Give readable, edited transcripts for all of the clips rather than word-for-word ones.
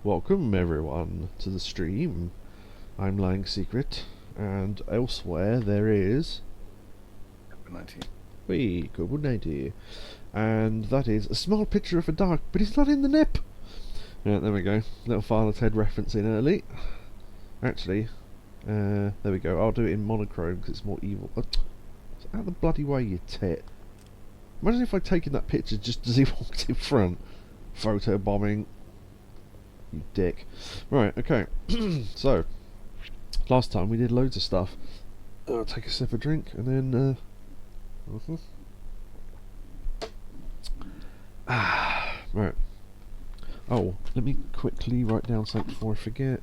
Welcome everyone to the stream. I'm Lying Secret, and elsewhere there is... Yakobu Yakobu 90. And that is a small picture of a dog, but it's not in the nip! Yeah, there we go. Little Father Ted reference in early. Actually, there we go. I'll do it in monochrome because it's more evil. Out of the bloody way, you tit. Imagine if I'd taken that picture just as he walked in front. Photo bombing. You dick. Right, okay. So, last time we did loads of stuff. I'll take a sip of drink and then... right. Oh, let me quickly write down something before I forget.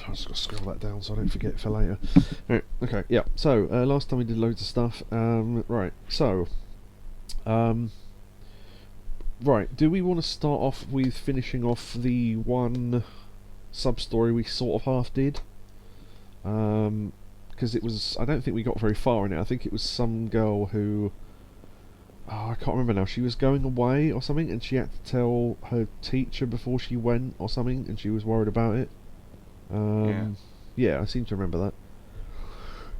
I just got to scroll that down so I don't forget for later. Right, okay, yeah. So, last time we did loads of stuff. Right, so... right, do we want to start off with finishing off the one sub-story we sort of half did? Because it was... I don't think we got very far in it. I think it was some girl who... Oh, I can't remember now. She was going away or something, and she had to tell her teacher before she went or something, and she was worried about it. Yeah, I seem to remember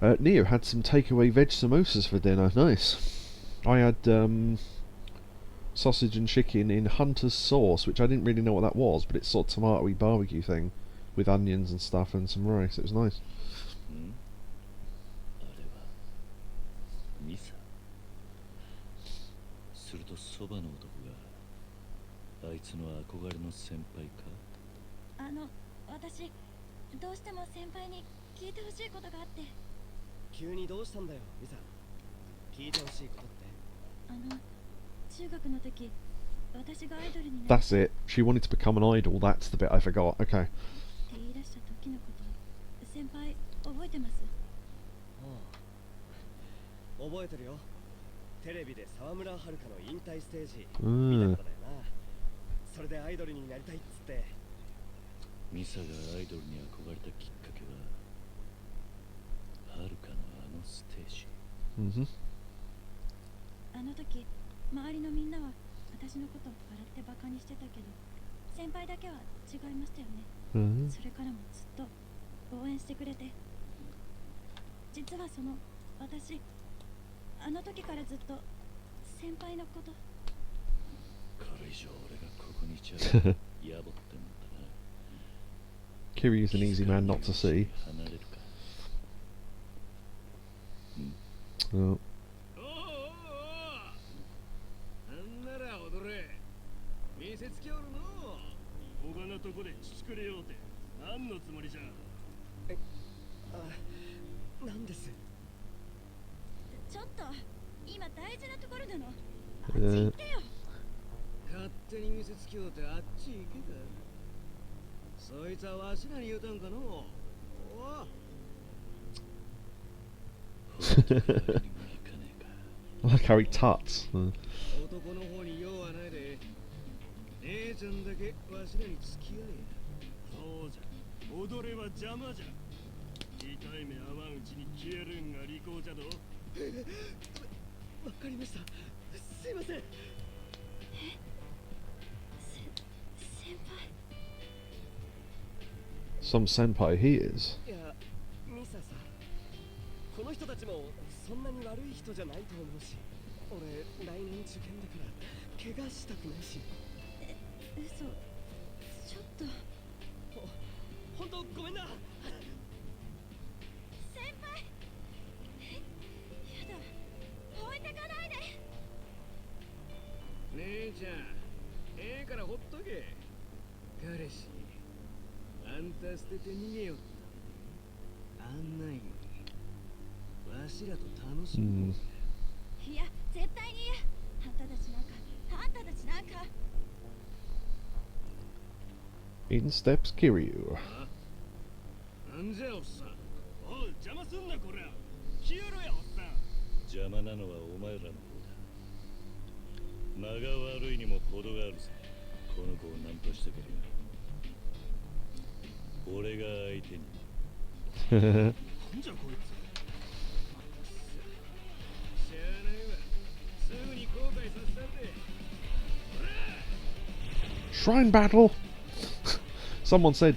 that. Neo had some takeaway veg samosas for dinner. Nice. I had sausage and chicken in Hunter's sauce, which I didn't really know what that was, but it's sort of tomatoey barbecue thing with onions and stuff and some rice. It was nice. That's it. She wanted to become an idol. That's the bit I forgot. Okay. Mm-hmm. Kiryu's an easy man not to see. Oh. I like how he tuts. Some senpai he is. In steps Kiryu. Shrine battle! Someone said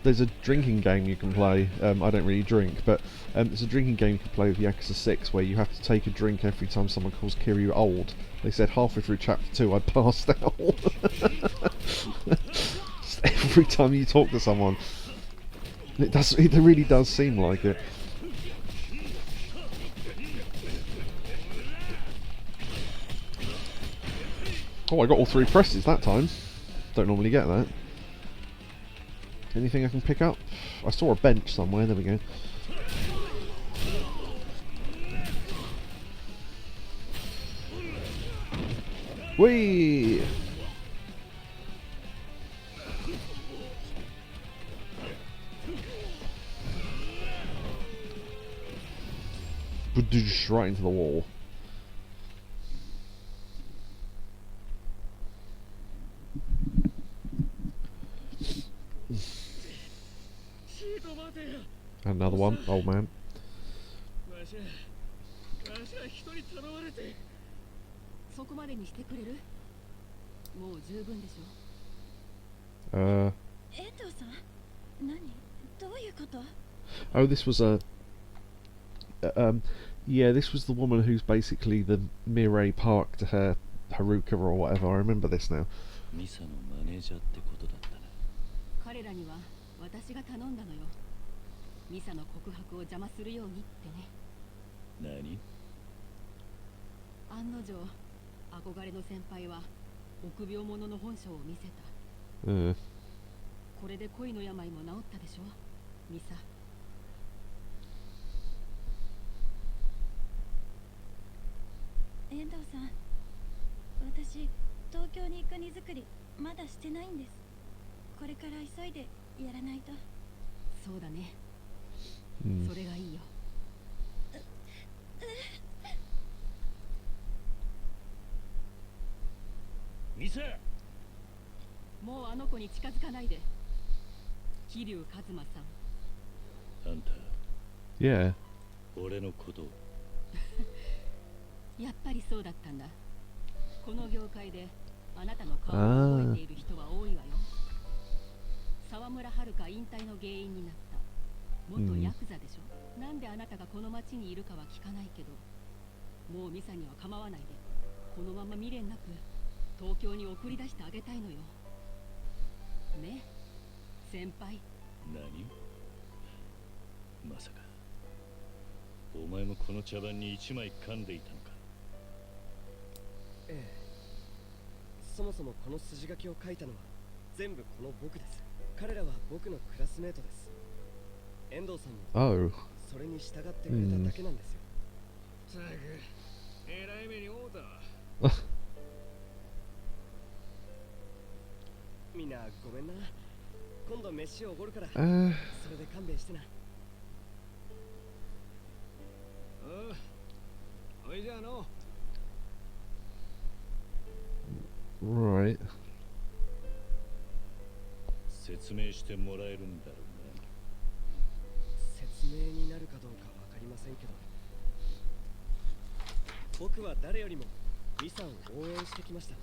there's a drinking game you can play. I don't really drink, but there's a drinking game you can play with Yakuza 6 where you have to take a drink every time someone calls Kiryu old. They said halfway through chapter 2 I'd passed out. Just every time you talk to someone. It really does seem like it. Oh, I got all 3 presses that time. Don't normally get that. Anything I can pick up? I saw a bench somewhere, there we go. Whee! Right into the wall. Another one, old man. Oh, this was a... yeah, this was the woman who's basically the Mirai Park to her Haruka or whatever. I remember this now. ミサのマネージャーってことだったな。彼らには私が頼んだのよ。ミサの告白を邪魔するようにってね。何？案の定、憧れの先輩は臆病者の本性を見せた。これで恋の病も治ったでしょ、ミサ。遠藤さん、私東京に行く荷造りまだしてないんです。これから急いでやらないと。そうだね。それがいいよ。ミサ！もうあの子に近づかないで。桐生一馬さん。あんた。Yeah. 俺のことを。やっぱりそうだったんだ。この業界であなたの顔を覚えている人は多いわよ。沢村遥引退の原因になった元ヤクザでしょ。なんであなたがこの町にいるかは聞かないけど、もうミサには構わないで、このまま未練なく東京に送り出してあげたいのよ。ね、先輩。何？まさかお前もこの茶番に一枚噛んでいたのか？ええ。そもそもこの筋書きを書いたのは全部この僕です。彼らは僕のクラスメートです。遠藤さんもそれに従ってくれただけなんですよ。ったく、えらい目に遭うたわ。みんなごめんな。今度飯をおごるから、それで勘弁してな。おいじゃあの。Right. 説明してもらえるんだろうな。説明になるかどうかわかりませんけど、僕は誰よりもミサを応援してきました。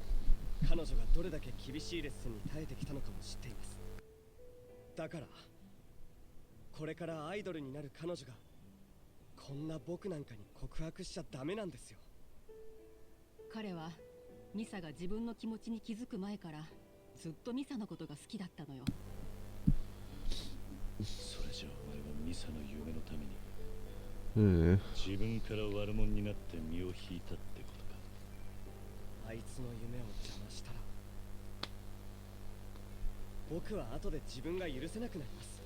彼女がどれだけ厳しいレッスンに耐えてきたのかも知っています。だからこれからアイドルになる彼女がこんな僕なんかに告白しちゃダメなんですよ。彼はミサが自分の気持ちに気づく前からずっとミサのことが好きだったのよ。それじゃお前はミサの夢のために、自分から悪者になって身を引いたってことか。あいつの夢を邪魔したら僕は後で自分が許せなくなります。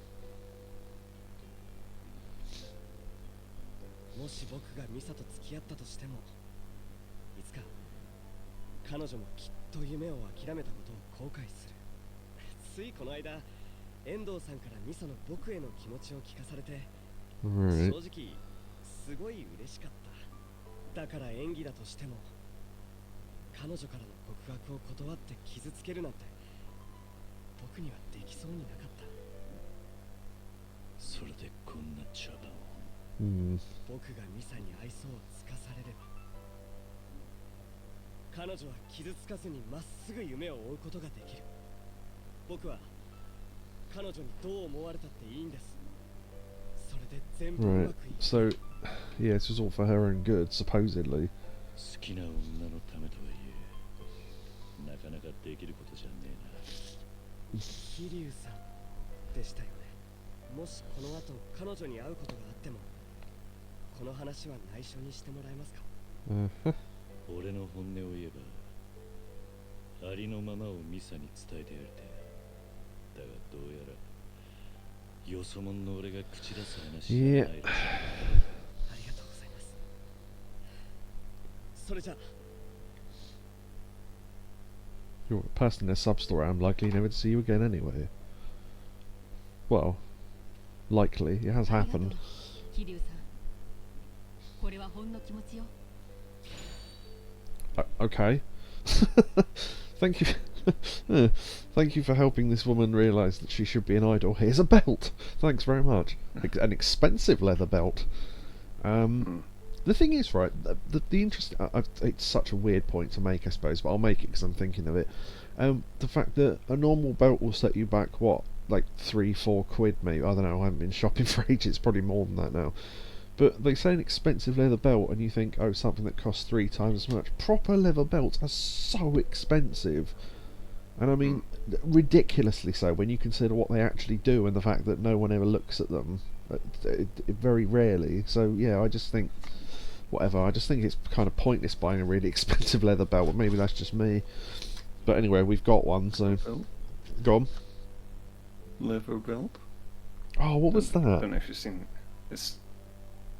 もし僕がミサと付き合ったとしても、いつか彼女もきっと夢を諦めたことを後悔する。ついこの間、遠藤さんからミサの僕への気持ちを聞かされて、正直すごい嬉しかった。だから演技だとしても彼女からの告白を断って傷つけるなんて僕にはできそうになかった。それでこんな茶番を。僕がミサに愛想をつかされれば、彼女は傷つかずにまっすぐ夢を追うことができる。僕は彼女にどう思われたっていいんです。それで全部うま Right. くいく。 So, yeah, this was all for her own good, supposedly. 好きな女のためとはいえなかなかできることじゃねえな。桐生さんでしたよね。もしこの後彼女に会うことがあってもこの話は内緒にしてもらえますか？ Uh-huh. 俺の本音を言えばありのままをミサに伝えてやりてえ。だがどうやらよそ者の俺が口出す話じゃないらしい。ありがとうございます。それじゃあ You're a person in a sub-story I'm likely never to see you again anyway. Well, likely. It has ありがとう happened. 桐生さん。これはほんの気持ちよ。 Okay. Thank you. Thank you for helping this woman realise that she should be an idol. Here's a belt. Thanks very much. An expensive leather belt. The thing is, right, the interest... it's such a weird point to make, I suppose, but I'll make it because I'm thinking of it. The fact that a normal belt will set you back, what, like 3-4 quid, maybe? I don't know, I haven't been shopping for ages, probably more than that now. But they say an expensive leather belt, and you think, oh, something that costs 3 times as much. Proper leather belts are so expensive. And I mean, ridiculously so, when you consider what they actually do and the fact that no one ever looks at them. Very rarely. So, yeah, I just think... whatever, I just think it's kind of pointless buying a really expensive leather belt, but maybe that's just me. But anyway, we've got one, so... Belt? Go on. Leather belt? Oh, what was I that? don't know if you've seen it. It's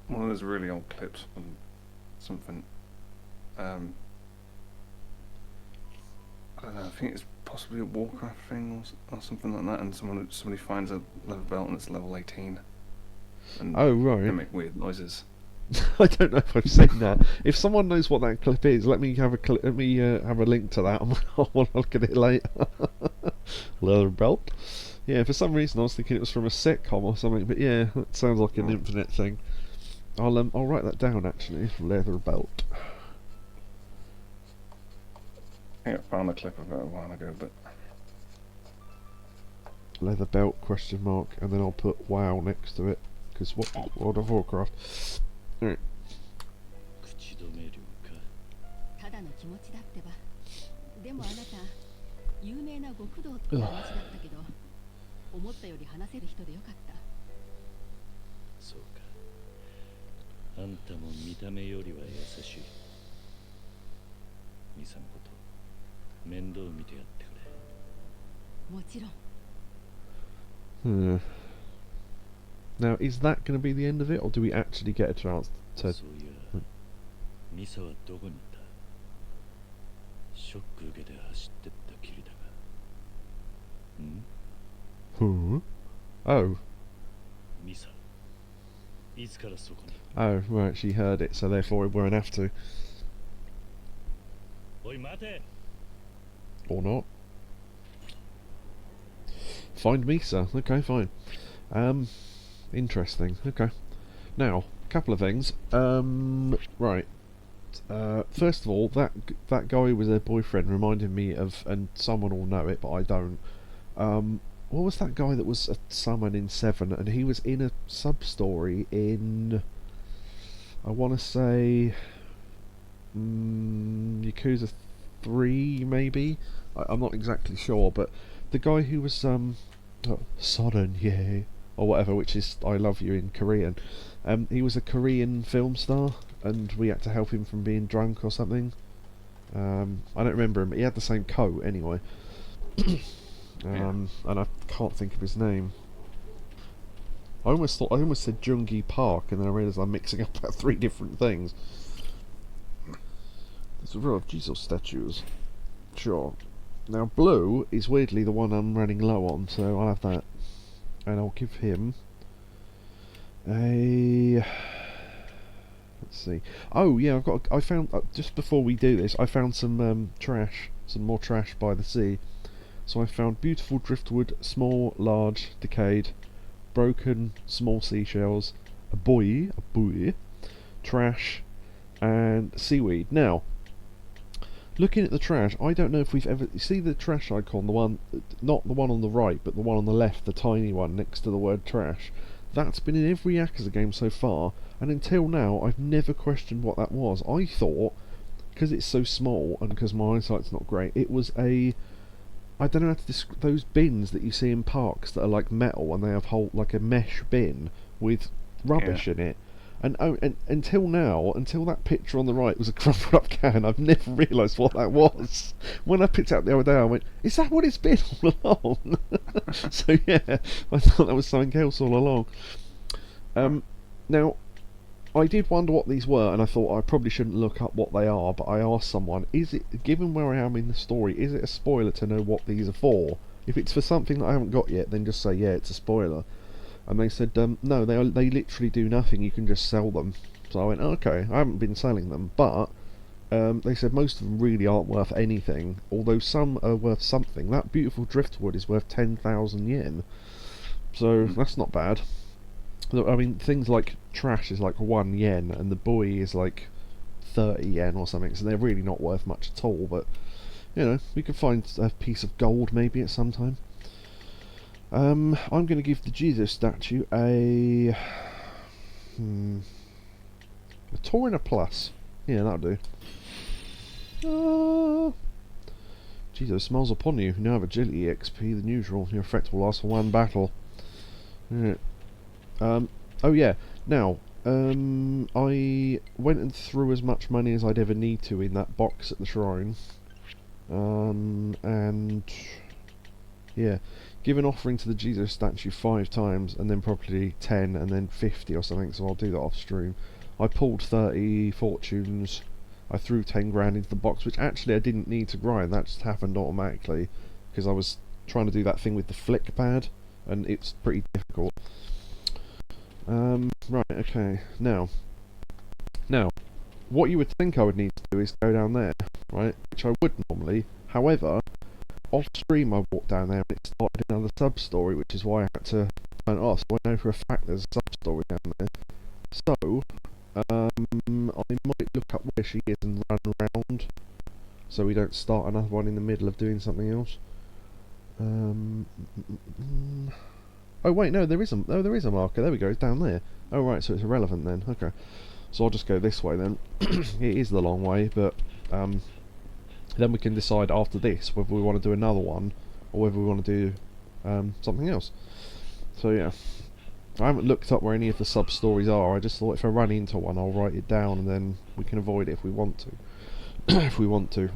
one of those really old clips from something. I don't know, I think it's possibly a Warcraft thing or something like that, and somebody finds a leather belt and it's level 18. And Oh, they right. make weird noises. I don't know if I've seen that. If someone knows what that clip is, let me have a link to that. I'll want to look at it later. Leather belt. Yeah, for some reason I was thinking it was from a sitcom or something, but yeah, that sounds like an Infinite thing. I'll write that down actually. Leather belt. I think I found a clip of it a while ago, but Leather belt question mark, and then I'll put WoW next to it because what World of Warcraft. Alright. 口止め料か。ただの気持ちだってば。でもあなた、有名な極道って話だったけど、思ったより話せる人でよかった。そうか。あんたも見た目よりは優しい。ミサのこと面倒見てやってくれ。もちろん。Now, is that going to be the end of it, or do we actually get a chance to... そういや、ミサはどこにいた？ショック受けて走ってったきりだが。ん？ Who? Oh. ミサ、いつからそこに？ Oh, right, she heard it, so therefore we won't have to. おい待て！ Or not. Find Misa. Okay, fine. Interesting. Okay. Now, a couple of things. Right. First of all, that guy with her boyfriend reminded me of, and someone will know it, but I don't. What was that guy that was a summon in 7, and he was in a sub-story in... I want to say... Yakuza 3, maybe? I'm not exactly sure, but the guy who was, Sonnen, yeah, or whatever, which is I love you in Korean, he was a Korean film star, and we had to help him from being drunk or something. I don't remember him, but he had the same coat, anyway. And I can't think of his name. I almost said Jungi Park, and then I realised I'm mixing up about 3 different things. There's a row of Jesus statues. Sure. Now, blue is weirdly the one I'm running low on, so I'll have that. And I'll give him a... Let's see. Oh, yeah, I found, just before we do this, I found some trash, some more trash by the sea. So I found beautiful driftwood, small, large, decayed, broken, small seashells, a buoy, trash, and seaweed. Now, looking at the trash, I don't know if we've ever... You see the trash icon, the one... Not the one on the right, but the one on the left, the tiny one next to the word trash. That's been in every Yakuza game so far, and until now, I've never questioned what that was. I thought, because it's so small, and because my eyesight's not great, it was a... I don't know how to describe... Those bins that you see in parks that are like metal, and they have like a mesh bin with rubbish in it. And until now, until that picture on the right was a crumpled up can, I've never realised what that was. When I picked it up the other day, I went, is that what it's been all along? So yeah, I thought that was something else all along. Now, I did wonder what these were, and I thought I probably shouldn't look up what they are, but I asked someone, is it, given where I am in the story, is it a spoiler to know what these are for? If it's for something that I haven't got yet, then just say, yeah, it's a spoiler. And they said, no, they literally do nothing, you can just sell them. So I went, okay, I haven't been selling them, but they said most of them really aren't worth anything, although some are worth something. That beautiful driftwood is worth 10,000 yen, so that's not bad. I mean, things like trash is like 1 yen, and the buoy is like 30 yen or something, so they're really not worth much at all, but, you know, we could find a piece of gold maybe at some time. I'm going to give the Jesus statue a 2 and a plus. Yeah, that'll do. Jesus smiles upon you. You now have agility XP, the usual. Your effect will last for 1 battle. Yeah. Oh yeah. Now, I went and threw as much money as I'd ever need to in that box at the shrine. And yeah. Give an offering to the Jesus statue 5 times, and then probably 10, and then 50 or something, so I'll do that off stream. I pulled 30 fortunes, I threw 10 grand into the box, which actually I didn't need to grind, that just happened automatically, because I was trying to do that thing with the flick pad, and it's pretty difficult. Right, okay, now, what you would think I would need to do is go down there, right, which I would normally, however, off stream I walked down there and it started another sub-story, which is why I had to turn it off, so I know for a fact there's a sub-story down there. So, I might look up where she is and run around, so we don't start another one in the middle of doing something else. Oh wait, no, there is a marker, there we go, it's down there. Oh right, so it's irrelevant then, okay. So I'll just go this way then. It is the long way, but, then we can decide after this whether we want to do another one or whether we want to do something else. So yeah, I haven't looked up where any of the sub-stories are. I just thought if I run into one I'll write it down and then we can avoid it if we want to. If we want to.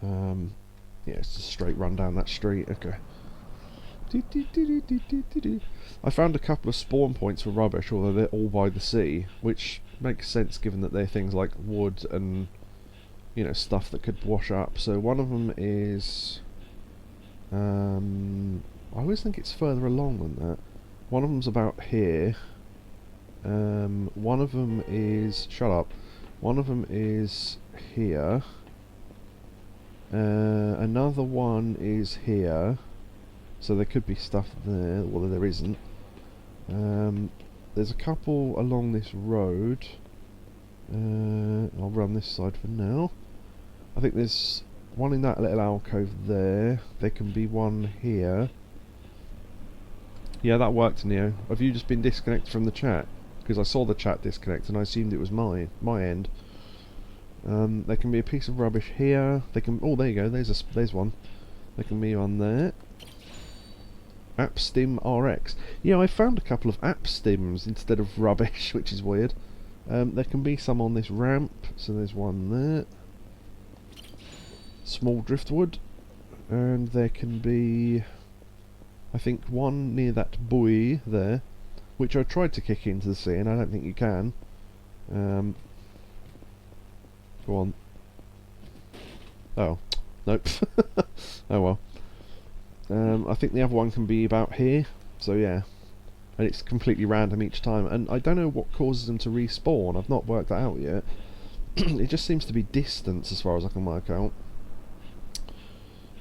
Yeah, it's just a straight run down that street, okay. I found a couple of spawn points for rubbish, although they're all by the sea, which makes sense given that they're things like wood and, you know, stuff that could wash up. So one of them is, I always think it's further along than that. One of them's about here. One of them is, shut up. One of them is here. Another one is here. So there could be stuff there, well there isn't. There's a couple along this road. I'll run this side for now. I think there's one in that little alcove there. There can be one here. Yeah, that worked, Neo. Have you just been disconnected from the chat? Because I saw the chat disconnect and I assumed it was my end. There can be a piece of rubbish here. They can. Oh, there you go. There's one. There can be one there. Appstim RX. Yeah, I found a couple of Appstims instead of rubbish, which is weird. There can be some on this ramp, so there's one there. Small driftwood. And there can be, I think, one near that buoy there, which I tried to kick into the sea, and I don't think you can. Go on. Oh. Nope. Oh well. I think the other one can be about here, so yeah. And it's completely random each time, and I don't know what causes them to respawn. I've not worked that out yet. It just seems to be distance as far as I can work out.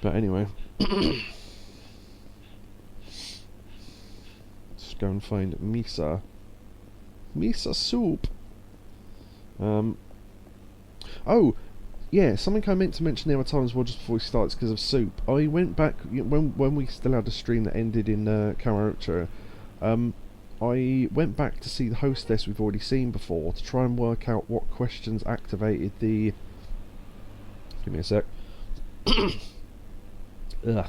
But anyway. Let's go and find Misa. Misa soup! Oh, yeah, something I meant to mention the other time as well, just before we start, because of soup. I went back when we still had a stream that ended in Kamurocho. I went back to see the hostess we've already seen before to try and work out what questions activated the. Give me a sec. Ugh.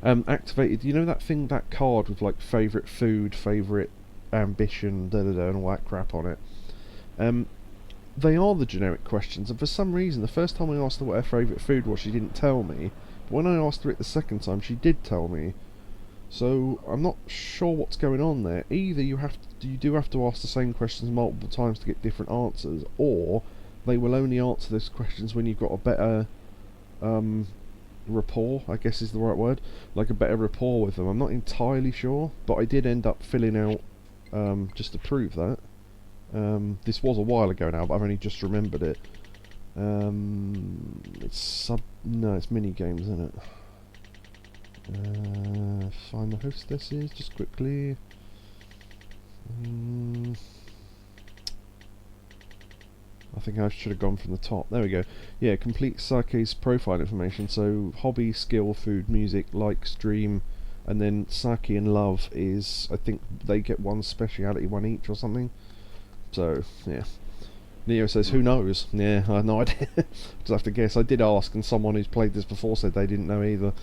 Activated. You know that thing, that card with like favourite food, favourite ambition, and all that crap on it. They are the generic questions, and for some reason, the first time I asked her what her favourite food was, she didn't tell me. But when I asked her it the second time, she did tell me. So I'm not sure what's going on there. Either you do have to ask the same questions multiple times to get different answers, or they will only answer those questions when you've got a better rapport, I guess is the right word, like a better rapport with them. I'm not entirely sure, but I did end up filling out just to prove that. This was a while ago now, but I've only just remembered it. It's mini games, isn't it? Find the hostesses just quickly. I think I should have gone from the top. There we go. Yeah, complete Sake's profile information. So hobby, skill, food, music, likes, dream, and then Sake and love is, I think they get one speciality, one each or something. So, yeah. Neo says, who knows? Yeah, I have no idea. Just have to guess. I did ask, and someone who's played this before said they didn't know either.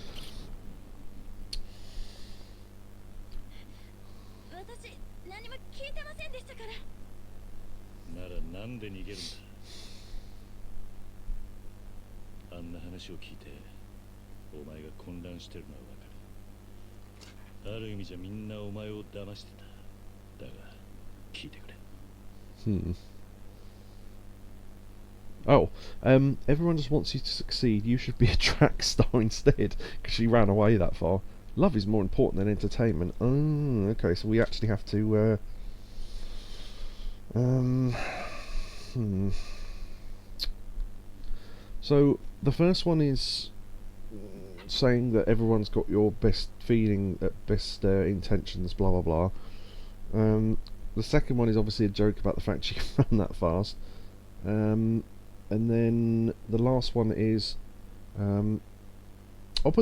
私何も聞いてませんでしたから。ならなんで逃げるんだ。あんな話を聞いてお前が混乱してるのはわかる。ある意味じゃみんなお前を騙してた。だが聞いてくれ。Oh, everyone just wants you to succeed. You should be a track star instead, because she ran away that far. Love is more important than entertainment. Oh, okay, so we actually have to, So, the first one is saying that everyone's got your best feeling, best intentions, blah blah blah. The second one is obviously a joke about the fact she can run that fast. And then the last one is open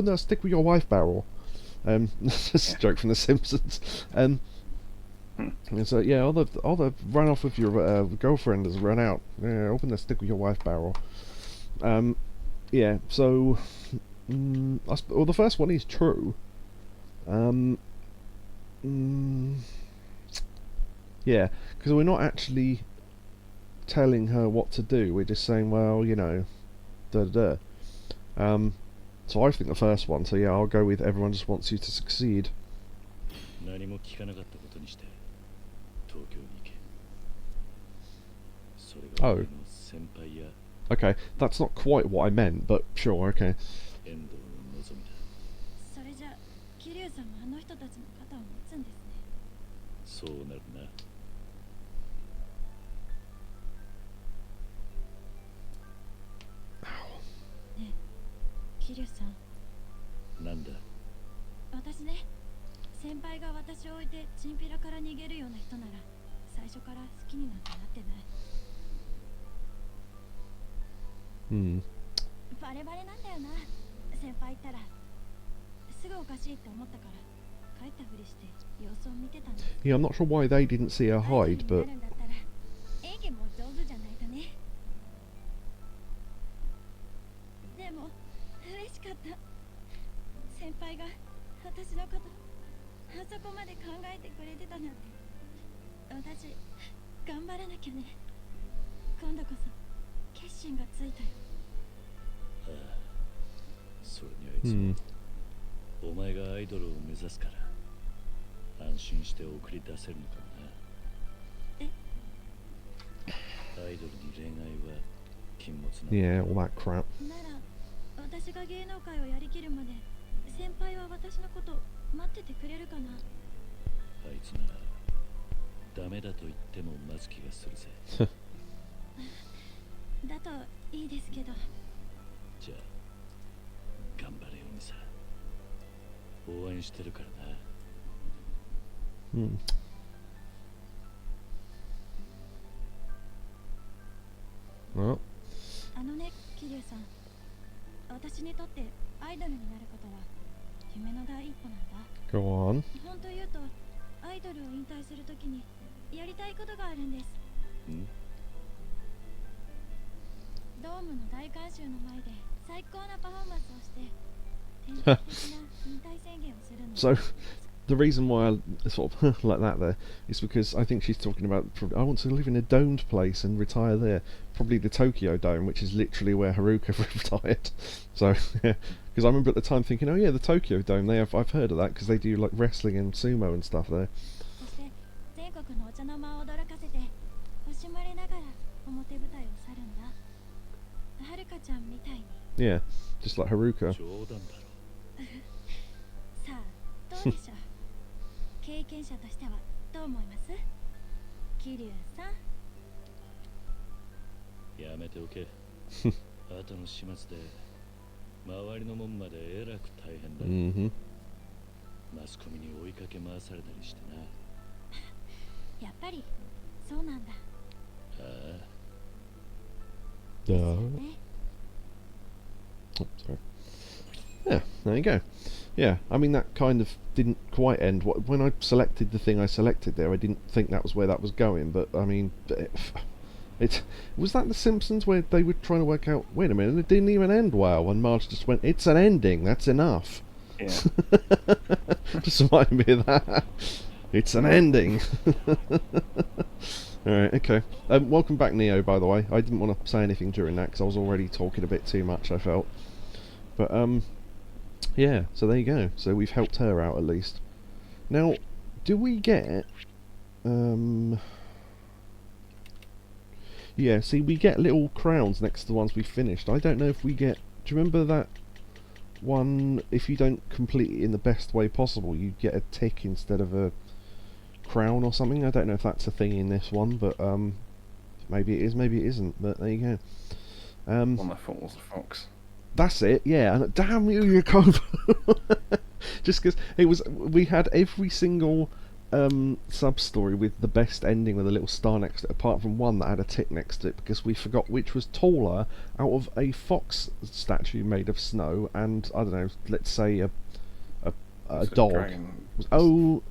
the stick with your wife barrel. That's a joke from The Simpsons. And so yeah, all the run off with your girlfriend has run out. Yeah, open the stick with your wife barrel. Yeah, so well, the first one is true. Yeah, because we're not actually telling her what to do. We're just saying, well, you know, da da da. So I think the first one. So yeah, I'll go with everyone just wants you to succeed. Oh. Okay, that's not quite what I meant, but sure, okay. それじゃ桐生さんもあの人たちの肩を持つんですね。そうなるな。ねえ、桐生さん。なんだ。私ね、先輩が私を置いてチンピラから逃げるような人なら最初から好きになんてなってない。バレバレなんだよな。先輩ったらすぐおかしいって思ったから帰ったふりして様子を見てたんです。Yeah, I'm not sure why they didn't see her hide, but 演技も上手じゃないとね。でも嬉しかった。先輩が私のことあそこまで考えてくれてたなんて。私頑張らなきゃね。今度こそ決心がついたよ。ああ、それにはいつも、お前がアイドルを目指すから安心して送り出せるのかもな。え？アイドルに恋愛は禁物な。yeah, all that crap. なら私が芸能界をやりきるまで先輩は私のこと待っててくれるかな。あいつならダメだと言っても待つ気がするぜ。だといいですけど。じゃあ頑張れよミサ。応援してるからな。Well, あのね、桐生さん。私にとってアイドルになることは夢の第一歩なんだ。 Go on. 本当言うと、アイドルを引退するときにやりたいことがあるんです。ドームの大観衆の前で最高なパフォーマンスをして典型的な引退宣言をするの。 So, the reason why I sort of like that there is because I think she's talking about, I want to live in a domed place and retire there. Probably the Tokyo Dome, which is literally where Haruka retired. So, yeah, because I remember at the time thinking, oh yeah, the Tokyo Dome, I've heard of that because they do like wrestling and sumo and stuff there. そして全国のお茶の間を驚かせて惜しまれながら表舞台を去るんだ。はるかちゃんみたいに。 Yeah, just like Haruka. 冗談だろ。さあ、どうでしょう。経験者としてはどう思います？桐生さん。やめておけ。後の始末で周りのもんまでえらく大変だ。Mm-hmm. マスコミに追いかけ回されたりしてな。やっぱりそうなんだ。ああ。ですよね。 Oh, sorry. Yeah, there you go. Yeah, I mean that kind of didn't quite end. When I selected the thing I selected there, I didn't think that was where that was going. But I mean, it was that The Simpsons where they were trying to work out. Wait a minute, it didn't even end well, and Marge just went, "It's an ending. That's enough." Yeah. Just reminded me of that. It's an ending. Alright, okay. Welcome back, Neo, by the way. I didn't want to say anything during that because I was already talking a bit too much, I felt. But, yeah, so there you go. So we've helped her out at least. Now, do we get... yeah, see, we get little crowns next to the ones we finished. I don't know if we get... Do you remember that one, if you don't complete it in the best way possible, you get a tick instead of a crown or something? I don't know if that's a thing in this one, but maybe it is, maybe it isn't, but there you go. One I thought was a fox. That's it, yeah, and damn you, Yakobu! Just because it was, we had every single sub-story with the best ending with a little star next to it, apart from one that had a tick next to it, because we forgot which was taller out of a fox statue made of snow and, I don't know, let's say a dog. Oh,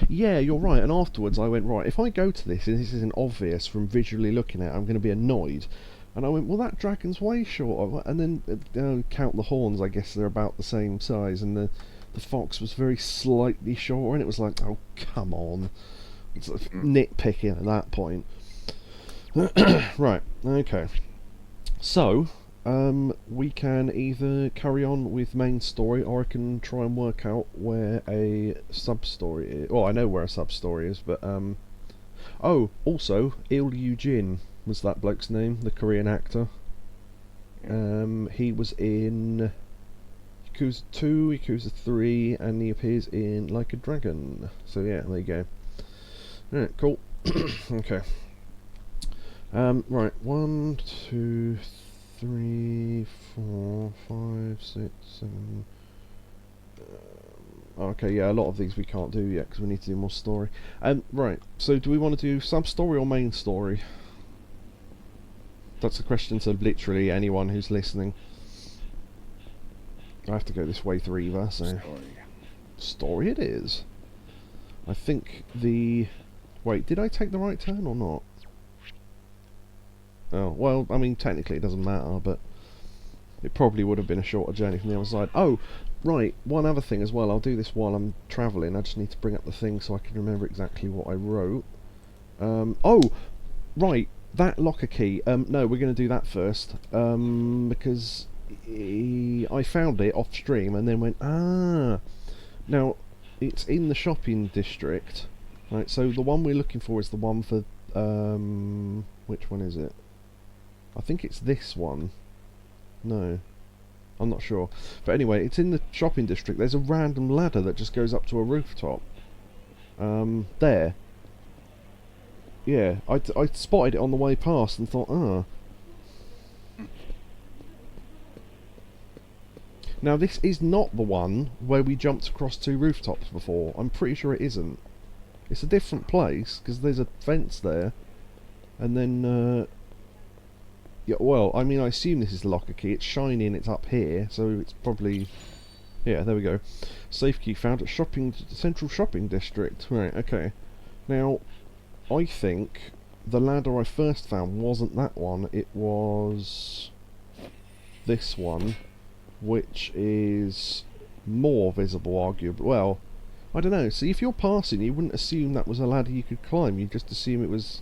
yeah, you're right, and afterwards I went, right, if I go to this and this isn't obvious from visually looking at it, I'm going to be annoyed. And I went, well, that dragon's way shorter. And then count the horns, I guess they're about the same size, and the fox was very slightly shorter, and it was like, oh, come on. It's nitpicking at that point. Right, okay. So, we can either carry on with main story, or I can try and work out where a sub-story is. Well, I know where a sub-story is, but, oh, also, Il Eugene was that bloke's name, the Korean actor. He was in Yakuza 2, Yakuza 3, and he appears in Like a Dragon. So yeah, there you go. Alright, cool. Okay. Right, 1, 2, 3, 4, 5, 6, 7... okay, yeah, a lot of these we can't do yet because we need to do more story. Right, so do we want to do sub-story or main story? That's a question to literally anyone who's listening. I have to go this way through either, so... Story it is. I think the... Wait, did I take the right turn or not? Oh, well, I mean, technically it doesn't matter, but... It probably would have been a shorter journey from the other side. Oh, right, one other thing as well. I'll do this while I'm travelling. I just need to bring up the thing so I can remember exactly what I wrote. Oh, right. That locker key, no, we're going to do that first, because I found it off stream and then went, ah, now, it's in the shopping district, right, so the one we're looking for is the one for, which one is it? I think it's this one, no, I'm not sure, but anyway, it's in the shopping district. There's a random ladder that just goes up to a rooftop, there. Yeah, I spotted it on the way past and thought, ah. Now this is not the one where we jumped across 2 rooftops before. I'm pretty sure it isn't. It's a different place, because there's a fence there. And then, Yeah, well, I mean, I assume this is the locker key. It's shiny and it's up here, so it's probably... Yeah, there we go. Safe key found at central shopping district. Right, okay. Now, I think the ladder I first found wasn't that one. It was this one, which is more visible, arguably. Well, I don't know. See, if you're passing, you wouldn't assume that was a ladder you could climb. You'd just assume it was,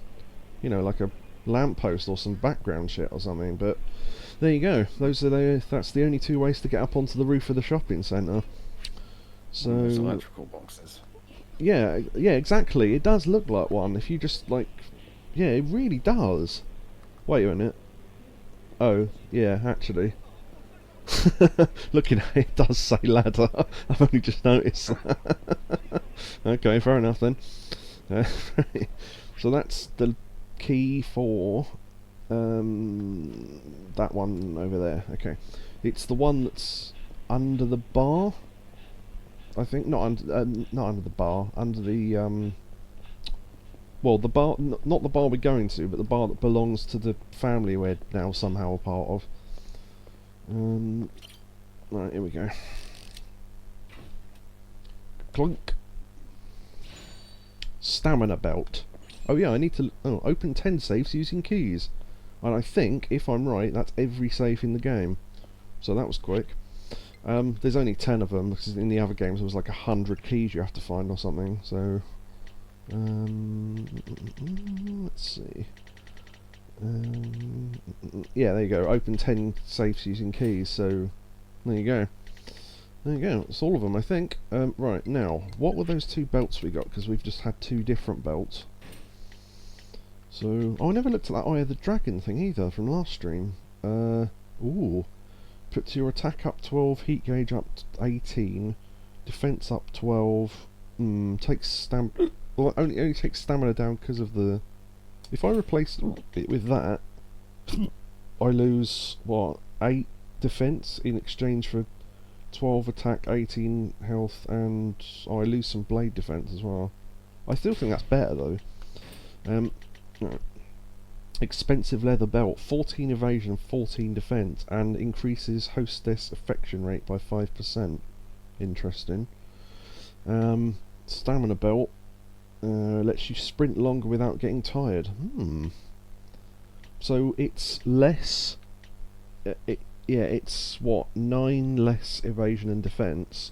you know, like a lamppost or some background shit or something. But there you go. That's the only two ways to get up onto the roof of the shopping centre. So Those electrical boxes. yeah, exactly. It does look like one. If you just like, yeah, it really does. Wait a minute. Oh, yeah, actually. Looking at it, it does say ladder. I've only just noticed that. Okay, fair enough then. So that's the key for that one over there. Okay, it's the one that's under the bar. I think not under the bar, under the well, the bar, not the bar we're going to, but the bar that belongs to the family we're now somehow a part of. Right, here we go. Clunk. Stamina belt. Oh yeah, I need to open 10 safes using keys. And I think, if I'm right, that's every safe in the game. So that was quick. There's only 10 of them, because in the other games there was like 100 keys you have to find or something, so... let's see... yeah, there you go, open 10 safes using keys, so... There you go. There you go, that's all of them, I think. Right, now, what were those two belts we got? Because we've just had two different belts. So... Oh, I never looked at that Eye of the Dragon thing either, from last stream. Ooh... Puts your attack up 12, heat gauge up 18, defense up 12. Takes well, only takes stamina down because of the. If I replace it with that, I lose what 8 defense in exchange for 12 attack, 18 health, and I lose some blade defense as well. I still think that's better though. Right. Expensive leather belt, 14 evasion, 14 defense, and increases hostess affection rate by 5%. Interesting. Stamina belt lets you sprint longer without getting tired. So it's less. It's what 9 less evasion and defense,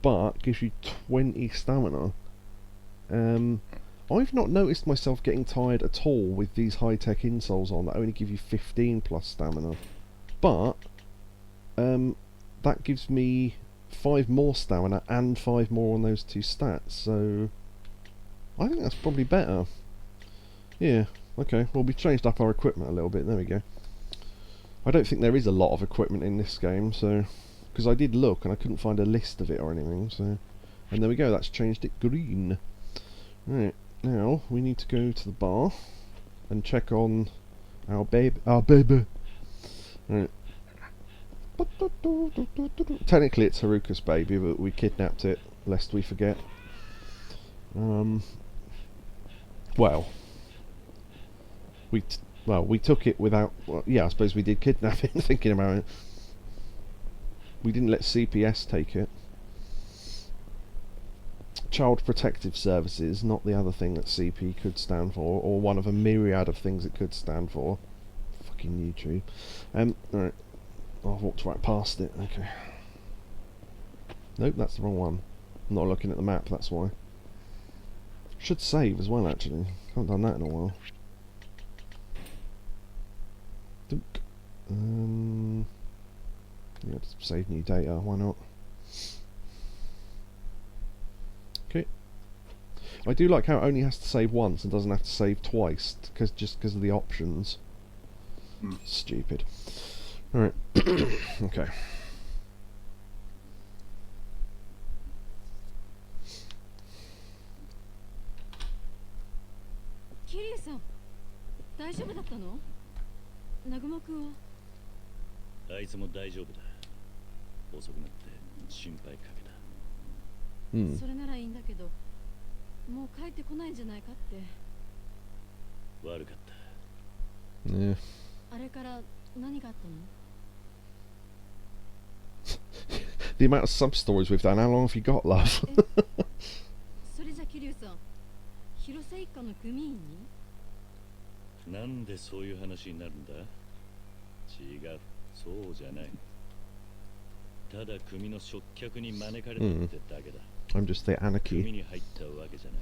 but gives you 20 stamina. I've not noticed myself getting tired at all with these high-tech insoles on that only give you 15 plus stamina. But, that gives me 5 more stamina and 5 more on those two stats, so... I think that's probably better. Yeah, okay, well we changed up our equipment a little bit, there we go. I don't think there is a lot of equipment in this game, so... Because I did look and I couldn't find a list of it or anything, so... And there we go, that's changed it green. Right. Now, we need to go to the bar and check on our baby. Right. Technically it's Haruka's baby, but we kidnapped it, lest we forget. Well, we took it without... Well, yeah, I suppose we did kidnap it, thinking about it. We didn't let CPS take it. Child Protective Services, not the other thing that CP could stand for, or one of a myriad of things it could stand for. Fucking YouTube. Alright. I've walked right past it, okay. Nope, that's the wrong one. I'm not looking at the map, that's why. Should save as well, actually. Haven't done that in a while. Yeah, just save new data, why not? Okay. I do like how it only has to save once and doesn't have to save twice, just because of the options. Stupid. Alright. Okay. Kiryu-san, 大丈夫だったの？南雲くんは？あいつも大丈夫だ。遅くなって心配かけた。それならいいんだけど、もう帰ってこないんじゃないかって。悪かった。Yeah. あれから何があったの？ The amount of sub-stories we've done, how long have you got, love? それじゃ桐生さん、広瀬一家の組員に？なんでそういう話になるんだ？違う、そうじゃない。ただ組の食客に招かれたってだけだ。I'm just the 組 anarchy. に入ったわけじゃない。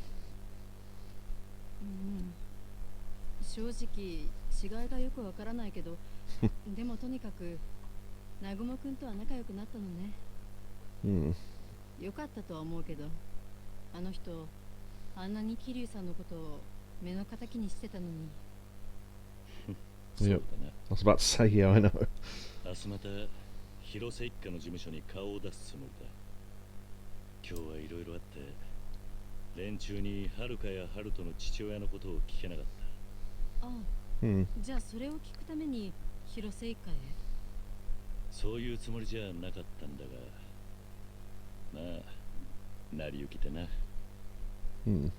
正直違いがよくわからないけどでもとにかく南雲くんとは仲良くなったのね。よかったとは思うけど、あの人あんなに桐生さんのことを目の敵にしてたのに。そうだ Yep. な。 I was about to say, yeah, I know. 明日また広瀬一家の事務所に顔を出すつもりだ。今日はいろいろあって連中に遥や春人の父親のことを聞けなかった。ああ、Hmm. じゃあそれを聞くために広瀬一家へ？そういうつもりじゃなかったんだが、まあ成り行きでな。Hmm.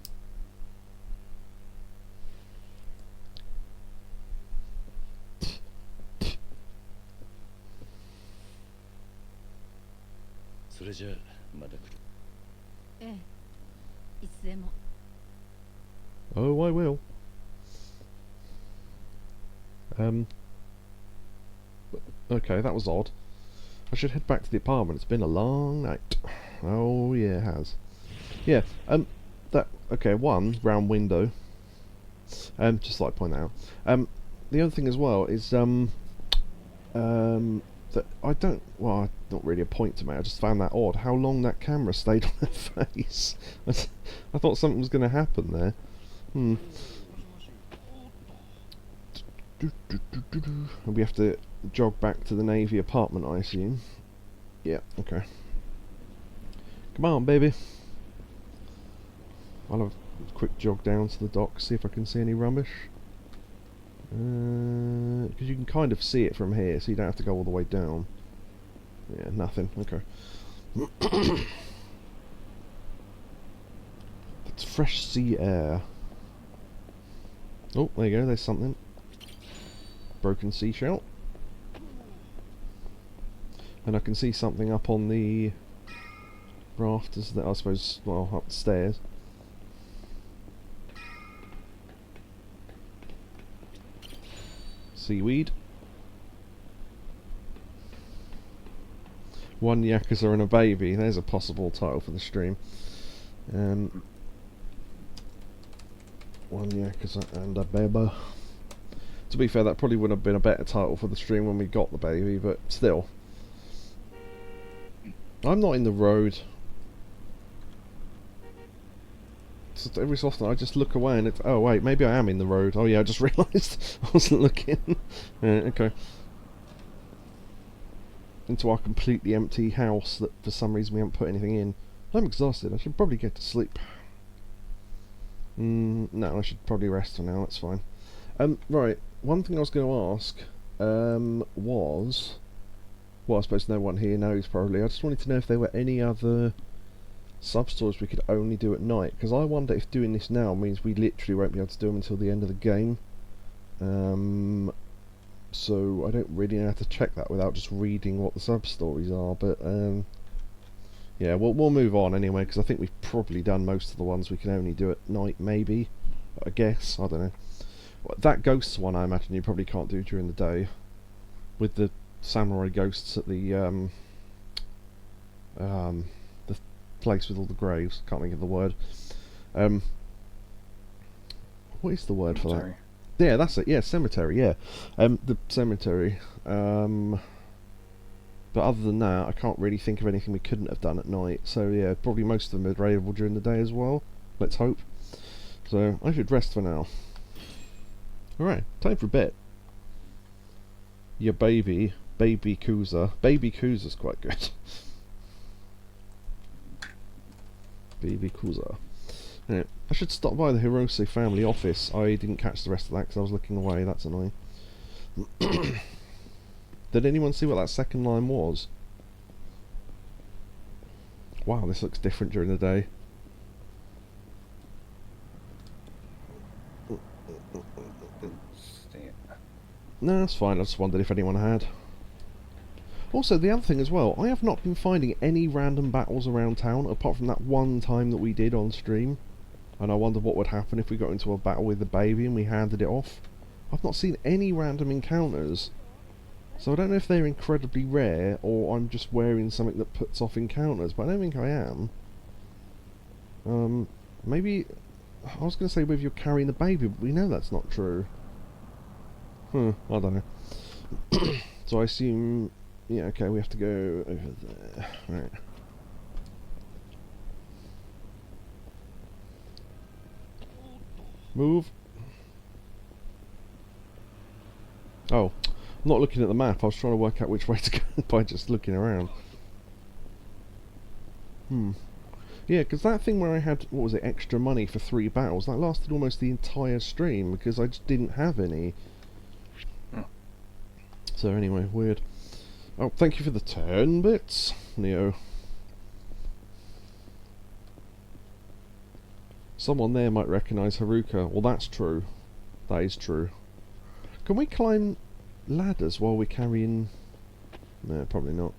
それじゃあまた来る。ええ、いつでも。 Oh, I will. Okay, that was odd. I should head back to the apartment. It's been a long night. Oh, yeah, it has. Yeah, okay, one, round window. Just like to point that out. The other thing as well is, that I don't, well, not really a point to make, I just found that odd, how long that camera stayed on her face. I thought something was going to happen there. And we have to jog back to the Navy apartment, I assume. Yeah, okay. Come on, baby. I'll have a quick jog down to the dock, see if I can see any rubbish. Because you can kind of see it from here, so you don't have to go all the way down. Yeah, nothing. Okay. That's fresh sea air. Oh, there you go, there's something. Broken seashell. And I can see something up on the rafters that I suppose, well, up the stairs. Seaweed. One Yakuza and a baby. There's a possible title for the stream. One Yakuza and a baby. To be fair, that probably would have been a better title for the stream when we got the baby, but still. I'm not in the road. So every so often I just look away and it's... Oh wait, maybe I am in the road. Oh yeah, I just realised I wasn't looking. Okay. Into our completely empty house that for some reason we haven't put anything in. I'm exhausted. I should probably get to sleep. No, I should probably rest for now. That's fine. Right. One thing I was going to ask was... Well, I suppose no one here knows probably. I just wanted to know if there were any other sub-stories we could only do at night. Because I wonder if doing this now means we literally won't be able to do them until the end of the game. So I don't really know how to check that without just reading what the sub-stories are. But yeah, we'll move on anyway, because I think we've probably done most of the ones we can only do at night, maybe. I guess, I don't know. That ghosts one I imagine you probably can't do during the day. With the samurai ghosts at the place with all the graves. Can't think of the word. What is the word for that? Yeah, that's it. Yeah, cemetery. Yeah, the cemetery. But other than that, I can't really think of anything we couldn't have done at night. So yeah, probably most of them are available during the day as well. Let's hope. So I should rest for now. Alright, time for a bit. Your baby Kuza. Baby Kuza's quite good. Baby Kuza. Yeah, I should stop by the Hirose family office. I didn't catch the rest of that because I was looking away. That's annoying. Did anyone see what that second line was? Wow, this looks different during the day. No, that's fine. I just wondered if anyone had. Also, the other thing as well, I have not been finding any random battles around town, apart from that one time that we did on stream. And I wondered what would happen if we got into a battle with the baby and we handed it off. I've not seen any random encounters. So I don't know if they're incredibly rare, or I'm just wearing something that puts off encounters, but I don't think I am. Maybe... I was going to say whether you're carrying the baby, but we know that's not true. I don't know. So I assume... Yeah, okay, we have to go over there. Right. Move. Oh, I'm not looking at the map. I was trying to work out which way to go by just looking around. Yeah, because that thing where I had, what was it, extra money for 3 battles, that lasted almost the entire stream because I just didn't have any. So anyway, weird. Oh, thank you for the 10 bits, Neo. Someone there might recognise Haruka. Well, that's true. That is true. Can we climb ladders while we're carrying... No, probably not.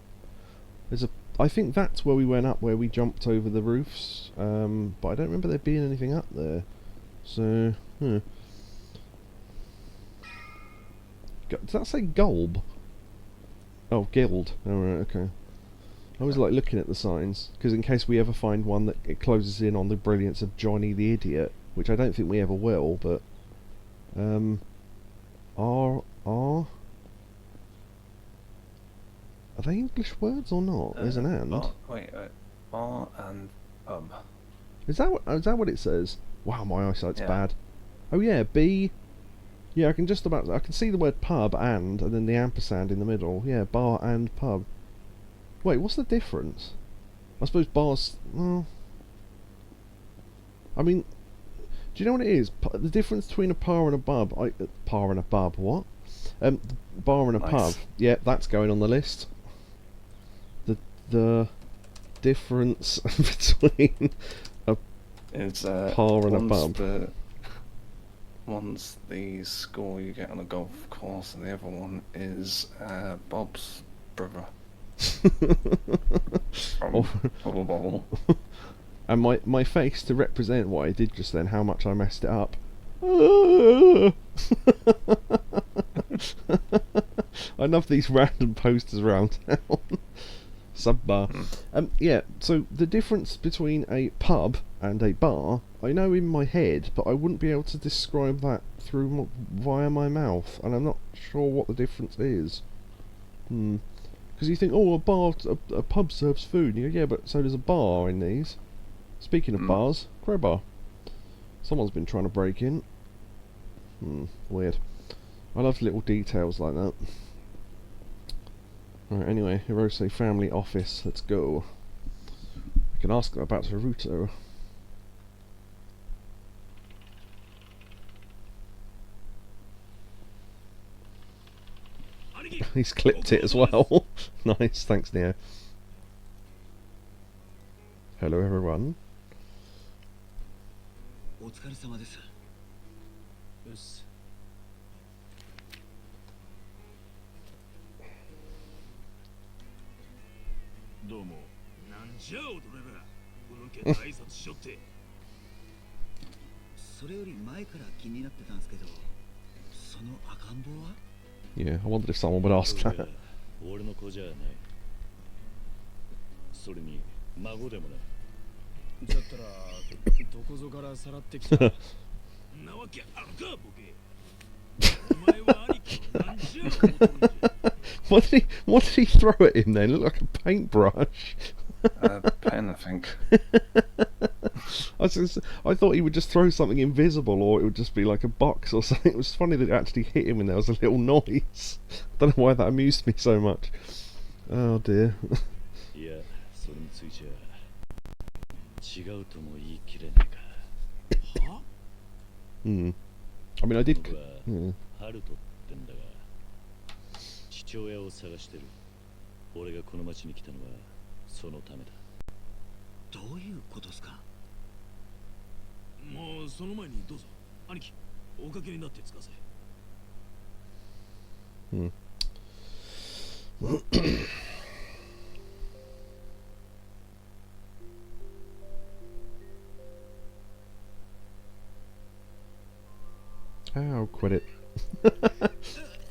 There's a... I think that's where we went up, where we jumped over the roofs. But I don't remember there being anything up there. So... Does that say Gulb? Oh, Guild. Oh, right, okay. I always like looking at the signs, because in case we ever find one that it closes in on the brilliance of Johnny the Idiot, which I don't think we ever will, but... R... Are they English words or not? There's an and. R and pub. Is that what it says? Wow, my eyesight's Yeah. bad. Oh yeah, B... Yeah, I can just about... I can see the word pub and then the ampersand in the middle. Yeah, bar and pub. Wait, what's the difference? I suppose bars... Well... I mean... Do you know what it is? The difference between a par and a bub... par and a bub, what? Bar and a pub. Yeah, that's going on the list. The difference between a par and a pub. One's the score you get on a golf course, and the other one is Bob's brother. Bubble Bobble. And my face to represent what I did just then, how much I messed it up. I love these random posters around town. Sub-bar. Yeah, so the difference between a pub and a bar, I know in my head, but I wouldn't be able to describe that via my mouth, and I'm not sure what the difference is. Because you think, oh, a pub serves food. And you go, yeah, but so does a bar in these. Speaking of bars, crowbar. Someone's been trying to break in. Weird. I love little details like that. Right, anyway, Hirose family office, let's go. I can ask them about Naruto. He's clipped it as well. Nice, thanks Neo. Hello everyone. お疲れ様です。よし。どうも。なんじゃおどれら。この件挨拶しよって。それより前から気になってたんですけど、その赤ん坊は？ Yeah, I wondered if someone would ask that. 俺の子じゃない。それに孫でもない。だったらどこぞからさらってきた。なわけあるかボケ。お前は兄貴をなんじゃおどんじゃ。What did he throw at him then? It looked like a paintbrush. A pen, I think. I thought he would just throw something invisible, or it would just be like a box or something. It was funny that it actually hit him when there was a little noise. I don't know why that amused me so much. Oh dear. Yeah, それについちゃ違うとも言い切れないか。は？ I mean, I did. 僕はハルトってんだが、父親を探してる。俺がこの町に来たのはそのためだ。どういうことですか？もうその前にどうぞ。兄貴、おかけになってつかせ。Hmm. I'll quit it.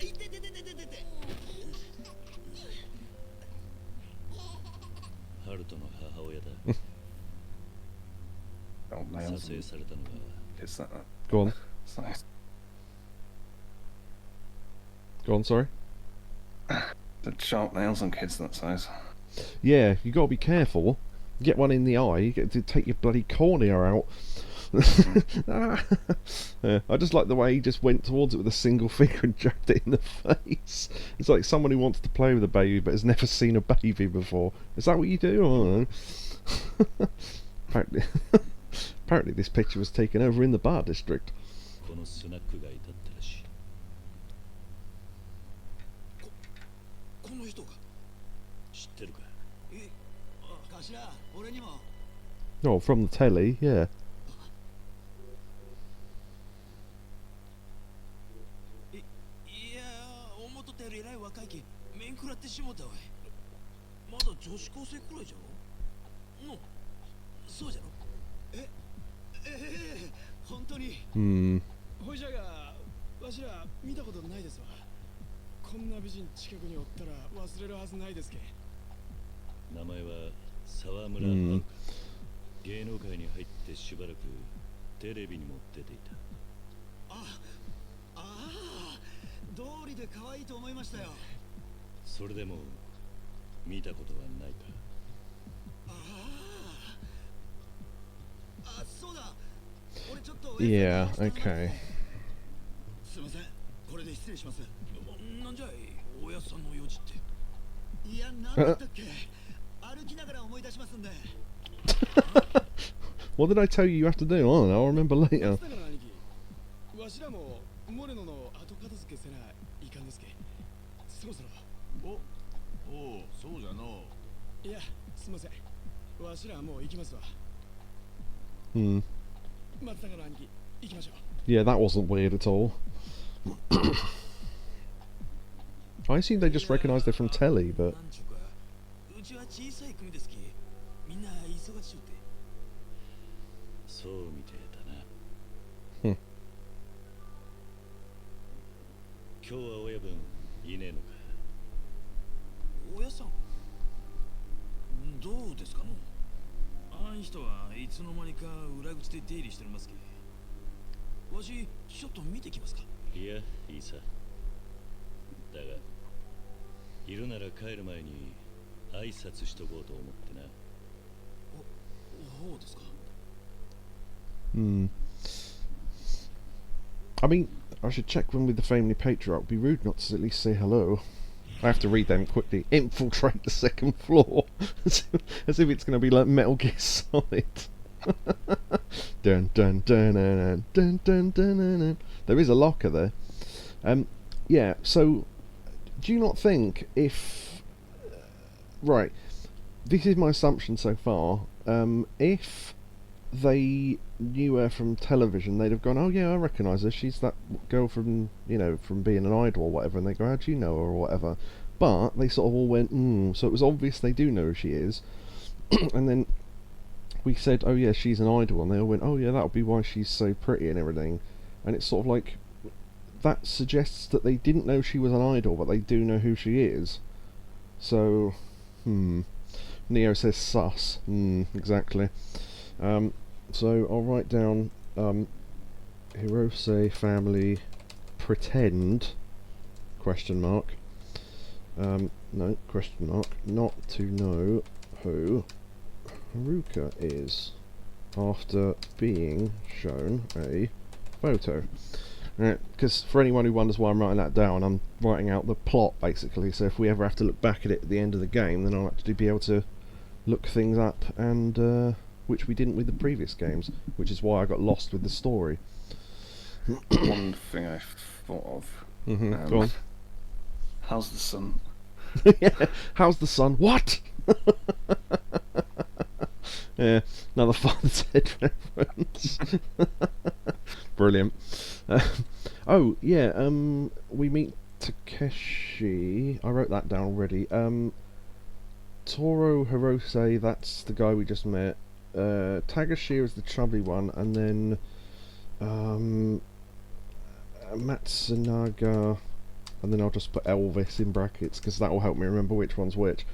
いててててててて。ハルトの母親だ。 Old nails 撮影 and されたのが kids like that. Go on. It's nice. Go on, sorry. The sharp nails on kids that size. Yeah, you gotta be careful. Get one in the eye, you get to take your bloody cornea out. Yeah, I just like the way he just went towards it with a single finger and jabbed it in the face. It's like someone who wants to play with a baby but has never seen a baby before. Is that what you do? I don't know. Apparently this picture was taken over in the bar district. このスナックがいたってらしい。この人が。知ってるか。え、あ、頭、俺にも。 Oh, from the telly, yeah. いやー、思っとったよりえらい若いき、面食らってしもたわい。まだ女子高生くらいじゃろ。の、そうじゃろ。本当に。Hmm. ほいじゃが、わしら見たことないですわ。こんな美人近くにおったら忘れるはずないですけ。名前は沢村遥。芸能界に入ってしばらくテレビにも出ていた。ああ、通りで可愛いと思いましたよ。それでも見たことはないか。あ、そうだ。俺ちょっと。Yeah, okay. すみません。これで失礼します。なんじゃい、おやっさんの用事って。いや、なんだったっけ。歩きながら思い出しますんで。What did I tell you you have to do? I don't know, I'll remember later. だから兄貴、わしらもモレノの後片付けせないかんですけ。そろそろ。おう、そうじゃの。いや、すみません。わしらもう行きますわ。Hmm. 松坂の兄貴、行きましょう。 Yeah, that wasn't weird at all. I assume they just recognised it from telly, but... なんちゅうか、うちは小さい組ですき。みんな忙しゅうて。そうみてえだな。Hmm. 今日は親分いねえのか。おやさん。どうですかの。あん人はいつの間にか裏口で出入りしてますけ。わし、ちょっと見てきますか。いや、いいさ。だが、いるなら帰る前に挨拶しとこうと思ってな。ほうですか。Hmm. I mean, I should check them with the family patriarch. It'd be rude not to at least say hello. I have to read them quickly. Infiltrate the second floor. As if it's going to be like Metal Gear Solid. Dun dun dun dun dun dun dun dun dun. There is a locker there. Yeah, so do you not think if... Right, this is my assumption so far. If they knew her from television, they'd have gone, oh yeah, I recognise her, she's that girl from, you know, from being an idol or whatever, and they go, how do you know her or whatever. But they sort of all went, so it was obvious they do know who she is. And then we said, oh yeah, she's an idol, and they all went, oh yeah, that'll be why she's so pretty and everything. And it's sort of like, that suggests that they didn't know she was an idol, but they do know who she is. So, Neo says sus. Exactly. So I'll write down Hirose family pretend question mark no question mark not to know who Haruka is after being shown a photo. Because for anyone who wonders why I'm writing that down, I'm writing out the plot basically, so if we ever have to look back at it at the end of the game, then I'll actually be able to look things up, and which we didn't with the previous games, which is why I got lost with the story. One thing I thought of. Go on. How's the sun? Yeah, how's the sun? What? Yeah, another Father's Head reference. Brilliant. Oh, yeah, we meet Takeshi, I wrote that down already. Toro Hirose, that's the guy we just met. Tagashi is the chubby one, and then Matsunaga, and then I'll just put Elvis in brackets because that will help me remember which one's which.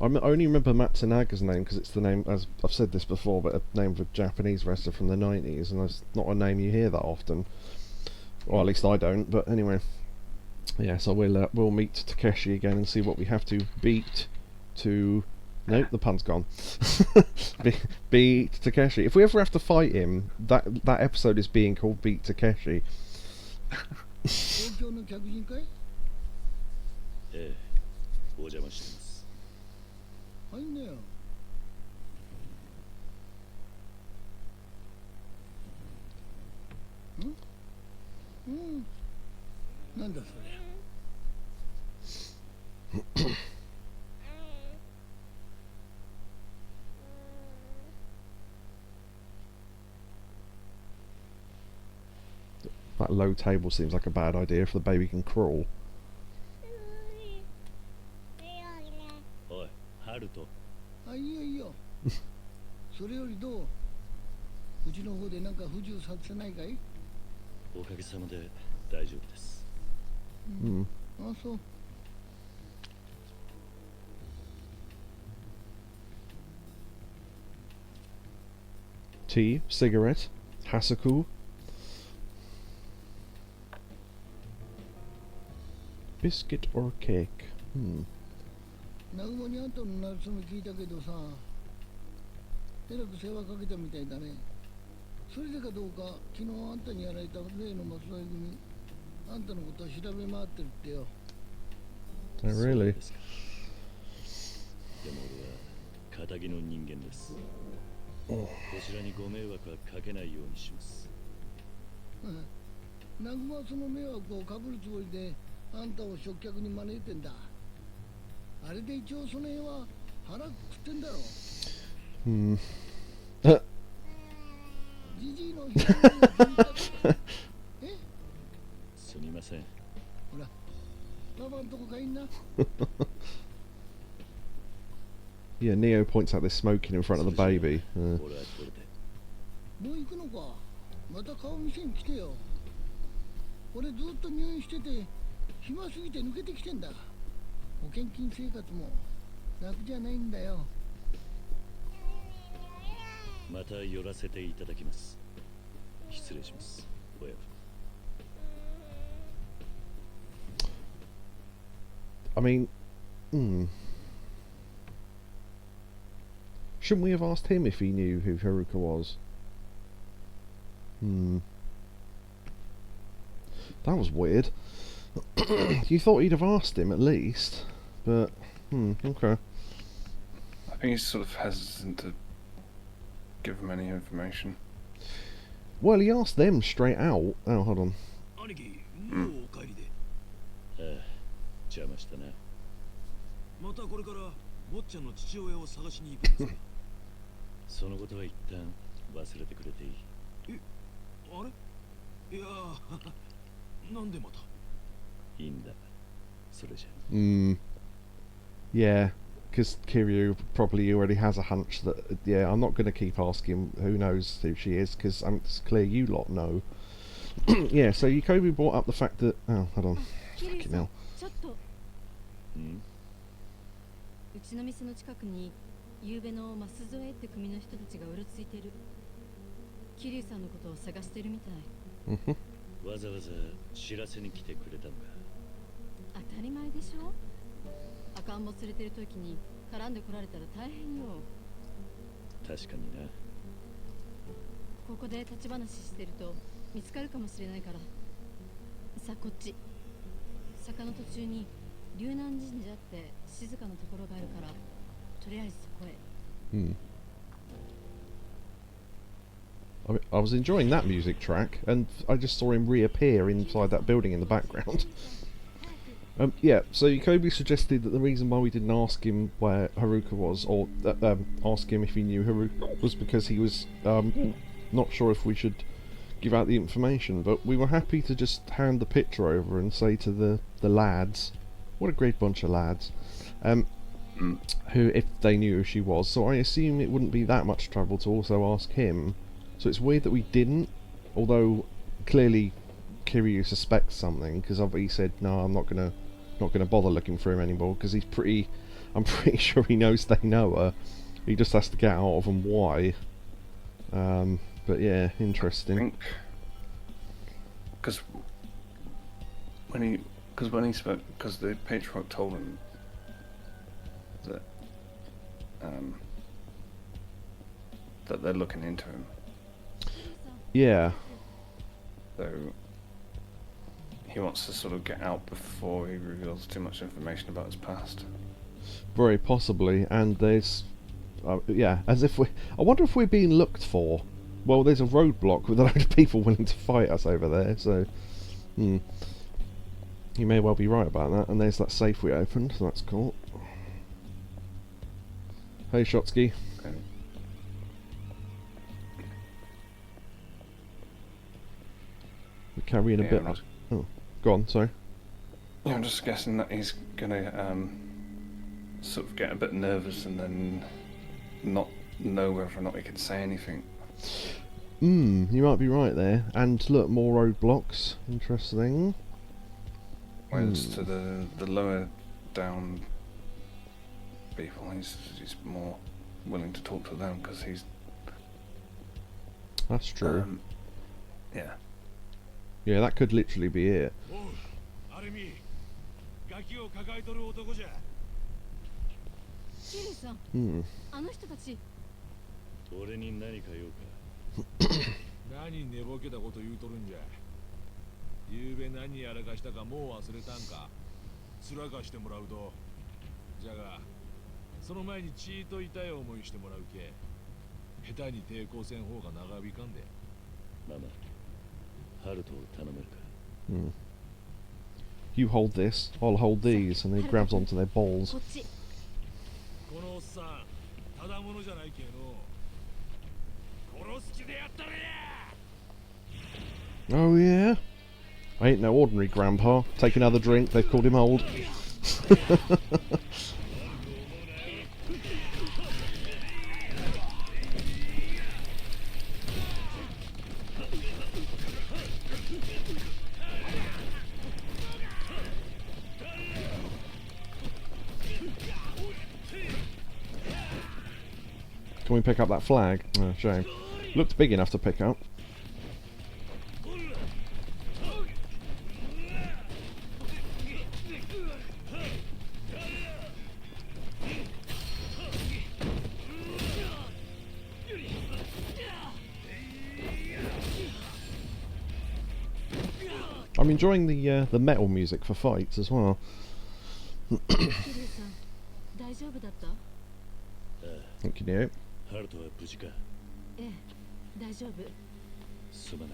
I only remember Matsunaga's name because it's the name, as I've said this before, but a name of a Japanese wrestler from the 90s, and it's not a name you hear that often. Or at least I don't, but anyway. Yeah, so we'll meet Takeshi again and see what we have to beat to... Nope, the pun's gone. Beat Takeshi. If we ever have to fight him, that episode is being called Beat Takeshi. 東京の客人かい？ええ、お邪魔してます。入んなよ。なんだそれ。That low table seems like a bad idea if the baby can crawl. おい、ハルト。あ、いいよいいよ。それよりどう？うちの方でなんか不自由させないかい？おかげさまで大丈夫です。あ、そう。Tea, cigarette, Hasaku. Biscuit or cake? 南雲にあんたのなるそめ聞いたけどさ、えらく世話かけたみたいだね。それでかどうか、昨日あんたにやられた例の松添組、あんたのことを調べ回ってるってよ。Oh, really? でも俺は仇の人間です。こちらにご迷惑はかけないようにします。南雲はその迷惑をかぶるつもりで、あんたを食客に招いてんだ。あれで一応その辺は腹食ってんだろ。じじいの表現を聞いたことえ？すみません。ほら、パパんとこかいんな。Yeah, Neo points out they're smoking in front of the baby. 俺はこれで。もう行くのか。また顔見せに来てよ。俺ずっと入院してて暇すぎて抜けてきてんだ。保険金生活も楽じゃないんだよ。また寄らせていただきます。失礼します。親分。I mean, shouldn't we have asked him if he knew who Haruka was? That was weird. You thought he'd have asked him at least, but okay. I think he's sort of hesitant to give him any information. Well, he asked them straight out. Oh, hold on. 兄貴、もうお帰りで。ああ、邪魔したな。またこれから坊ちゃんの父親を探しに行くんですか？そのことは一旦忘れてくれていい。え、あれ？いやー、なんでまた？いいんだ。それじゃ。Yeah, because Kiryu probably already has a hunch that, yeah, I'm not going to keep asking who knows who she is, because it's clear you lot know. Yeah, so Yakobu brought up the fact that... Oh, hold on. Fucking hell. ちょっと。うちの店の近くに夕べの舛添って組の人たちがうろついてる。桐生さんのことを探してるみたい。わざわざ知らせに来てくれたのか。当たり前でしょ。赤ん坊連れてる時に絡んでこられたら大変よ。確かにな。ここで立ち話してると見つかるかもしれないから。さあこっち。坂の途中に龍南神社って静かなところがあるから、とりあえずそこへ。I was enjoying that music track, and I just saw him reappear inside that building in the background. Yeah, so Yakobu suggested that the reason why we didn't ask him where Haruka was, or ask him if he knew Haruka, was because he was not sure if we should give out the information, but we were happy to just hand the picture over and say to the lads, what a great bunch of lads, who, if they knew who she was, so I assume it wouldn't be that much trouble to also ask him. So it's weird that we didn't, although clearly Kiryu suspects something, because he said, no, I'm not gonna bother looking for him anymore, because I'm pretty sure he knows they know her. He just has to get out of them why. But yeah, interesting. I think because when he spoke, because the patriarch told him that that they're looking into him. Yeah. So he wants to sort of get out before he reveals too much information about his past. Very possibly, and there's yeah, as if I wonder if we're being looked for. Well, there's a roadblock with a load of people willing to fight us over there, so you may well be right about that. And there's that safe we opened, so that's cool. Hey, Shotsky. Okay. We're carrying a bit. Oh, go on. Sorry. Yeah, I'm just guessing that he's gonna sort of get a bit nervous and then not know whether or not he can say anything. You might be right there. And look, more roadblocks. Interesting. Whereas to the lower down people, he's more willing to talk to them because he's. That's true. Yeah. Yeah, that could literally be it. Hmm. 俺に何か用か。何寝ぼけたこと言うとるんじゃ。ゆうべ何やらかしたかもう忘れたんか。つらかしてもらうと。じゃが、その前にちーと痛い思いしてもらうけ。下手に抵抗せん方が長引かんで。ママ、ハルトを頼めるか。You hold this, I'll hold these, and he grabs onto their balls. このおっさん、ただものじゃないけど。殺す気でやったれや。 Oh yeah? I ain't no ordinary grandpa. Take another drink, they've called him old. Can we pick up that flag? Oh, shame. Looked big enough to pick up. I'm enjoying the metal music for fights as well. Thank you. ハルトは無事か。ええ、大丈夫。すまないな。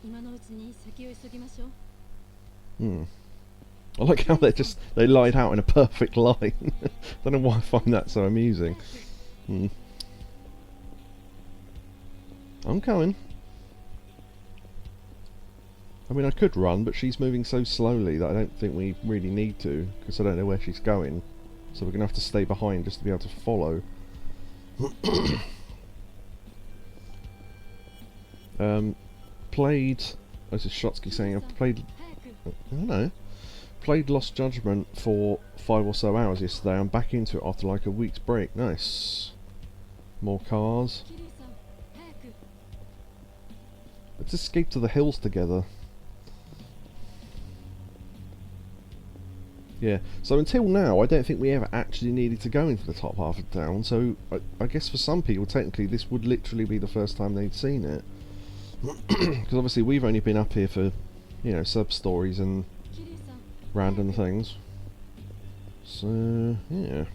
今のうちに先を急ぎましょう。I like how they lied out in a perfect line. Don't know why I find that so amusing. I'm coming. I mean, I could run, but she's moving so slowly that I don't think we really need to, because I don't know where she's going. So we're going to have to stay behind just to be able to follow. Played... This is Shotsky saying I've played... I don't know. Played Lost Judgment for 5 or so hours yesterday. I'm back into it after like a week's break. Nice. More cars. Let's escape to the hills together. Yeah, so until now I don't think we ever actually needed to go into the top half of town, so I guess for some people technically this would literally be the first time they'd seen it. Because obviously we've only been up here for, you know, sub-stories and random things. So, yeah.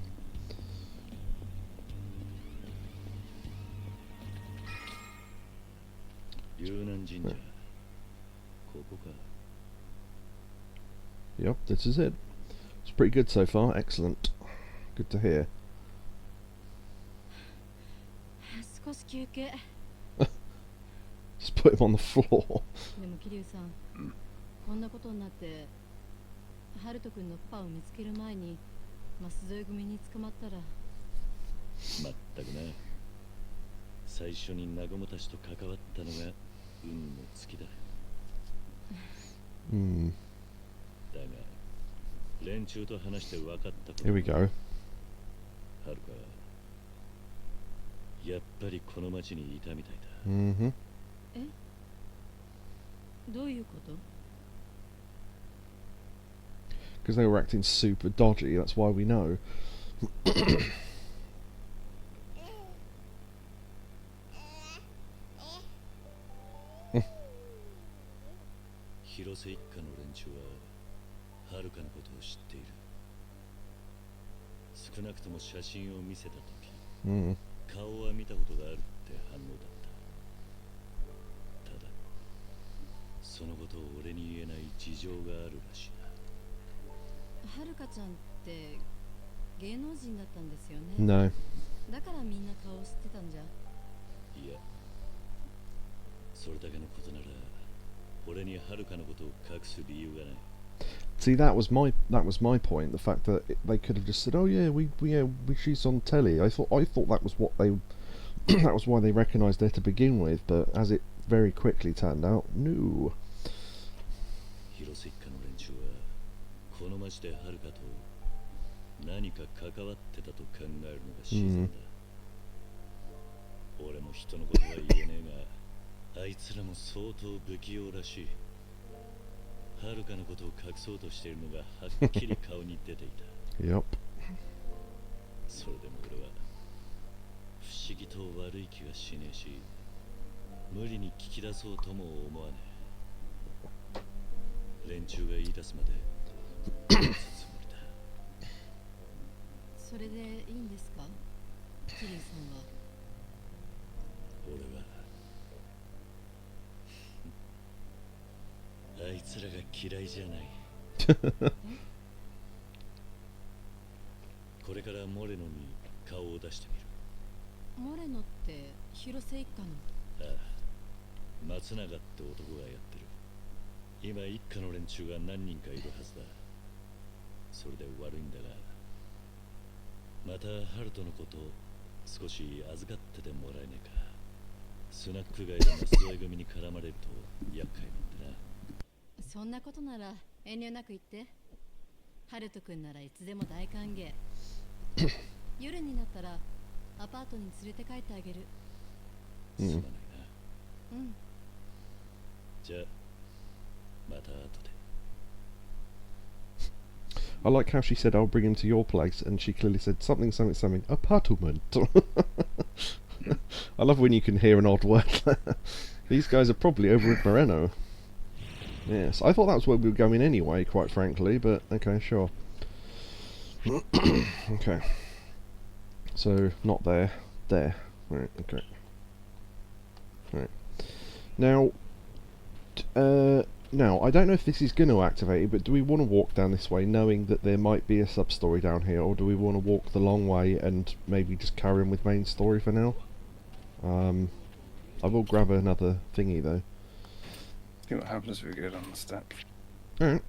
Yep, this is it. It's pretty good so far, excellent. Good to hear. 少し休憩。 Just put him on the floor. でも桐生さん、こんなことになってハルト君のパパを見つける前に舛添組に捕まったら。まったくな。最初に南雲たちと関わったのが運の尽きだ。だが連中と話して分かったこと。 Here we go. はるかやっぱりこの町にいたみたいだ。え、どういうこと？ Because they were acting super dodgy, that's why we know. 広瀬一家の連中ははるかのことを知っている。少なくとも写真を見せたとき、顔は見たことがあるって反応だった。ただそのことを俺に言えない事情があるらしいな。はるかちゃんって芸能人だったんですよね。 No. だからみんな顔を知ってたんじゃ。いや、それだけのことなら俺にはるかのことを隠す理由がない。 See, that was my point. The fact that they could have just said, "Oh yeah, she's on telly." I thought that was what they that was why they recognised her to begin with. But as it very quickly turned out, no. 広瀬一家の連中はこの町ではるかと何か関わってたと考えるのが自然だ。俺も人のことは言えねえが、あいつらも相当不器用らしい。はるかのことを隠そうとしているのがはっきり顔に出ていた。Yep. それでも俺は不思議と悪い気がしねえし、無理に聞き出そうとも思わねえ。連中が言い出すまで待つつもりだ。それでいいんですか、桐生さんは。俺はあいつらが嫌いじゃない。これからモレノに顔を出してみる。モレノって広瀬一家の。ああ、松永って男がやってる。今一家の連中が何人かいるはずだ。それで悪いんだが、またハルトのこと少し預かっててもらえねえか。スナック街での添え組に絡まれると厄介なんでな。そんなことなら遠慮なく言って。ハルト君ならいつでも大歓迎。夜になったらアパートに連れて帰ってあげる。すまないな。うん。じゃあまた後で。 I like how she said, "I'll bring him to your place," and she clearly said something apartment. I love when you can hear an odd word. These guys are probably over at Moreno. Yes, I thought that was where we were going anyway, quite frankly, but okay, sure. Okay. So, not there. There. Right, okay. Right. Now, now, I don't know if this is going to activate it, but do we want to walk down this way knowing that there might be a sub-story down here, or do we want to walk the long way and maybe just carry on with main story for now? I will grab another thingy though. See what happens if we go down the steps. Alright.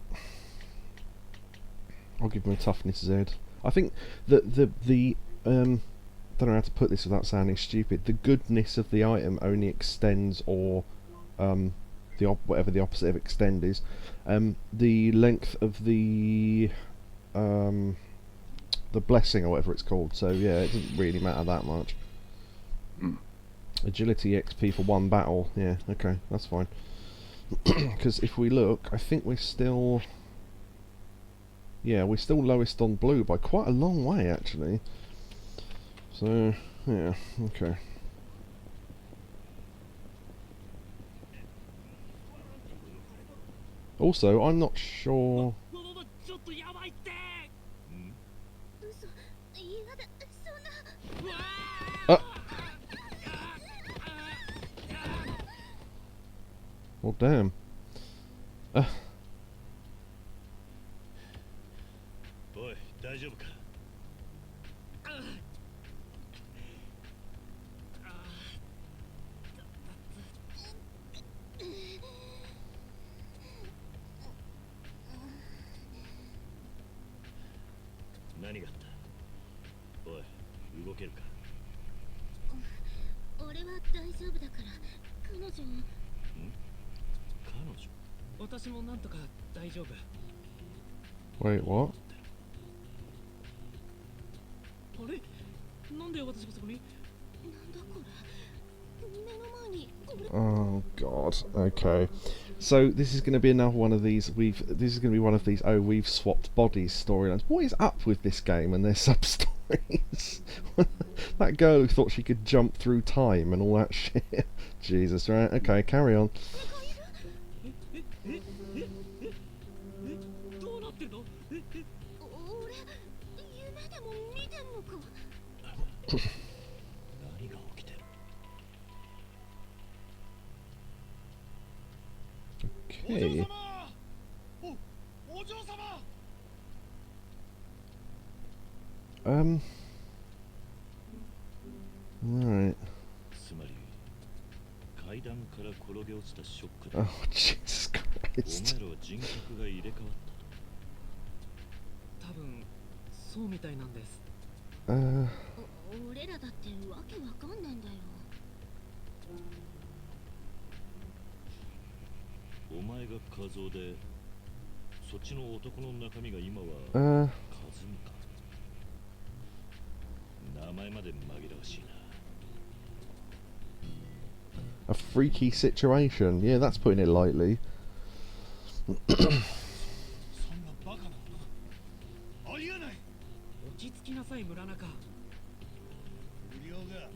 I'll give him a toughness Z. I think that the don't know how to put this without sounding stupid. The goodness of the item only extends, or whatever the opposite of extend is. The length of the blessing or whatever it's called. So yeah, it doesn't really matter that much. Agility XP for one battle. Yeah, okay, that's fine. Because if we look, I think we're still... Yeah, we're still lowest on blue by quite a long way, actually. So, yeah, okay. Also, I'm not sure... Well, damn. おい、大丈夫か。何があったおい動けるか俺は大丈夫だから彼女を彼女私もなんとか大丈夫 Wait, what? あれなんで私がそこになんだこれ目の前に俺 Oh god. Okay. So this is going to be another one of these. This is going to be one of these. Oh, we've swapped bodies storylines. What is up with this game and their sub stories? That girl who thought she could jump through time and all that shit. Jesus. Right. Okay. Carry on. どうなってんの俺夢でも見てんのか何が起きてる Okay. お嬢様 Right. つまり階段から転げ落ちたショックで Oh Jesus お Christ. 前らは人格が入れ替わった多分そうみたいなんです 俺らだってわけわかんねえんだよお前が画像でそっちの男の中身が今は Uh. カズミか名前まで紛らわしいな A freaky situation. Yeah, that's putting it lightly. そんなバカなことありえない落ち着きなさい村中不良が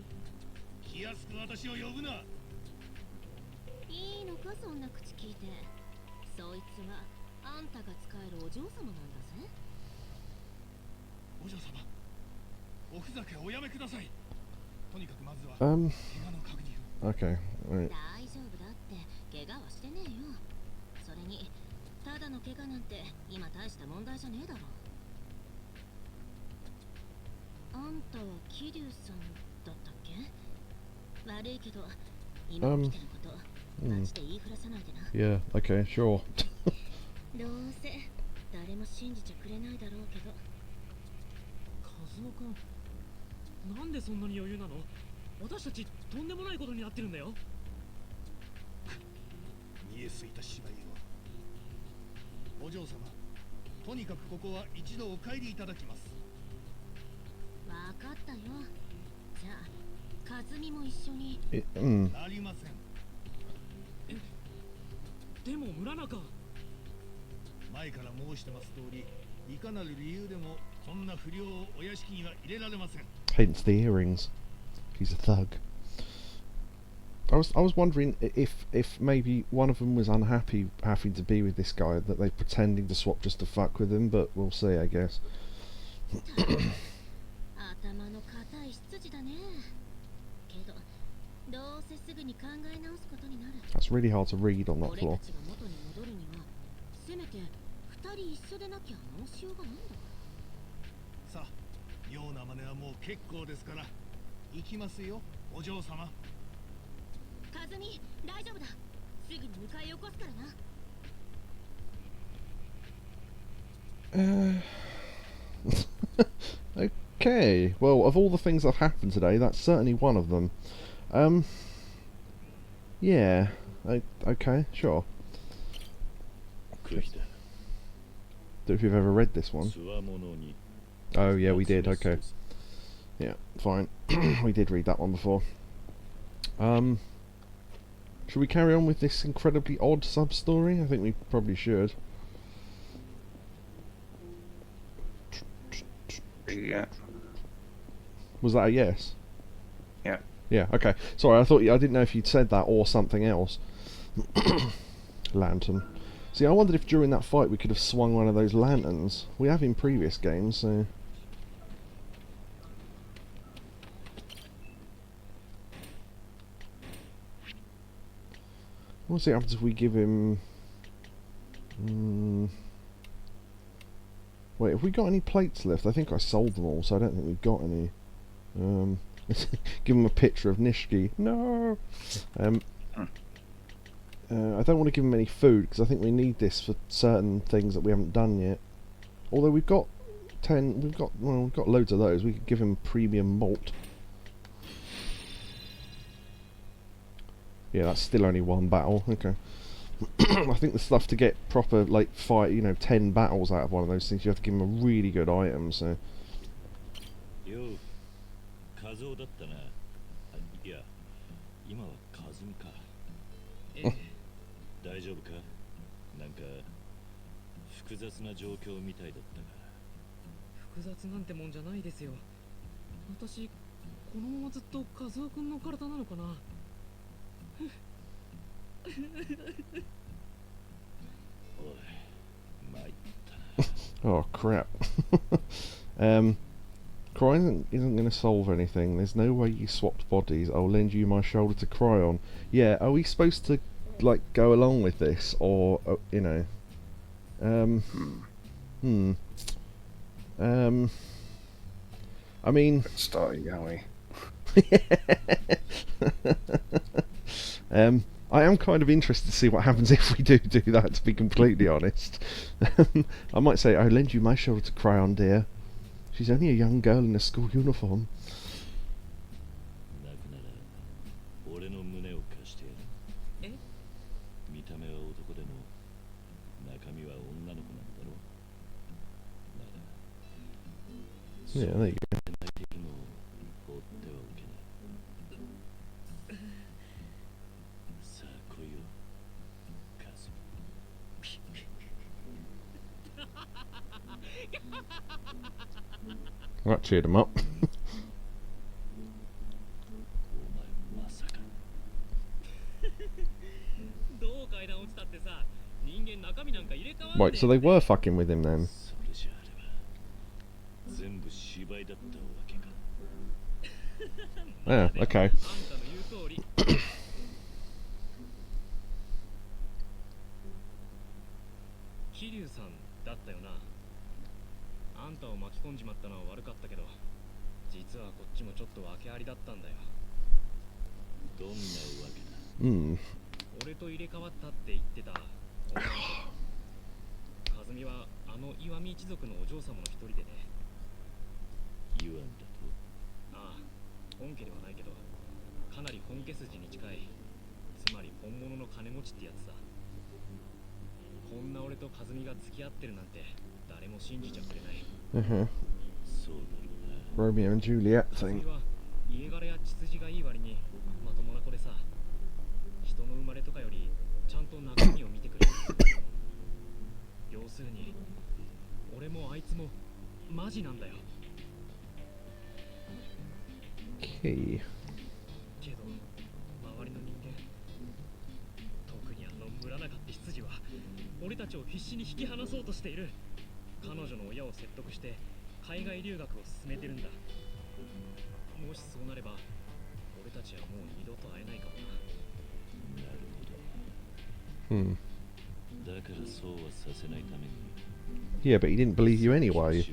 気安く私を呼ぶないいのかそんな口聞いてそいつはあんたが使えるお嬢様なんだぜお嬢様おふざけおやめくださいとにかくまずは Um. 怪我の確認を Okay. Right. 大丈夫だって怪我はしてねえよそれにただの怪我なんて今大した問題じゃねえだろあんたは桐生さんだったっけ悪いけど今起きてることマジで言いふらさないでな Yeah. Okay. Sure. どうせ誰も信じちゃくれないだろうけどカズモくんなんでそんなに余裕なの私たちとんでもないことになってるんだよ見えすいた芝居をお嬢様とにかくここは一度お帰りいただきますわかったよじゃあ和美も一緒に なりませんでも村中前から申してます通りいかなる理由でもそんな不良をお屋敷には入れられません Hence the earrings. He's a thug. I was wondering if maybe one of them was unhappy having to be with this guy, that they're pretending to swap just to fuck with him, but we'll see, I guess. 頭の固い羊だねけどどうせすぐに考え直すことになる That's really hard to read on that 俺 floor. たちが元に戻るにはせめて二人一緒でなきゃ申しようがないんださあような真似はもう結構ですから行きますよお嬢様和美大丈夫だすぐに迎え起こすからな Okay, well, of all the things that have happened today, that's certainly one of them. Yeah, okay, sure. クヒだ Don't know if you've ever read this one. つわものに Oh, yeah, we did, okay. Yeah, fine. We did read that one before. Should we carry on with this incredibly odd sub-story? I think we probably should. Yeah. Was that a yes? Yeah. Yeah, okay. Sorry, I didn't know if you'd said that or something else. Lantern. See, I wondered if during that fight we could have swung one of those lanterns. We have in previous games, so... We'll see what happens if we give him... Wait, have we got any plates left? I think I sold them all, so I don't think we've got any. Give him a picture of Nishiki. No! I don't want to give him any food, because I think we need this for certain things that we haven't done yet. Although we've got 10. We've got loads of those. We could give him premium malt. Yeah, that's still only one battle. Okay. I think the stuff to get proper, like, 10 battles out of one of those things, you have to give him a really good item, so... Yo, カズオだったな。いや、今はカズミか。大丈夫か？なんか複雑な状況みたいだったが。複雑なんてもんじゃないですよ。私、このままずっとカズオ君の体なのかな。Oh crap. Cry isn't going to solve anything. There's no way you swapped bodies. I'll lend you my shoulder to cry on. Yeah, are we supposed to, like, go along with this? Or, you know... I mean... Starting, are we? I am kind of interested to see what happens if we do that, to be completely honest. I might say, I'll lend you my shoulder to cry on, dear. She's only a young girl in a school uniform. Yeah, there you go. That cheered him up. Right, so they were fucking with him then. Yeah, okay. 桐生さんだったよな。あんたを巻き込んじまったのは悪かったけど、実はこっちもちょっと訳ありだったんだよ。どんなわけだ。俺と入れ替わったって言ってた。和美はあの岩見一族のお嬢様の一人でね。言わんだと。ああ、本家ではないけど、かなり本家筋に近い。つまり本物の金持ちってやつさ。こんな俺と和美が付き合ってるなんて誰も信じちゃくれない。Romeo and Juliet thing. 家柄や血筋がいい割にまともな子でさ、人の生まれとかよりちゃんと中身を見てくれる。要するに俺もあいつもマジなんだよ。Okay. けど周りの人間、特にあの村中って執事は俺たちを必死に引き離そうとしている。彼女の親を説得して海外留学を進めてるんだ。もしそうなれば俺たちはもう二度と会えないかもな。なるほど。だからそうはさせないために。Yeah, but he didn't believe you anyway.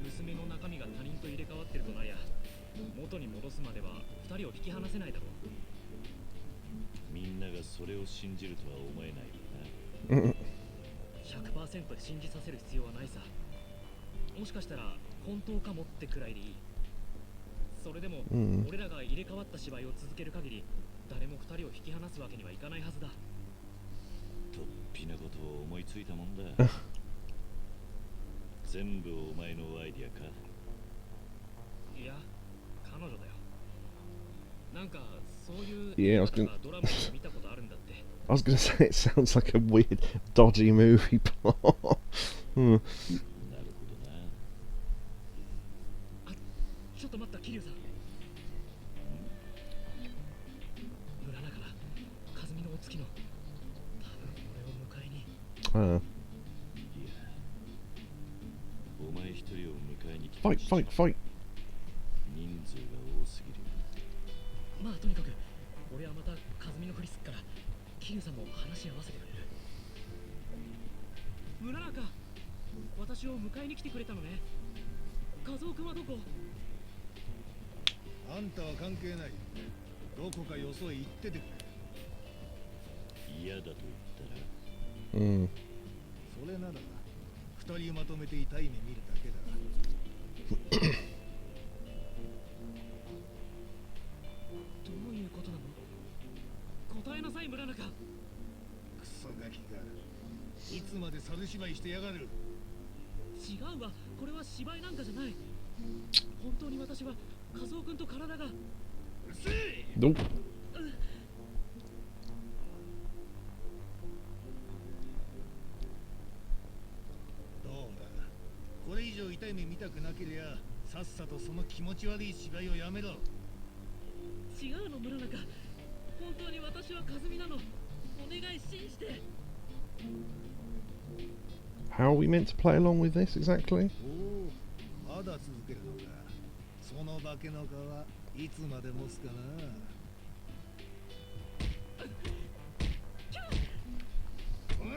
娘の中身が他人と入れ替わってるとなりゃ、元に戻すまでは二人を引き離せないだろう。みんながそれを信じるとは思えないよな。100% 信じさせる必要はないさ。もしかしたら本当かもってくらいでいい。それでも、俺らが入れ替わった芝居を続ける限り、誰も二人を引き離すわけにはいかないはずだ。とっぴなことを思いついたもんだ。全部お前のアイディアか。いや、彼女だよ。なんかそういう Yeah, I was ドラマを見たことあるんだって。I was gonna say it sounds like a weird, dodgy movie plot. ちょっと待った、桐生さん。村中だ。和美のお月の。多分俺を迎えに。いや、お前一人を迎えに来た。Fight, fight, fight. 人数が多すぎる。まあとにかく、俺はまた和美のふりすっから、桐生さんも話し合わせてくれる。村中、私を迎えに来てくれたのね。和夫君はどこ？あんたは関係ない。どこかよそへ行っててくれ。嫌だと言ったら。そそれなら二人まとめて痛い目見るだけだ。どういうことなの？答えなさい、村中。クソガキがいつまで猿芝居してやがる。違うわ、これは芝居なんかじゃない。本当に私は和夫君と体が。うるせえ。Nope. どうだ、これ以上痛い目見たくなけりゃさっさとその気持ち悪い芝居をやめろ。違うの、村中。本当に私は和美なの。お願い、信じて。 How are we meant to play along with this exactly? おお、まだ続けるのか。その化けの皮いつまで持つかな。ほら、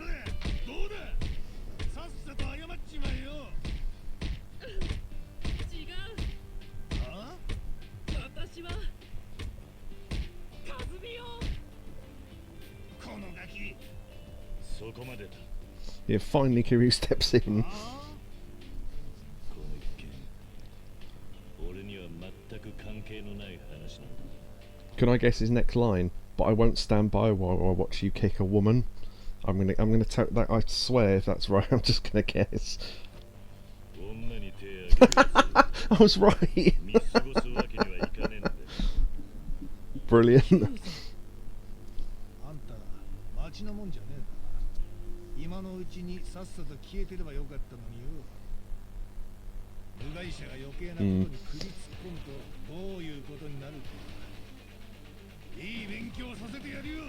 どうだ、さっさと謝っちまえよ。違う。あ？私は和美よ。このガキ。そこまでだ。 Yeah, finally Kiryu steps in. この一件、俺には全く関係のない話なんだ。 Can I guess his next line? But I won't stand by while I watch you kick a woman. I'm gonna tell that. I swear, if that's right, I'm just gonna guess. 女に手を挙げるや I was right. つ見過ごすわけにはいかねえんだよ。 Brilliant. あんた町のもんじゃねえな。今のうちにさっさと消えてればよかったのによ。部外者が余計なことに首突っ込むとどういうことになるか。いい勉強させてやるよ。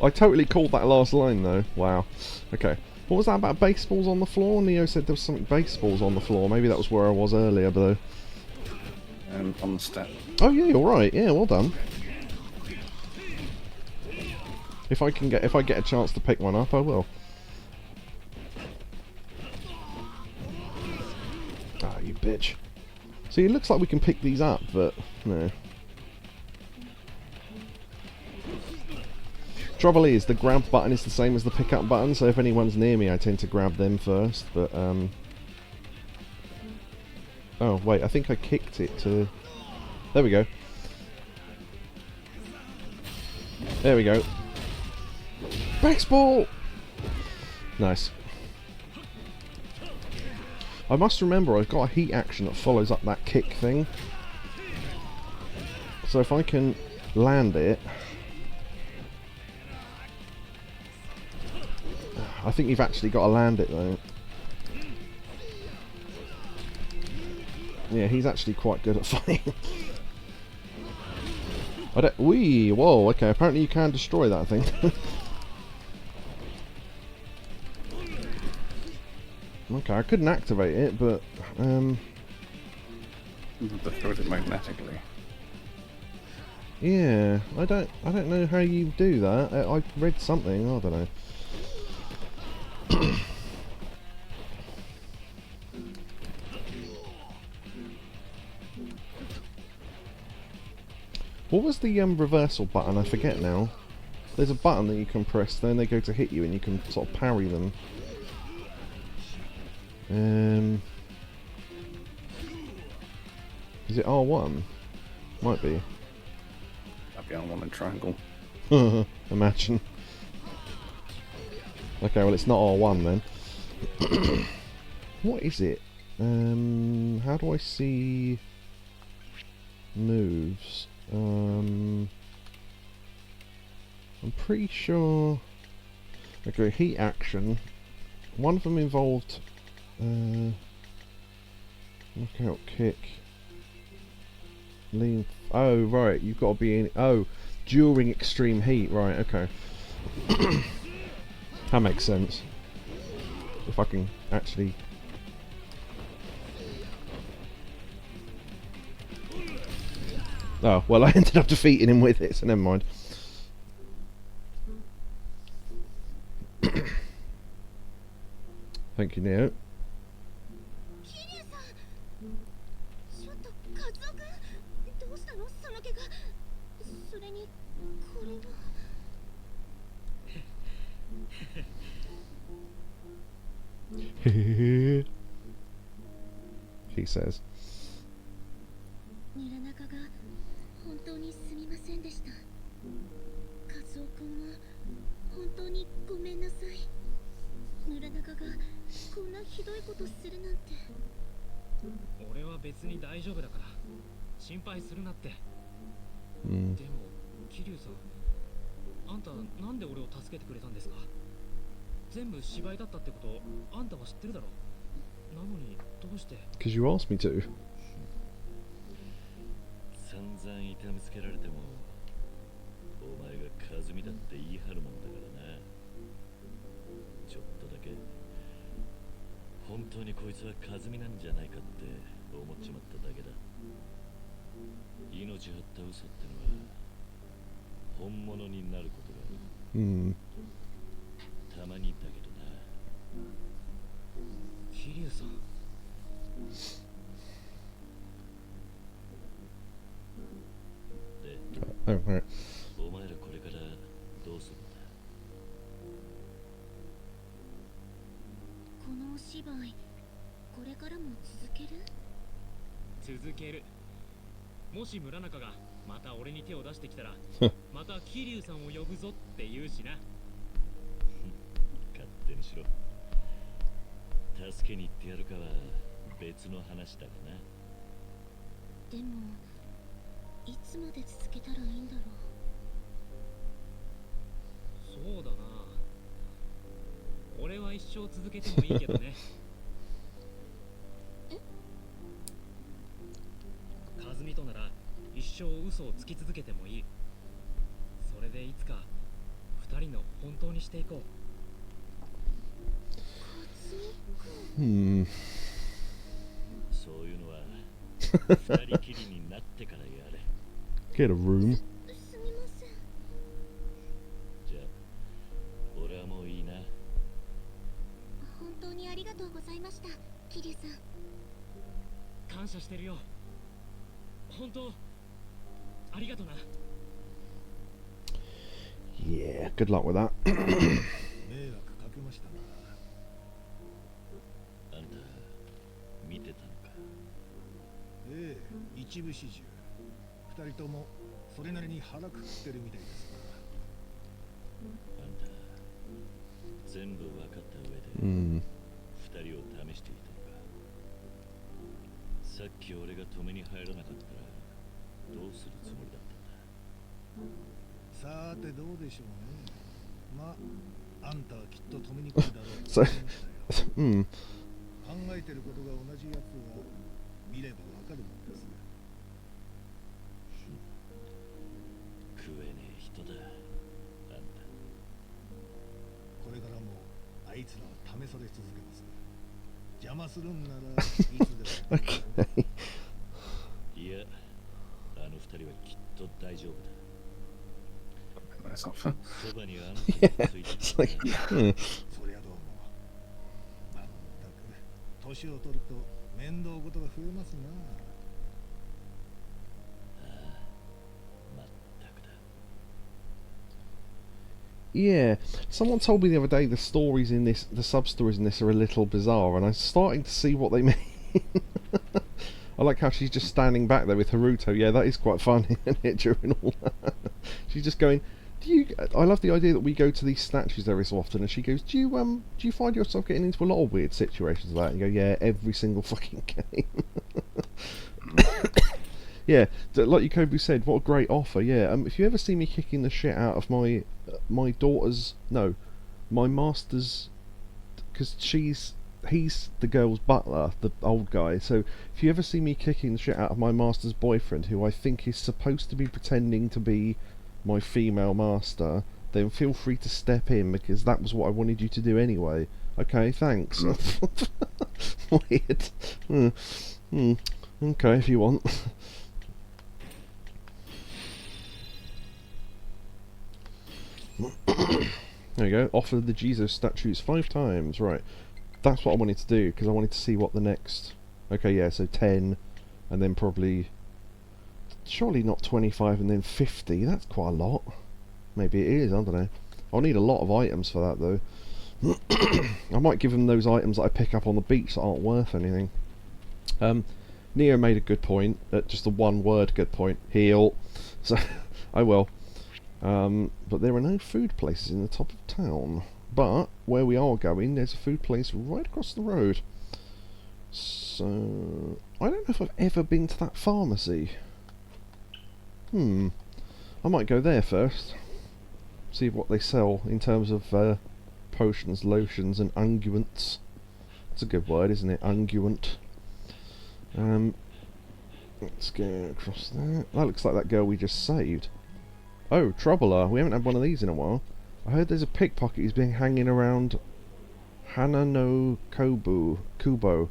I totally called that last line though. Wow. Okay. What was that about baseballs on the floor? Neo said there was something baseballs on the floor. Maybe that was where I was earlier though. On the step. Oh yeah, you're right. Yeah, well done. If I get a chance to pick one up, I will. Ah, you bitch. See, it looks like we can pick these up, but no. Trouble is, the grab button is the same as the pick up button, so if anyone's near me, I tend to grab them first, but, oh, wait, I think I kicked it to... There we go. There we go. Baseball! Nice. I must remember I've got a heat action that follows up that kick thing. So if I can land it... I think you've actually got to land it though. Yeah, he's actually quite good at fighting. I don't... Wee! Whoa, okay, apparently you can destroy that thing. Okay, I couldn't activate it, but Destroyed it magnetically. yeah, I don't know how you do that. I read something, I don't know. What was the reversal button? I forget now. There's a button that you can press, then they go to hit you and you can sort of parry them. Is it R1? Might be. That'd be on one and triangle. Imagine. Okay, well it's not R1 then. What is it? How do I see moves? I'm pretty sure. Okay, heat action. One of them involved knockout kick. Lean. Oh right, you've got to be in. Oh, during extreme heat. Right. Okay. That makes sense. If I can actually. Oh well, I ended up defeating him with it, so never mind. Thank you, Neo. ちょっとカツオ君、どうしたのその怪我。それにこれは。She says. ニラナカが本当にすみませんでした。カズオ君も本当にごめんなさい。ニラナカがこんなひどいことするなんて。俺は別に大丈夫だから心配するなって。でも桐生さん、あんたなんで俺を助けてくれたんですか？全部芝居だったってことあんたは知ってるだろ。なのにどうして？ Because you asked me to. 散々痛めつけられてもお前が和美だって言い張るもんだからな。ちょっとだけ本当にこいつは和美なんじゃないかって思っちまっただけだ。命張った嘘ってのは本物になることがある。たまにだけどな。桐生さん、で、Oh, right. お前らこれからどうするんだ？このお芝居これからも続ける？続ける。もし村中がまた俺に手を出してきたらまた桐生さんを呼ぶぞって言うしな。勝手にしろ。助けに行ってやるかは別の話だがな。でもいつまで続けたらいいんだろう。そうだな。俺は一生続けてもいいけどね。和美となら一生嘘をつき続けてもいい。それでいつか二人の本当にしていこう。そういうのは二人きりになってからやれ。Get a room. すみません。じゃあ俺はもういいな。本当にありがとうございました、桐生さん。感謝してるよ。本当ありがとな。Yeah, good luck with that. 迷惑かけましたな。あんた見てたのか？ええ、一部始終。二人ともそれなりに腹くくってるみたいですあんた全部分かった上で二人を試していたのか？さっき俺が止めに入らなかったらどうするつもりだったんだ？さーてどうでしょうね。まあ、あんたはきっと止めに来るだろうと So, 思いましたよ。考えてることが同じやつは見ればわかるもんです。食えねえ人だあんた。これからもあいつらは試され続けます。邪魔するんならいつでも。Okay. いや、あの二人はきっと大丈夫だ。 Nice offer. そばにはあの人がついて It's る like, からな。 そりゃどうも。まったく年を取ると面倒事が増えますな。まったくだ。 yeah, someone told me the other day the stories in this, the sub-stories in this are a little bizarre, and I'm starting to see what they mean. I like how she's just standing back there with Haruto. Yeah, that is quite funny, isn't it, during all that? She's just going, I love the idea that we go to these statues every so often, and she goes, do you find yourself getting into a lot of weird situations like that? And you go, yeah, every single fucking game. Yeah, like Yakobu said, what a great offer. Yeah, if you ever see me kicking the shit out of my master's, because he's the girl's butler, the old guy. So if you ever see me kicking the shit out of my master's boyfriend, who I think is supposed to be pretending to be my female master, then feel free to step in, because that was what I wanted you to do anyway. Okay, thanks. Weird. Okay, if you want. There you go. Offer the Jesus statues 5 times. Right. That's what I wanted to do, because I wanted to see what the next... Okay, yeah, so 10, and then probably... Surely not 25 and then 50. That's quite a lot. Maybe it is, I don't know. I'll need a lot of items for that though. I might give him those items that I pick up on the beach that aren't worth anything. Neo made a good point, just a one word good point, heal. So, I will. But there are no food places in the top of town. But, where we are going, there's a food place right across the road. So, I don't know if I've ever been to that pharmacy. I might go there first. See what they sell in terms of potions, lotions and unguents. That's a good word, isn't it? Unguent. Let's go across there. That looks like that girl we just saved. Oh, Troubler. We haven't had one of these in a while. I heard there's a pickpocket who's been hanging around Hanano Kubo.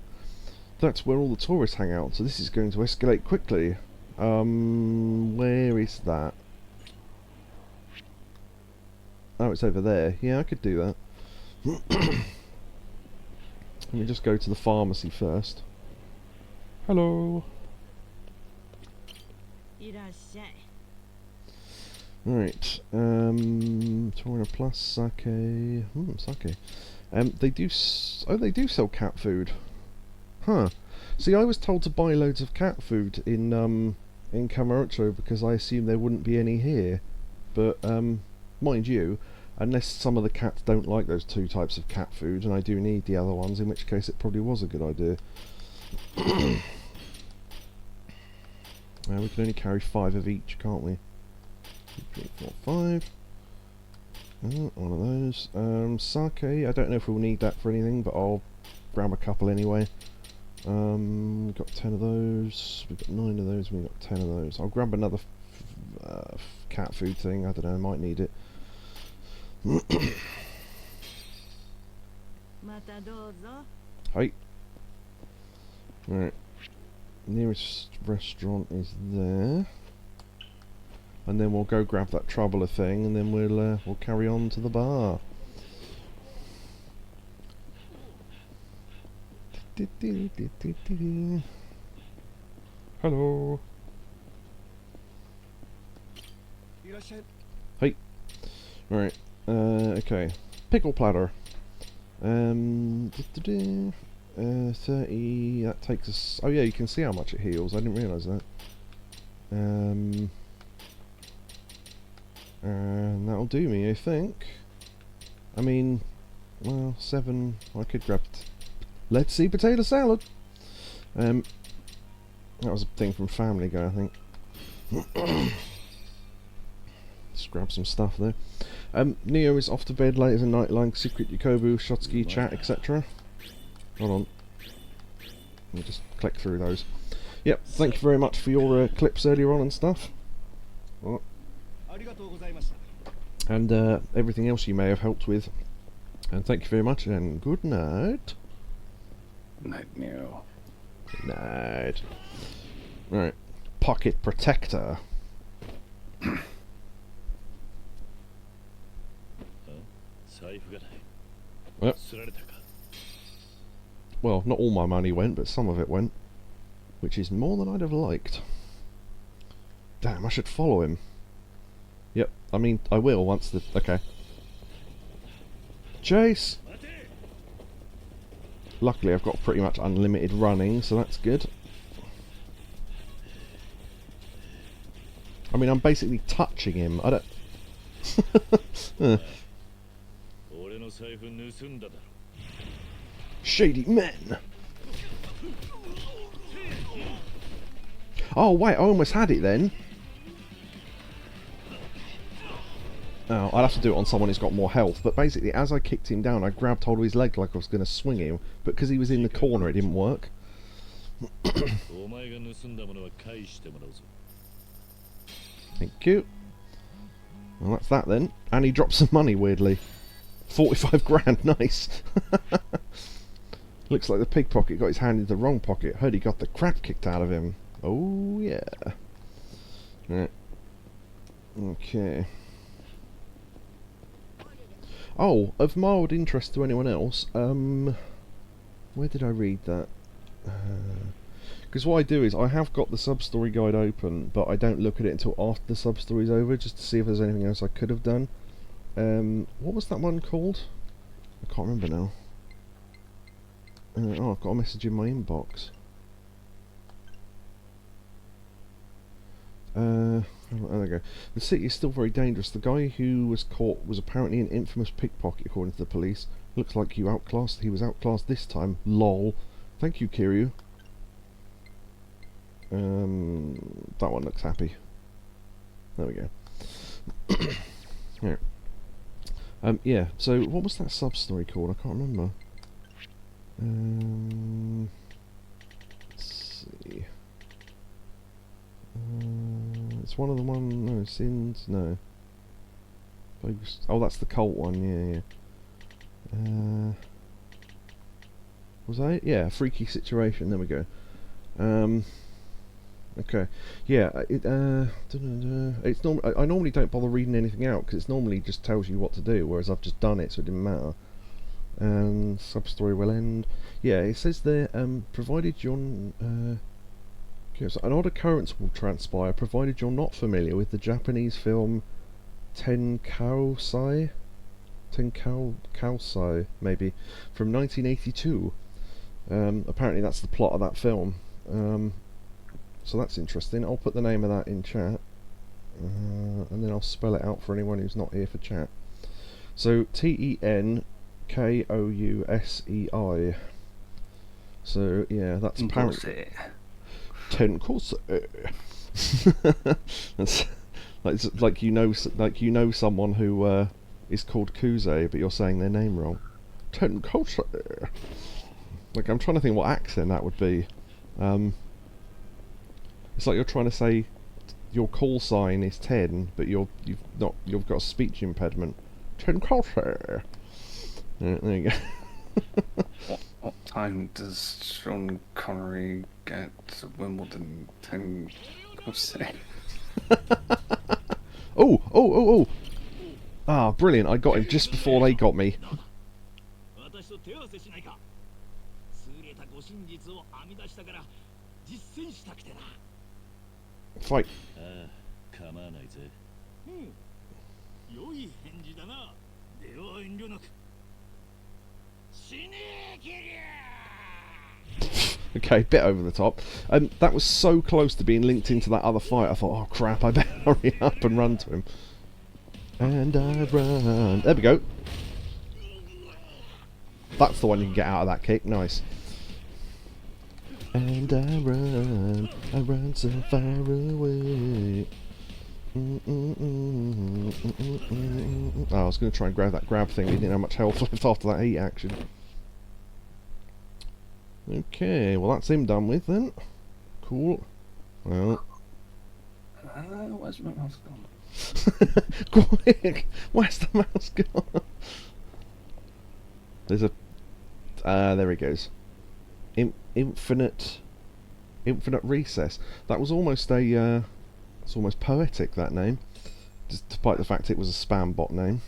That's where all the tourists hang out, so this is going to escalate quickly. Where is that? Oh, it's over there. Yeah, I could do that. Let me just go to the pharmacy first. Hello. Right. Torina Plus sake. Sake. They do. They do sell cat food. Huh. See, I was told to buy loads of cat food in Kamurocho because I assumed there wouldn't be any here. But mind you, unless some of the cats don't like those two types of cat food, and I do need the other ones, in which case it probably was a good idea. We can only carry 5 of each, can't we? 2, 3, 4, 5. One of those. Sake, I don't know if we'll need that for anything, but I'll grab a couple anyway. We've got 10 of those. We've got 9 of those. We've got 10 of those. I'll grab another cat food thing. I don't know. I might need it. Hi. Right. Nearest restaurant is there. And then we'll go grab that Troubler thing, and then we'll carry on to the bar. Hello. Hey. Right. Okay. Pickle platter. 30. That takes us. Oh yeah, you can see how much it heals. I didn't realise that. And that'll do me, I think. I mean, well, 7. I could grab. Let's see, potato salad. That was a thing from Family Guy, I think. Let's grab some stuff there. Neo is off to bed late as a night-long secret Yakobu, Shotski, chat, etc. Hold on. Let me just click through those. Yep, thank you very much for your clips earlier on and stuff. Oh. And everything else you may have helped with. And thank you very much, and good night. Night, Neo. Night. Right. Pocket protector. Yep. Well, not all my money went, but some of it went. Which is more than I'd have liked. Damn, I should follow him. Yep, I mean, I will once the... Okay. Chase! Luckily I've got pretty much unlimited running, so that's good. I mean, I'm basically touching him. I don't... Shady men! Oh wait, I almost had it then. Oh, I'd have to do it on someone who's got more health, but basically as I kicked him down I grabbed hold of his leg like I was going to swing him, but because he was in the corner it didn't work. Thank you. Well, that's that then. And he dropped some money, weirdly. 45 grand, nice. Looks like the pickpocket got his hand in the wrong pocket. Heard he got the crap kicked out of him. Oh, yeah. Right. Okay. Oh, of mild interest to anyone else, where did I read that? Because what I do is, I have got the sub-story guide open, but I don't look at it until after the sub-story's over, just to see if there's anything else I could have done. What was that one called? I can't remember now. Oh, I've got a message in my inbox. There we go. The city is still very dangerous. The guy who was caught was apparently an infamous pickpocket, according to the police. Looks like he was outclassed this time. LOL. Thank you, Kiryu. That one looks happy. There we go. Yeah. Yeah, so what was that sub-story called? I can't remember. Let's see. It's one of the no, Sins, no. Oh, that's the cult one, yeah. Was that it? Yeah, freaky situation, there we go. Okay, yeah, it's I normally don't bother reading anything out, because it normally just tells you what to do, whereas I've just done it, so it didn't matter. And sub-story will end. Yeah, it says there, provided you're... so an odd occurrence will transpire, provided you're not familiar with the Japanese film Tenkausai, maybe, from 1982. Apparently that's the plot of that film. So that's interesting. I'll put the name of that in chat, and then I'll spell it out for anyone who's not here for chat. So Tenkousei. So yeah, that's apparently Tenkousei. That's like you know someone who is called Kuze, but you're saying their name wrong. Tenkousei. Like, I'm trying to think what accent that would be. It's like you're trying to say your call sign is 10, but you've got a speech impediment. Tenkousei. There you go. What time does Sean Connery get to Wimbledon? Tenkousei. Oh! Ah, brilliant! I got him just before they got me. Fight. Okay, bit over the top. That was so close to being linked into that other fight, I thought, oh crap, I better hurry up and run to him. And I run. There we go. That's the one you can get out of that kick, nice. And I run so far away. Oh, I was going to try and grab that grab thing, but he didn't have much health left after that heat action. Okay, well that's him done with then. Cool. Well. Where's my mouse gone? Quick! Where's the mouse gone? There's a... there he goes. Infinite Recess. That was almost a... it's almost poetic, that name. Despite the fact it was a spam bot name.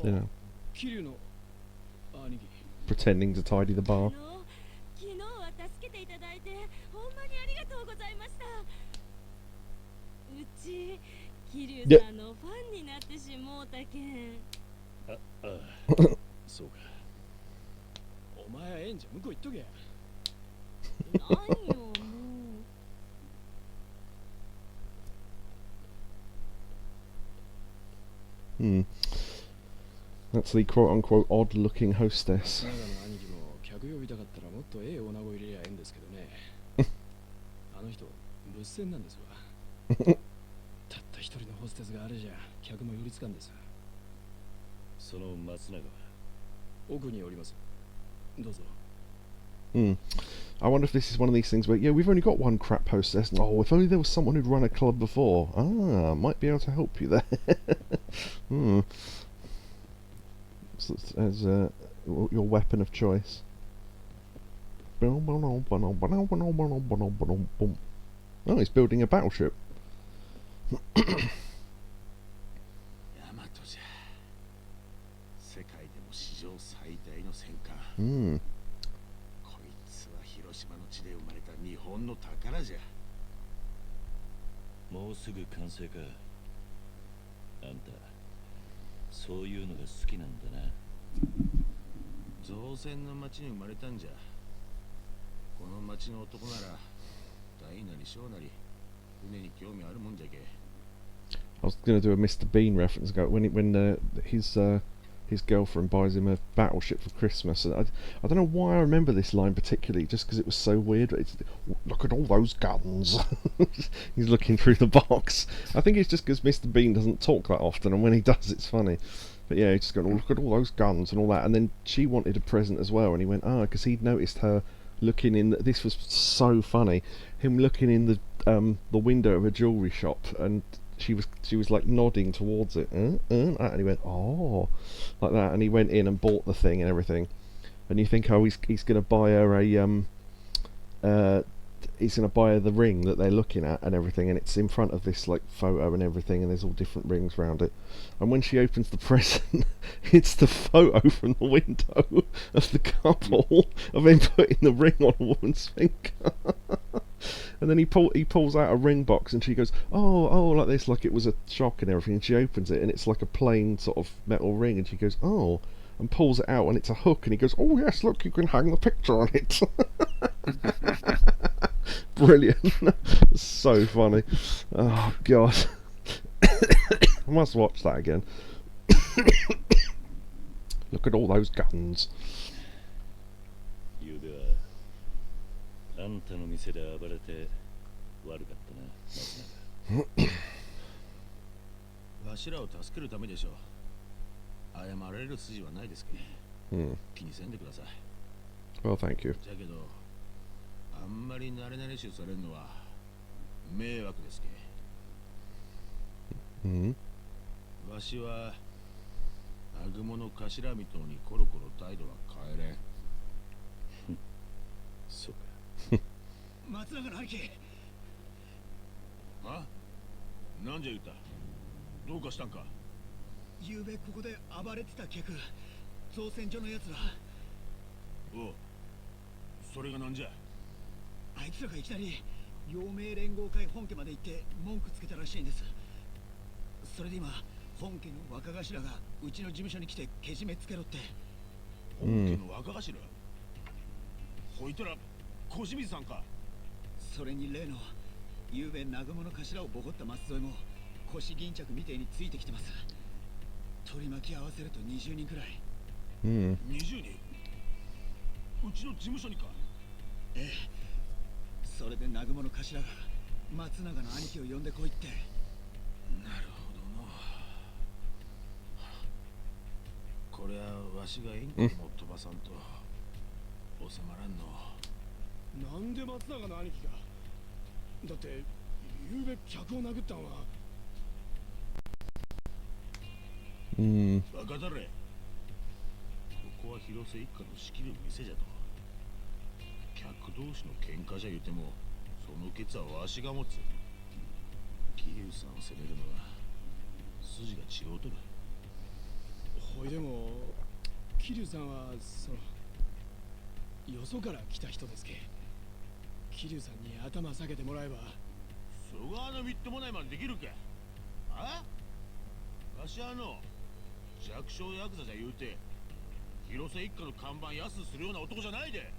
You know. Pretending to tidy the bar. Yeah. That's the quote-unquote odd-looking hostess. I wonder if this is one of these things where, yeah, we've only got one crap hostess. Oh, if only there was someone who'd run a club before. Ah, might be able to help you there. So as your weapon of choice. Oh, he's building a battleship. 本の宝じゃ。もうすぐ完成か。あんたそういうのが好きなんだな。造船の町に生まれたんじゃ。この町の男なら大なり小なり船に興味あるもんじゃけ。I was going to do a Mr. Bean reference ago when his girlfriend buys him a battleship for Christmas. And I don't know why I remember this line particularly, just because it was so weird. It's, look at all those guns. He's looking through the box. I think it's just because Mr. Bean doesn't talk that often, and when he does, it's funny. But yeah, he's just going, oh, look at all those guns and all that. And then she wanted a present as well, and he went, because he'd noticed her looking in. This was so funny. Him looking in the window of a jewellery shop, and she was like nodding towards it, and he went, oh, like that, and he went in and bought the thing and everything. And you think, oh, he's going to buy her he's going to buy her the ring that they're looking at and everything, and it's in front of this like photo and everything, and there's all different rings around it. And when she opens the present, it's the photo from the window of the couple of him putting the ring on a woman's finger. And then he pulls out a ring box, and she goes, oh, like this, like it was a shock and everything. And she opens it, and it's like a plain sort of metal ring, and she goes, oh, and pulls it out, and it's a hook, and he goes, oh yes, look, you can hang the picture on it. Brilliant. So funny. Oh god. I must watch that again. Look at all those guns. ゆうべはあんたの店で暴れて悪かったな、松永。わしらを助けるためでしょう。謝られる筋はないですけど、気にせんでください。Well, thank you. じゃけど、あんまり慣れ慣れしゅうされるのは迷惑ですけ。わしはアグモの頭みとうにコロコロ態度は変えれん。そうか。松永の兄貴。あ？なんじゃ言った？どうかしたんか？ゆうべここで暴れてた客、造船所のやつら。おう、それがなんじゃ？あいつらがいきなり陽明連合会本家まで行って文句つけたらしいんです。それで今本家の若頭がうちの事務所に来てけじめつけろって。本家の若頭？ほいたら小清水さんか？それに例のゆうべ南雲の頭をボコった舛添も腰巾着みてえについてきてます。取り巻き合わせると20人くらい。20人？うちの事務所にか？ええ。それで南雲の頭が松永の兄貴を呼んでこいって。なるほどの。こりゃわしがインコも飛ばさんと収まらんの。なんで松永の兄貴が？だってゆうべ客を殴ったんは。バカだれ。ここは広瀬一家の仕切る店じゃと。客同士の喧嘩じゃ言うても、そのケツはわしが持つ。桐生さんを責めるのは筋が違うとる。ほいでも桐生さんはよそから来た人ですけ。桐生さんに頭下げてもらえば。そがみっともないまでできるか。あ？わしは弱小ヤクザじゃ言うて広瀬一家の看板安するような男じゃないで。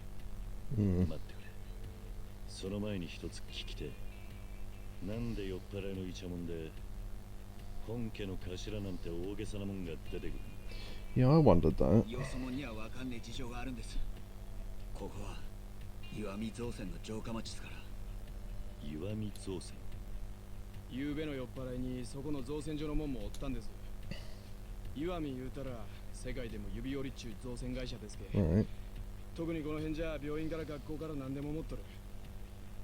待ってくれ。その前に一つ聞きて。なんで酔っ払いのイチャモンで本家の頭なんて大げさなもんが出てくる。Yeah, I wondered that. よそ者にはわかんねえ事情があるんです。ここは石見造船の城下町ですから。石見造船。ゆうべの酔っ払いにそこの造船所の門もおったんです。石見言うたら世界でも指折りっちゅう造船会社ですけ。特にこの辺じゃ病院から学校から何でも持っとる。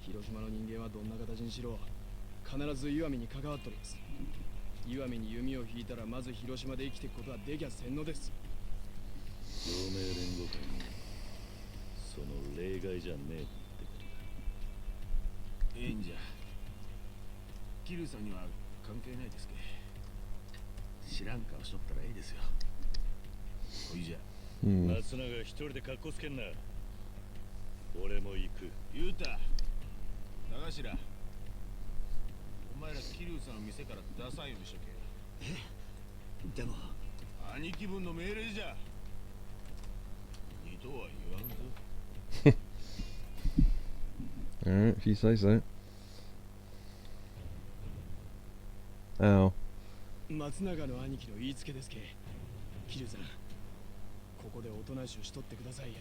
広島の人間はどんな形にしろ必ず石見に関わっとります。石見に弓を引いたらまず広島で生きていくことはできゃせんのです。陽明連合会にその例外じゃねえってことだ。ええんじゃ。桐生さんには関係ないですけ。知らん顔しとったらいいですよ。ほいじゃ。松永一人で格好つけんな。俺も行く。言うた。しら。お前ら桐生さんの店から出さんようにしとけ。でも兄貴分の命令じゃ。二度は言わんぞ。Alright, if you say so. Ow. 松永の兄貴の言いつけですけ。桐生さん、ここでおとなしゅうしとってくださいや。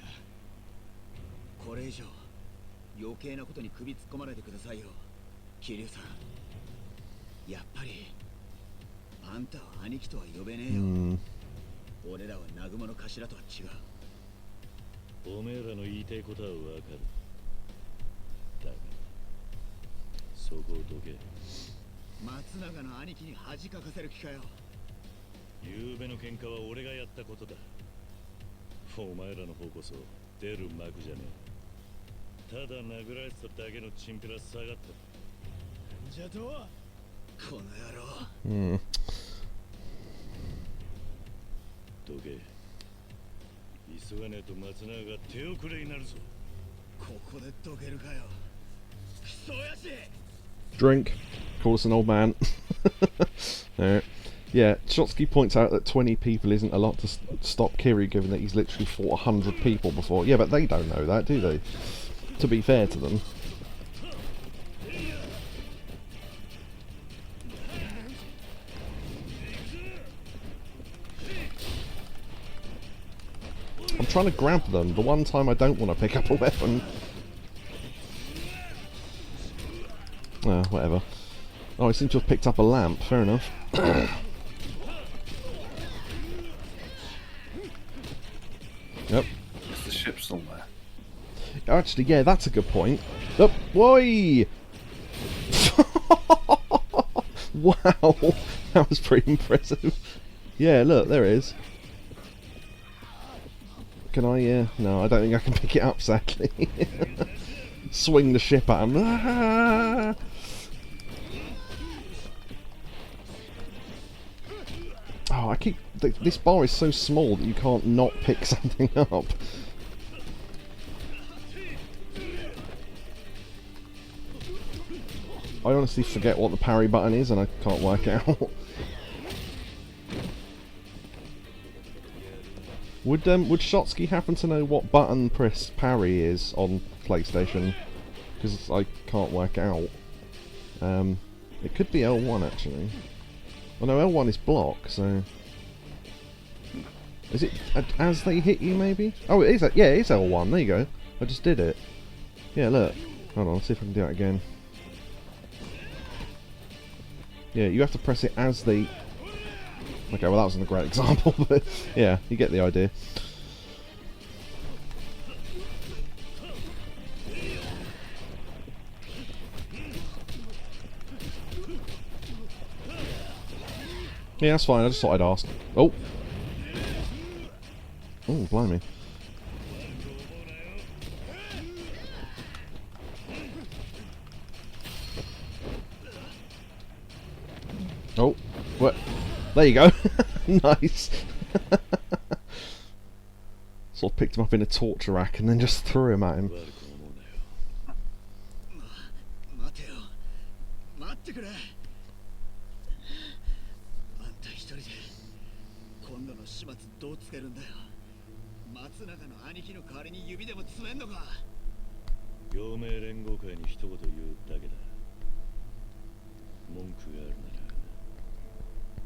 これ以上余計なことに首突っ込まないでくださいよ、桐生さん。やっぱりあんたは兄貴とは呼べねえよ。俺らは南雲の頭とは違う。おめえらの言いたいことはわかる。だがそこをどけ。松永の兄貴に恥かかせる気かよ。昨べの喧嘩は俺がやったことだ。お前らの方こそ出る幕じゃねえ。ただ殴られてただけのチンピラ下がった。じゃとはこの野郎。どけ。急がねえと松永が手遅れになるぞ。ここでどけるかよ。クソやし。 Drink. Call us an old man. Alright. Yeah, Shotsky points out that 20 people isn't a lot to stop Kiryu, given that he's literally fought 100 people before. Yeah, but they don't know that, do they? To be fair to them. I'm trying to grab them, the one time I don't want to pick up a weapon. Whatever. Oh, I seem to have picked up a lamp, fair enough. Yep. Is the ship still there? Actually, yeah, that's a good point. Oh, woi! Wow, that was pretty impressive. Yeah, look, there it is. Can I, no, I don't think I can pick it up, sadly. Swing the ship at him. Ah! Oh, I keep... This bar is so small that you can't not pick something up. I honestly forget what the parry button is and I can't work it out. Would Shotsky happen to know what button press parry is on PlayStation? Because I can't work it out. It could be L1 actually. Oh no, L1 is block, so... Is it as they hit you, maybe? Oh, it is, yeah, it is L1, there you go. I just did it. Yeah, look. Hold on, let's see if I can do that again. Yeah, you have to press it as the... Okay, well that wasn't a great example, but yeah, you get the idea. Yeah, that's fine, I just thought I'd ask. Oh! Oh, blimey. Oh, what? There you go. Nice. Sort of picked him up in a torture rack and then just threw him at him. 待てよ。待ってくれ。あんた一人で今度の始末どうつけるんだよ。松永の兄貴の代わりに指でも詰めんのか。両名連合会に一言言うだけだ。文句があるな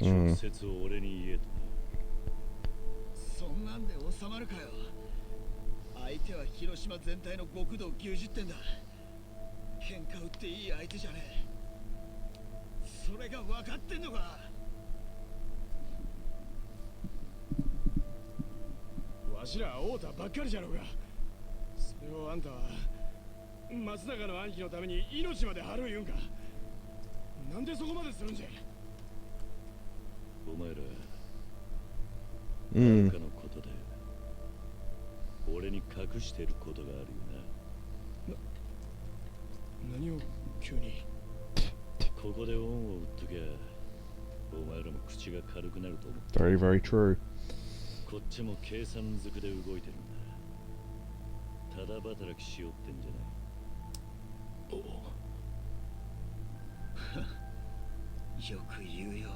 ら直接俺に言えとな。そんなんで収まるかよ。相手は広島全体の極道90点だ。喧嘩売っていい相手じゃねえ。それが分かってんのか。わしら会うたばっかりじゃろうが。それをあんたは松永の兄貴のために命まで張る言うんか。なんでそこまでするんじゃ。お前ら何かのことで俺に隠していることがあるよな。何を急に。ここで恩を売っときゃお前らも口が軽くなると思う。 Very, very true. こっちも計算づくで動いてるんだ。ただ働きしようってんじゃない。よく言うよ。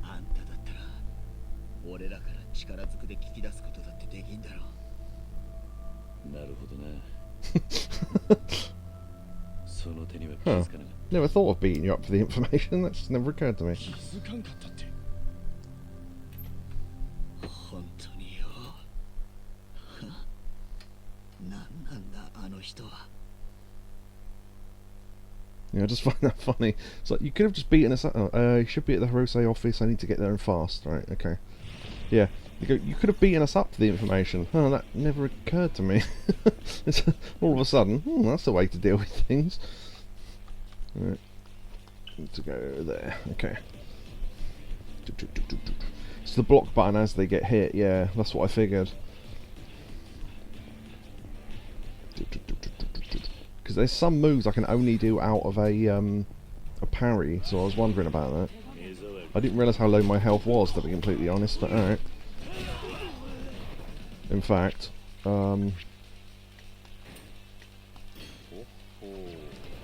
あんただったら俺らから力ずくで聞き出すことだってできんだろう。なるほどな。その手には気 Huh. づかなかった。 Never thought of beating you up for the information. That's never occurred to me. 気づかんかったって。本当によ。なんなんだあの人は。 Yeah, I just find that funny. It's like, you could have just beaten us up. You should be at the Hirose office. I need to get there and fast. Right, okay. Yeah. You could have beaten us up for the information. Oh, that never occurred to me. It's, all of a sudden, that's the way to deal with things. Right. Need to go there. Okay. It's the block button as they get hit. Yeah, that's what I figured. Because there's some moves I can only do out of a parry, so I was wondering about that. I didn't realise how low my health was, to be completely honest, but alright. In fact, there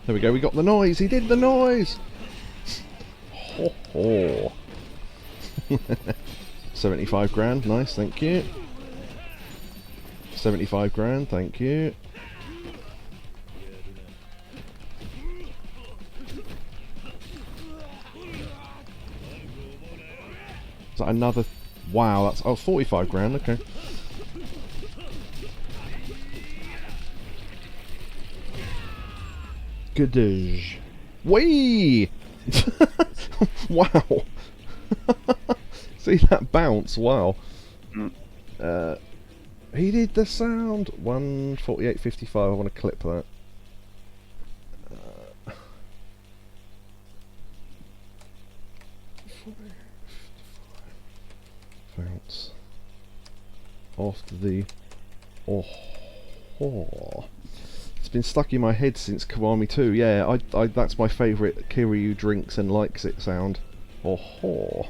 we go, we got the noise! He did the noise! Ho ho! 75 grand, nice, thank you. 75 grand, thank you. Is that another? Wow, that's 45 grand. Okay. Goodage. Whee! Wow. See that bounce? Wow. He did the sound. 148.55. I want to clip that. Bounce after the it's been stuck in my head since Kiwami 2. Yeah, I that's my favourite Kiryu drinks and likes it sound. Oh.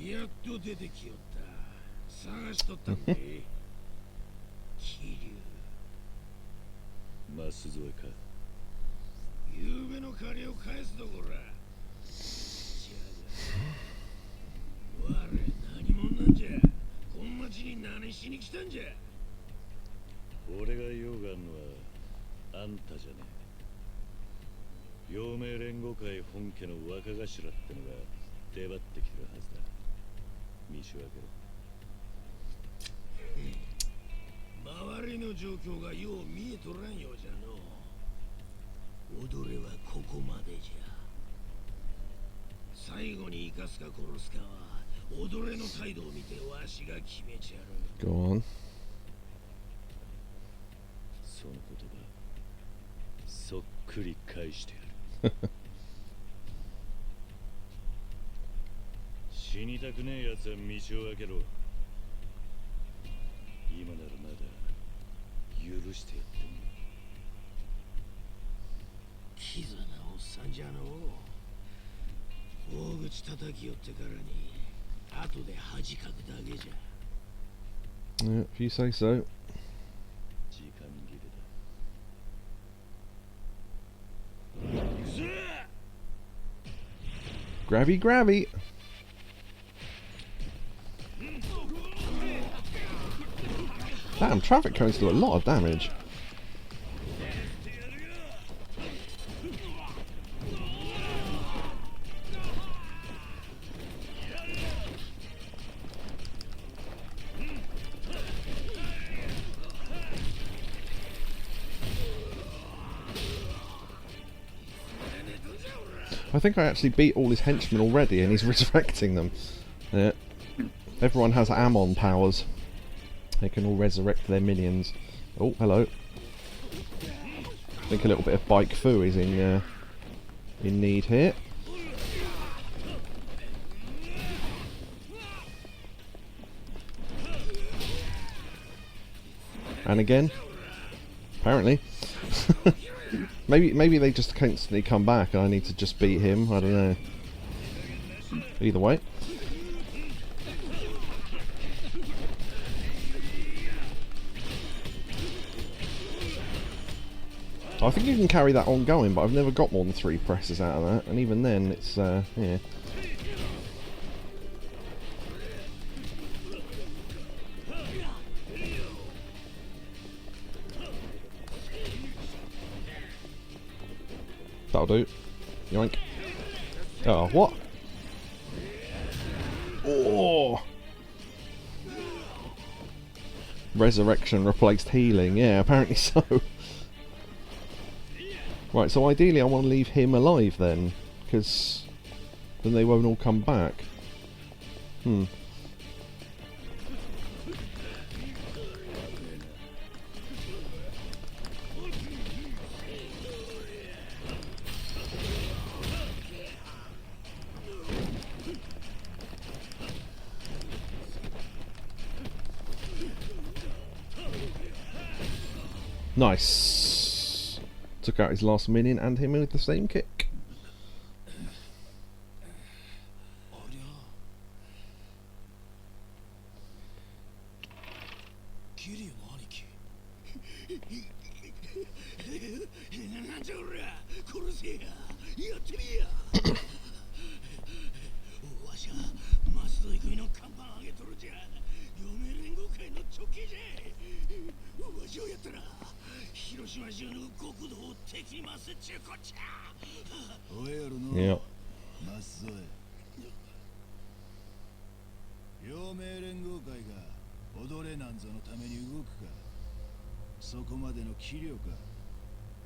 やっと出てきよった。探しとったんで。桐生。マス添えか。ゆうべの借りを返すどこら。じゃが。我何者なんじゃ。こん町に何しに来たんじゃ。俺が用があるのはあんたじゃねえ。陽明連合会本家の若頭ってのが出張ってきてるはずだ。見せ分けろ。周りの状況がよう見えとらんようじゃの。踊れはここまでじゃ。最後に生かすか殺すかは踊れの態度を見てわしが決めちゃる。 Go on. その言葉そっくり返してやる。死にたくねえやつは道を開けろ。今ならまだ許してやっても。キザなおっさんじゃの。大口叩きよってからに後で恥かくだけじゃ。 Yeah, if you say so. 時間切れだ。 Grabby. Damn, traffic cones do a lot of damage. I think I actually beat all his henchmen already and he's resurrecting them. Yeah. Everyone has Ammon powers. They can all resurrect their minions. Oh, hello. I think a little bit of bike foo is in need here. And again. Apparently. Maybe they just constantly come back and I need to just beat him, I don't know. Either way. I think you can carry that on going, but I've never got more than 3 presses out of that, and even then, it's, yeah. That'll do. Yoink. Oh, what? Oh! Resurrection replaced healing. Yeah, apparently so. Right, so ideally I want to leave him alive then, because then they won't all come back. Hmm. Nice. Took out his last minion and him with the same kick. Yeah. 陽明連合会が踊れなんぞのために動くか。そこまでの器量か。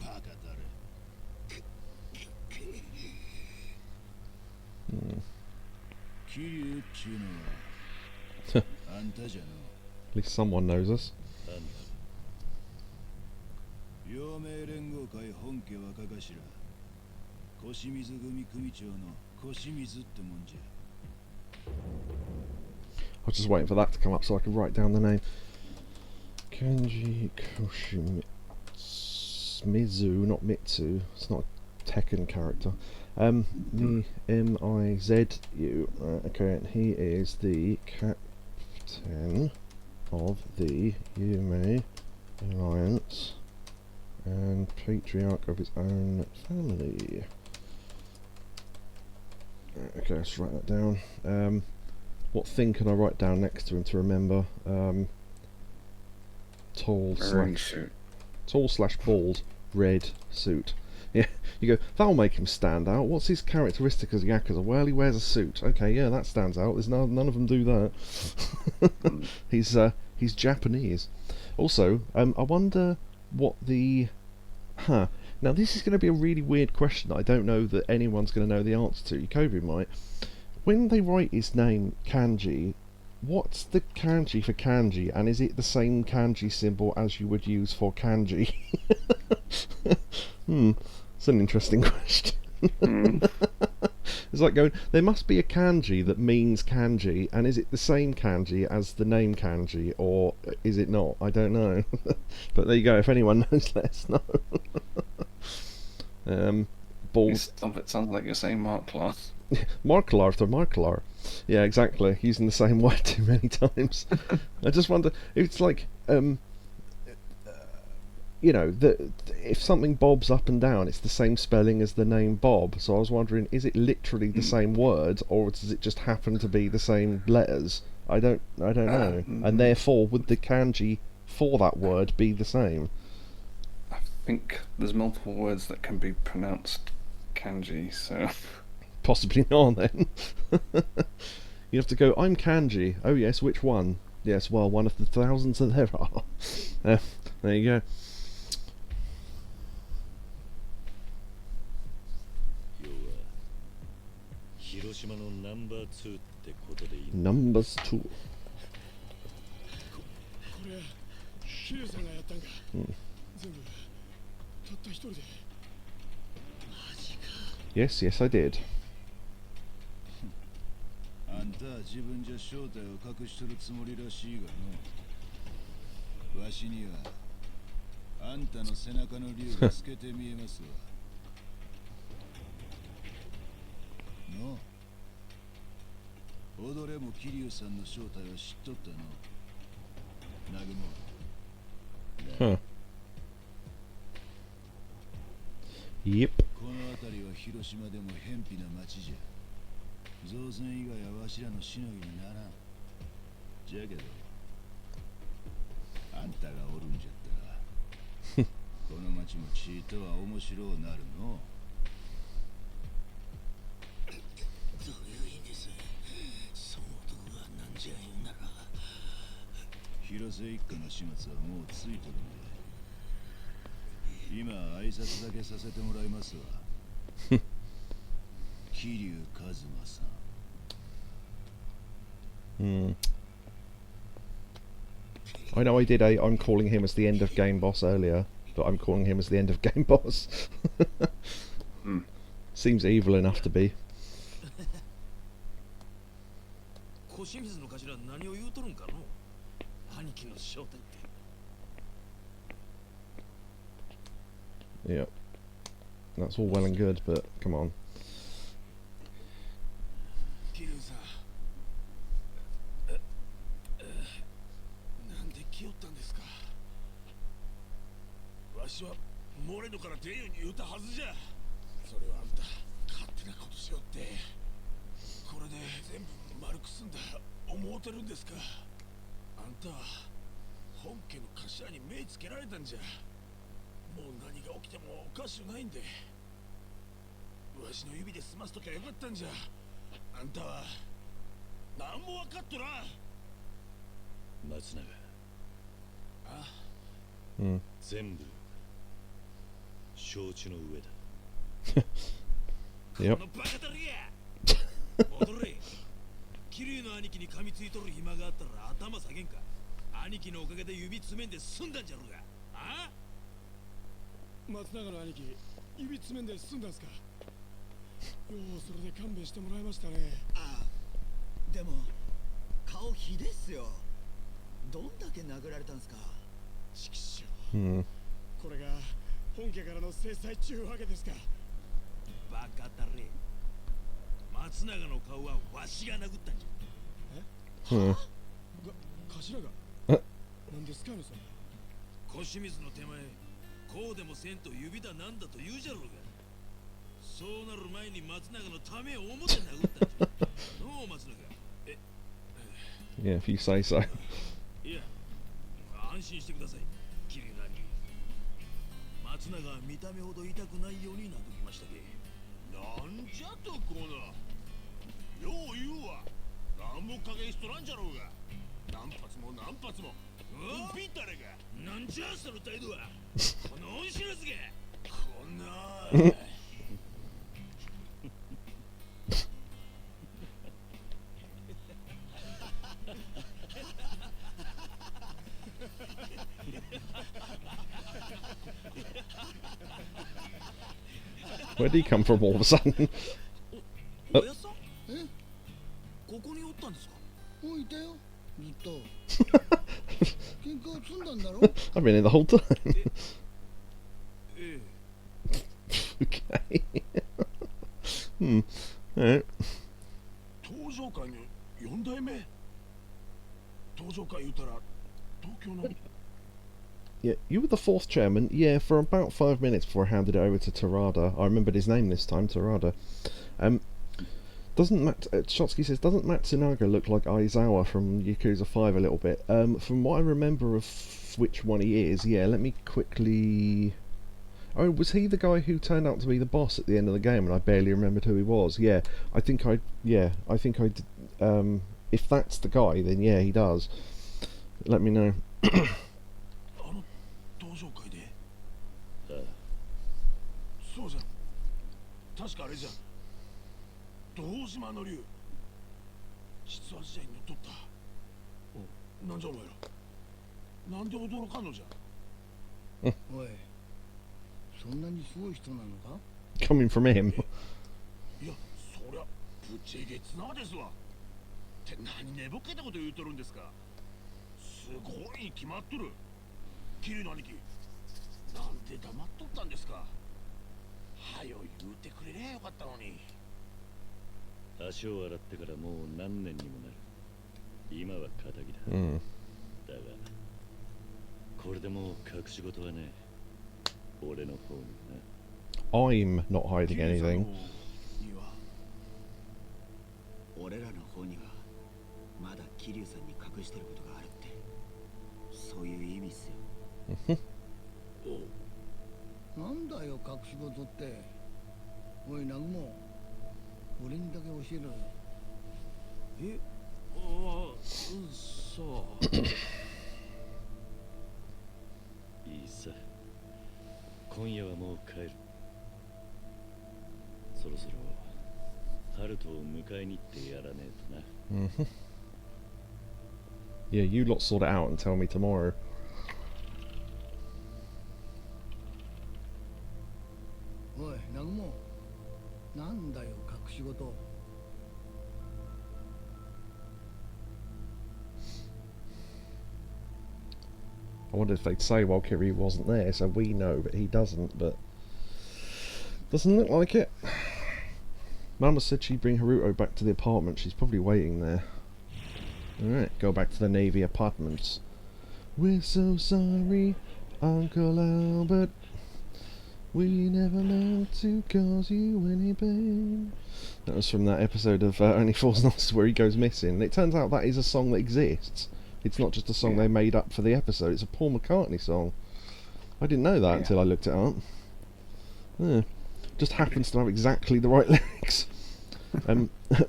バカだれ。桐生っちゅうのはあんたじゃの。At least someone knows us. 陽明連合会本家若頭腰水組組長の腰水ってもんじゃ。 I was just waiting for that to come up so I could write down the name. Kanji Mizu, not Mitsu. It's not a Tekken character. M-I-Z-U. Okay, and he is the captain of the Yume Alliance and patriarch of his own family. Okay, let's write that down. What thing can I write down next to him to remember? Tall slash bald red suit. Yeah, you go, that'll make him stand out. What's his characteristic as a Yakuza? Well, he wears a suit. Okay, yeah, that stands out. There's none of them do that. He's Japanese. Also, I wonder what the... Now this is going to be a really weird question that I don't know that anyone's going to know the answer to. Yakobu might. When they write his name kanji, what's the kanji for kanji, and is it the same kanji symbol as you would use for kanji? It's an interesting question. It's like going, there must be a kanji that means kanji, and is it the same kanji as the name kanji, or is it not? I don't know. But there you go, if anyone knows, let us know. Stop it, sounds like you're saying Marklar. Marklar to Marklar. Yeah, exactly. Using the same word too many times. I just wonder, it's like, you know, if something bobs up and down, it's the same spelling as the name Bob. So I was wondering, is it literally the same word, or does it just happen to be the same letters? I don't know. And therefore, would the kanji for that word be the same? I think there's multiple words that can be pronounced kanji, so... Possibly not, then. You have to go, I'm kanji. Oh yes, which one? Yes, well, one of the thousands that there are. There you go. Numbers 2. Yes, yes, I did. あんたは自分じゃ正体を隠してるつもりらしいがの。わしにはあんたの背中の竜が透けて見えますわ。の踊れも桐生さんの正体を知っとったの。南雲。Yep. この辺りは広島でも偏僻な町じゃ。造船以外はわしらのしのぎにならん。じゃけど、あんたがおるんじゃったら、この町もちいとは面白うなるの。どういう意味です？その男がなんじゃ言うなら。広瀬一家の始末はもうついとるんで。今挨拶だけさせてもらいますわ。桐生一馬さん。I know I did I'm calling him as the end of game boss earlier, but I'm calling him as the end of game boss. Seems evil enough to be. 小清水の頭何を言うとるんかの？兄貴の正体って。Yeah. That's all well and good, but come on. 桐生さん。なんで来よったんですか？わしはモレノから出んように言うたはずじゃ。それはあんた勝手なことしよって。これで全部丸く済んだ思うてるんですか？あんた本家の頭に目つけられたんじゃ。もう何が起きてもおかしくないんで。わしの指で済ますときゃよかったんじゃ。あんたは何も分かっとらん。松永。あ、全部承知の上だ。このバカだれが踊れ。桐生の兄貴に噛みついとる暇があったら頭下げんか。兄貴のおかげで指詰めんで済んだんじゃろうが。あ？松永の兄貴、指詰めんで済んだんすか？ようそれで勘弁してもらいましたね。ああ、でも顔ひでっすよ。どんだけ殴られたんすか？ちくしょう。これが本家からの制裁ちゅうわけですか？バカだれ。松永の顔はわしが殴ったんじゃ。はあ？頭がなんですかねそれ。小清水の手前、こうでもせんと指だなんだと言うじゃろうが。そうなる前に松永のためを思って殴ったんじゃ。のう松永。Yeah, if you say so. いや、安心してください。桐生の兄貴。松永は見た目ほど痛くないようになってきましたけ。なんじゃとこな。よう言うわ。なんも加減しとらんじゃろうが。何発も何発も。ビタレが。なんじゃその態度は。この恩知らずが。こんな。Where did he come from all of a sudden? おやさん？ここにおったんですか？もういたよ、ずっと。喧嘩を積んだんだろ？ I've been in the whole time. ええ。Okay. Alright. 東上会の4代目？東上会言うたら東京の。 Yeah, you were the fourth chairman. Yeah, for about 5 minutes before I handed it over to Terada. I remembered his name this time, Terada. Shotsky says, doesn't Matsunaga look like Aizawa from Yakuza 5 a little bit? From what I remember of which one he is, yeah, let me quickly... Oh, was he the guy who turned out to be the boss at the end of the game and I barely remembered who he was? Yeah, I think I did. If that's the guy, then yeah, he does. Let me know. そうじゃん。確かあれじゃん。堂島の竜。実は時代に乗っとった。なんじゃお前ら。なんで驚かんのじゃ。おい、そんなにすごい人なのか？ Coming from him. いや、そりゃぶちげつなですわ。って何寝ぼけたこと言うとるんですか。すごいに決まっとる。桐生の兄貴、なんで黙っとったんですか。はよ言うてくれりゃよかったのに。足を洗ってからもう何年にもなる。今は仇だ。だがこれでもう隠し事はね。俺の方にな。I'm not hiding anything. 俺らの方にはまだ桐生さんに隠してることがあるって、そういう意味っすよ。なんだよ隠し事って。おい南雲、俺にだけ教えろよ。え、ああ、さあ。いいさ。今夜はもう帰る。そろそろハルトを迎えに行ってやらねえとな。Yeah, you lot sort it out and tell me tomorrow. おい南雲、なんだよ隠し事。I wondered if they'd say, well, Kiryu wasn't there, so we know, but he doesn't, but... Doesn't look like it. Mama said she'd bring Haruto back to the apartment. She's probably waiting there. Alright, go back to the Navy apartments. We're so sorry, Uncle Albert. We never meant to cause you any pain. That was from that episode of Only Fools and Horses where he goes missing. It turns out that is a song that exists. It's not just a song they made up for the episode. It's a Paul McCartney song. I didn't know that until I looked it up. Yeah. Just happens to have exactly the right lyrics.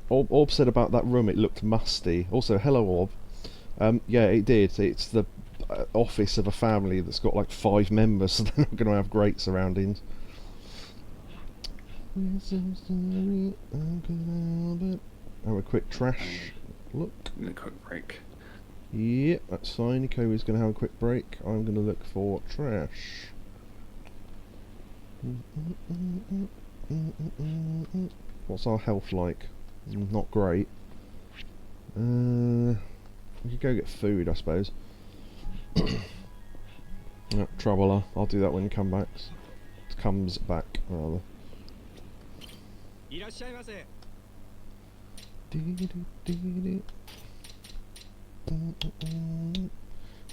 Orb said about that room it looked musty. Also, hello Orb. Yeah, it did. It's the office of a family that's got like 5 members, so they're not going to have great surroundings. We're so sorry, Uncle Albert. Have a quick trash look. A quick break. Yep, that's fine. Yakobu's going to have a quick break. I'm going to look for trash. What's our health like? Not great. We could go get food, I suppose. Troubler. I'll do that when he comes back, rather.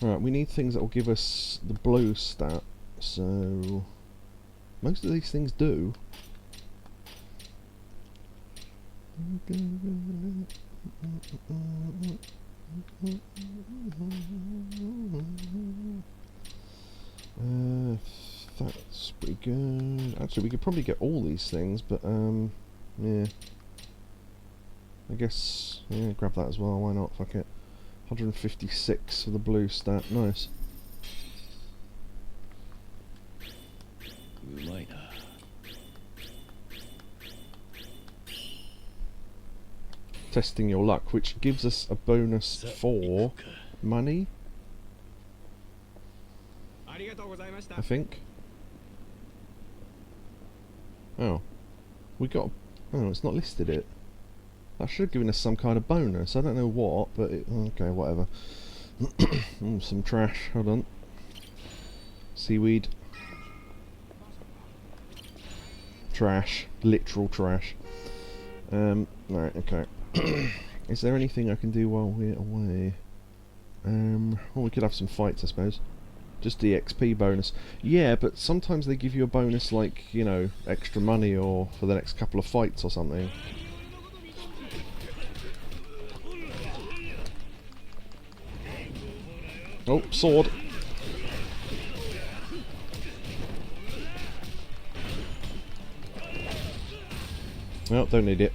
Right, we need things that will give us the blue stat, so most of these things do. That's pretty good. Actually, we could probably get all these things, but yeah. I guess, yeah, grab that as well, why not, fuck it. 156 for the blue stat, nice. Testing your luck, which gives us a bonus for money, I think. Oh. We got... Oh, it's not listed it. That should have given us some kind of bonus. I don't know what, but it, okay, whatever. Some trash. Hold on. Seaweed. Trash. Literal trash. Right, okay. Is there anything I can do while we're away? Well, we could have some fights, I suppose. Just the XP bonus. Yeah, but sometimes they give you a bonus like, you know, extra money or for the next couple of fights or something. Oh, sword. Well, don't need it.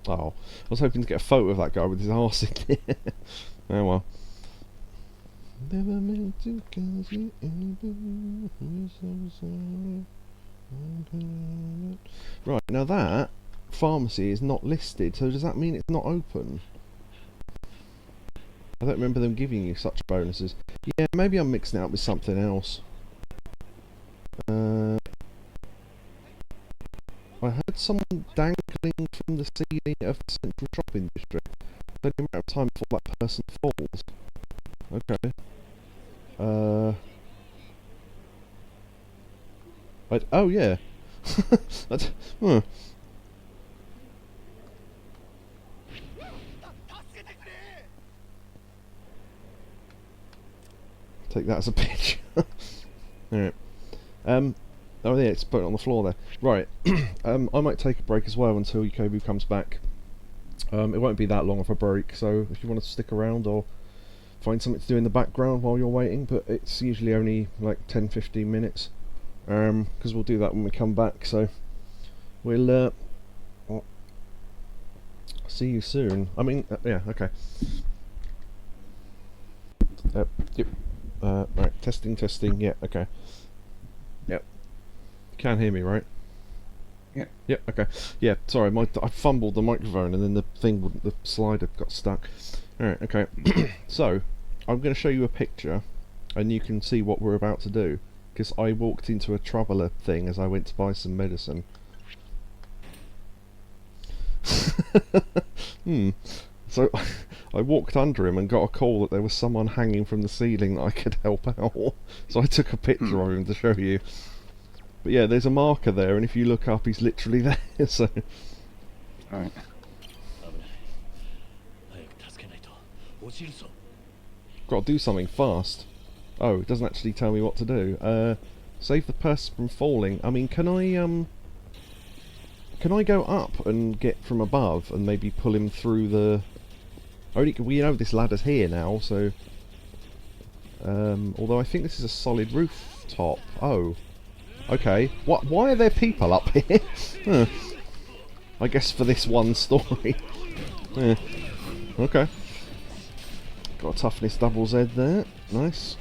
Oh, I was hoping to get a photo of that guy with his arse in there. Oh well. Never meant to cause you any pain. We're so sorry. Right, now that pharmacy is not listed, so does that mean it's not open? I don't remember them giving you such bonuses. Yeah, maybe I'm mixing it up with something else. I heard someone dangling from the ceiling of the central shopping district. It's only a matter of time before that person falls. Okay. Oh yeah. That's, take that as a picture. Alright. Oh yeah, it's put it on the floor there. Right. I might take a break as well until Yakobu comes back. It won't be that long of a break, so if you want to stick around or find something to do in the background while you're waiting, but it's usually only like 10-15 minutes, because we'll do that when we come back, so we'll see you soon. I mean, yeah, okay. Yep. Right, testing, yeah, okay. Yep. You can hear me, right? Yeah. Yep, okay. Yeah, sorry, I fumbled the microphone and then the slider got stuck. Alright, okay. So, I'm going to show you a picture and you can see what we're about to do. Because I walked into a traveller thing as I went to buy some medicine. So, I walked under him and got a call that there was someone hanging from the ceiling that I could help out. So I took a picture of him to show you. But yeah, there's a marker there, and if you look up, he's literally there, so... Alright. Gotta do something fast. Oh, it doesn't actually tell me what to do. Save the person from falling. I mean, can I go up and get from above and maybe pull him through the... Only we know this ladder's here now, so... although I think this is a solid rooftop. Oh. Okay. Why are there people up here? Huh. I guess for this one story. Yeah. Okay. Got a toughness double Z there. Nice.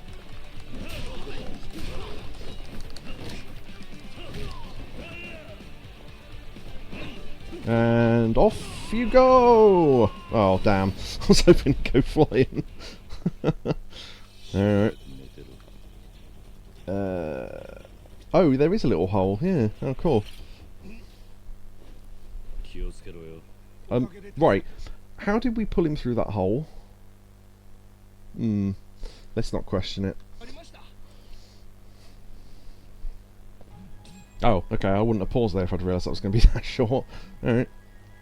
And off you go! Oh, damn. I was hoping to go flying. Alright. Oh, there is a little hole, yeah. Oh, cool. Right. How did we pull him through that hole? Let's not question it. Oh, okay, I wouldn't have paused there if I'd realised that was going to be that short. Alright.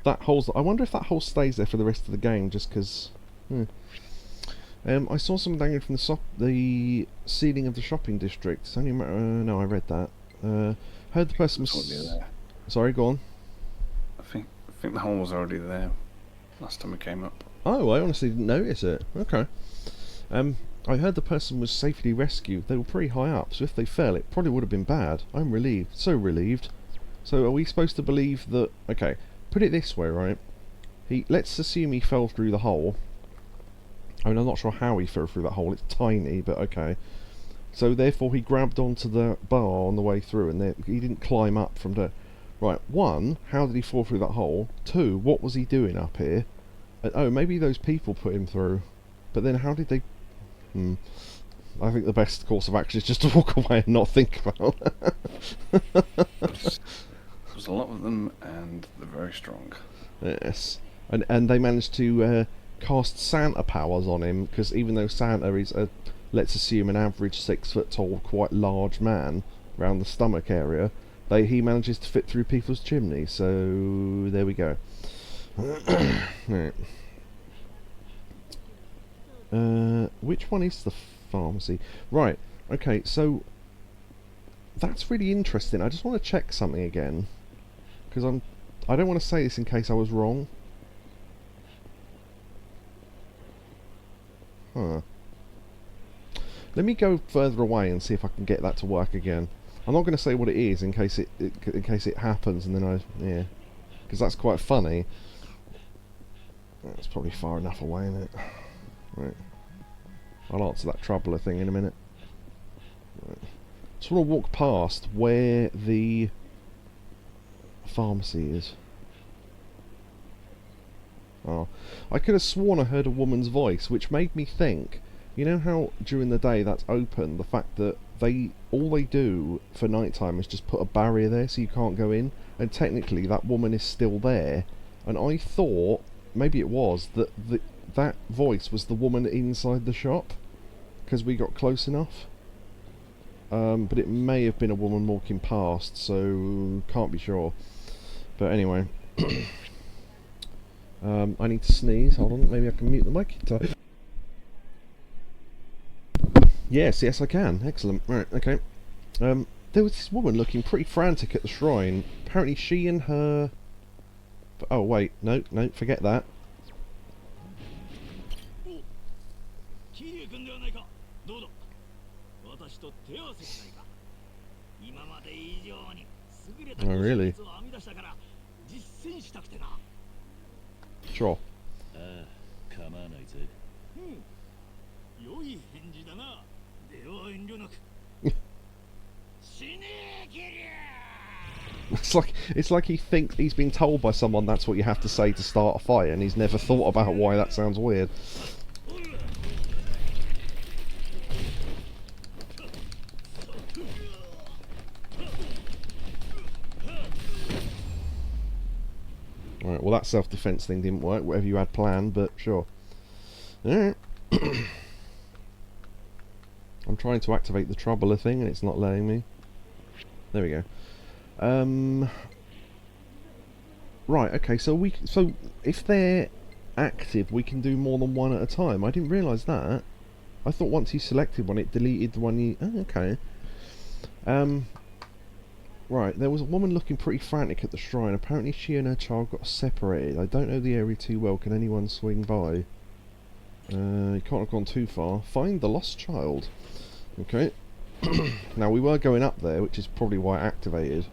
That hole's... I wonder if that hole stays there for the rest of the game, just because... I saw something dangling from the ceiling of the shopping district. It's only a matter... no, I read that. Heard the person was... There. Sorry, go on. I think the hole was already there last time it came up. Oh, I honestly didn't notice it. Okay. I heard the person was safely rescued. They were pretty high up, so if they fell, it probably would have been bad. I'm relieved. So relieved. So are we supposed to believe that... Okay, put it this way, right? Let's assume he fell through the hole. I mean, I'm not sure how he fell through that hole. It's tiny, but okay. So therefore he grabbed onto the bar on the way through, and he didn't climb up from the... Right, 1, how did he fall through that hole? 2, what was he doing up here? And, oh, maybe those people put him through. But then how did they... I think the best course of action is just to walk away and not think about it. There's a lot of them, and they're very strong. Yes. And they managed to cast Santa powers on him, because even though Santa is a, let's assume, an average 6 foot tall, quite large man around the stomach area, he manages to fit through people's chimneys, so there we go. Right. Which one is the pharmacy? Right, okay, so that's really interesting. I just want to check something again, because I don't want to say this in case I was wrong. Huh. Let me go further away and see if I can get that to work again. I'm not going to say what it is in case it happens, and then yeah, because that's quite funny. That's probably far enough away, isn't it? Right. I'll answer that troubler thing in a minute. Right. Just want to walk past where the pharmacy is. Oh, I could have sworn I heard a woman's voice, which made me think, you know how during the day that's open, the fact that all they do for nighttime is just put a barrier there so you can't go in, and technically that woman is still there, and I thought, maybe it was, that voice was the woman inside the shop, because we got close enough. But it may have been a woman walking past, so can't be sure. But anyway, I need to sneeze. Hold on, maybe I can mute the mic. Yes, yes, I can. Excellent. Right, okay. There was this woman looking pretty frantic at the shrine. Apparently she and her... Oh, wait. No, no, forget that. Oh, really? Sure. It's like he thinks he's been told by someone that's what you have to say to start a fight, and he's never thought about why that sounds weird. Alright, well that self-defense thing didn't work, whatever you had planned, but sure. Alright. I'm trying to activate the troubler thing and it's not letting me. There we go. Right, okay, so if they're active we can do more than one at a time. I didn't realise that. I thought once you selected one it deleted the one you... Oh, okay. Right, there was a woman looking pretty frantic at the shrine. Apparently she and her child got separated. I don't know the area too well. Can anyone swing by? You can't have gone too far. Find the lost child. Okay. Now we were going up there, which is probably why it activated.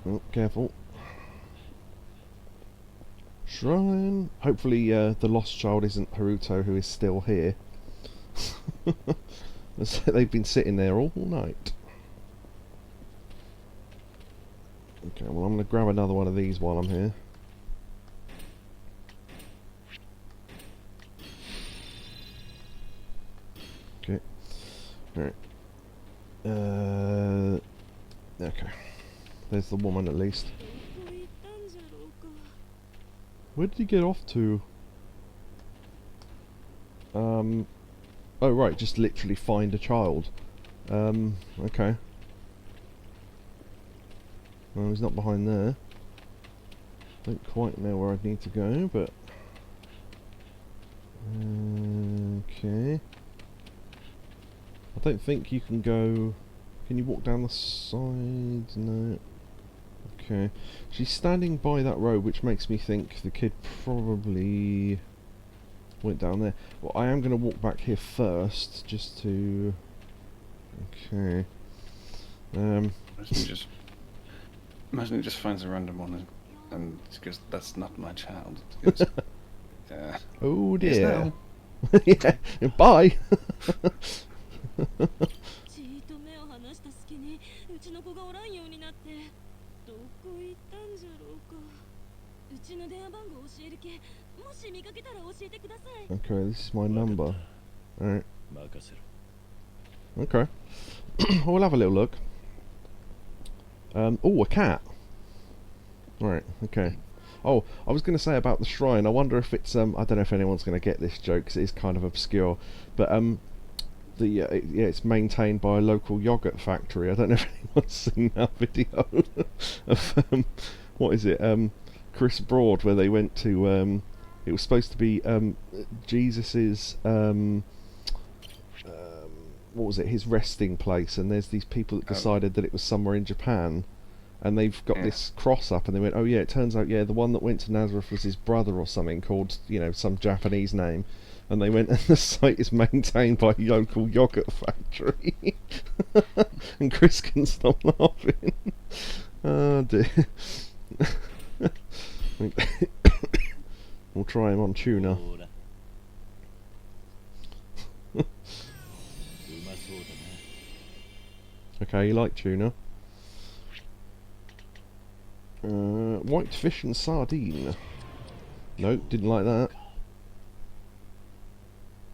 Oh, careful. Shrine. Hopefully the lost child isn't Haruto, who is still here. They've been sitting there all night. Okay, well I'm going to grab another one of these while I'm here. Okay. Alright. Okay. There's the woman at least. Where did he get off to? Oh right, just literally find a child. Okay. Well, he's not behind there. Don't quite know where I'd need to go, but... Okay. I don't think you can go... Can you walk down the side? No. Okay. She's standing by that road, which makes me think the kid probably went down there. Well, I am going to walk back here first, just to... Okay. Imagine he just finds a random one and goes, "That's not my child." Oh dear. Yeah. Bye. Okay, this is my number. Alright. Okay. We'll have a little look. Oh, a cat. Right, okay. Oh, I was going to say about the shrine, I wonder if it's, I don't know if anyone's going to get this joke, because it is kind of obscure, but, it's maintained by a local yogurt factory. I don't know if anyone's seen that video of, what is it, Chris Broad, where they went to, it was supposed to be, Jesus's, what was it, his resting place, and there's these people that decided that it was somewhere in Japan, and they've got this cross up, and they went, oh yeah, it turns out, yeah, the one that went to Nazareth was his brother or something, called, you know, some Japanese name, and they went, and the site is maintained by a local yogurt factory. And Chris can stop laughing. Oh dear. We'll try him on tuna. Okay, you like tuna. White fish and sardine. No, didn't like that.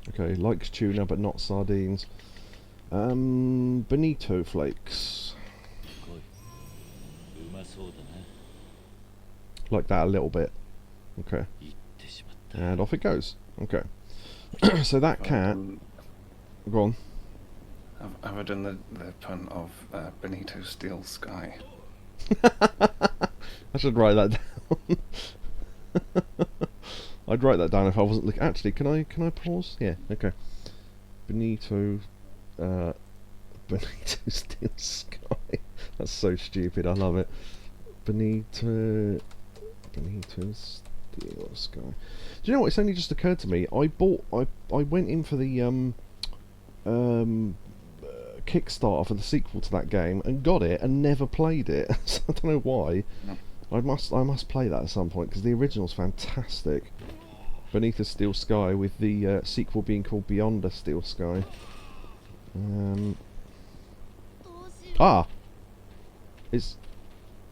Okay, likes tuna but not sardines. Bonito flakes. Like that a little bit. Okay. And off it goes. Okay. So that cat... Go on. Have I done the pun of Benito Steel Sky? I should write that down. I'd write that down if I wasn't looking. Actually, can I pause? Yeah, okay. Benito Steel Sky. That's so stupid, I love it. Benito Steel Sky. Do you know what? It's only just occurred to me. I went in for the Kickstarter for the sequel to that game and got it and never played it. So I don't know why. No. I must play that at some point because the original's fantastic. Beneath a Steel Sky, with the sequel being called Beyond a Steel Sky. It's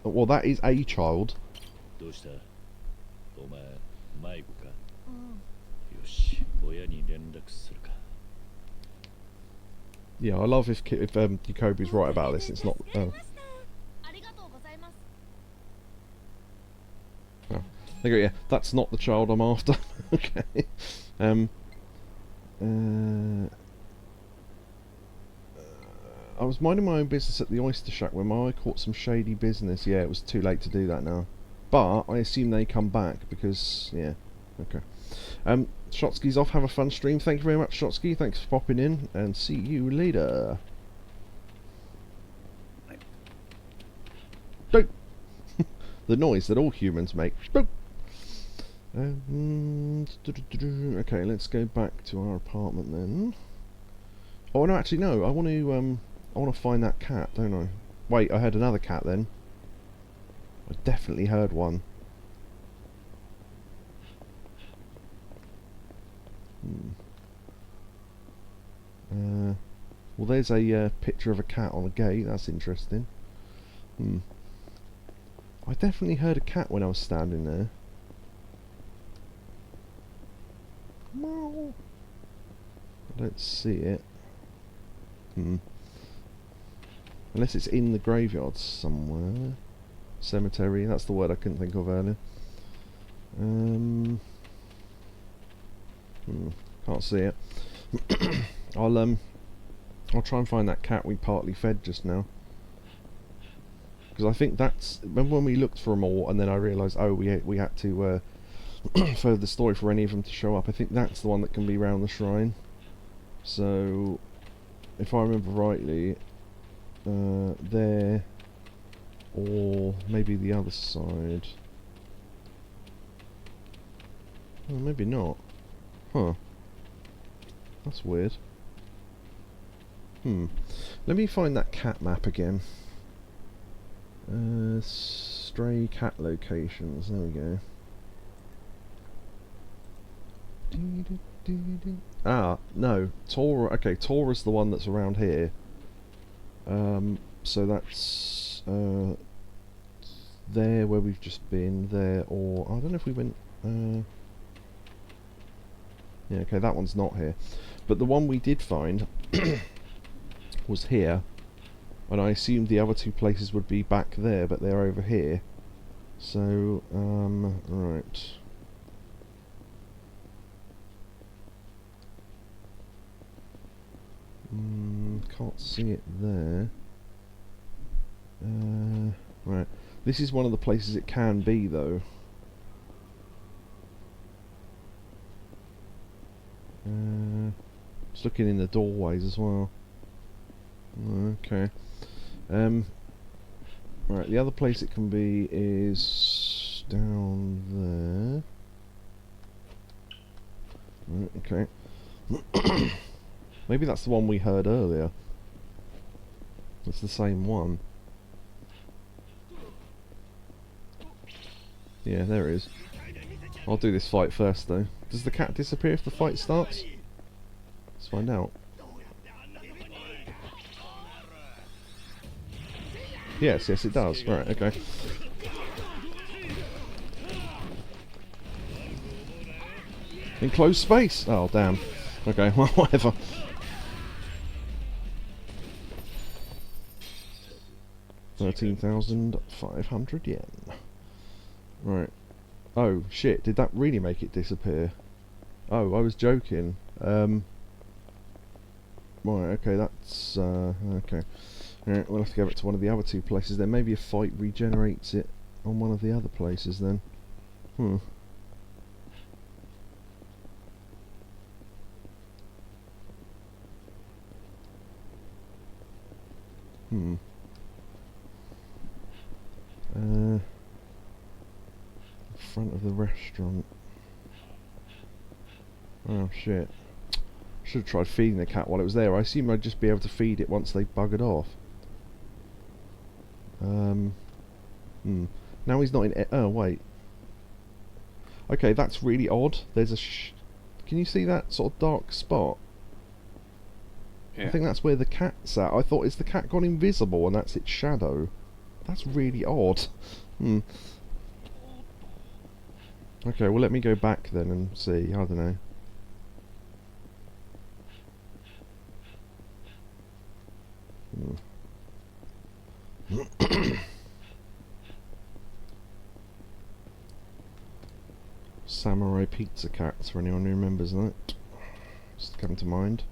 well, that is a child. Yeah, I love if Yakobu's right about this. It's not. Oh, there you go. Yeah, that's not the child I'm after. Okay. I was minding my own business at the Oyster Shack when my eye caught some shady business. Yeah, it was too late to do that now. But I assume they come back because, yeah, okay. Shotsky's off. Have a fun stream. Thank you very much, Shotsky. Thanks for popping in, and see you later. Boop. The noise that all humans make. Boop. Okay, let's go back to our apartment then. Oh no, actually no. I want to find that cat, don't I? Wait, I heard another cat then. I definitely heard one. Well, there's a picture of a cat on a gate. That's interesting. I definitely heard a cat when I was standing there. I don't see it. Unless it's in the graveyard somewhere. Cemetery, that's the word I couldn't think of earlier. Can't see it. I'll try and find that cat we partly fed just now. Because I think that's... Remember when we looked for them all and then I realised, oh, we had to further the story for any of them to show up. I think that's the one that can be round the shrine. So, if I remember rightly, there, or maybe the other side. Oh, maybe not. Huh. That's weird. Let me find that cat map again. Stray cat locations. There we go. Ah, no. Tora. Okay, Tora's the one that's around here. So that's there where we've just been. There, or I don't know if we went. Yeah, okay, that one's not here. But the one we did find was here. And I assumed the other two places would be back there, but they're over here. So, right. Can't see it there. Right. This is one of the places it can be, though. Just looking in the doorways as well. Okay. Right, the other place it can be is down there. Right, okay. Maybe that's the one we heard earlier. It's the same one. Yeah, there it is. I'll do this fight first, though. Does the cat disappear if the fight starts? Let's find out. Yes, yes it does. Right, okay. Enclosed space! Oh, damn. Okay, well, whatever. $13,500 yen. Right. Oh, shit. Did that really make it disappear? Oh, I was joking. Right, okay, that's... okay. Alright, we'll have to go back to one of the other two places then. Maybe a fight regenerates it on one of the other places then. Front of the restaurant. Oh shit. Should have tried feeding the cat while it was there. I assume I'd just be able to feed it once they buggered off. Now he's not in... oh, wait. Okay, that's really odd. There's a... can you see that sort of dark spot? Yeah. I think that's where the cat's at. I thought, is the cat gone invisible and that's its shadow? That's really odd. Okay, well let me go back then and see. I don't know. Samurai pizza cats, for anyone who remembers that. Just come to mind.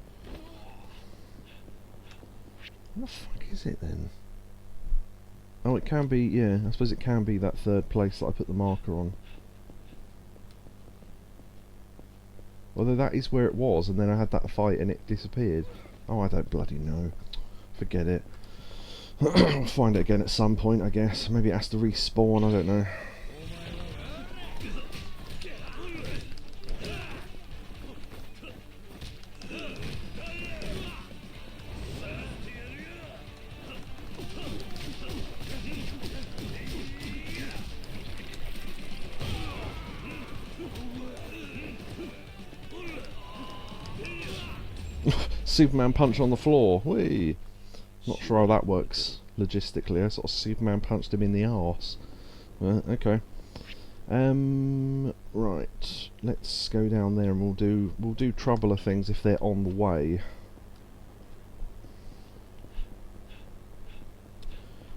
What the fuck is it then? Oh, it can be, yeah, I suppose it can be that third place that I put the marker on. Although that is where it was, and then I had that fight and it disappeared. Oh, I don't bloody know. Forget it. I'll find it again at some point, I guess. Maybe it has to respawn, I don't know. Superman punch on the floor. Whee! Not sure how that works logistically. I sort of Superman punched him in the arse. Okay. Right. Let's go down there and we'll do troubler things if they're on the way.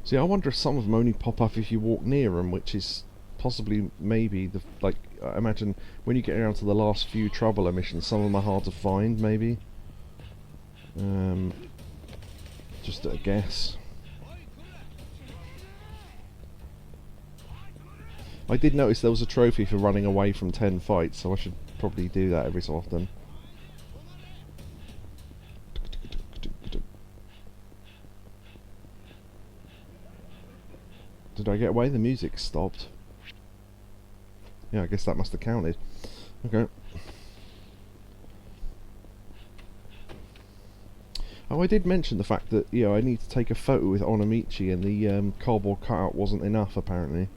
See, I wonder if some of them only pop up if you walk near them, which is possibly maybe the like. I imagine when you get around to the last few troubler missions, some of them are hard to find. Maybe. Just a guess. I did notice there was a trophy for running away from 10 fights, so I should probably do that every so often. Did I get away? The music stopped. Yeah, I guess that must have counted. Okay. Oh, I did mention the fact that, you know, I need to take a photo with Onamichi and the cardboard cutout wasn't enough, apparently. I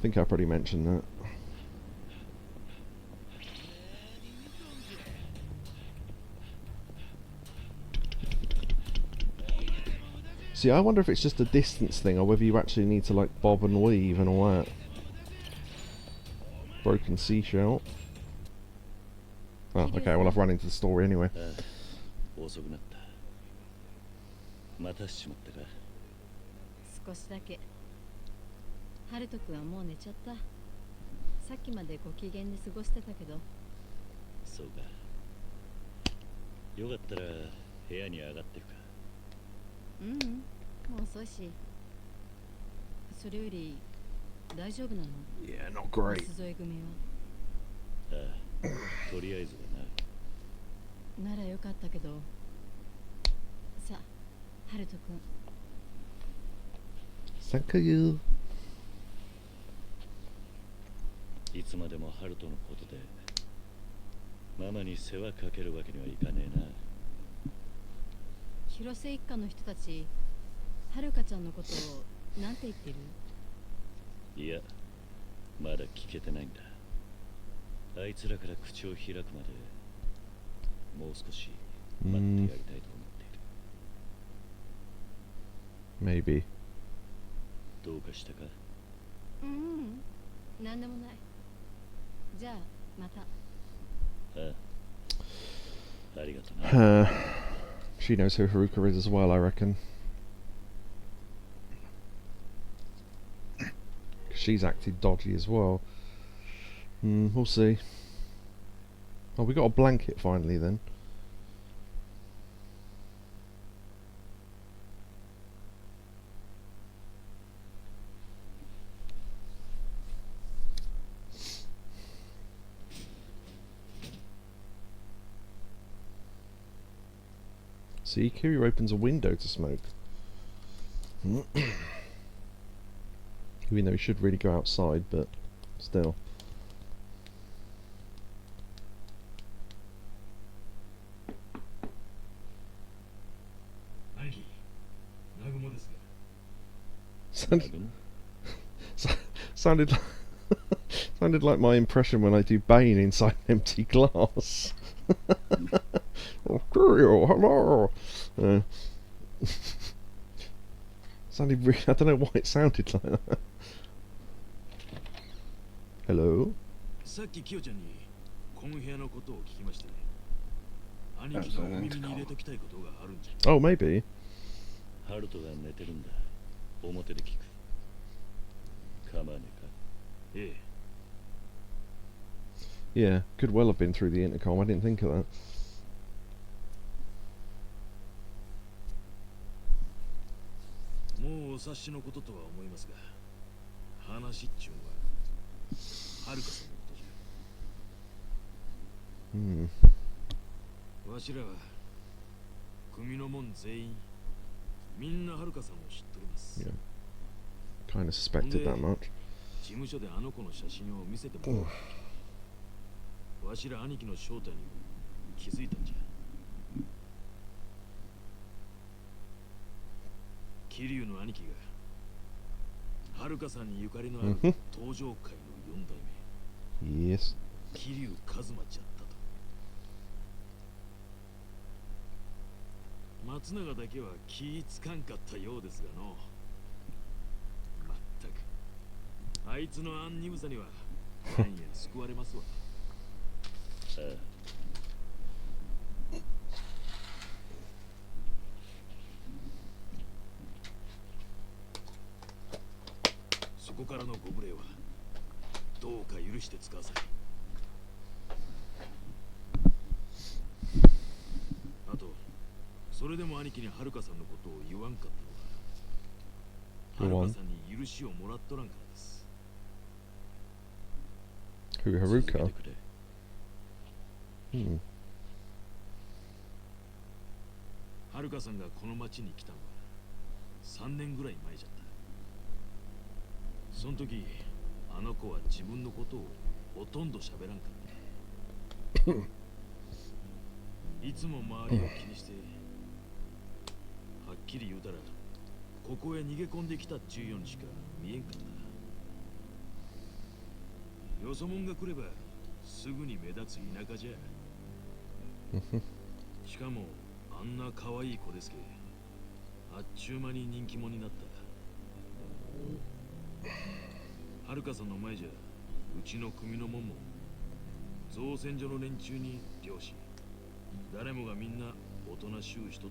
think I probably mentioned that. See, I wonder if it's just a distance thing or whether you actually need to, like, bob and weave and all that. Broken seashell. Oh, okay, well I've run into the story anyway. またしまったか。少しだけ。ハルト君はもう寝ちゃった。さっきまでご機嫌に過ごしてたけど。そうか。よかったら部屋に上がってるか。もう遅いし。それより大丈夫なの？ Yeah, not great. 添え組は。ああ、とりあえずはな。ならよかったけど。さあ。ハルト君。Thank you. いつまでもハルトのことでママに世話かけるわけにはいかねえな。広瀬一家の人たち、はるかちゃんのことをなんて言ってる？いや、まだ聞けてないんだ。あいつらから口を開くまでもう少し待ってやりたいと思っている。Maybe. どうかしたか？なんでもない。じゃあまた。ああ、ありがとな。She knows who Haruka is as well, I reckon. She's acted dodgy as well. We'll see. Oh, we got a blanket finally then. See, Kiryu opens a window to smoke. Even though he should really go outside, but still. 兄貴、南雲ですが。Sounded like sounded like my impression when I do Bane inside an empty glass. Oh, hello. Sounded really, I don't know why it sounded like that. Hello? さっきキヨちゃんにこの部屋のことを聞きまして、兄貴がお耳に入れときたいことがあるんじゃ。Oh, maybe. ハルトが寝てるんだ。表で聞く。構わねえか。ええ。 Yeah, could well have been through the intercom. I didn't think of that. もうお察しのこととは思いますが、話っちゅうのは、はるかさんのことじゃ。わしらは、組の門全員、みんなはるかさんを知っております。Yeah. Kind of suspected that much. 事務所であの子の写真を見せてもらう。わしら兄貴の正体に気づいたんじゃ。桐生の兄貴がはるかさんにゆかりのある登場界の4代目 Yes. 桐生一馬じゃったと。松永だけは気つかんかったようですがの。まったくあいつのアンニムさには何や救われますわ。そこからのご無礼はどうか許してつかさい。あとそれでも兄貴にはるかさんのことを言わんかったのははるかさんに許しをもらっとらんからです。 Who, Haruka? Hmm. はるかさんがこの町に来たのは3年ぐらい前じゃった。その時あの子は自分のことをほとんど喋らんかった。いつも周りを気にして、はっきり言うたらここへ逃げ込んできたっちゅうようにしか見えんかった。よそもんが来ればすぐに目立つ田舎じゃ。しかもあんな可愛い子ですけ、あっちゅう間に人気者になった。はるかさんの前じゃうちの組のもんも造船所の連中に漁師誰もがみんなおとなしゅうしとっ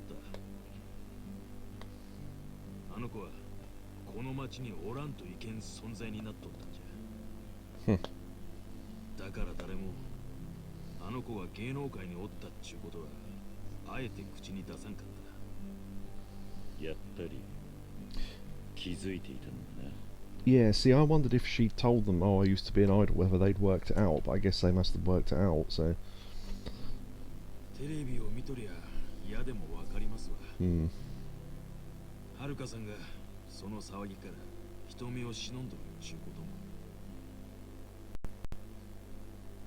た。あの子はこの町におらんといけん存在になっとったんじゃ。だから誰もあの子が芸能界におったっちゅうことはあえて口に出さんかった。やっぱり気づいていたんだな。Yeah, see, I wondered if she told them, oh, I used to be an idol, whether they'd worked it out, but I guess they must have worked it out, so... テレビを見とりゃ嫌でもわかりますわ。はるかさんがその騒ぎから人目を忍んどるっちゅうこと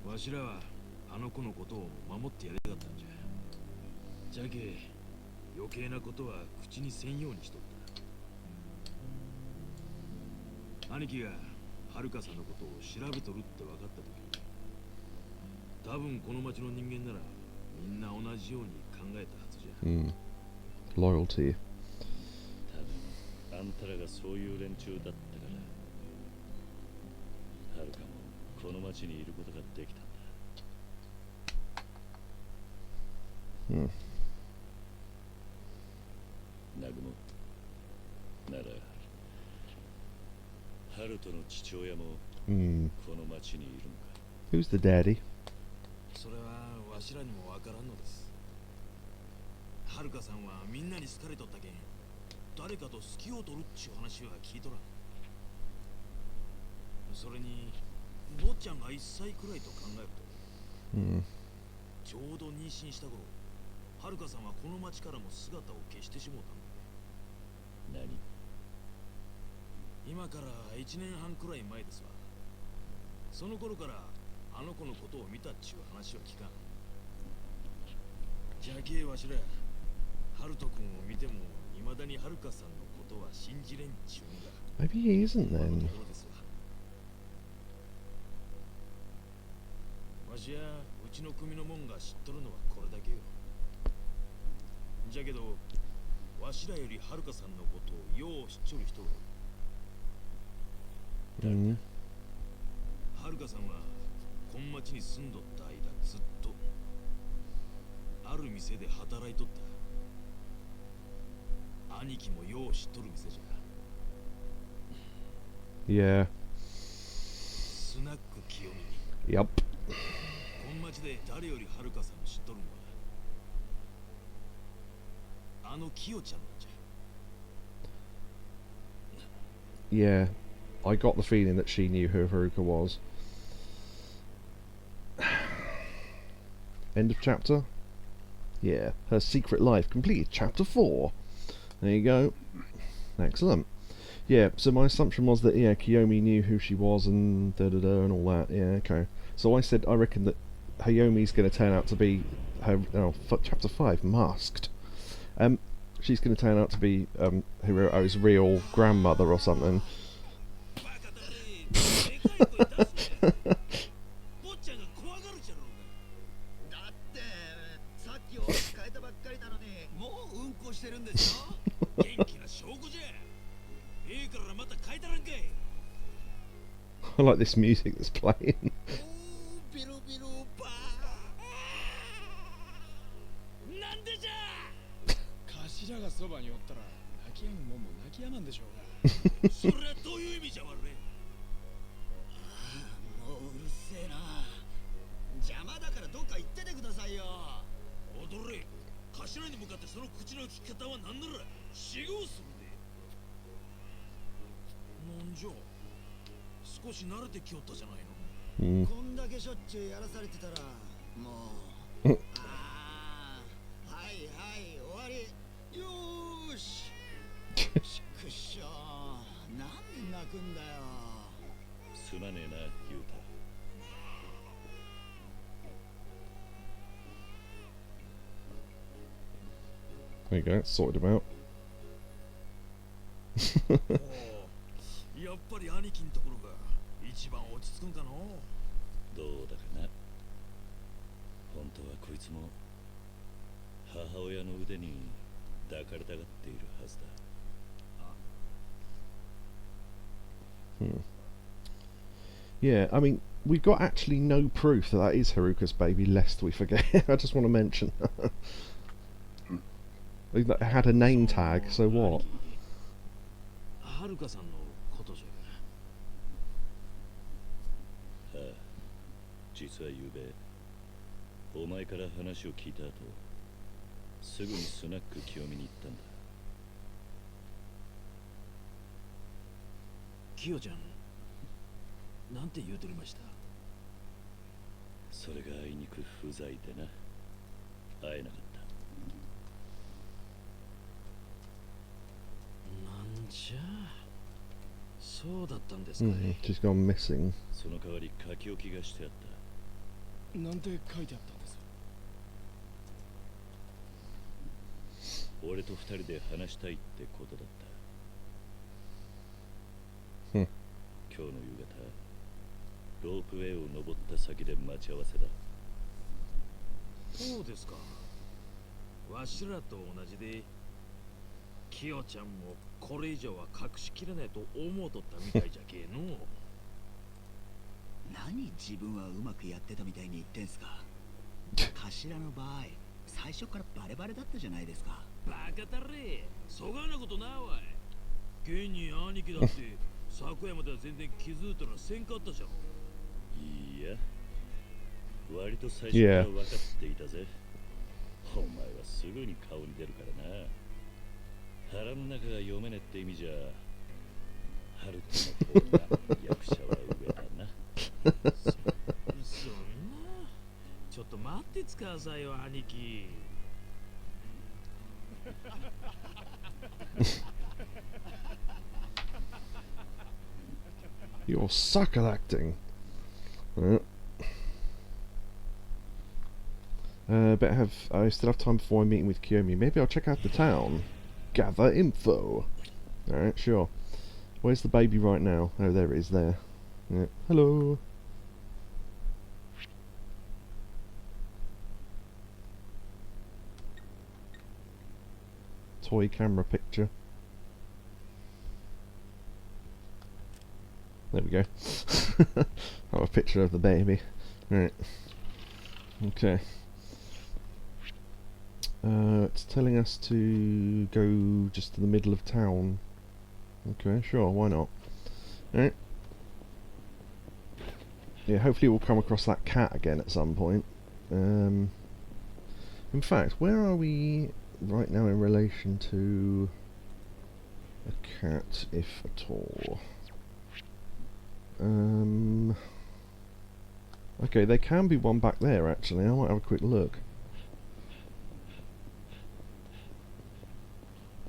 も。わしらはあの子のことを守ってやりたかったんじゃ。じゃけ余計なことは口にせんようにしとった。兄貴がはるかさんのことを調べとるって分かった時、多分この町の人間ならみんな同じように考えたはずじゃ。Loyalty. 多分あんたらがそういう連中だったから、はるかもこの町にいることができたんだ。南雲ならハルトの父親もこの町にいるのか。Who's the daddy? それはわしらにもわからんのです。はるかさんはみんなに好かれとったけん、誰かと好きを取るっちゅう話は聞いとらん。それに坊ちゃんが1歳くらいと考えると、ちょうど妊娠した頃、はるかさんはこの町からも姿を消してしもうたんだ。何？今から1年半くらい前ですわ。その頃からあの子のことを見たっちゅう話は聞かん。じゃけえわしら、ハルト君を見ても未だにはるかさんのことは信じれんちゅうんだ。Maybe he isn't then. わしやうちの組のもんが知っとるのはこれだけよ。じゃけどわしらよりはるかさんのことをよう知っちょる人がはるかさんはこん町に住んどった間ずっとある店で働いとった。兄貴もよう知っとる店じゃ。Yeah. スナック清美。 Yup. こん町で誰よりはるかさんを知っとるのはあの清ちゃんなんじゃ。Yeah. I got the feeling that she knew who Haruka was. End of chapter? Yeah. Her secret life completed. Chapter 4. There you go. Excellent. Yeah, so my assumption was that, yeah, Kiyomi knew who she was and da-da-da and all that. Yeah, okay. So I said I reckon that Hayomi's going to turn out to be her, chapter 5, Masked. She's going to turn out to be Hiroto's real grandmother or something. I like this music that's playing. 頭がそばにおったら泣き止むもんも泣き止まんでしょうが。それはどういう意味じゃわれ。もううるせえな。邪魔だからどっか行っててくださいよ。踊れ。頭に向かってその口の利き方は何なら死後するで。なんじゃ。少し慣れてきよったじゃないの。こんだけしょっちゅうやらされてたらもう。はいはい終わり。よーし。ちくしょう。なんで泣くんだよ。すまねえな、ユウタ。There you go, sorted him out. やっぱり兄貴のところが一番落ち着くんかの。どうだかな。本当はこいつも母親の腕に抱かれたがっているはずだ。Yeah, I mean, we've got actually no proof that that is Haruka's baby, lest we forget. I just want to mention that. It had a name tag, so what? はるかさんのことじゃ。ああ、実はゆうべ、お前から話を聞いた後、すぐにスナック清美に行ったんだ。清ちゃん、なんて言うとりました？それがあいにく不在でな、会えなかった。なんじゃ、そうだったんですかね。She's gone missing. その代わり書き置きがしてあった。なんて書いてあったんです？俺と二人で話したいってことだった。今日の夕方、ロープウェイを登った先で待ち合わせだ。そうですか。わしらと同じで、キヨちゃんもこれ以上は隠しきれないと思うとったみたいじゃけえの。何自分はうまくやってたみたいに言ってんすか。頭の場合、最初からバレバレだったじゃないですか。バカたれ、そがなことなわい。現に兄貴だって昨夜までは全然気づいたらせんかったじゃん。いや、割と最初から分かっていたぜ。お前はすぐに顔に出るからな。腹の中が読めねって意味じゃ、ハルトの方が役者は上だな。そんな、ちょっと待ってつかさいよ兄貴。You're sucker acting. I still have time before I'm meeting with Kiyomi. Maybe I'll check out the town. Gather info. Alright, sure. Where's the baby right now? Oh, there it is, there. Yeah. Hello. Toy camera picture. There we go. Oh, a picture of the baby. Right. Okay. It's telling us to go just to the middle of town. Okay, sure, why not? Alright. Yeah, hopefully we'll come across that cat again at some point. In fact, where are we right now in relation to a cat, if at all? Okay, there can be one back there actually. I might have a quick look.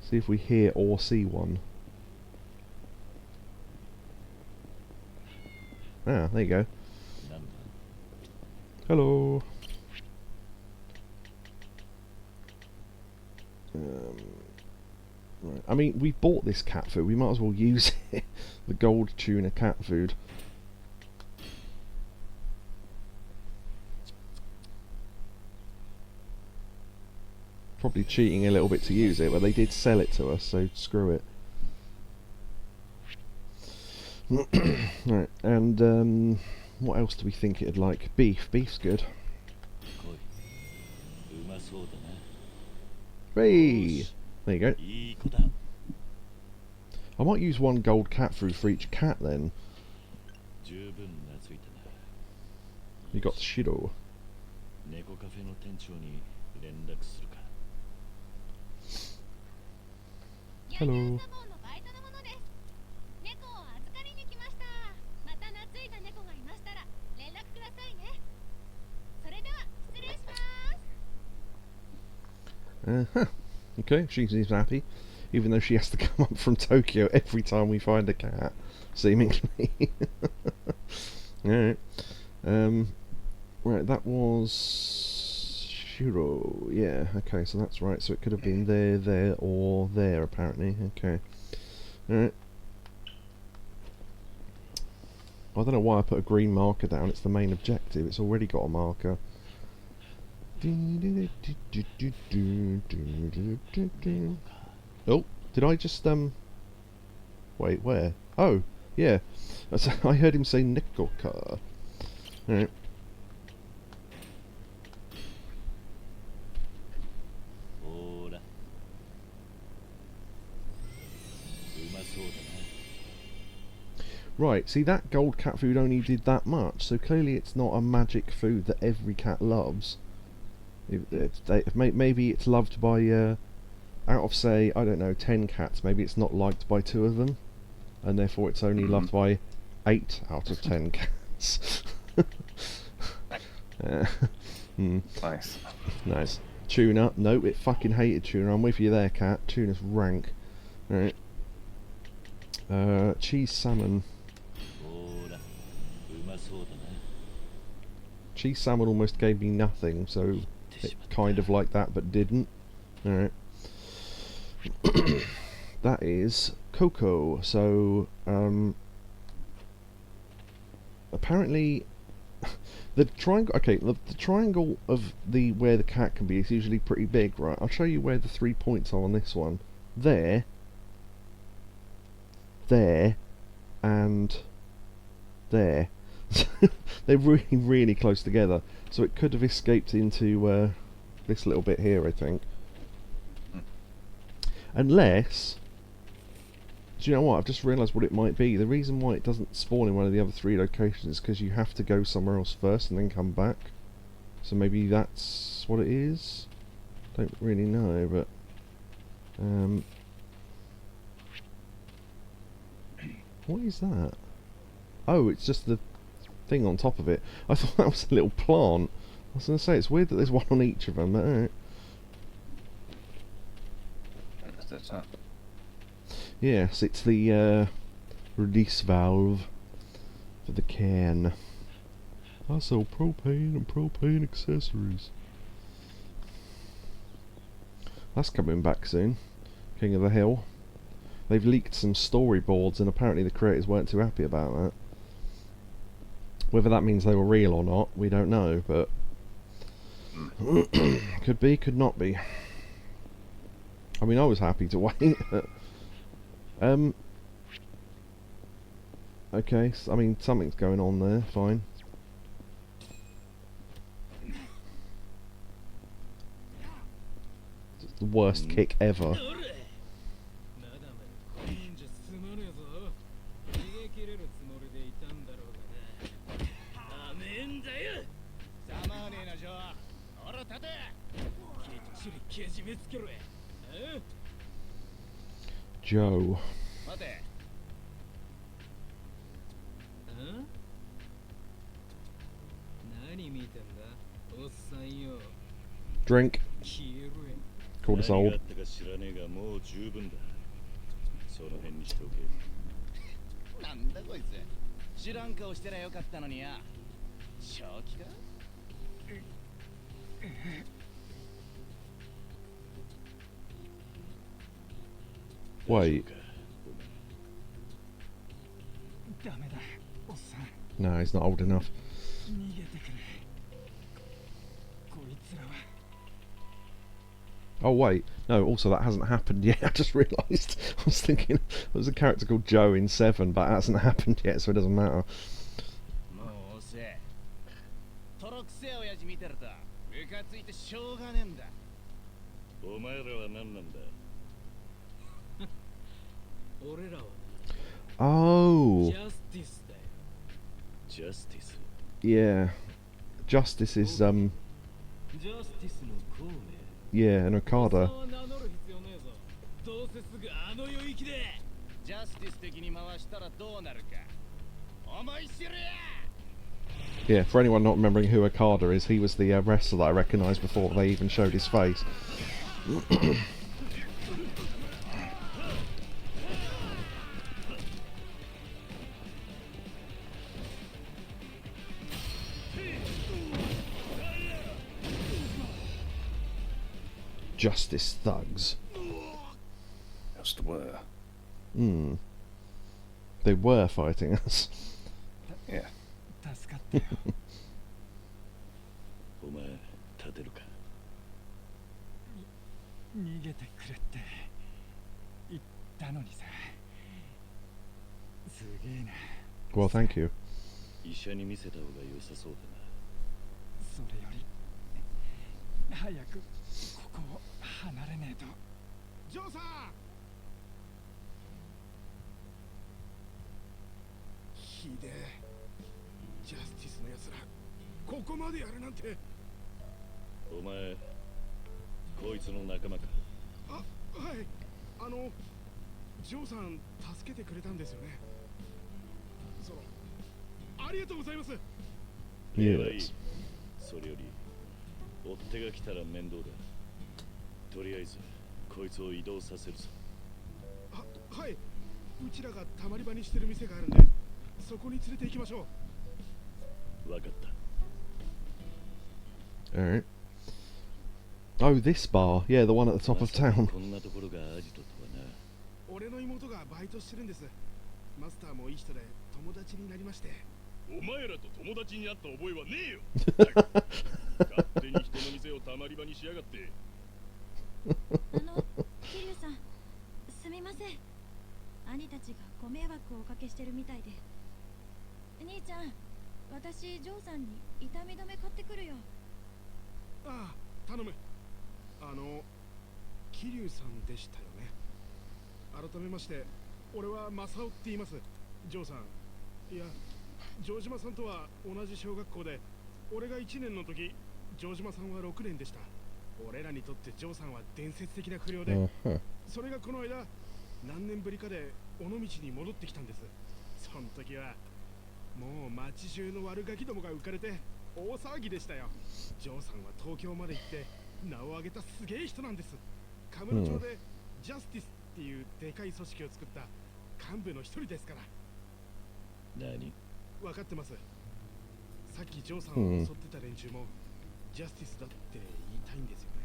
See if we hear or see one. Ah, there you go. Hello. Right. I mean, we bought this cat food. We might as well use it. The gold tuna cat food. Probably cheating a little bit to use it, but they did sell it to us, so screw it. Right, and what else do we think it'd like? Beef. Beef's good. Hey! There you go. I might use one gold cat food for each cat then. You got Shiro. Hello. Uh-huh. Okay, she seems happy, even though she has to come up from Tokyo every time we find a cat, seemingly. Alright. Right, that was Shiro. Yeah, okay, so that's right. So it could have been there, there, or there, apparently. Okay. Alright. I don't know why I put a green marker down. It's the main objective. It's already got a marker. Oh, did I just wait, where? Oh, yeah. I heard him say Nikoka. Alright. Right, see, that gold cat food only did that much, so clearly it's not a magic food that every cat loves. Maybe it's loved by, out of, say, I don't know, 10 cats, maybe it's not liked by 2 of them, and therefore it's only loved by 8 out of 10 cats. Nice. Nice. Tuna. Nope, it fucking hated tuna. I'm with you there, cat. Tuna's rank. Alright. Cheese salmon. Cheese salmon almost gave me nothing, so it kind of like that, but didn't. Alright. That is Coco. So, apparently, the triangle. Okay, the triangle of where the cat can be is usually pretty big, right? I'll show you where the 3 points are on this one. There, and there. They're really, really close together. So it could have escaped into this little bit here, I think. Unless, do you know what? I've just realised what it might be. The reason why it doesn't spawn in one of the other 3 locations is because you have to go somewhere else first and then come back. So maybe that's what it is. Don't really know, but what is that? Oh, it's just the thing on top of it. I thought that was a little plant. I was going to say, it's weird that there's one on each of them, but alright. Yes, it's the release valve. for the can. I sell propane and propane accessories. That's coming back soon. King of the Hill. They've leaked some storyboards and apparently the creators weren't too happy about that. Whether that means they were real or not, we don't know, but could be, could not be. I mean, I was happy to wait. Okay, so, I mean, something's going on there, fine. It's the worst kick ever. Joe. Drink. Called us old. なんだこいつ。知らん顔してりゃよかったのにや。正気か？ Wait. No, he's not old enough. Oh wait, no, also that hasn't happened yet. I just realised. I was thinking there's a character called Joe in 7, but it hasn't happened yet, so it doesn't matter. Oh. Justice. Yeah. Justice is yeah, an Okada. Yeah, for anyone not remembering who Okada is, he was the wrestler that I recognised before they even showed his face. Justice thugs. Just were. Hmm. They were fighting us. Yeah. お前立てるか。逃げてくれって言ったのにさ。すげえな。 Well, thank you. 医者に見せた方が良さそうだな。それより早くここを離れねえと。ジョーさん。ひでえ。ジャスティスのやつらここまでやるなんて。お前こいつの仲間か。あ、はい。ジョーさん助けてくれたんですよね。そのありがとうございます。Yes. それより追っ手が来たら面倒だ。とりあえずこいつを移動させるぞ。はい。うちらがたまり場にしてる店があるんで、そこに連れて行きましょう。わかった。Alright. Oh, this bar. Yeah, the one at the top of town. こんなところがアジトとはな。俺の妹がバイトしてるんです。マスターもいい人で友達になりまして。お前らと友達になった覚えはねえよ。勝手に人の店をたまり場にしやがって。桐生さん、すみません。兄たちがご迷惑をおかけしてるみたいで。兄ちゃん、私ジョーさんに痛み止め買ってくるよ。ああ、頼む。桐生さんでしたよね。改めまして、俺はマサオって言います。ジョーさん。いや、城島さんとは同じ小学校で、俺が1年の時、城島さんは6年でした。俺らにとってジョーさんは伝説的な不良で、それがこの間、何年ぶりかで尾道に戻ってきたんです。その時は、もう街中の悪ガキどもが浮かれて大騒ぎでしたよ。ジョーさんは東京まで行って名を挙げたすげえ人なんです。カムロ町でジャスティスっていうでかい組織を作った幹部の一人ですから。何？分かってます。さっきジョーさんを襲ってた連中もジャスティスだって言いたいんですよね。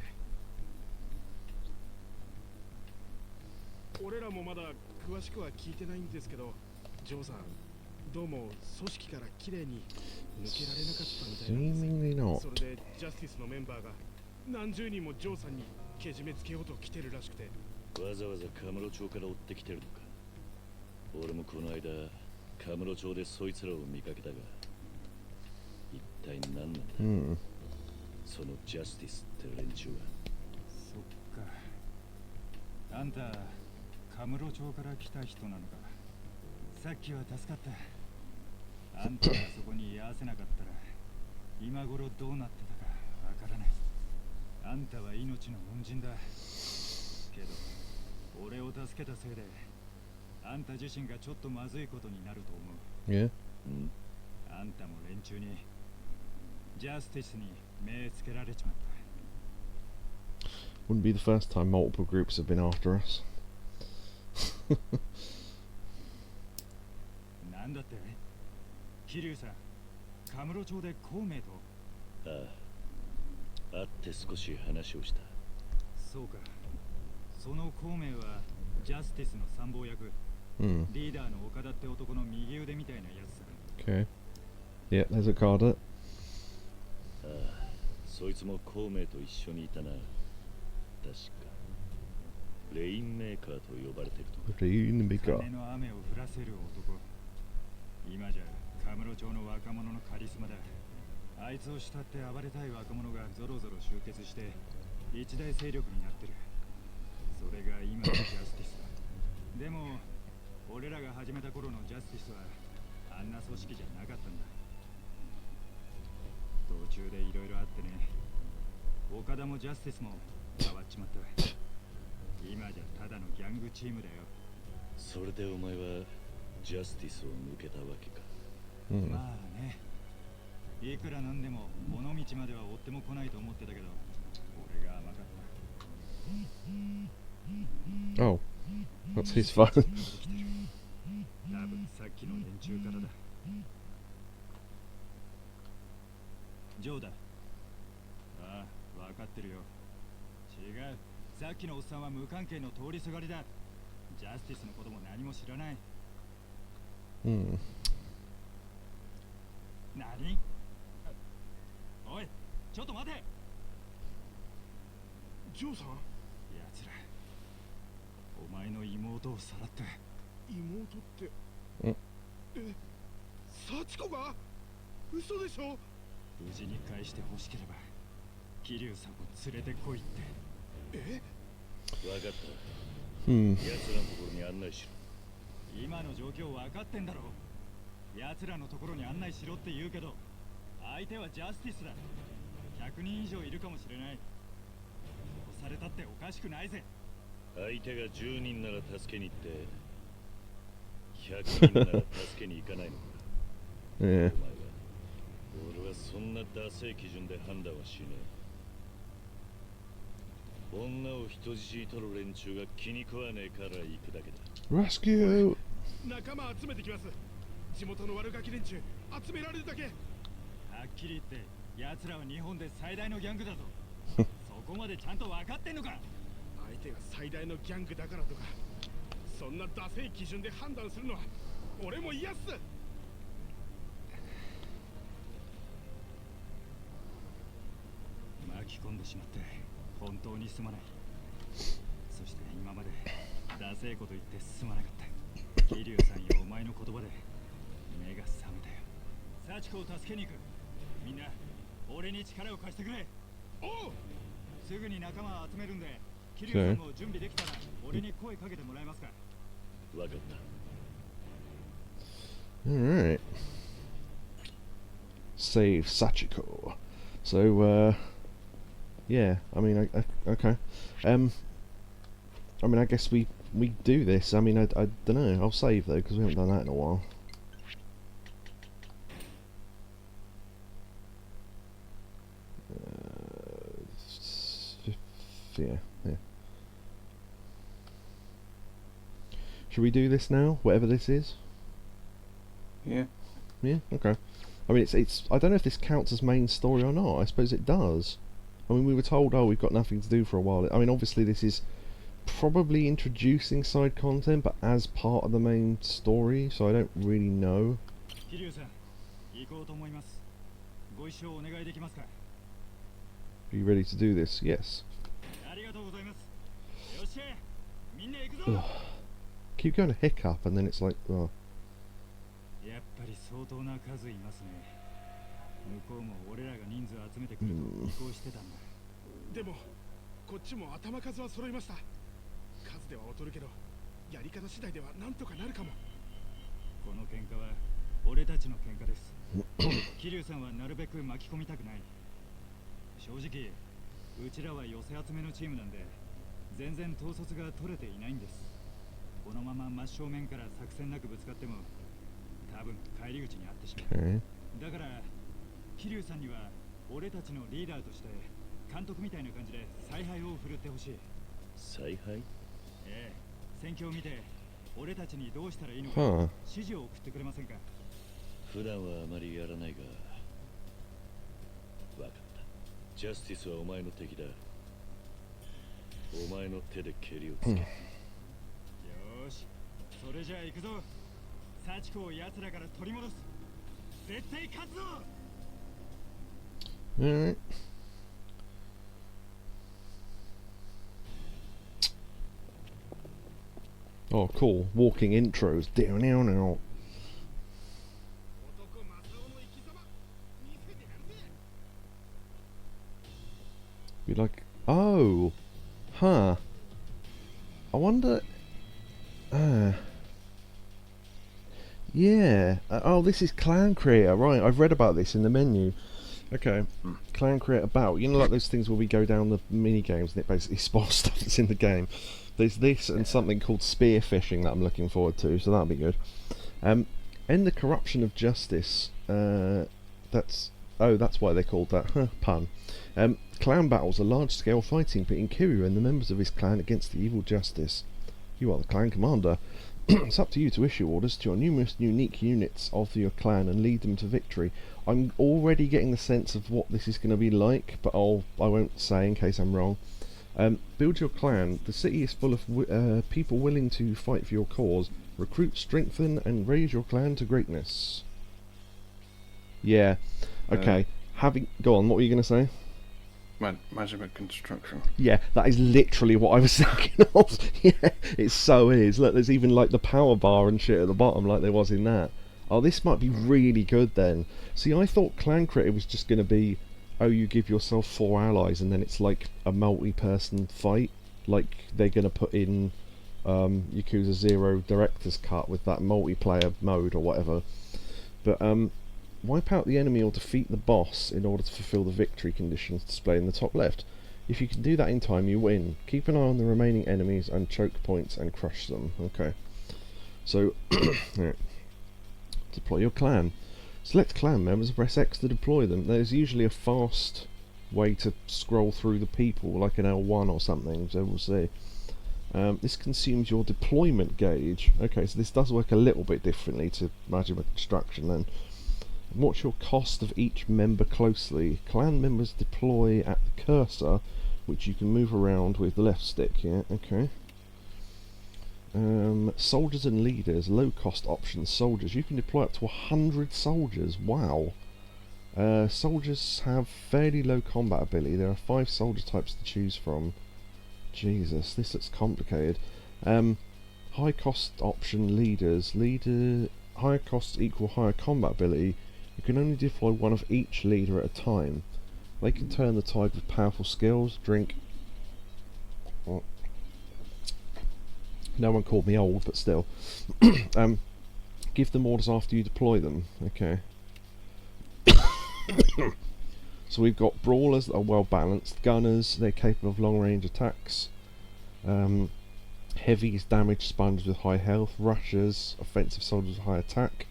俺らもまだ詳しくは聞いてないんですけど、ジョーさんどうも組織からきれいに抜けられなかったみたいなんです。それでジャスティスのメンバーが何十人もジョーさんにけじめつけようと来てるらしくて。わざわざカムロ町から追ってきてるのか。俺もこの間カムロ町でそいつらを見かけたが、一体何なんだ、そのジャスティスって連中は。そっか、あんたカムロ町から来た人なのか。さっきは助かった。あんたがそこに居合わせなかったら今頃どうなってたかわからない。あんたは命の恩人だけど、俺を助けたせいであんた自身がちょっとまずいことになると思う。あんたも連中にジャスティスに目つけられちまった。 Wouldn't be the first time multiple groups have been after us. なんだって桐生さん、カムロ町で孔明と。ああ、会って少し話をした。そうか、その孔明はジャスティスの参謀役、リーダーの岡田って男の右腕みたいなやつさ。Okay. Yeah, there's a card. ああ、そいつも孔明と一緒にいたな。確かレインメーカーと呼ばれてるとか。レインメーカー。金の雨を降らせる男。今じゃカムロ町の若者のカリスマだ。あいつを慕って暴れたい若者がゾロゾロ集結して一大勢力になってる。それが今のジャスティスだ。でも俺らが始めた頃のジャスティスはあんな組織じゃなかったんだ。途中でいろいろあってね、岡田もジャスティスも変わっちまった。今じゃただのギャングチームだよ。それでお前はジャスティスを抜けたわけか。まあね、いくらなんでも尾道までは追っても来ないと思ってたけど、俺が甘かった。Oh, that's his fault. 多分さっきの連中からだ。ジョーだ。ああ、分かってるよ。違う、さっきのおっさんは無関係の通りすがりだ。ジャスティスのことも何も知らない。何？おい、ちょっと待て。ジョーさん？奴ら、お前の妹をさらった。妹って幸子が？嘘でしょ？無事に返して欲しければ桐生さんを連れてこいって。分かった。奴らのところに案内しろ。今の状況分かってんだろ。奴らのところに案内しろって言うけど、相手はジャスティスだ。100人以上いるかもしれない。殺されたっておかしくないぜ。相手が10人なら助けに行って100人なら助けに行かないのか。お前は、俺はそんなダセい基準で判断はしねえ。女を人質に取る連中が気に食わねえから行くだけだ。Rescue! 仲間集めてきます。地元の悪ガキ連中集められるだけ。はっきり言って奴らは日本で最大のギャングだぞ。そこまでちゃんと分かってんのか。相手が最大のギャングだからとか、そんなダセい基準で判断するのは俺も嫌っす。巻き込んでしまって本当にすまない。そして今までダセいこと言ってすまなかった。桐生さんやお前の言葉で目が覚めたよ。幸子を助けに行く。みんな俺に力を貸してくれ。おう。すぐに仲間を集めるんで、桐生さんも準備できたら俺に声かけてもらえますか。分かった。Alright. Save Sachiko. So, yeah, I mean, okay. I mean, I guess we do this. I mean, I don't know. I'll save, though, because we haven't done that in a while. Yeah. Should we do this now? Whatever this is? Yeah. Yeah, okay. I mean, it's. I don't know if this counts as main story or not. I suppose it does. I mean, we were told, oh, we've got nothing to do for a while. I mean, obviously this is probably introducing side content, but as part of the main story, so I don't really know. Are you ready to do this? Yes. Ugh. Keep going to hiccup, and then it's like, oh. やっぱり相当な数いますね。向こうも俺らが人数集めてくると見越してたんだ。でもこっちも頭数は揃いました。数では劣るけど、やり方次第ではなんとかなるかも。この喧嘩は俺たちの喧嘩です。桐生さんはなるべく巻き込みたくない。正直、うちらは寄せ集めのチームなんで、全然統率が取れていないんです。このまま真正面から作戦なくぶつかっても、多分帰り口にあってしまう。だから、桐生さんには俺たちのリーダーとして監督みたいな感じで采配を振るってほしい。采配？ええ、戦況を見て俺たちにどうしたらいいのか指示を送ってくれませんか。普段はあまりやらないが、わかった。ジャスティスはお前の敵だ。お前の手で蹴りをつけ。よーし、それじゃあ行くぞ。幸子を奴らから取り戻す。絶対勝つぞ。Alright. Oh, cool. Walking intros. Down, down, down. Be like, oh, huh. I wonder. Yeah. Oh, this is clan creator, right? I've read about this in the menu. Okay, clan creator battle. You know, like those things where we go down the mini games and it basically spoils stuff that's in the game. There's this and something called spear fishing that I'm looking forward to, so that'll be good. End the corruption of justice. That's why they called that. Pun. Clan battles are large-scale fighting between Kiryu and the members of his clan against the evil justice. You are the clan commander. It's up to you to issue orders to your numerous unique units of your clan and lead them to victory. I'm already getting the sense of what this is going to be like, but I won't say in case I'm wrong. Build your clan. The city is full of people willing to fight for your cause. Recruit, strengthen, and raise your clan to greatness. Yeah. Okay. Go on. What were you going to say? Management construction. Yeah, that is literally what I was thinking of. Yeah, it so is. Look, there's even like the power bar and shit at the bottom, like there was in that. Oh, this might be really good then. See, I thought Clan Critter was just going to be, oh, you give yourself 4 allies and then it's like a multi-person fight, like they're going to put in Yakuza 0 Director's Cut with that multiplayer mode or whatever. But wipe out the enemy or defeat the boss in order to fulfill the victory conditions displayed in the top left. If you can do that in time, you win. Keep an eye on the remaining enemies and choke points and crush them. Okay. So, yeah. Deploy your clan. Select clan members and press X to deploy them. There's usually a fast way to scroll through the people, like an L1 or something, so we'll see. This consumes your deployment gauge. Okay, so this does work a little bit differently to Majima Construction then. Watch your cost of each member closely. Clan members deploy at the cursor, which you can move around with the left stick. Yeah, okay. Soldiers and leaders, low cost options. Soldiers, you can deploy up to 100 soldiers. Wow. Soldiers have fairly low combat ability. There are 5 soldier types to choose from. Jesus, this looks complicated. High cost option leaders. Higher costs equal higher combat ability. You can only deploy one of each leader at a time. They can turn the tide with powerful skills. Drink. Oh. No one called me old, but still. Give them orders after you deploy them. Okay. So we've got brawlers that are well balanced. Gunners, they're capable of long range attacks. Heavies, damage sponges with high health. Rushers, offensive soldiers with high attack.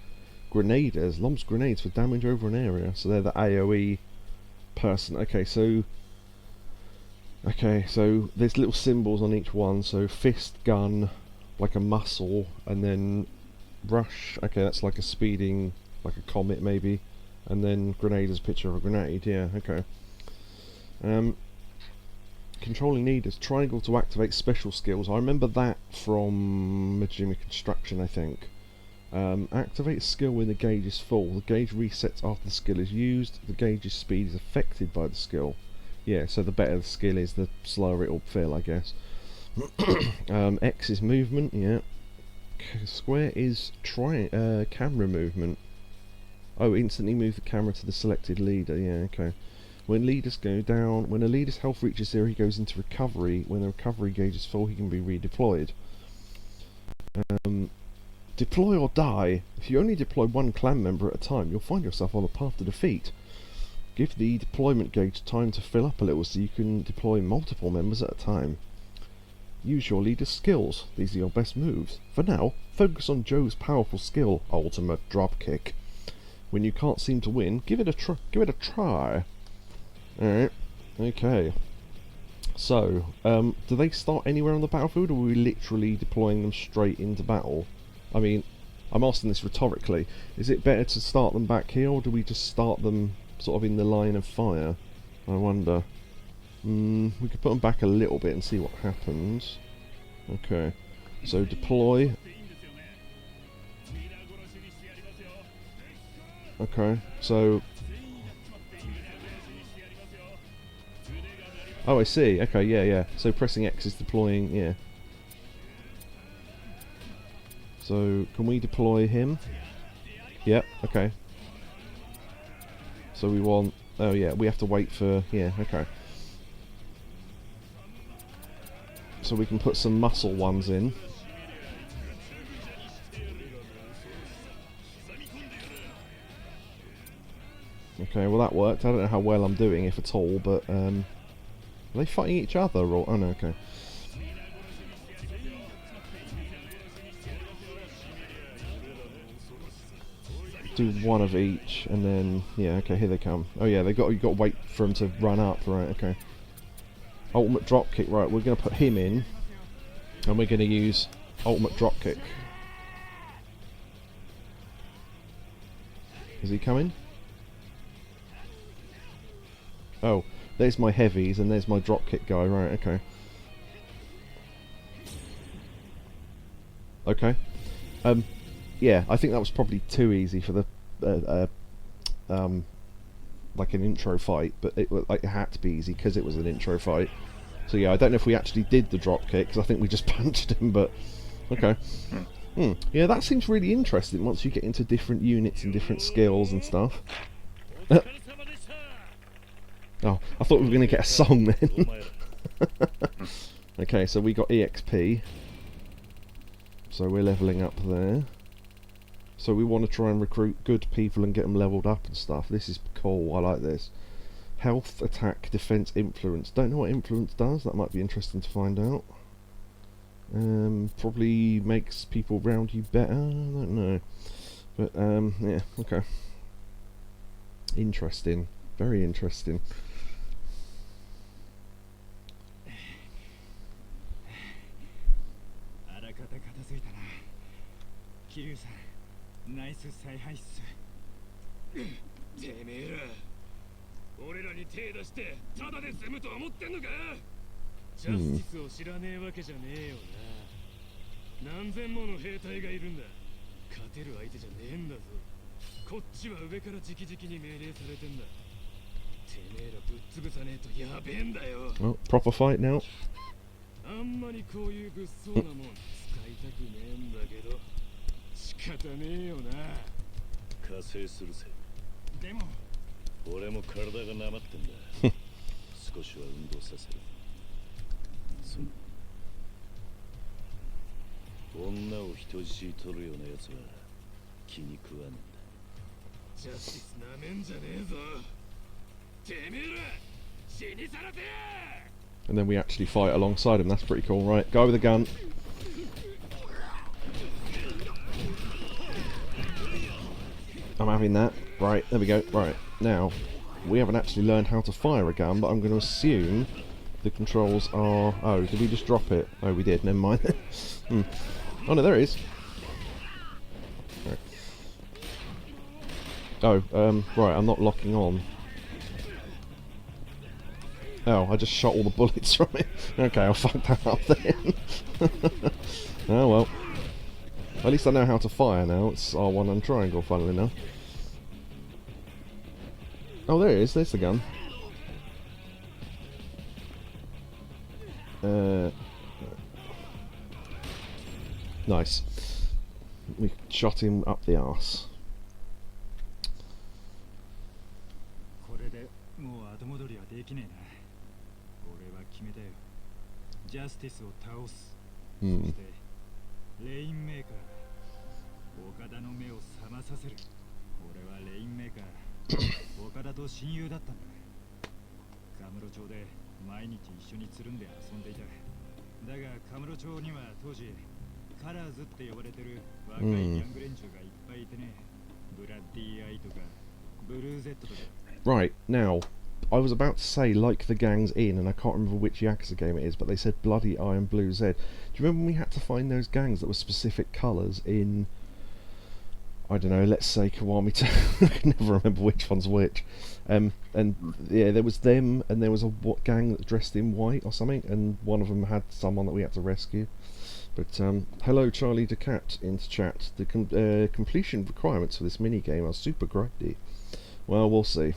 Grenaders, lombs grenades for damage over an area. So they're the AoE person. Okay, so there's little symbols on each one. So fist, gun, like a muscle, and then rush. Okay, that's like a speeding like a comet maybe, and then grenade is a picture of a grenade. Yeah, okay. Controlling leaders, triangle to activate special skills. I remember that from Majima Construction, I think. Activate a skill when the gauge is full. The gauge resets after the skill is used. The gauge's speed is affected by the skill. Yeah, so the better the skill is, the slower it'll feel, I guess. X is movement, yeah. Square is camera movement. Oh, instantly move the camera to the selected leader, yeah, okay. When leaders go down, when a leader's health reaches 0, he goes into recovery. When the recovery gauge is full, he can be redeployed. Deploy or die. If you only deploy one clan member at a time, you'll find yourself on a path to defeat. Give the deployment gauge time to fill up a little so you can deploy multiple members at a time. Use your leader's skills. These are your best moves. For now, focus on Joe's powerful skill, Ultimate Dropkick. When you can't seem to win, give it a try. Alright, okay. So, do they start anywhere on the battlefield, or are we literally deploying them straight into battle? I mean, I'm asking this rhetorically. Is it better to start them back here, or do we just start them sort of in the line of fire? I wonder. We could put them back a little bit and see what happens. Okay. So deploy. Okay, so... Oh, I see. Okay, yeah. So pressing X is deploying, yeah. So, can we deploy him? Yep, okay. So we want... Oh yeah, we have to wait for... Yeah, okay. So we can put some muscle ones in. Okay, well that worked. I don't know how well I'm doing, if at all, but... Are they fighting each other, or... Oh no, okay. Do one of each, and then... Yeah, okay, here they come. Oh yeah, you've got to wait for them to run up, right, okay. Ultimate Dropkick, right, we're going to put him in, and we're going to use Ultimate Dropkick. Is he coming? Oh, there's my heavies, and there's my Dropkick guy, right, okay. Okay. Yeah, I think that was probably too easy for the, like an intro fight, but it had to be easy because it was an intro fight. So yeah, I don't know if we actually did the drop kick, because I think we just punched him, but... Okay. Yeah, that seems really interesting once you get into different units and different skills and stuff. Oh, I thought we were going to get a song then. Okay, so we got EXP. So we're levelling up there. So we want to try and recruit good people and get them leveled up and stuff. This is cool, I like this. Health, attack, defense, influence. Don't know what influence does, that might be interesting to find out. Probably makes people around you better, I don't know. But, yeah, okay. Interesting. Very interesting.てめえら俺らに手出してただで済むと思ってんのか。ジャスティスを知らねえわけじゃねえよな。何千もの兵隊がいるんだ。勝てる相手じゃねえんだぞ。こっちは上から直々に命令されてんだ。てめえらぶっ潰さねえとやべえんだよ。 Oh, proper fight now. あんまりこういう物騒なもん使いたくねえんだけど仕方ねえよな。加勢するぜ。でも俺も体がなまってんだ。少しは運動させる。女を人質に取るようなやつは気に食わねえんだ。ジャスティスなめんじゃねえぞ。てめえら死にさらて。 And then we actually fight alongside him, that's pretty cool, right? Guy with a gun. I'm having that. Right, there we go. Right, now, we haven't actually learned how to fire a gun, but I'm going to assume the controls are... Oh, did we just drop it? Oh, we did, never mind. Oh no, there it is. Right. Oh, right, I'm not locking on. Oh, I just shot all the bullets from it. Okay, I'll fuck that up then. Oh well. At least I know how to fire now. It's R1 and triangle, funnily enough. Oh, there it is. There's the gun. Nice. We shot him up the arse. これでもう後戻りはできねえな。俺は決めたよ。ジャスティスを倒す。そしてレインメーカー。岡田の目を覚まさせる。俺はレインメーカー。岡田と親友だったんだ。カムロ町で毎日一緒につるんで遊んでいた。だがカムロ町には当時カラーズって呼ばれてる若いギャング連中がいっぱいいてね。ブラッディアイとかブルーゼットとか。Right, now, I was about to say like the gangs in, and I can't remember which Yakuza game it is, but they said Bloody Eye and Blue Z. Do you remember when we had to find those gangs that were specific colours in, I don't know, let's say Kiwami 2? I can never remember which one's which. And yeah, there was them, and there was a gang that dressed in white or something, and one of them had someone that we had to rescue. But hello Charlie DeCat into chat. The completion requirements for this minigame are super grindy. Well, we'll see.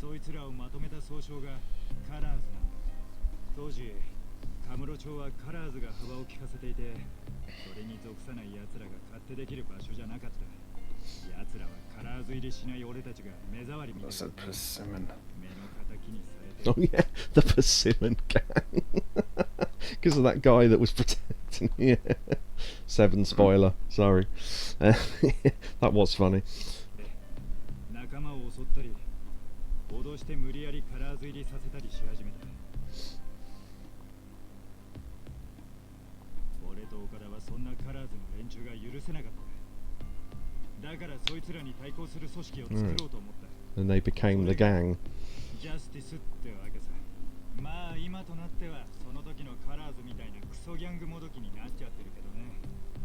そいつらをまとめた総称がカラーズなんだ。当時カムロ町はカラーズが幅を利かせていて、それに属さない奴らが勝手できる場所じゃなかった。奴らはカラーズ入りしない俺たちが目障りみたいな。目の敵にされて。Oh yeah, the Persimmon gang. Because of that guy that was protecting. Yeah. 7 spoiler. Sorry. That was funny. 仲間を襲ったり、脅して無理やりカラーズ入りさせたりし始めた。俺と岡田はそんなカラーズの連中が許せなかった。だからそいつらに対抗する組織を作ろうと思った。And they became the gang. ジャスティスってわけさ。まあ今となってはその時のカラーズみたいなクソギャングもどきになっちゃってるけどね。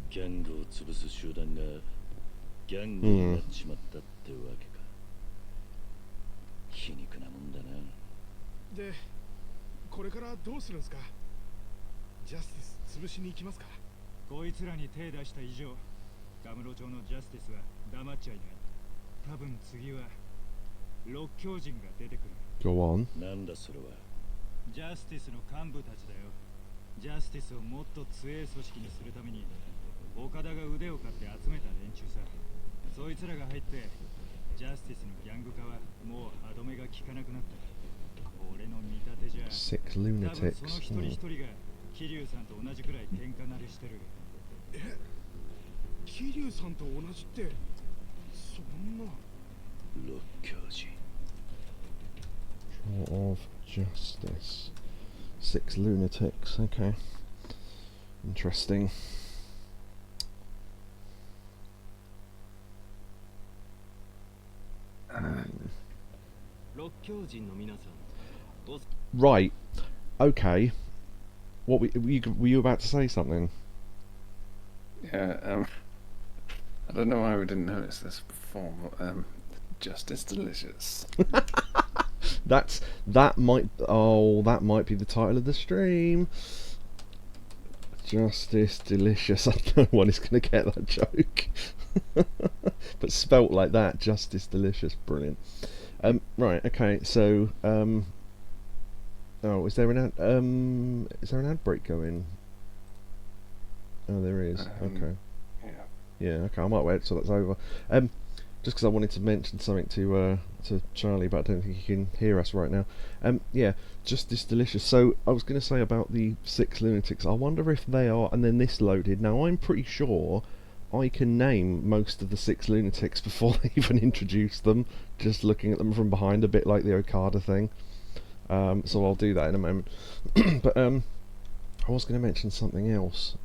ギャングを潰す集団がギャングになっちまったってわけか。皮肉なもんだな。で、これからどうするんすか？ジャスティス潰しに行きますか？こいつらに手出した以上、カムロ町のジャスティスは黙っちゃいない。多分次は六教人が出てくる。Go on. なんだそれは。ジャスティスの幹部たちだよ。ジャスティスをもっと強い組織にするために岡田が腕を買って集めた連中さ。そいつらが入ってジャスティスのギャング化はもう歯止めが効かなくなった。俺の見立てじゃ Six 多分 lunatics. その一人一人が桐生さんと同じくらい喧嘩慣れしてる。え、桐生さんと同じってそんな。六教人。Of Justice. 6 lunatics. Okay. Interesting. Right. Okay. What were you about to say something? Yeah. I don't know why we didn't notice this before, but Justice Delicious. that might be the title of the stream. Justice Delicious. I don't know one is going to get that joke. But spelt like that, Justice Delicious, brilliant. Right, okay, so oh, is there an ad break going? Oh, there is. Okay. Yeah, okay, I might wait till that's over. Just because I wanted to mention something to Charlie, but I don't think he can hear us right now. Yeah, Justice Delicious. So I was going to say about the 6 lunatics. I wonder if they are, and then this loaded. Now I'm pretty sure I can name most of the 6 lunatics before they even introduce them. Just looking at them from behind, a bit like the Okada thing. So I'll do that in a moment. But I was going to mention something else.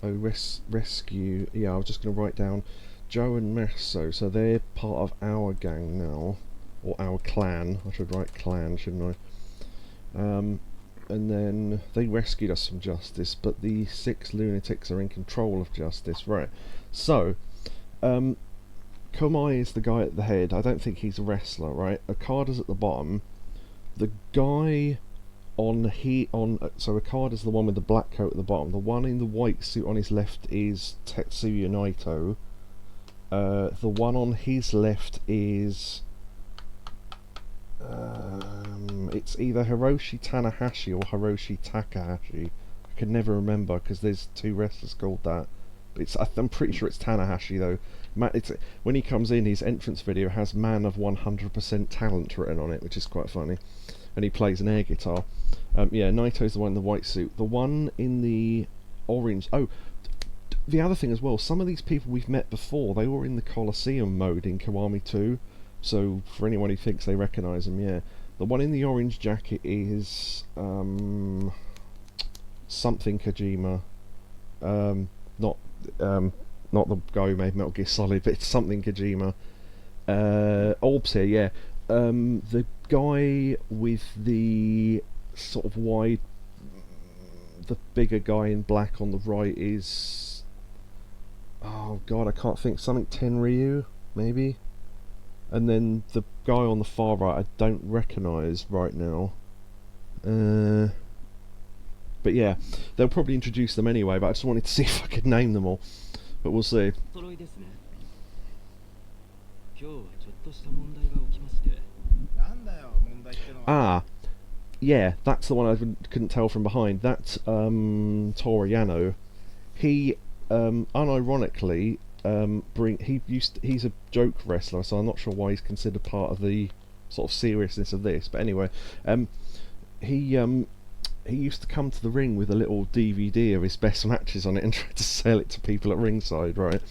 Rescue. Yeah, I was just going to write down Joe and Masso. So they're part of our gang now, or our clan. I should write clan, shouldn't I? And then they rescued us from Justice, but the 6 lunatics are in control of Justice. Right. So Komai is the guy at the head. I don't think he's a wrestler, right? Okada's at the bottom. The guy so Okada's the one with the black coat at the bottom. The one in the white suit on his left is Tetsuya Naito. The one on his left is it's either Hiroshi Tanahashi or Hiroshi Takahashi. I can never remember because there's two wrestlers called that. I'm pretty sure it's Tanahashi though. When he comes in, his entrance video has "Man of 100% Talent" written on it, which is quite funny. And he plays an air guitar. Yeah, Naito's the one in the white suit. The one in the orange... Oh, the other thing as well, some of these people we've met before, they were in the Colosseum mode in Kiwami 2. So, for anyone who thinks they recognise them, yeah. The one in the orange jacket is... something Kojima. Not the guy who made Metal Gear Solid, but it's something Kojima. Orbs here, yeah. The guy with the sort of wide, the bigger guy in black on the right is, oh god, I can't think, something Tenryu, maybe? And then the guy on the far right I don't recognise right now. But yeah, they'll probably introduce them anyway, but I just wanted to see if I could name them all. But we'll see. Ah, yeah, that's the one I couldn't tell from behind. That's Toru Yano. He, unironically, he's a joke wrestler, so I'm not sure why he's considered part of the sort of seriousness of this. But anyway, he used to come to the ring with a little DVD of his best matches on it and try to sell it to people at ringside, right?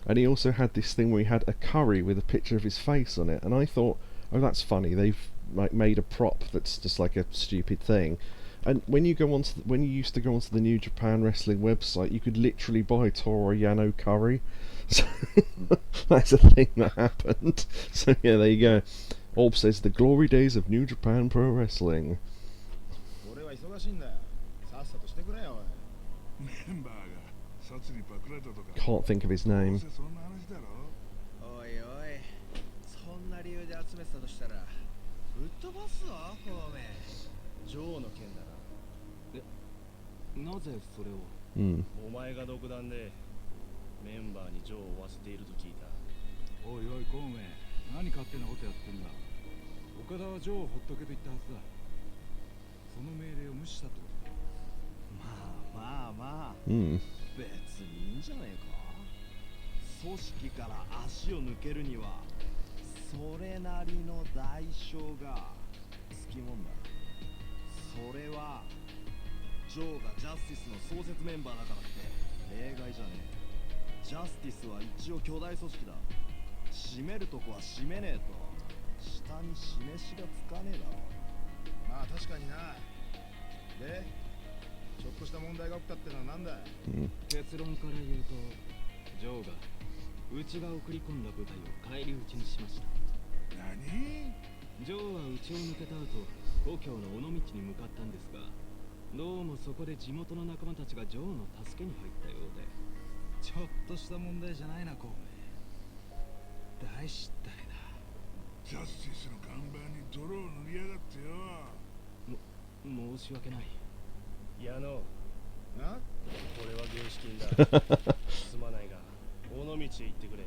And he also had this thing where he had a curry with a picture of his face on it, and I thought, oh, that's funny. They've made a prop that's just like a stupid thing. And when you used to go onto the New Japan Wrestling website, you could literally buy Toru Yano curry. So that's a thing that happened. So yeah, there you go. Orb says the glory days of New Japan Pro Wrestling. Can't think of his name. JUSTIS の創設メンバーだからって例外じゃねえ。JUSTIS は一応巨大組織だ。締めるとこは締めねえと下に示しがつかねえだろ。まあ確かにな。で、ちょっとした問題が起きたってのはなんだ。結論から言うと、ジョーがうちが送り込んだ部隊を返り討ちにしました。何？ジョーはうちを抜けた後、故郷の尾道に向かったんですが。どうもそこで地元の仲間たちがジョーの助けに入ったようで。ちょっとした問題じゃないな、孔明。大失態だ。ジャスティスの看板に泥を塗りやがってよ。申し訳ない。矢野。な？これは軍資金だ。すまないが、尾道へ行ってくれ。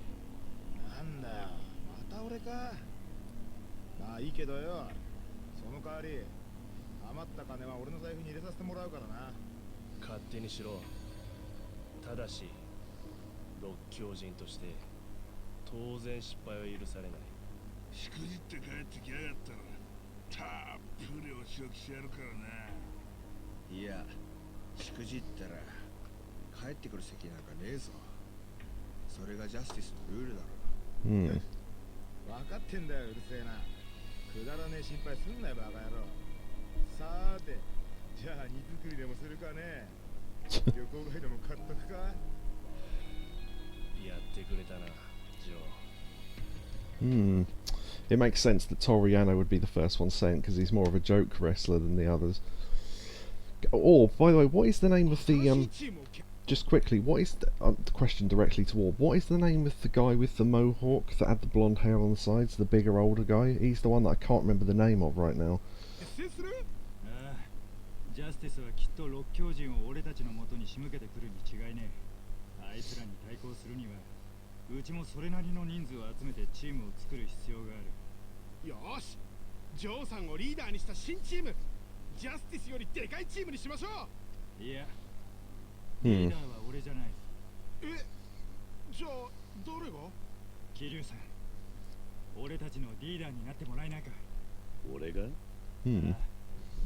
なんだよ、また俺か。まあいいけどよ。その代わり。余った金は俺の財布に入れさせてもらうからな。勝手にしろ。ただし六教人として当然失敗は許されない。しくじって帰ってきやがったらたっぷりお仕置きしやるからな。いや、しくじったら帰ってくる席なんかねえぞ。それがジャスティスのルールだろ。分かってんだよ、うるせえな。くだらねえ心配すんなよ、バカ野郎。さーて、じゃあ荷造りでもするかね。旅行ガイドも買っとくか。やってくれたな、ジョー。It makes sense that Toru Yano would be the first one sent because he's more of a joke wrestler than the others. Oh, by the way, what is the name of the just quickly, what is the question directly to Orb? What is the name of the guy with the mohawk that had the blonde hair on the sides? The bigger, older guy. He's the one that I can't remember the name of right now. ジャスティスはきっと六強人を俺たちの元に仕向けてくるに違いねえ。あいつらに対抗するには、うちもそれなりの人数を集めてチームを作る必要がある。よーし、ジョーさんをリーダーにした新チーム、ジャスティスよりでかいチームにしましょう。いや、リーダーは俺じゃない。じゃあ誰が？桐生さん、俺たちのリーダーになってもらえないか。俺が？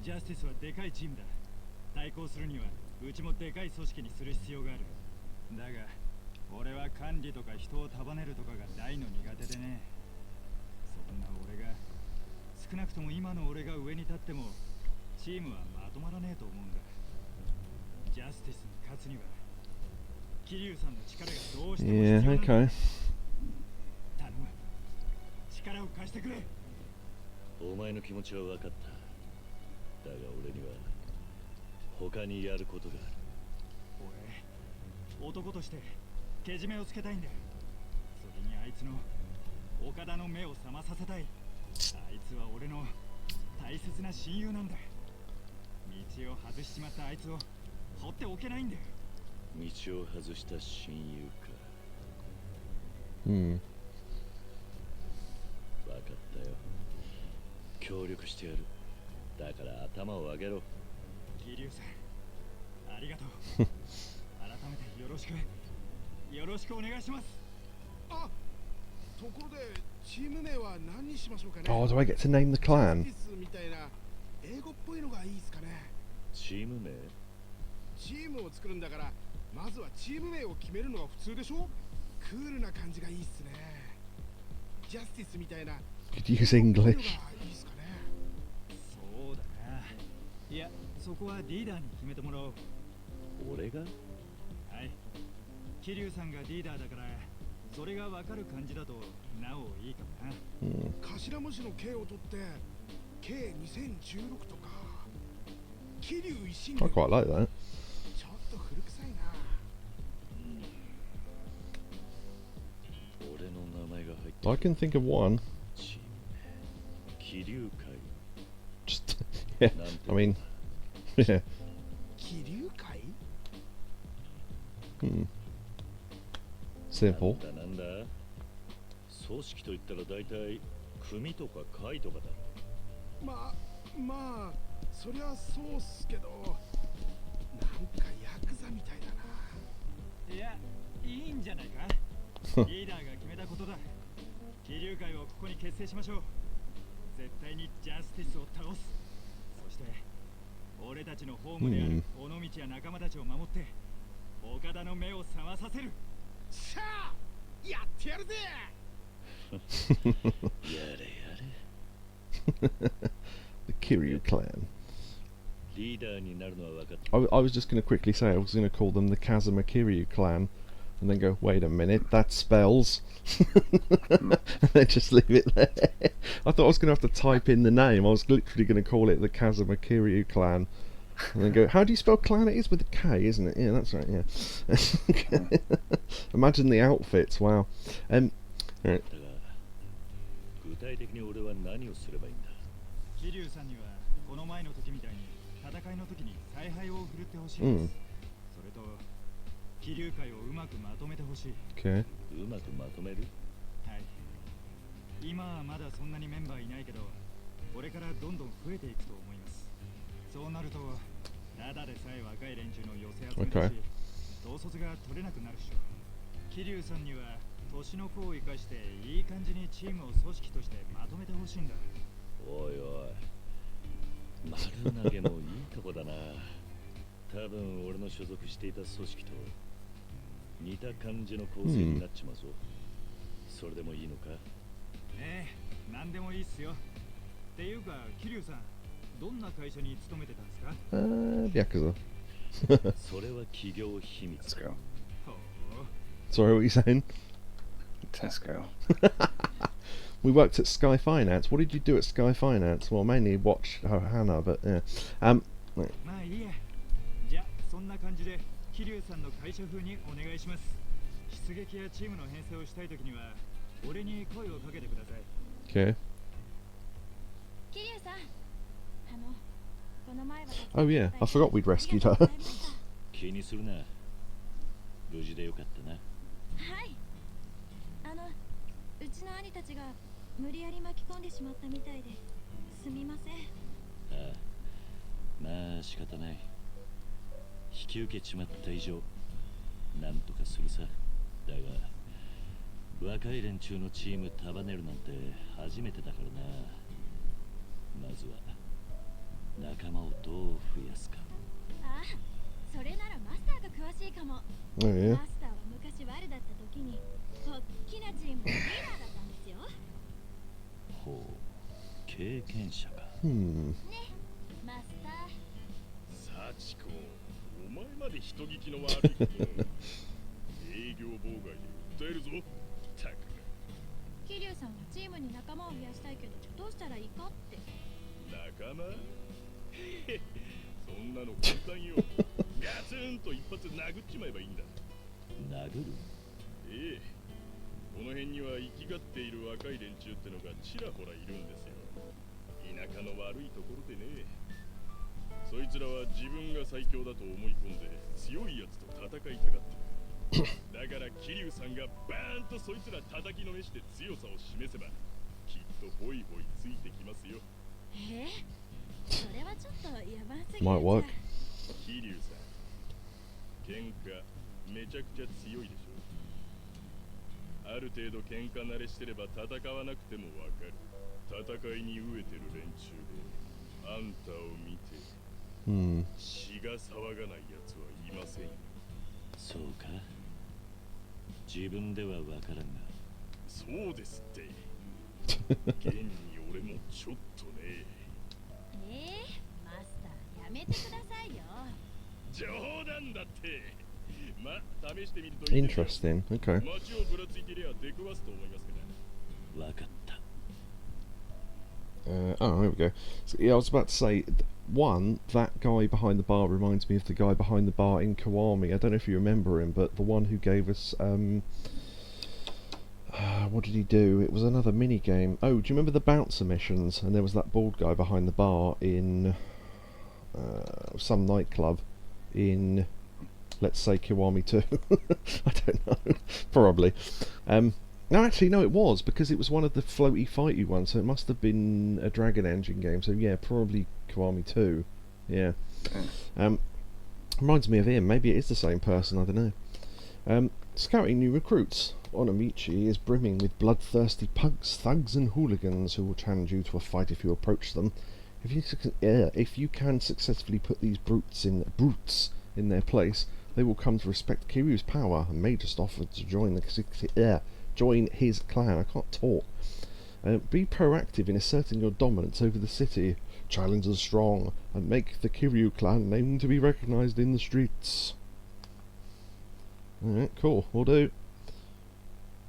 ジャスティスはでかいチームだ。対抗するにはうちもでかい組織にする必要がある。だが俺は管理とか人を束ねるとかが大の苦手でね。そんな俺が少なくとも今の俺が上に立ってもチームはまとまらねえと思うんだ。ジャスティスに勝つには桐生さんの力がどうしても必要なんだ。頼む、力を貸してくれ。お前の気持ちは分かった。だが俺には他にやることがある。俺、男としてけじめをつけたいんだ。それにあいつの岡田の目を覚まさせたい。あいつは俺の大切な親友なんだ。道を外しちまったあいつを放っておけないんだよ。道を外した親友か。Hmm. 分かったよ。協力してやる。だから頭を上げろ。桐生さん、ありがとう。改めてよろしく。よろしくお願いします。あ、ところでチーム名は何にしましょうかね。Oh, do I get to name the clan? みたいな英語っぽいのがいいですかね。チーム名？チームを作るんだから、まずはチーム名を決めるのが普通でしょ。クールな感じがいいっすね。ジャスティスみたいな。Could use English. そうだな。いや、そこはリーダーに決めてもらおう。俺が？はい。桐生さんがリーダーだから、それがわかる感じだとなおいいかもな。頭文字の K を取って K2016 とか。桐生維新。I quite like that. ちょっと古臭いな。俺の名前が入って。I can think of one. 桐生会。Just yeah. I mean, yeah. 桐生会？ Simple. なんだ組織と言ったら大体組とか会とかだ。まあそりゃそうっすけど、なんかヤクザみたいだな。いや、いいんじゃないか。リーダーが決めたことだ。桐生会をここに結成しましょう。絶対にジャスティスを倒す。そして俺たちのホームである尾道や仲間たちを守って岡田の目を覚まさせる。しゃあ、やってやるぜ。やれやれ。The Kiryu clan. リーダーになるのは分かった。I was just going to quickly say I was going to call them the Kazuma Kiryu clan, and then go, wait a minute, that spells. And then just leave it there. I thought I was going to have to type in the name. I was literally going to call it the Kazuma Kiryu clan. And then go, how do you spell clan? It is with a K, isn't it? Yeah, that's right, yeah. Imagine the outfits, wow. Right. 具体的に俺は何をすればいいんだ。桐生さんにはこの前の時みたいに戦いの時に采配を振るってほしいです。それと桐生会をうまくまとめてほしい。Okay. うまくまとめる？はい。今はまだそんなにメンバーいないけど、これからどんどん増えていくと思います。そうなるとただでさえ若い連中の寄せ集めだし、統率が取れなくなるでしょ。桐生さんには年の子を生かしていい感じにチームを組織としてまとめてほしいんだ。おいおい、丸投げもいいとこだな。多分俺の所属していた組織と似た感じの構成になっちまうぞ。それでもいいのか？何でもいいっすよ。っていうか、桐生さん、どんな会社に勤めてたんですか？Yakuza. それは企業秘密。 Let's go. Sorry, what are you saying? Tesco. We worked at Sky Finance. What did you do at Sky Finance? Well, mainly watch Hannah, but yeah. まあいいや。じゃあそんな感じで桐生さんの会社風にお願いします。出撃やチームの編成をしたいときには俺に声をかけてください。 Okay. 桐生さん、この前は Oh yeah, I forgot we'd rescued her. 気にするな。無事でよかったな。はい。うちの兄たちが無理やり巻き込んでしまったみたいですみません。ああ、まあ仕方ない。引き受けちまった以上なんとかするさ。だが若い連中のチーム束ねるなんて初めてだからな。まずは仲間をどう増やすか。ああ、それならマスターが詳しいかも。Oh yeah. マスターは昔ワルだった時におっきなチームのリーダーだったんですよ。ほう、経験者か。Hmm. ね、マスター。サチコ、お前まで人聞きの悪いこと営業妨害で訴えるぞ。たく桐生さんはチームに仲間を増やしたいけどどうしたらいいかって。仲間そんなの簡単よ。ガツンと一発殴っちまえばいいんだ。殴る？ええ、この辺には生きがっている若い連中ってのがちらほらいるんですよ。田舎の悪いところでね。そいつらは自分が最強だと思い込んで強いやつと戦いたがってる。だから桐生さんがバーンとそいつら叩きのめして強さを示せばきっとホイホイついてきますよ。それはちょっとやばすぎる。 Might work. 桐生さん、喧嘩めちゃくちゃ強いでしょ。ある程度喧嘩慣れしてれば戦わなくてもわかる。戦いに飢えてる連中であんたを見て、血が騒がないやつはいませんよ。そうか。自分ではわからんが。そうですって。現に俺もちょっとね。マスターやめてくださいよ。冗談だって。ま、試してみるといい。 Interesting. Okay. 街をぶらついてりゃ出くわすと思いますけど。わかった。Oh, here we go. So, yeah, I was about to say, one, that guy behind the bar reminds me of the guy behind the bar in Kiwami. I don't know if you remember him, but the one who gave us, what did he do? It was another mini game. Oh, do you remember the bouncer missions? And there was that bald guy behind the bar in some nightclub in, let's say, Kiwami 2. I don't know. Probably. No, actually, no, it was, because it was one of the floaty fighty ones, so it must have been a Dragon Engine game, so yeah, probably Kiwami 2. Yeah. Reminds me of him. Maybe it is the same person, I don't know. Scouting new recruits. Onamichi is brimming with bloodthirsty punks, thugs and hooligans who will challenge you to a fight if you approach them. If you can successfully put these brutes in their place, they will come to respect Kiryu's power and may just offer to join his clan. I can't talk. Be proactive in asserting your dominance over the city. Challenge the strong and make the Kiryu clan name to be recognised in the streets. Alright, cool, will do.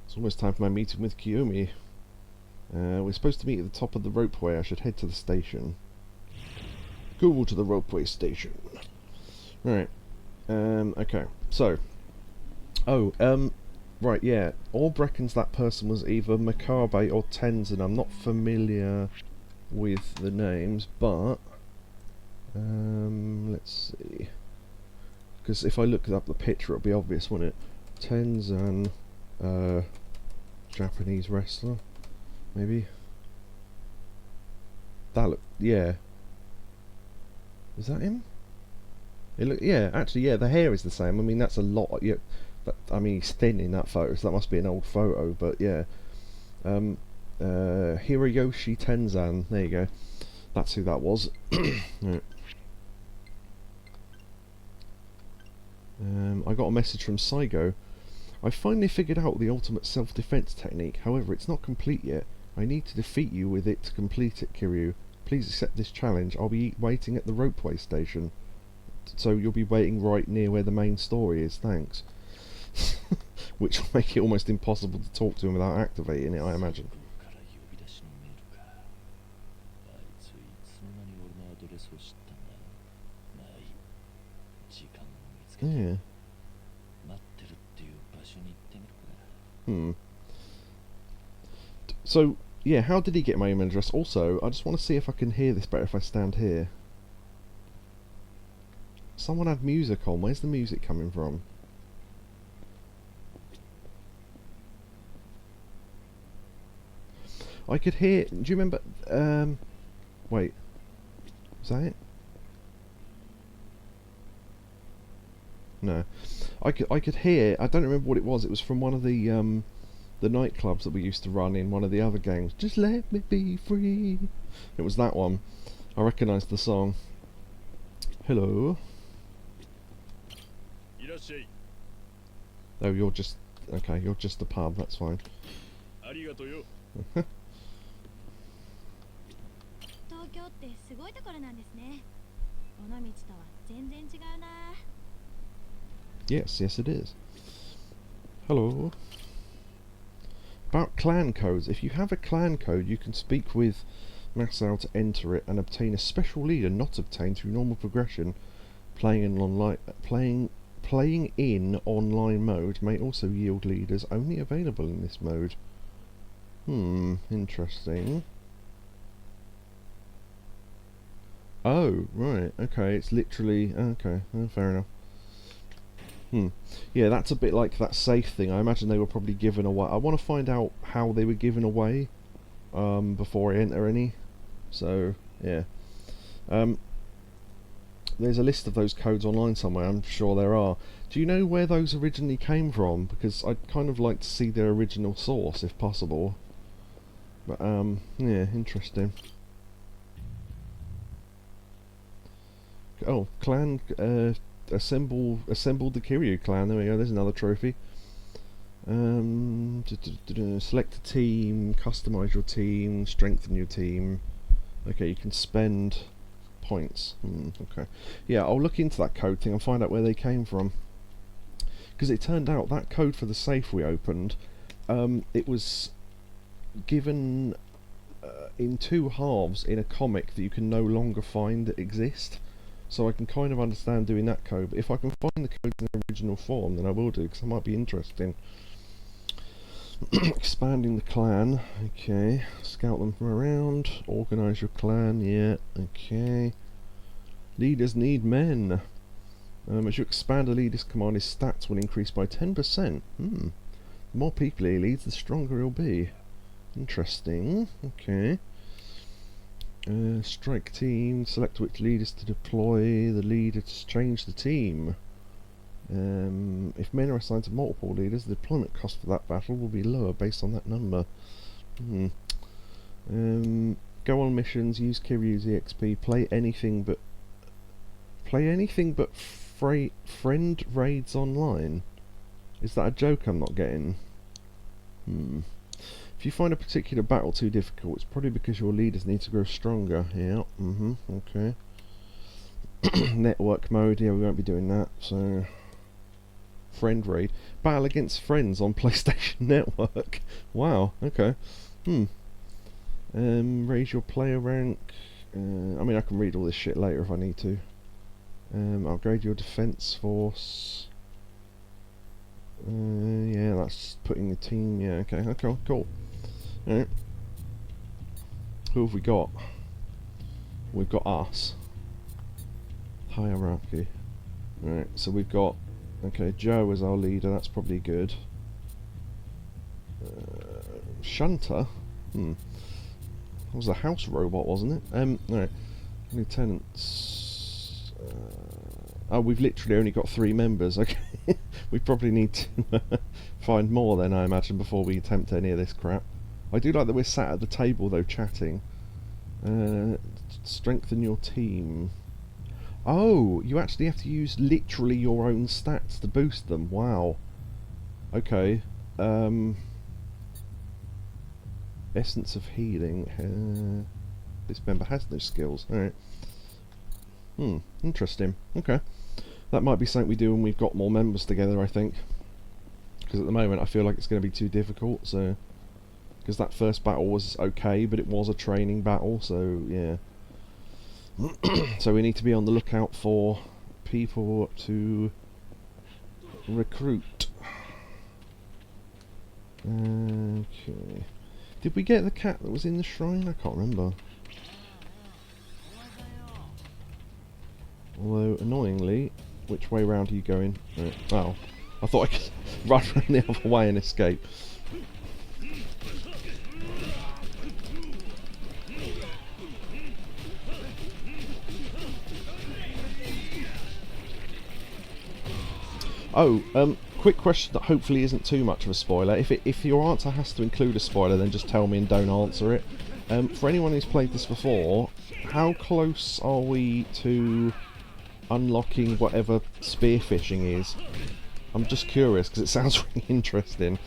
It's almost time for my meeting with Kiyomi. We're supposed to meet at the top of the ropeway. I should head to the station. Go to the ropeway station. Right. Okay, so. Right, yeah. Orb reckons that person was either Makabe or Tenzin. I'm not familiar with the names, but let's see. Because if I look up the picture, it'll be obvious, won't it? Tenzin, Japanese wrestler, maybe. That look, yeah. Is that him? It look, yeah. Actually, yeah. The hair is the same. I mean, that's a lot. Yeah. But, I mean, he's thin in that photo, so that must be an old photo, but yeah. Hiroyoshi Tenzan, there you go. That's who that was. Right. I got a message from Saigo. I finally figured out the ultimate self-defense technique, however it's not complete yet. I need to defeat you with it to complete it, Kiryu. Please accept this challenge. I'll be waiting at the ropeway station. So you'll be waiting right near where the main story is, thanks. Which will make it almost impossible to talk to him without activating it, I imagine. Yeah. Hmm. So, yeah, how did he get my email address? Also, I just want to see if I can hear this better if I stand here. Someone had music on. Where's the music coming from? I could hear... Do you remember... wait. Was that it? No. I could hear... I don't remember what it was. It was from one of the nightclubs that we used to run in one of the other games. Just let me be free. It was that one. I recognised the song. Hello. Oh, you're just... Okay, you're just the pub. That's fine. 東京ってすごいところなんですね。尾道とは全然違うな。Yes, yes it is. Hello. About clan codes. If you have a clan code, you can speak with Masao to enter it and obtain a special leader not obtained through normal progression. Playing in online mode may also yield leaders only available in this mode. Interesting. Oh, right, okay, it's literally... Okay, fair enough. Yeah, that's a bit like that safe thing. I imagine they were probably given away. I want to find out how they were given away before I enter any. So, yeah. There's a list of those codes online somewhere, I'm sure there are. Do you know where those originally came from? Because I'd kind of like to see their original source, if possible. But, yeah, interesting. Oh, clan, assembled the Kiryu clan. There we go, there's another trophy. Select a team, customize your team, strengthen your team. Okay, you can spend points. Okay. Yeah, I'll look into that code thing and find out where they came from. Because it turned out that code for the safe we opened, it was given in two halves in a comic that you can no longer find that exist. So I can kind of understand doing that code, but if I can find the code in the original form, then I will do, because that might be interesting. Expanding the clan, okay. Scout them from around, organise your clan, yeah, okay. Leaders need men. As you expand a leader's command, his stats will increase by 10%. The more people he leads, the stronger he'll be. Interesting, okay. Strike team, select which leaders to deploy, the leader to change the team. If men are assigned to multiple leaders, the deployment cost for that battle will be lower based on that number. Go on missions, use Kiryu's EXP, play anything but friend raids online. Is that a joke I'm not getting? If you find a particular battle too difficult, it's probably because your leaders need to grow stronger. Yeah, okay. Network mode, yeah, we won't be doing that, so... Friend raid. Battle against friends on PlayStation Network. Wow, okay. Raise your player rank. I mean, I can read all this shit later if I need to. Upgrade your defense force. Yeah, that's putting the team... Yeah, okay, cool. Alright. Who have we got? We've got us. Hierarchy. Alright, so we've got... Okay, Joe as our leader, that's probably good. Shunter? That was a house robot, wasn't it? Alright. Lieutenants... oh, we've literally only got 3 members, okay. We probably need to find more then, I imagine, before we attempt any of this crap. I do like that we're sat at the table, though, chatting. Strengthen your team. Oh, you actually have to use literally your own stats to boost them. Wow. Okay. Essence of healing. This member has no skills. Alright. Interesting. Okay. That might be something we do when we've got more members together, I think. Because at the moment I feel like it's going to be too difficult, so... Because that first battle was okay, but it was a training battle, so yeah. So we need to be on the lookout for people to recruit. Okay. Did we get the cat that was in the shrine? I can't remember. Although, annoyingly, which way round are you going? Oh, I thought I could run around the other way and escape. Oh, quick question that hopefully isn't too much of a spoiler. If your answer has to include a spoiler, then just tell me and don't answer it. For anyone who's played this before, how close are we to unlocking whatever spearfishing is? I'm just curious because it sounds really interesting.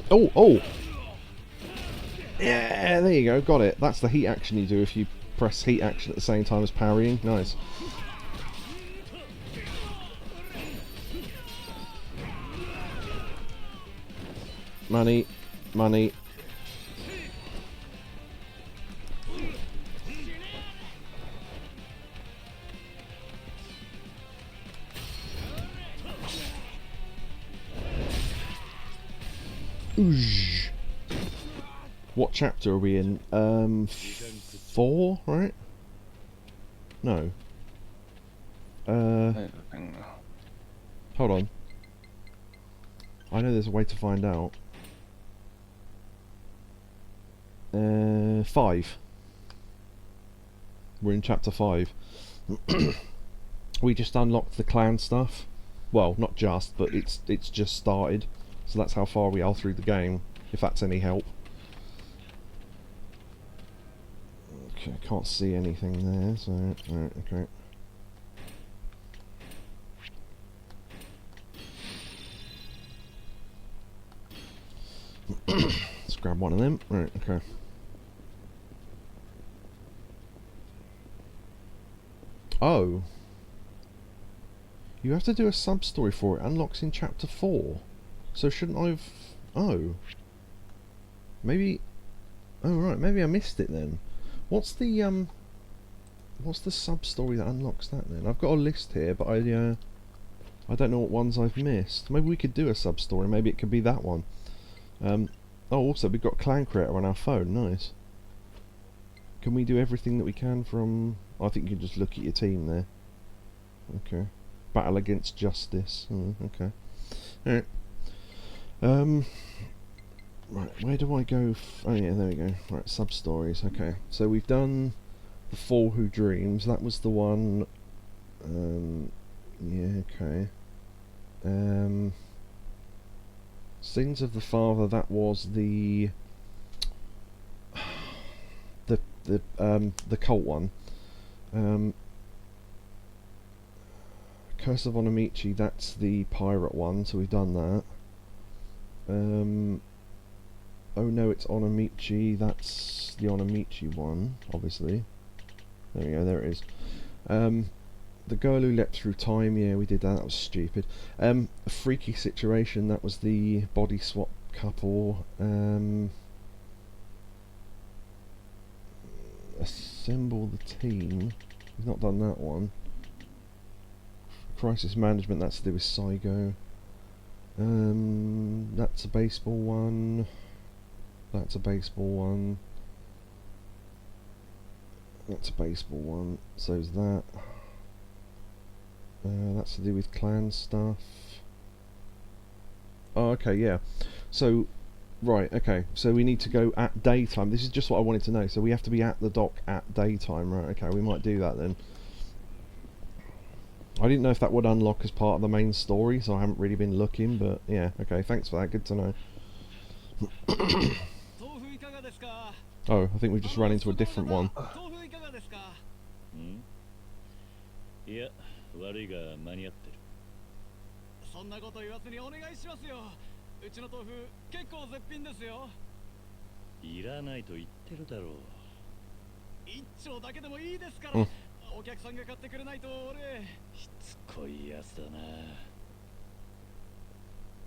Oh, oh! Yeah, there you go, got it. That's the heat action you do if you press heat action at the same time as parrying. Nice. Money, money. Oosh. What chapter are we in? 4, right? No. Hold on. I know there's a way to find out. 5. We're in chapter 5. We just unlocked the clan stuff. Well, not just, but it's just started. So that's how far we are through the game, if that's any help. Okay, I can't see anything there, so... Alright, okay. Let's grab one of them. Right, okay. Oh. You have to do a sub-story for it. Unlocks in chapter 4. So shouldn't I've... Oh. Maybe... Oh right, maybe I missed it then. What's the sub-story that unlocks that then? I've got a list here, but I don't know what ones I've missed. Maybe we could do a sub-story. Maybe it could be that one. Oh, also we've got Clan Creator on our phone. Nice. Can we do everything that we can from... I think you can just look at your team there. Okay. Battle against Justice. Oh, okay. Alright. Right, where do I go? Oh yeah, there we go. Right, sub-stories. Okay. So we've done The Fool Who Dreams. That was the one... yeah, okay. Sins of the Father, that was the cult one. Curse of Onamichi, that's the pirate one, so we've done that. Oh no, it's Onamichi, that's the Onamichi one, obviously. There we go, there it is. The Girl Who Leapt Through Time, yeah, we did that, that was stupid. A Freaky Situation, that was the body swap couple. Assemble the Team, we've not done that one. Crisis Management, that's to do with Saigo. That's a baseball one. That's a baseball one. That's a baseball one. So's that. That's to do with clan stuff. Oh, okay, yeah. So, right, okay. So we need to go at daytime. This is just what I wanted to know. So we have to be at the dock at daytime, right? Okay, we might do that then. I didn't know if that would unlock as part of the main story, so I haven't really been looking, but yeah, okay, thanks for that, good to know. Oh, I think we've just run into a different one.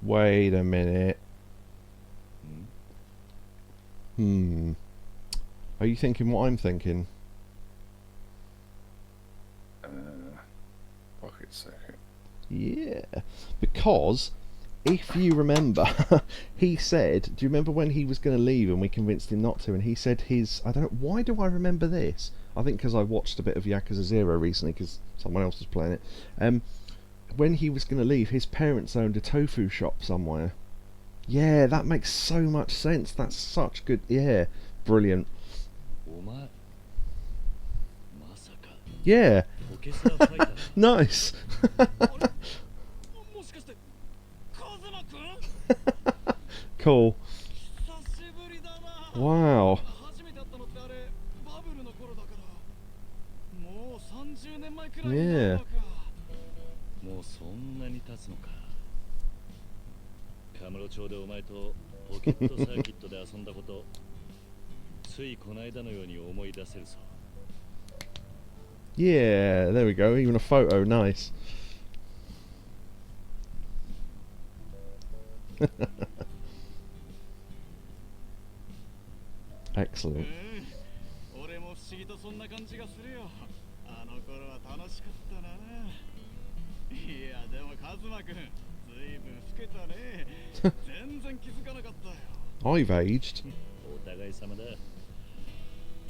Wait a minute. Are you thinking what I'm thinking? Pocket circuit. Yeah, because if you remember, he said, do you remember when he was going to leave and we convinced him not to, and he said I don't know, why do I remember this? I think because I watched a bit of Yakuza 0 recently because someone else was playing it. When he was going to leave, his parents owned a tofu shop somewhere. Yeah, that makes so much sense. That's such good, yeah, brilliant. Yeah. Nice. Cool. Wow. Yeah. もうそんなに経つのか。カムロ町でお前とポケットサーキットで遊んだこと、ついこの間のように思い出せるぞ。Yeah, there we go. Even a photo, nice. Excellent. 俺も不思議とそんな感じがするよ。あの頃は楽しかったな。いやでもカズマくん、ずいぶん老けたね。全然気づかなかったよ。I've aged. お互い様だ。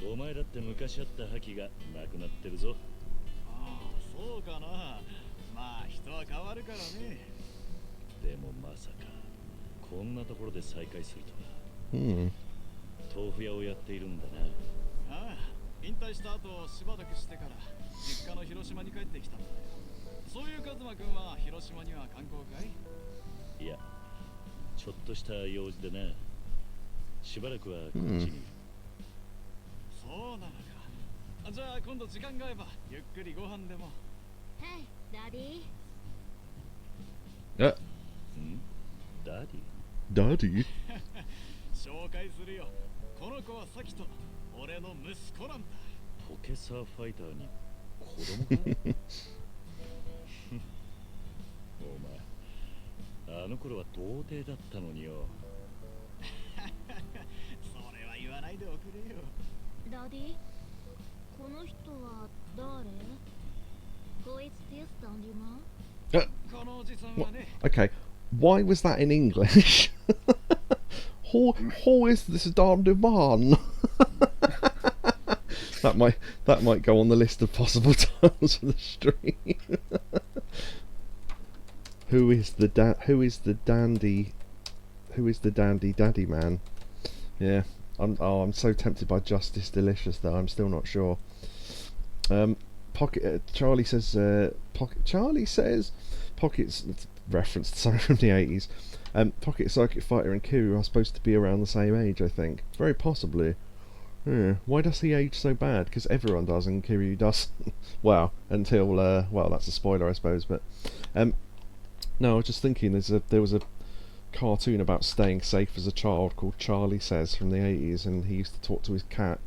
お前だって昔あった覇気がなくなってるぞ。ああ、そうかな。まあ人は変わるからね。でもまさかこんなところで再会するとは。豆腐屋をやっているんだな。ああ、引退した後しばらくしてから実家の広島に帰ってきたんだよ。そういうカズマくんは広島には観光かい？いや、ちょっとした用事でな。しばらくはこっちにいる。そうなのか。じゃあ今度時間が合えばゆっくりご飯でも。Hey, Daddy. あ、ダディ？ダディ？紹介するよ。この子はサキと俺の息子なんだ。ポケサーファイターに子供か？お前、あの頃は童貞だったのによ。それは言わないでおくれよ。ダディ、この人は誰？ Who is this dandy man? このおじさんはね。Okay, why was that in English? Who is this dandy man? that might go on the list of possible titles for the stream. Who is the dandy daddy man? Yeah, I'm so tempted by Justice Delicious that I'm still not sure. Charlie says Pocket's referenced something from the 80s. Pocket Circuit Fighter and Kiryu are supposed to be around the same age, I think. Very possibly. Yeah. Why does he age so bad? Because everyone does and Kiryu doesn't. Well, until well, that's a spoiler, I suppose. But no, I was just thinking. There was a cartoon about staying safe as a child called Charlie Says from the 80s, and he used to talk to his cat,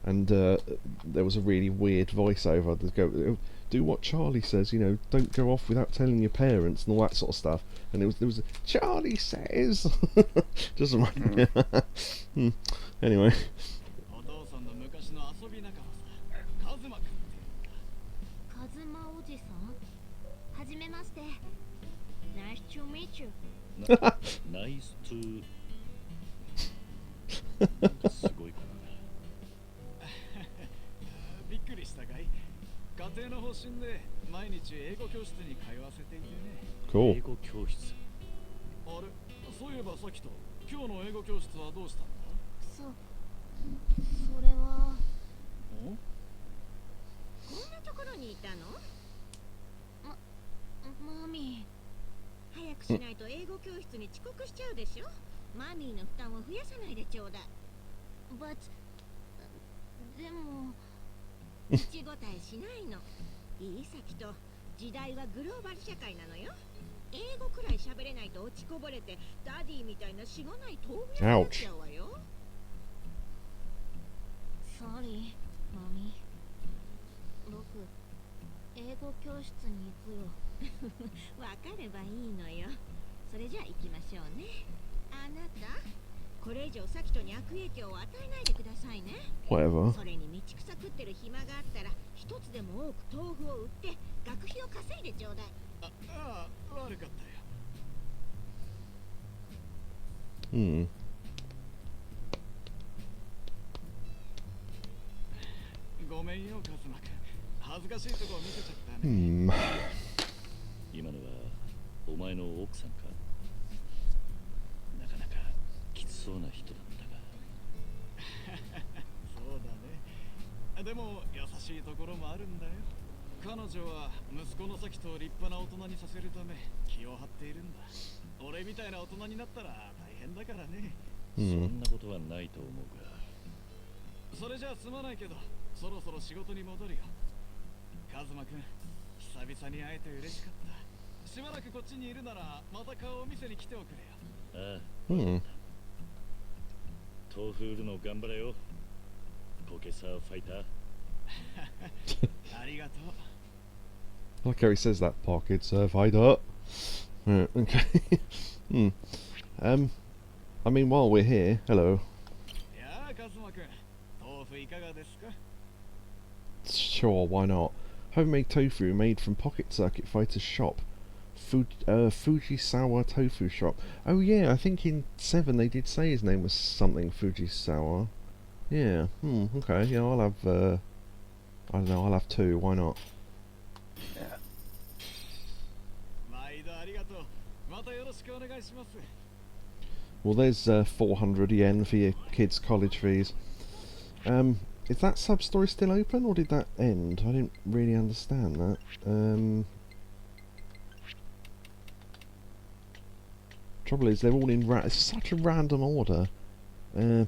and there was a really weird voiceover that go, do what Charlie says, you know, don't go off without telling your parents and all that sort of stuff. And there was a Charlie Says. Just anyway. Nice to meet you. Nice to すごいからびっくりしたかい？家庭の方針で毎日英語教室に通わせていてね。Cool. 英語教室。あれ、そういえばさっきと今日の英語教室はどうしたんだ？それは。お？こんなところにいたの？マミー。早くしないと英語教室に遅刻しちゃうでしょ。マミーの負担を増やさないでちょうだい。But でも口答えしないの。いいさきと、時代はグローバル社会なのよ。英語くらい喋れないと落ちこぼれてダディみたいなしがない豆腐屋になっちゃうわよ。Sorry, マミ。僕英語教室に行くよ。わかればいいのよ。それじゃあ行きましょうね。あなた、これ以上サキトに悪影響を与えないでくださいね。 Whatever. それに道草食ってる暇があったら一つでも多く豆腐を売って学費を稼いでちょうだい。ああ、悪かったよ。Hmm. ごめんよ、カズマ君。恥ずかしいとこ見せちゃったね。Hmm. 今のはお前の奥さんか。なかなかきつそうな人だったが。そうだね。でも優しいところもあるんだよ。彼女は息子のサキと立派な大人にさせるため気を張っているんだ。俺みたいな大人になったら大変だからね。そんなことはないと思うが。それじゃあすまないけど、そろそろ仕事に戻るよ。カズマ君、久々に会えて嬉しかった。しばらくこっちにいるならまた顔を見せに来ておくれよ。ああ、Hmm. 豆腐売るの頑張れよ。ポケサーファイター。ありがとう。I like how he says that, pocket fighter. Right, okay. I mean, while we're here, hello. いやあ、カズマ君、豆腐いかがですか? Sure, why not? Homemade tofu made from Pocket Circuit Fighter's shop. Fujisawa Tofu Shop. Oh yeah, I think in 7 they did say his name was something Fujisawa. Yeah, okay, yeah, I'll have, I don't know, I'll have 2, why not? Yeah. Well, there's 400 yen for your kids' college fees. Is that sub-story still open, or did that end? I didn't really understand that. Trouble is, they're all in it's such a random order.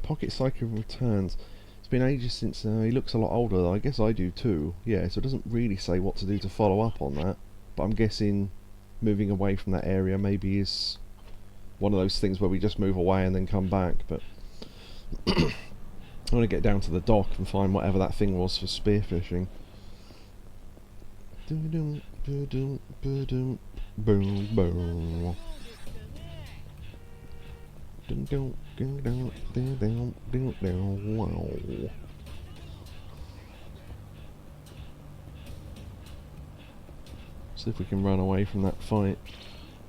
Pocket Psycho returns. It's been ages since he looks a lot older, though. I guess I do too. Yeah, so it doesn't really say what to do to follow up on that. But I'm guessing moving away from that area maybe is one of those things where we just move away and then come back. But I want to get down to the dock and find whatever that thing was for spearfishing. Boom, boom. Wow. See if we can run away from that fight.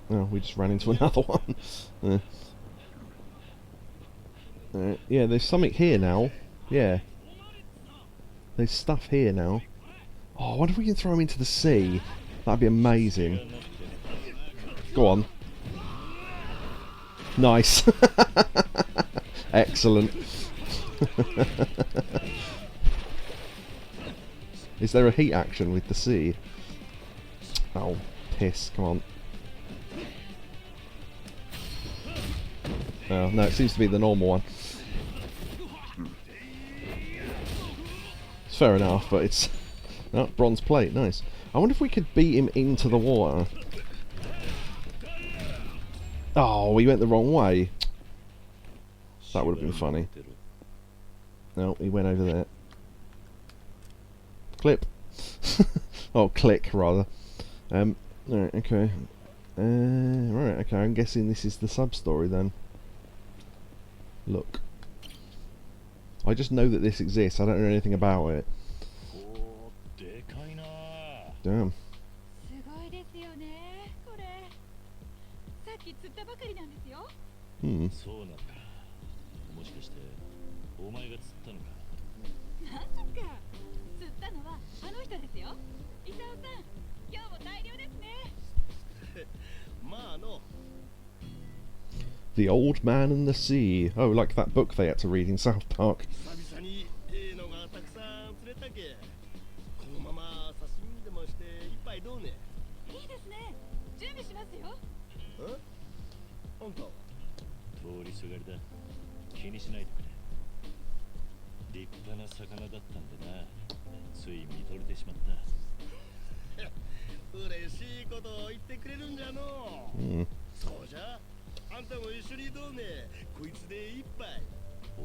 Oh, we just ran into another one. Yeah, there's something here now. Yeah. There's stuff here now. Oh, I wonder if we can throw him into the sea. That'd be amazing. Go on. Nice. Excellent. Is there a heat action with the sea? Oh, piss. Come on. Oh, no, it seems to be the normal one. It's fair enough, but it's... Oh, bronze plate, nice. I wonder if we could beat him into the water. Oh, we went the wrong way. That would have been funny. No, he went over there. Clip. Oh, click, rather. Right, okay. Right, okay, I'm guessing this is the sub-story then. Look. I just know that this exists, I don't know anything about it. Damn. Hmm. そうなんだ。もしかしてお前が釣ったのか。まさか釣ったのはあの人ですよ。伊沢さん、今日も大量ですね。まあの。 The Old Man and the Sea. Oh, like that book they had to read in South Park. 久々にのがたくさん釣れたけ。このまま刺身でもして一杯どうね。いいですね。準備しますよ。あんた。 通りすがりだ。気にしないでくれ。立派な魚だったんでな。つい見とれてしまった。嬉しいことを言ってくれるんじゃのう。そうじゃ。あんたも一緒にどうね。こいつで一杯。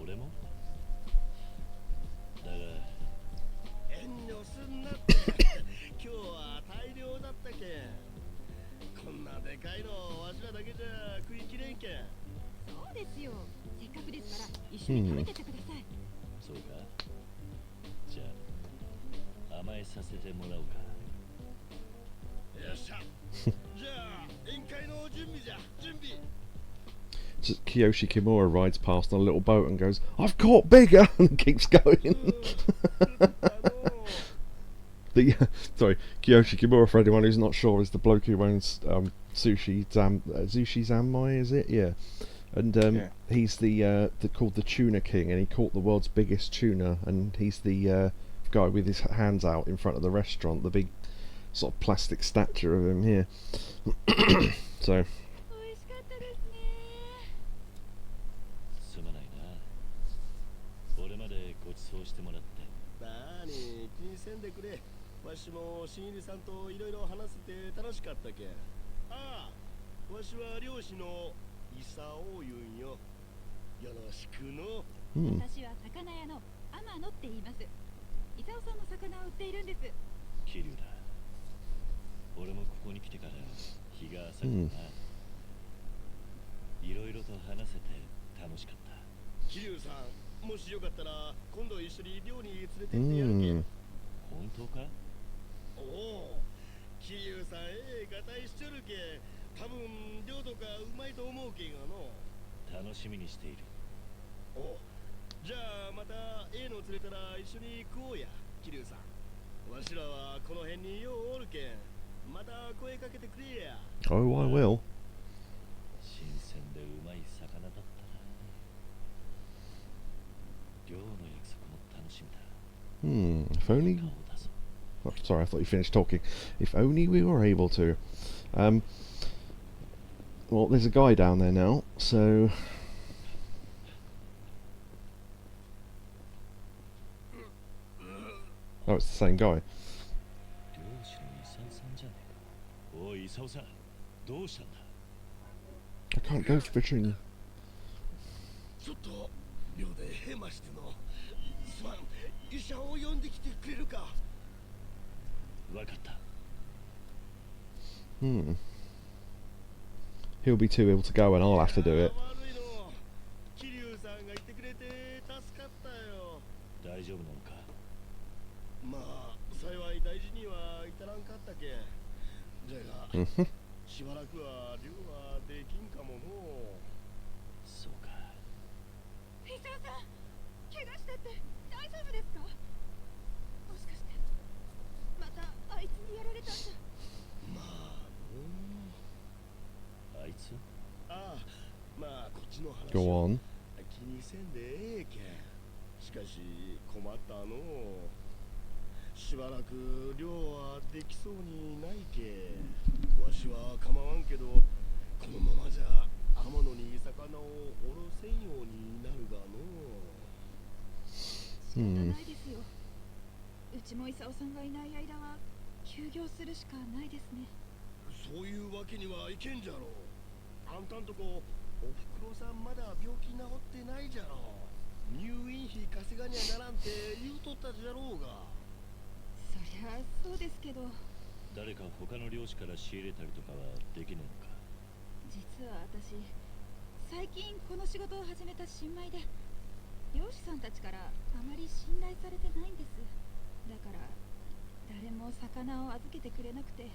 俺も。だが。遠慮すんなって。今日は大量だったけん。こんなでかいのわしらだけじゃ食いきれんけん。そうですよ。せっっかくですから一緒に食べてってください。そうか。じゃあ甘えさせてもらおうか。よっしゃ。じゃあ宴会の準備じゃ。準備。Just Kiyoshi Kimura rides past on a little boat and goes, "I've caught bigger," and keeps going. Sorry, Kiyoshi Kimura, for anyone who's not sure, is the bloke who owns Zushi Zanmai, is it? Yeah. And he's the called the Tuna King, and he caught the world's biggest tuna, and he's the guy with his hands out in front of the restaurant, the big sort of plastic statue of him here. So. すまないな。俺までご馳走してもらって。なに気にせんでくれ。わしも新入りさんといろいろ話せて楽しかったけん。ああ、わしは漁師のイサオ言うんよ。よろしくの。私は魚屋の天野って言います。イサオさんの魚を売っているんです。桐生だ。俺もここに来てから日が浅くな。いろいろと話せて楽しかった。桐生さん、もしよかったら今度一緒に漁に連れてってやるけん。本当か？おお、桐生さん合体しちょるけん。多分漁とかうまいと思うけんがの。楽しみにしている。お、じゃあまたの連れたら一緒に食おうや、桐生さん。わしらはこの辺にようおるけん。また声かけてくれや。Oh, I will. 新鮮でうまい魚だったな。漁の約束も楽しみだ。If only. Oh, sorry, I thought you finished talking. If only we were able to. Well, there's a guy down there now, so. Oh, it's the same guy. 漁師のイサオさんじゃねえか。おい、イサオさん、どうしたんだ？ I can't go fishing. ちょっと漁でヘマしての。すまん、医者を呼んできてくれるか。わかった。He'll be too ill to go, and I'll have to do it. 桐生さんがいてくれて助かったよ。大丈夫なのか？まあ幸い大事には至らんかったけん。じゃがしばらくは漁はできんかもの。そうか。イサオさん、怪我してって大丈夫ですか？もしかしてまたあいつにやられたんじゃ。まああいつ？ああ、まあこっちの話。 Go on. 気にせんでええけん。しかし困ったの。しばらく漁はできそうにないけ。わしは構わんけど、このままじゃ天野に魚をおろせんようになるがの。仕方ないですよ。うちもイサオさんがいない間は休業するしかないですね。そういうわけにはいけんじゃろう。あんたんとこおふくろさんまだ病気治ってないじゃろう。入院費稼がにゃならんって言うとったじゃろうが。そりゃそうですけど。誰か他の漁師から仕入れたりとかはできないのか？実は私、最近この仕事を始めた新米で、漁師さんたちからあまり信頼されてないんです。だから誰も魚を預けてくれなくて、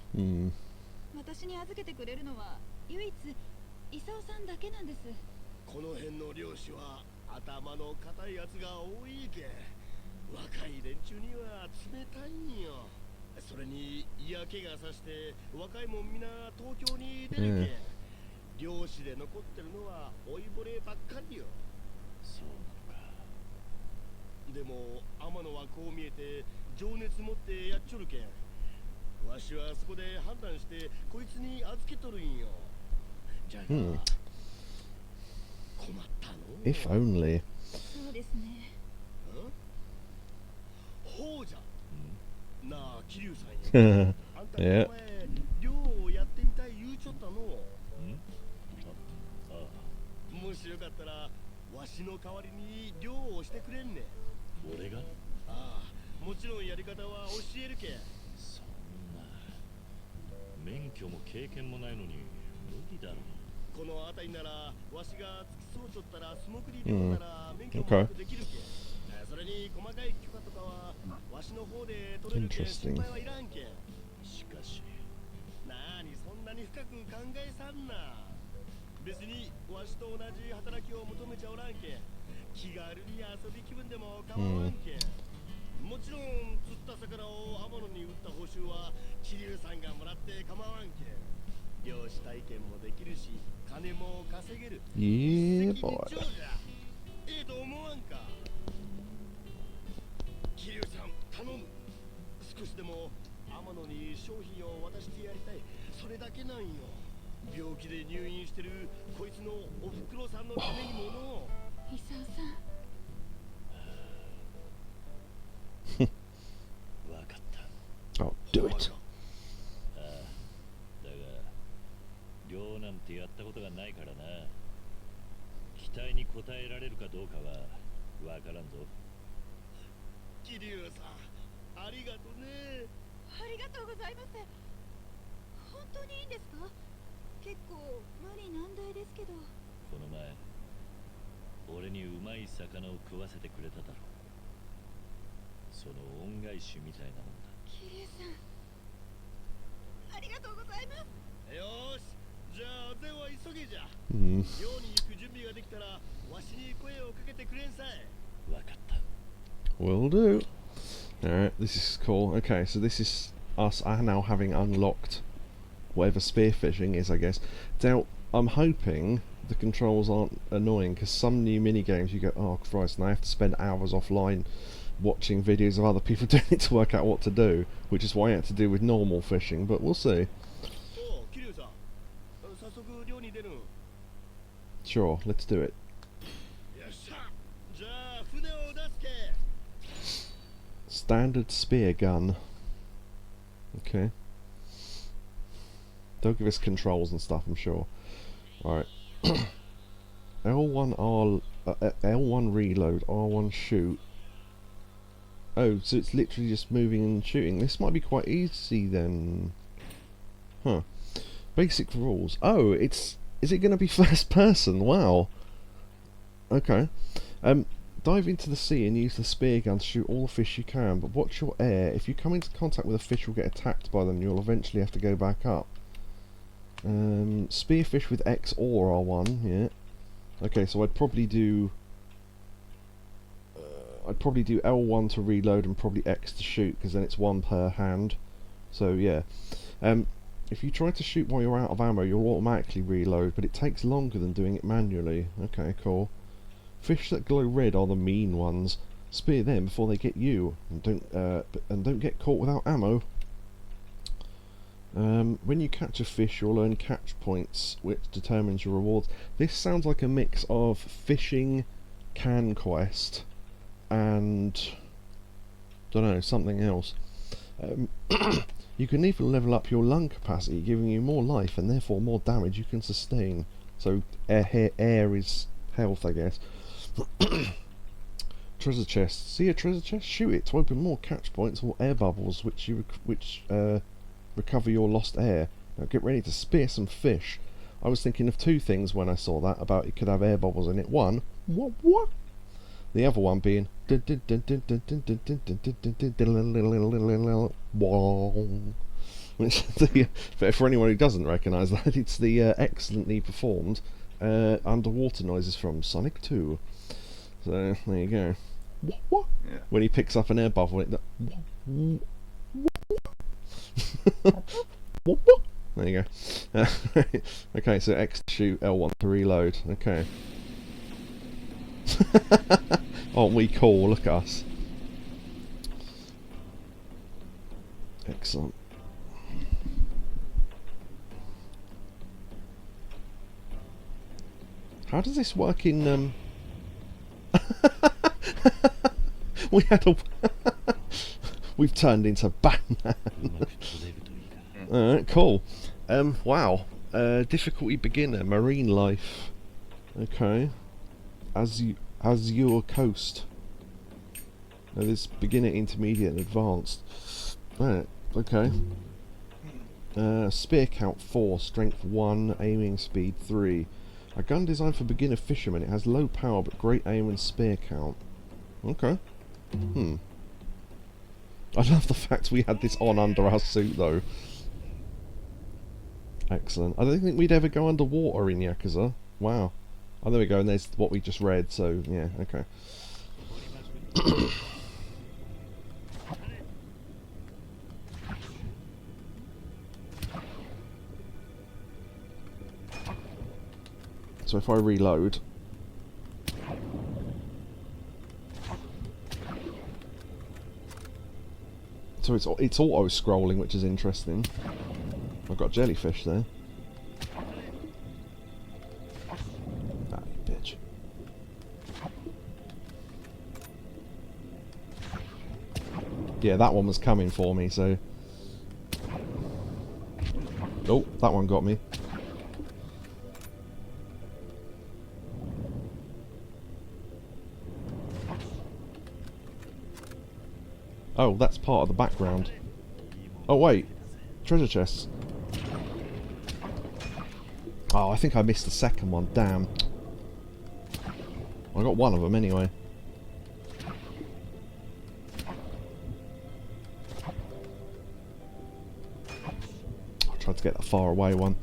私に預けてくれるのは唯一イサオさんだけなんです。この辺の漁師は頭の固いやつが多いけ。若い連中には冷たいんよ。それに嫌気がさして若いもんみな東京に出るけ。漁師で残ってるのは老いぼればっかりよ。そうなのか。でも天野はこう見えて情熱持ってやっちょるけん。わしはそこで判断してこいつに預けとるんよ。じゃが、困ったの。 If only. そうですね。ほうじゃ。なあ、桐生さんや。あんたこの前、漁をやってみたい言うちょったの。もしよかったら、わしの代わりに漁をしてくれんね。俺が？ああ、もちろんやり方は教えるけん。そんな。免許も経験もないのに無理だろ。Interesting. 別にわしと同じ働きを求めちゃおらんけん気軽に遊び気分でも構わんけんもちろん釣った魚を天野に売った報酬は桐生さんがもらって構わんけん漁師体験もできるし金も稼げる Yeah, boy. と思わんか桐生さん頼む少しでも天野に商品を渡してやりたいそれだけなんよ病気で入院してるこいつのおふくろさんのためにものイサオさんわかった。 Oh, do it. ああ、だが漁なんてやったことがないからな。期待に応えられるかどうかはわからんぞ。桐生さん、ありがとね。ありがとうございます。本当にいいんですか？結構無理難題ですけど。この前俺にうまい魚を食わせてくれただろう。その恩返しみたいなもんだ。桐生さんありがとうございます。よーし、じゃあでは急げじゃ。漁 Mm. に行く準備ができたらわしに声をかけてくれんさい。わかった。 Will do. Alright, this is cool. Okay, so this is us now having unlocked whatever spearfishing is, I guess. Now, I'm hoping the controls aren't annoying, because some new minigames you go, oh Christ, and I have to spend hours offline watching videos of other people doing it to work out what to do, which is why I had to do with normal fishing, but we'll see. Sure, let's do it. Standard spear gun. Okay. They'll give us controls and stuff, I'm sure. Alright. L1 L1 reload, R1 shoot. Oh, so it's literally just moving and shooting. This might be quite easy then. Huh. Basic rules. Oh, is it going to be first person? Wow. Okay. Dive into the sea and use the spear gun to shoot all the fish you can, but watch your air. If you come into contact with a fish, you'll get attacked by them. You'll eventually have to go back up. Spearfish with X or R1, yeah. Okay, so I'd probably do L1 to reload and probably X to shoot, because then it's one per hand. So yeah. If you try to shoot while you're out of ammo, you'll automatically reload, but it takes longer than doing it manually. Okay, cool. Fish that glow red are the mean ones. Spear them before they get you, and don't get caught without ammo. When you catch a fish, you'll earn catch points, which determines your rewards. This sounds like a mix of fishing, can quest, and don't know, something else. You can even level up your lung capacity, giving you more life and therefore more damage you can sustain. So air is health, I guess. Treasure chest. See a treasure chest? Shoot it to open more catch points or air bubbles, which recover your lost air. Now get ready to spear some fish. I was thinking of two things when I saw that about it could have air bubbles in it. One, what? The other one being which for anyone who doesn't recognise that, it's the excellently performed underwater noises from Sonic 2. So there you go. What? Yeah. When he picks up an air bubble, it there you go. Okay, so X to shoot, L1 to reload. Okay. Aren't we cool? Look at us. Excellent. How does this work in we had a we've turned into Batman. Alright, cool. Wow. Difficulty beginner, marine life. Okay. Azure coast. Now there's beginner, intermediate and advanced. Right, okay. Spear count 4, strength 1, aiming speed 3. A gun designed for beginner fishermen. It has low power but great aim and spear count. Okay. I love the fact we had this on under our suit though. Excellent. I don't think we'd ever go underwater in Yakuza. Wow. Oh, there we go, and there's what we just read, so yeah, okay. So if I reload... So it's auto-scrolling, which is interesting. I've got jellyfish there. Ah, you bitch. Yeah, that one was coming for me, so... Oh, that one got me. Oh, that's part of the background. Oh wait, treasure chests. Oh, I think I missed the second one, damn. I got one of them anyway. I tried to get the far away one.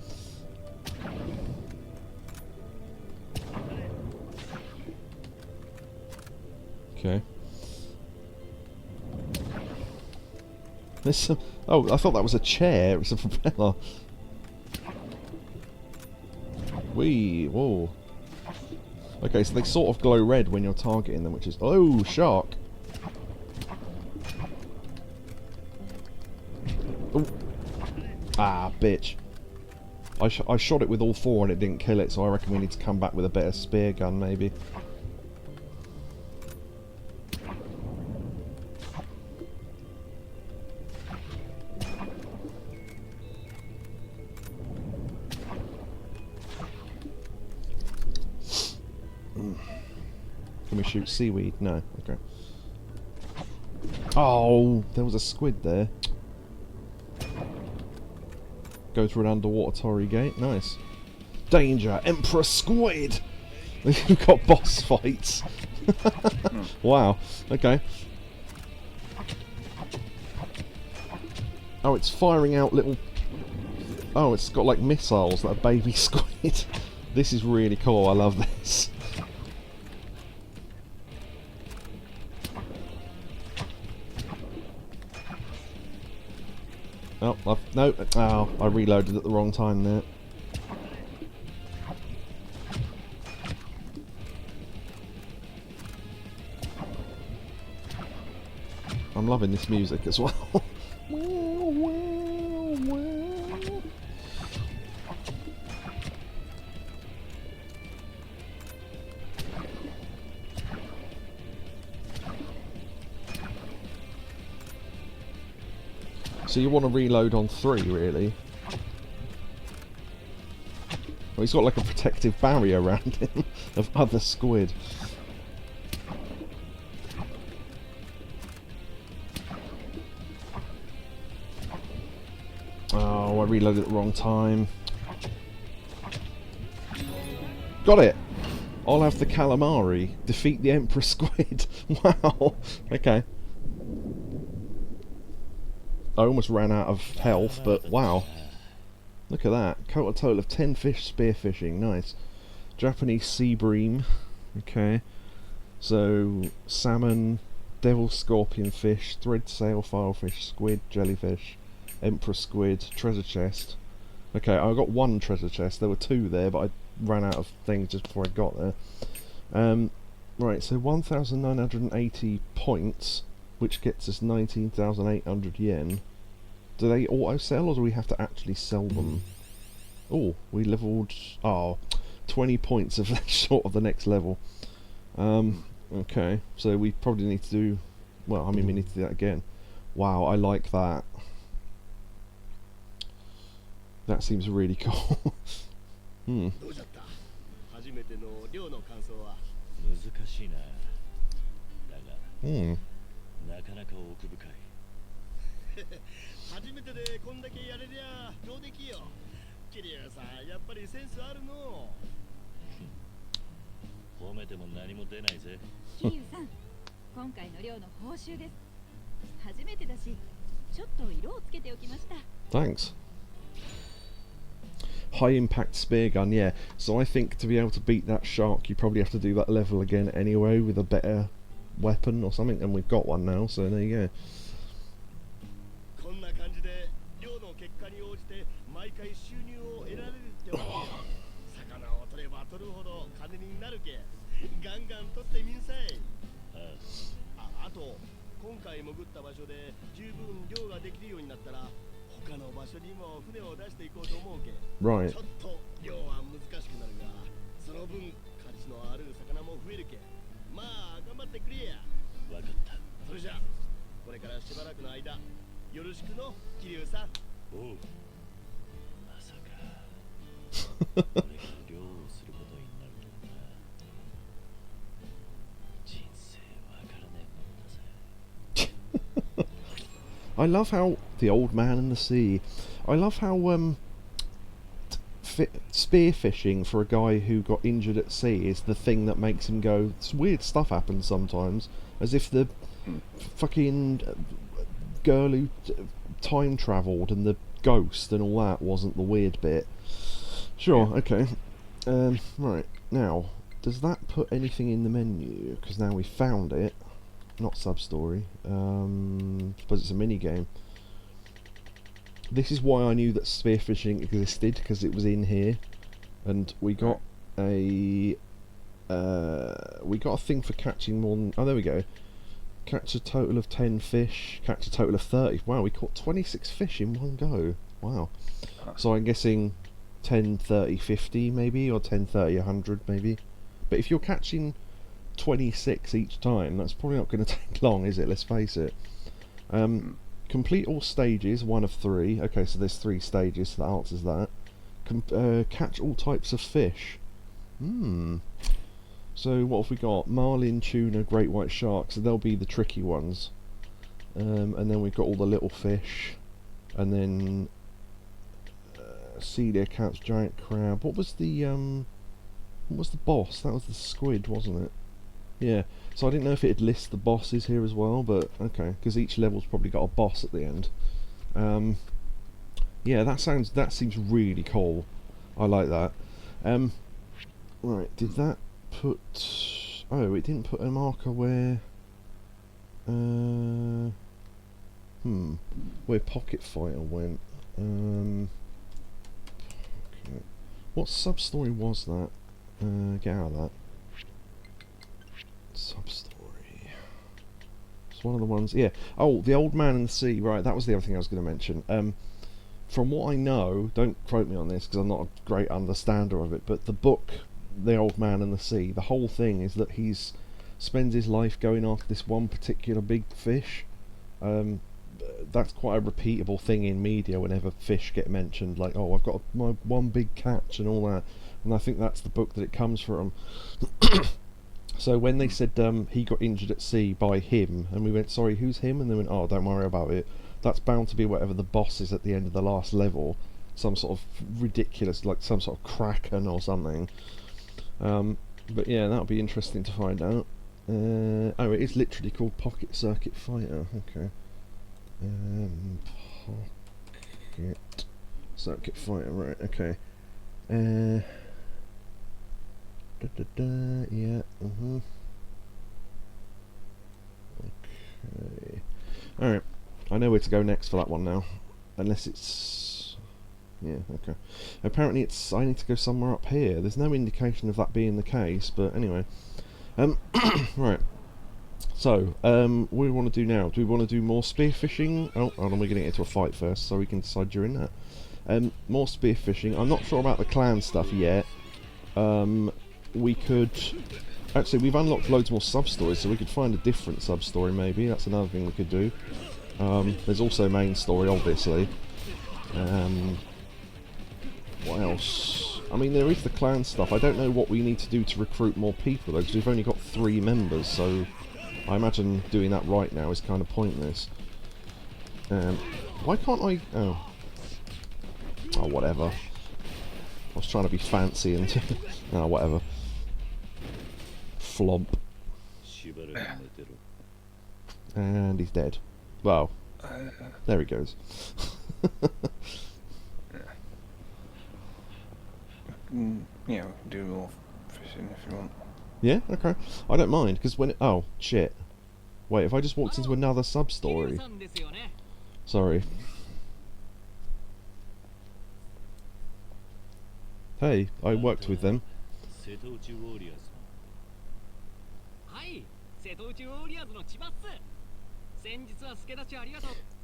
Okay. There's some... Oh, I thought that was a chair. It was a propeller. Wee, whoa. Okay, so they sort of glow red when you're targeting them, which is... Oh, shark! Oh. Ah, bitch. I shot it with all four and it didn't kill it, so I reckon we need to come back with a better spear gun, maybe. Can we shoot seaweed? No. Okay. Oh, there was a squid there. Go through an underwater torii gate. Nice. Danger! Emperor Squid! We've got boss fights. Wow. Okay. Oh, it's firing out little... Oh, it's got like missiles that are baby squid. This is really cool. I love this. Oh, no. Oh, I reloaded at the wrong time there. I'm loving this music as well. So you want to reload on 3, really? Well, he's got like a protective barrier around him of other squid. Oh, I reloaded at the wrong time. Got it! I'll have the calamari. Defeat the Emperor Squid. Wow. Okay. I almost ran out of health, but wow. Look at that. Caught a total of 10 fish spearfishing. Nice. Japanese sea bream. Okay. So, salmon, devil scorpion fish, thread sail filefish, squid, jellyfish, emperor squid, treasure chest. Okay, I got 1 treasure chest. There were 2 there, but I ran out of things just before I got there. Right, so 1,980 points, which gets us 19,800 yen. Do they auto-sell, or do we have to actually sell them? Oh, we leveled... Oh, 20 points of that short of the next level. Okay, so we probably need to do... Well, I mean, we need to do that again. Wow, I like that. That seems really cool. Hmm. Hmm. 初めてでこんだけやれりゃ上出来よ。桐生さん、やっぱりセンスあるの。褒めても何も出ないぜ。桐生さん、今回の寮の報酬です。初めてだし、ちょっと色をつけておきました。Thanks. High impact spear gun, yeah. So I think to be able to beat that shark, you probably have to do that level again anyway with a better weapon or something, and we've got one now, so there you go. こんな感じで漁の結果に応じて毎回収入を得られるってわけよ。魚を取れば取るほど金になるけ。ガンガン取ってみんさい。あと今回潜った場所で十分漁ができるようになったら他の場所にも船を出していこうと思うけ。Right. ちょっと漁は難しくなるが、その分価値のある魚も増えるけ。まあ頑張ってくれや。わかった。それじゃこれからしばらくの間よろしくの桐生さん。おう。まさか俺が漁をすることになるとはな。人生わからねえもんだぜ。I love how the old man and the sea. I love how spearfishing for a guy who got injured at sea is the thing that makes him go. This weird stuff happens sometimes, as if the fucking girl who time travelled and the ghost and all that wasn't the weird bit. Sure, okay. Right now, does that put anything in the menu? Because now we found it. Not sub-story. Suppose it's a mini-game. This is why I knew that spearfishing existed, because it was in here. And we got a thing for catching more than... Oh, there we go. Catch a total of 10 fish. Catch a total of 30. Wow, we caught 26 fish in one go. Wow. So I'm guessing 10, 30, 50 maybe, or 10, 30, 100 maybe. But if you're catching 26 each time, that's probably not going to take long, is it? Let's face it. Complete all stages, 1 of 3. Okay, so there's 3 stages, so that answers that. Catch all types of fish. So what have we got? Marlin, tuna, great white shark, so they'll be the tricky ones. And then we've got all the little fish. And then sea deer, cats, giant crab. What was the boss? That was the squid, wasn't it? Yeah, so I didn't know if it'd list the bosses here as well, but okay, because each level's probably got a boss at the end. Yeah, that seems really cool. I like that. Right, did that put... Oh, it didn't put a marker where... where Pocket Fighter went. Okay. What sub-story was that? Get out of that. Sub-story. It's one of the ones... Yeah. Oh, the Old Man and the Sea. Right, that was the other thing I was going to mention. From what I know, don't quote me on this because I'm not a great understander of it, but the book, The Old Man and the Sea, the whole thing is that he's spends his life going after this one particular big fish. That's quite a repeatable thing in media whenever fish get mentioned, like, oh, I've got my one big catch and all that, and I think that's the book that it comes from. So when they said he got injured at sea by him, and we went, sorry, who's him? And they went, oh, don't worry about it. That's bound to be whatever the boss is at the end of the last level. Some sort of ridiculous, like some sort of kraken or something. But yeah, that'll be interesting to find out. Oh, it is literally called Pocket Circuit Fighter. Okay. Pocket Circuit Fighter, right, okay. Yeah, Okay. Alright, I know where to go next for that one now. Unless it's... Yeah, okay. Apparently it's... I need to go somewhere up here. There's no indication of that being the case, but anyway. Right. So, what do we want to do now? Do we want to do more spearfishing? Oh, hold on, we're going to get into a fight first, so we can decide during that. More spearfishing. I'm not sure about the clan stuff yet. We could... Actually, we've unlocked loads more sub-stories, so we could find a different sub-story, maybe. That's another thing we could do. There's also main story, obviously. What else? I mean, there is the clan stuff. I don't know what we need to do to recruit more people, though, because we've only got 3 members, so I imagine doing that right now is kind of pointless. Why can't I... Oh, whatever. I was trying to be fancy and... oh, whatever. Flomp. And he's dead. Well, there he goes. Yeah, we can do more fishing if you want. Yeah, okay. I don't mind, because when... oh, shit. Wait, if I just walked into another sub-story... Sorry. Hey, I worked with them.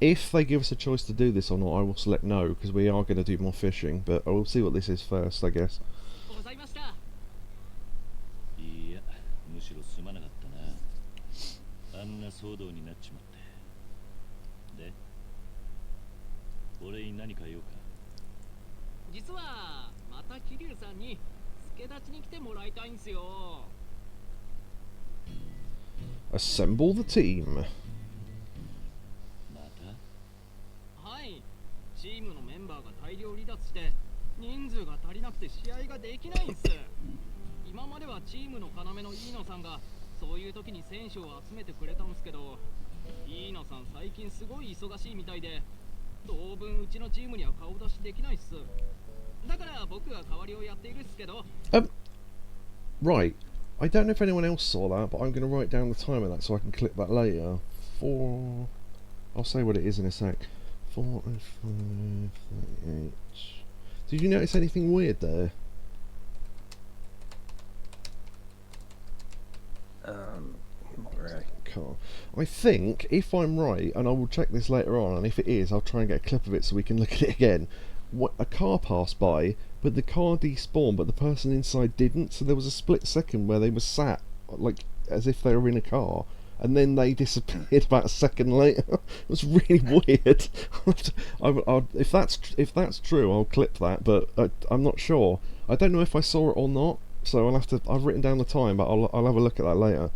If they give us a choice to do this or not, I will select no, because we are going to do more fishing, but I will see what this is first, I guess. Assemble the team. はい、チームのメンバーが大量離脱して人数が足りなくて試合ができないんす。今まではチームの要の飯野さんがそういう時に選手を集めてくれたんすけど、飯野さん最近すごい忙しいみたいで、当分うちのチームには顔出しできないっす。だから僕が代わりをやっているっすけど。Right. I don't know if anyone else saw that, but I'm going to write down the time of that so I can clip that later. I'll say what it is in a sec. 45, 38. Did you notice anything weird there? Not really. Car. I think, if I'm right, and I will check this later on, and if it is, I'll try and get a clip of it so we can look at it again. What, a car passed by, but the car despawned, but the person inside didn't, so there was a split second where they were sat, like, as if they were in a car, and then they disappeared about a second later. It was really weird. If that's true, I'll clip that, but I'm not sure. I don't know if I saw it or not, so I've written down the time, but I'll have a look at that later.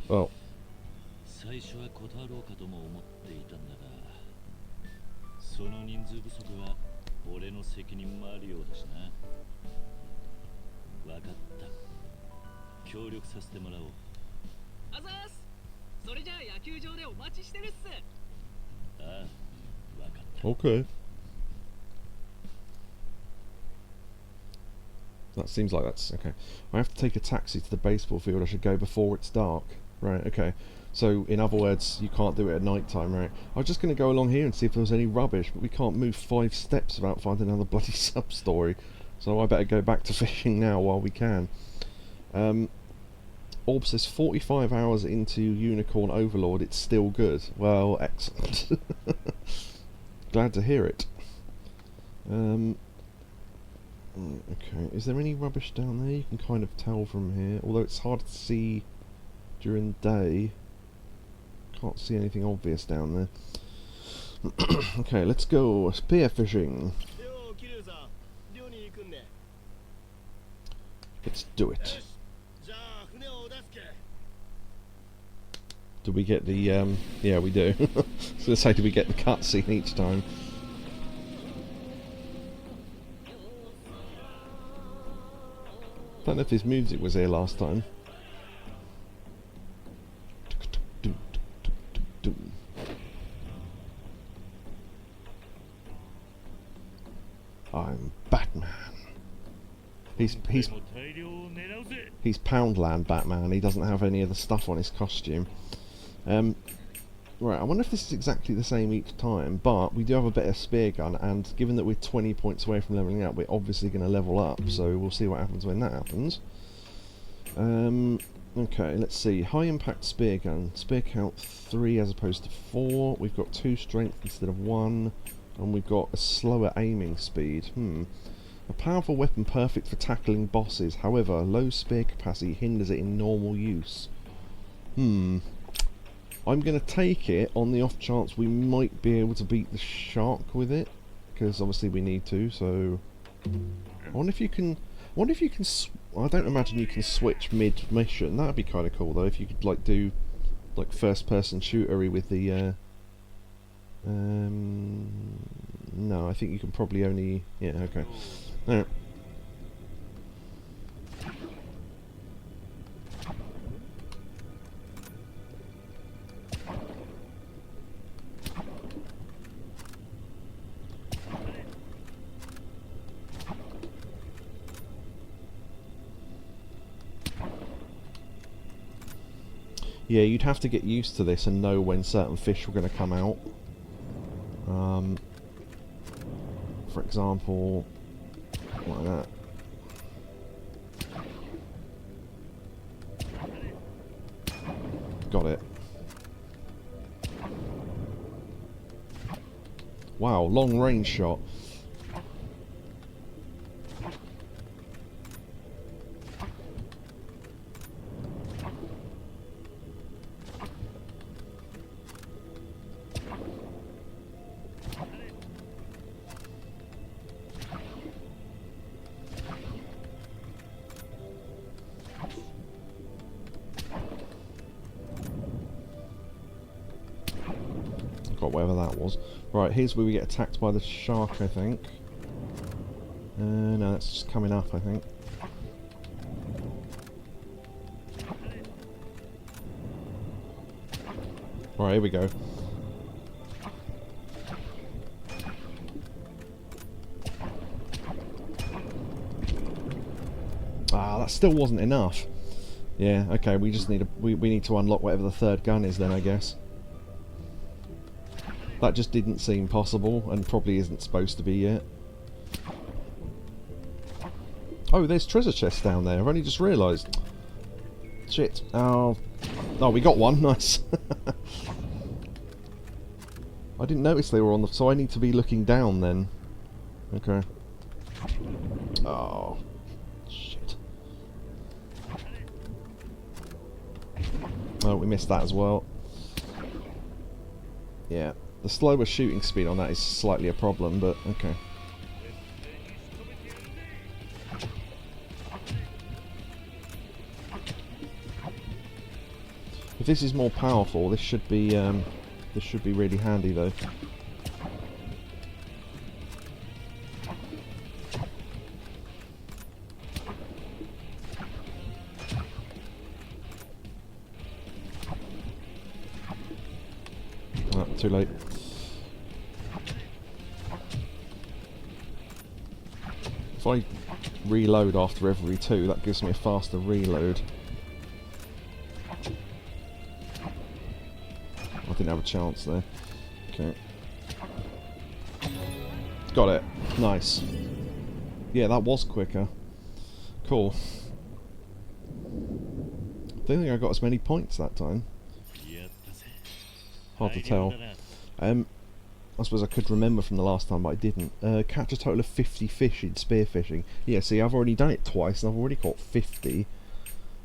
Oh. 最初は断ろうかとも思っていたんだが、その人数不足は俺の責任もあるようだしな。わかった。協力させてもらおう。あざーす。それじゃあ野球場でお待ちしてるっす。ああ、わかった。Okay. That seems like that's okay. I have to take a taxi to the baseball field. I should go before it's dark. Right, okay. So, in other words, you can't do it at night time, right? I was just going to go along here and see if there was any rubbish, but we can't move 5 steps without finding another bloody sub-story. So I better go back to fishing now while we can. Orb says 45 hours into Unicorn Overlord, it's still good. Well, excellent. Glad to hear it. Okay, is there any rubbish down there? You can kind of tell from here, although it's hard to see during the day. Can't see anything obvious down there. Okay, let's go spear fishing. Let's do it. Do we get the yeah, we do. I was gonna say, do we get the cutscene each time? Don't know if his music was here last time. I'm Batman. He's Poundland Batman. He doesn't have any of the stuff on his costume. Right, I wonder if this is exactly the same each time, but we do have a better spear gun, and given that we're 20 points away from leveling up, we're obviously going to level up, so we'll see what happens when that happens. Okay, let's see. High impact spear gun. Spear count 3 as opposed to 4. We've got 2 strength instead of 1, and we've got a slower aiming speed. A powerful weapon perfect for tackling bosses, however, low spear capacity hinders it in normal use. I'm going to take it on the off chance we might be able to beat the shark with it, because obviously we need to, so... I wonder if you can... I don't imagine you can switch mid-mission. That'd be kind of cool, though, if you could, like, do, like, first-person shootery with the, no, I think you can probably only... Yeah, okay. Alright. Yeah, you'd have to get used to this and know when certain fish were going to come out. For example, like that. Got it. Wow, long range shot. Whatever that was. Right, here's where we get attacked by the shark, I think. No, it's just coming up, I think. Right, here we go. Ah, that still wasn't enough. Yeah, okay, we just need we need to unlock whatever the third gun is then, I guess. That just didn't seem possible, and probably isn't supposed to be yet. Oh, there's treasure chests down there. I've only just realised. Shit. Oh, we got one. Nice. I didn't notice they were on the... So I need to be looking down then. Okay. Oh. Shit. Oh, we missed that as well. Yeah. The slower shooting speed on that is slightly a problem, but okay. If this is more powerful, this should be really handy though. Oh, too late. If I reload after every 2, that gives me a faster reload. I didn't have a chance there. Okay. Got it. Nice. Yeah, that was quicker. Cool. Don't think I got as many points that time. Hard to tell. I suppose I could remember from the last time, but I didn't. Catch a total of 50 fish in spearfishing. Yeah, see, I've already done it twice, and I've already caught 50.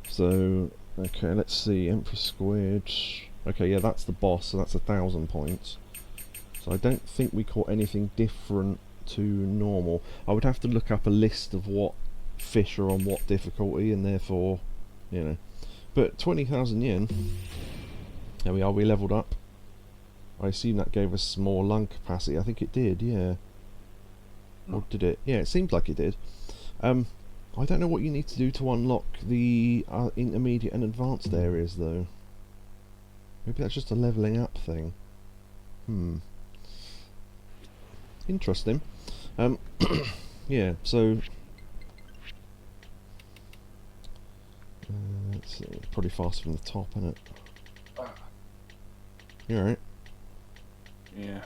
So, okay, let's see. Empress Squid. Okay, yeah, that's the boss, so that's 1,000 points. So I don't think we caught anything different to normal. I would have to look up a list of what fish are on what difficulty, and therefore, you know. But 20,000 yen. There we are, we leveled up. I assume that gave us more lung capacity. I think it did, yeah. Or did it? Yeah, it seemed like it did. I don't know what you need to do to unlock the intermediate and advanced areas, though. Maybe that's just a levelling up thing. Interesting. Yeah, so... let's see, it's probably faster from the top, isn't it? You alright? Yeah.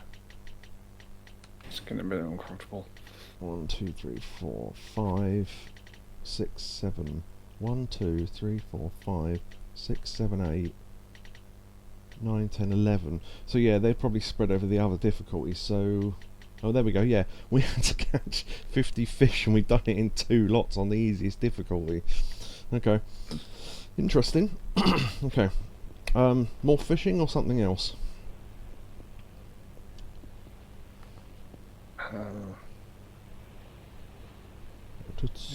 It's getting a bit uncomfortable. 1, 2, 3, 4, 5, 6, 7. 1, 2, 3, 4, 5, 6, 7, 8, 9, 10, 11. So yeah, they're probably spread over the other difficulties. So, oh, there we go. Yeah, we had to catch 50 fish, and we've done it in 2 lots on the easiest difficulty. Okay, interesting. Okay, more fishing or something else?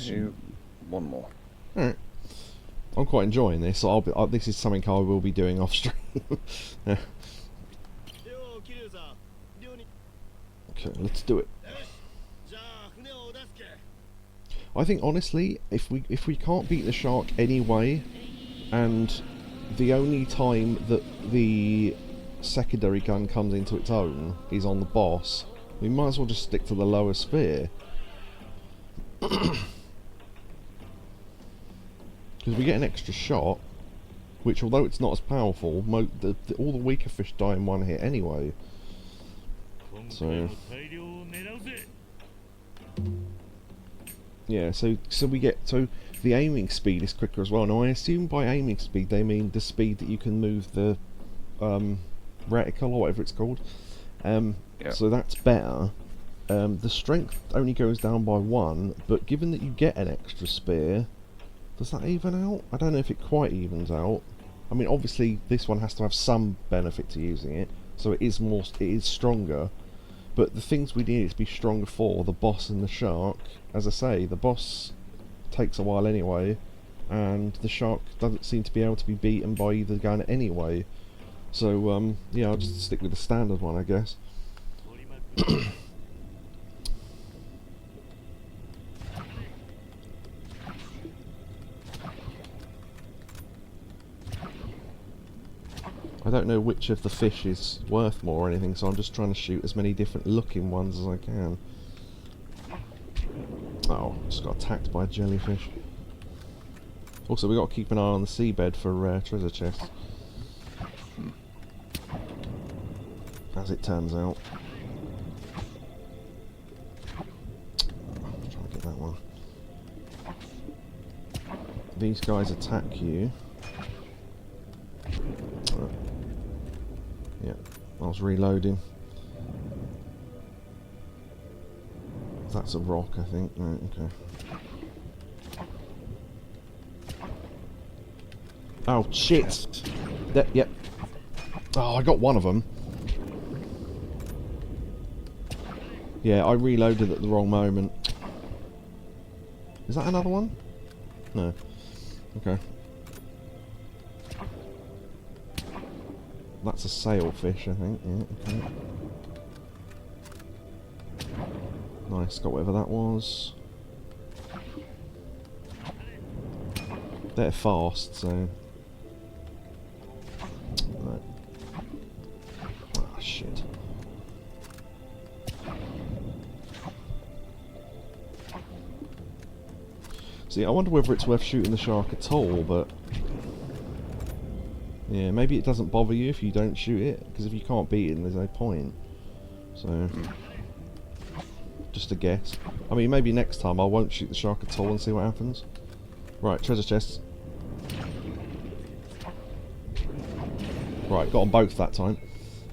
Do one more. Alright. I'm quite enjoying this. This is something I will be doing off stream. Yeah. Okay, let's do it. I think honestly, if we can't beat the shark anyway, and the only time that the secondary gun comes into its own is on the boss, we might as well just stick to the lower spear. Because we get an extra shot, which although it's not as powerful, all the weaker fish die in one hit anyway. So yeah, so the aiming speed is quicker as well. Now I assume by aiming speed they mean the speed that you can move the reticle or whatever it's called. Yep. So that's better. The strength only goes down by 1, but given that you get an extra spear, does that even out? I don't know if it quite evens out. I mean, obviously this one has to have some benefit to using it, so it is stronger. But the things we need it to be stronger for, the boss and the shark, as I say, the boss takes a while anyway, and the shark doesn't seem to be able to be beaten by either gun anyway. So yeah, I'll just stick with the standard one, I guess. I don't know which of the fish is worth more or anything, so I'm just trying to shoot as many different looking ones as I can. Oh, just got attacked by a jellyfish. Also, we've got to keep an eye on the seabed for treasure chests. As it turns out. I'm trying to get that one. These guys attack you. Yeah, I was reloading. That's a rock, I think. Right, okay. Oh, shit! Yep. Oh, I got one of them. Yeah, I reloaded at the wrong moment. Is that another one? No. Okay. That's a sailfish, I think. Yeah, okay. Nice, got whatever that was. They're fast, so... Right. Ah, shit. See, I wonder whether it's worth shooting the shark at all, but... Yeah, maybe it doesn't bother you if you don't shoot it, because if you can't beat it, there's no point. So, just a guess. I mean, maybe next time I won't shoot the shark at all and see what happens. Right, treasure chests. Right, got them both that time.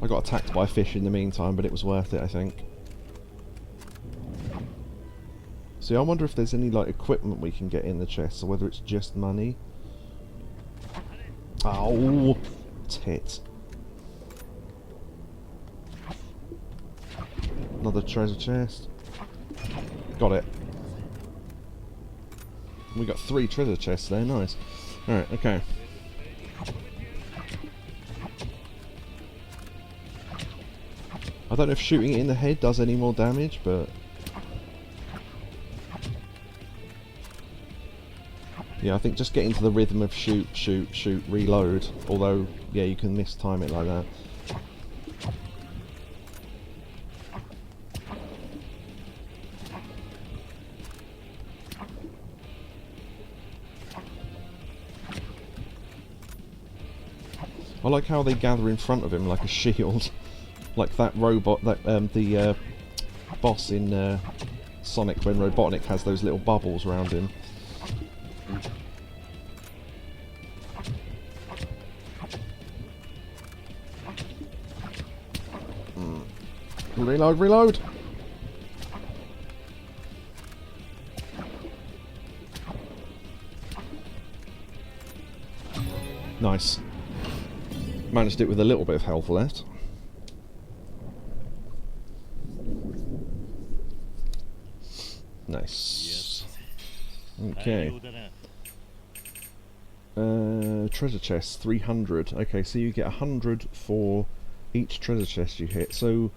I got attacked by a fish in the meantime, but it was worth it, I think. See, I wonder if there's any, like, equipment we can get in the chest, or whether it's just money. Oh, tit. Another treasure chest. Got it. We got 3 treasure chests there, nice. Alright, okay. I don't know if shooting it in the head does any more damage, but... Yeah, I think just get into the rhythm of shoot, shoot, shoot, reload. Although, yeah, you can mistime it like that. I like how they gather in front of him like a shield. Like that robot, that the boss in Sonic when Robotnik has those little bubbles around him. Reload, reload! Nice. Managed it with a little bit of health left. Nice. Okay. Treasure chest, 300. Okay, so you get 100 for each treasure chest you hit. So,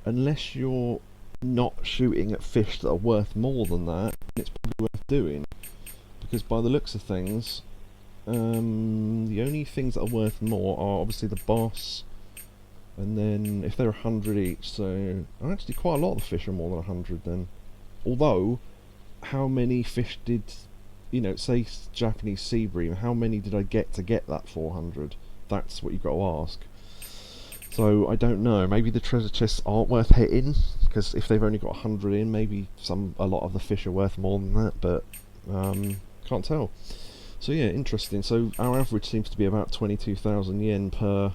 unless you're not shooting at fish that are worth more than that, it's probably worth doing. Because by the looks of things, the only things that are worth more are obviously the boss, and then if they're 100 each, so actually quite a lot of the fish are more than 100 then. Although, how many fish did, you know, say Japanese sea bream, how many did I get to get that 400? That's what you've got to ask. So, I don't know, maybe the treasure chests aren't worth hitting, because if they've only got 100 in, maybe a lot of the fish are worth more than that, but can't tell. So yeah, interesting. So our average seems to be about 22,000 yen per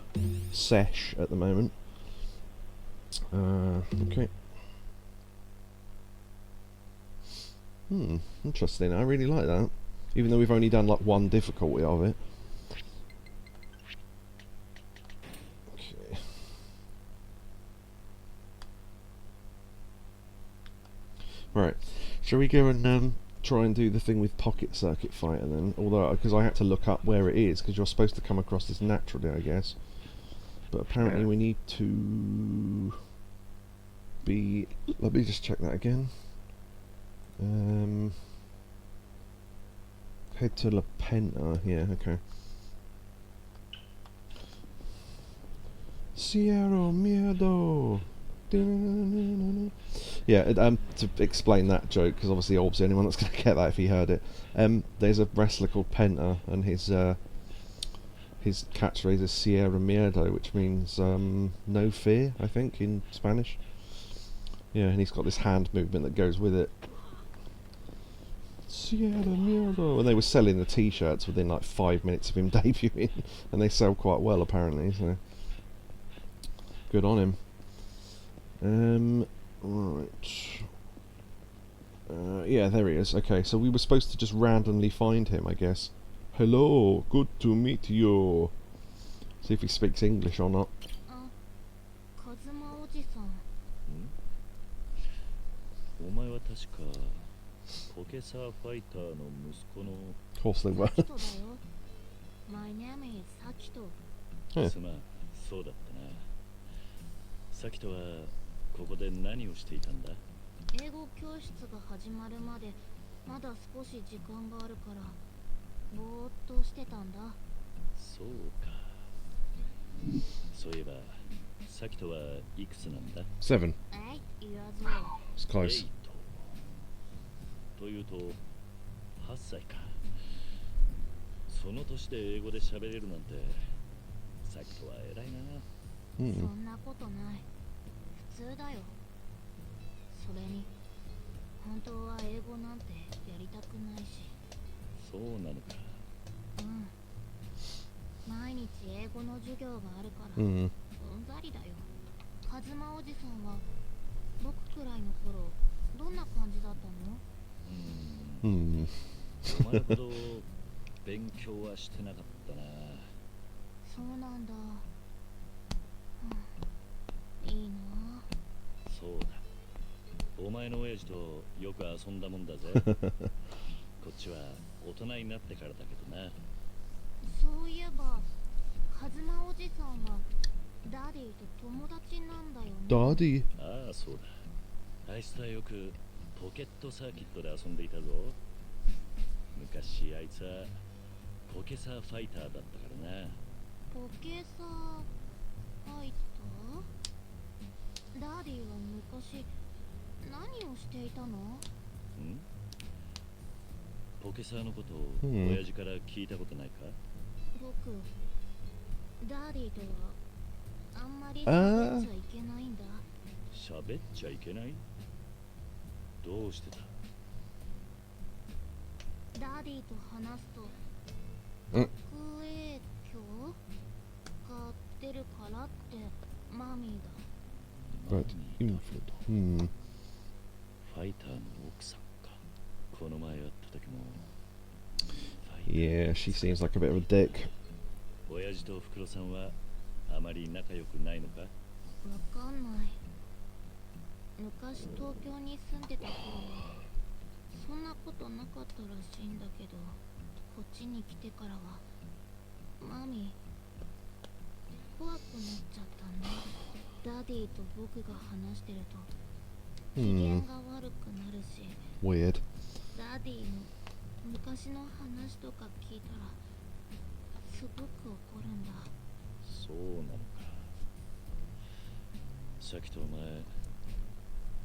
sesh at the moment. Okay. Interesting. I really like that. Even though we've only done like one difficulty of it. Okay. Right. Shall we go and try and do the thing with Pocket Circuit Fighter then? Although, because I had to look up where it is, because you're supposed to come across this naturally, I guess. But apparently we need to be... Let me just check that again. Head to La Penta, yeah, okay. Sierra Miedo! Yeah, to explain that joke, because obviously Orb's the only one that's going to get that if he heard it. There's a wrestler called Penta, and his catchphrase is Sierra Miedo, which means no fear, I think, in Spanish. Yeah, and he's got this hand movement that goes with it. Sierra Miedo! And they were selling the t-shirts within like 5 minutes of him debuting, and they sell quite well apparently, so good on him. Right. Yeah, there he is. Okay, so we were supposed to just randomly find him, I guess. Hello, good to meet you. See if he speaks English or not. Of course they were. My name is Sakito. すまん、そうだったな。サキトはここで何をしていたんだ？英語教室が始まるまでまだ少し時間があるからぼーっとしてたんだ。そうか。そういえばサキトはいくつなんだ？ 7. It's close. 8というと8歳か。その年で英語で喋れるなんてサキトは偉いな。そんなことない。普通だよ。それに本当は英語なんてやりたくないし。そうなのか。毎日英語の授業があるからうんざりだよ。カズマおじさんは僕くらいの頃どんな感じだったの？お前ほど勉強はしてなかったな。そうなんだ。いいな。そうだ。お前の親父とよく遊んだもんだぜ。こっちは大人になってからだけどな。そういえば、カズマおじさんはダディと友達なんだよね。ダディ？ああ、そうだ。あいつとはよくポケットサーキットで遊んでいたぞ。昔あいつはポケサーファイターだったからな。ポケサーファイター？ダディは昔何をしていたの？ポケサーのことを親父から聞いたことないか？僕ダーディとはあんまり喋っちゃいけないんだ。喋っちゃいけない？どうしてだ？ダーディと話すと悪影響が出るからってマミーだ。But infant. ファイターの奥さんか。この前会った時も。Yeah, she seems like a bit of a dick. 親父とおふくろさんはあまり仲良くないのか？わかんない。昔東京に住んでた頃はそんなことなかったらしいんだけど、こっちに来てからはマミー怖くなっちゃったんだ。ダディと僕が話してると機嫌が悪くなるし、Weird. ダディの昔の話とか聞いたらすごく怒るんだ。そうなのか。さっきとお前、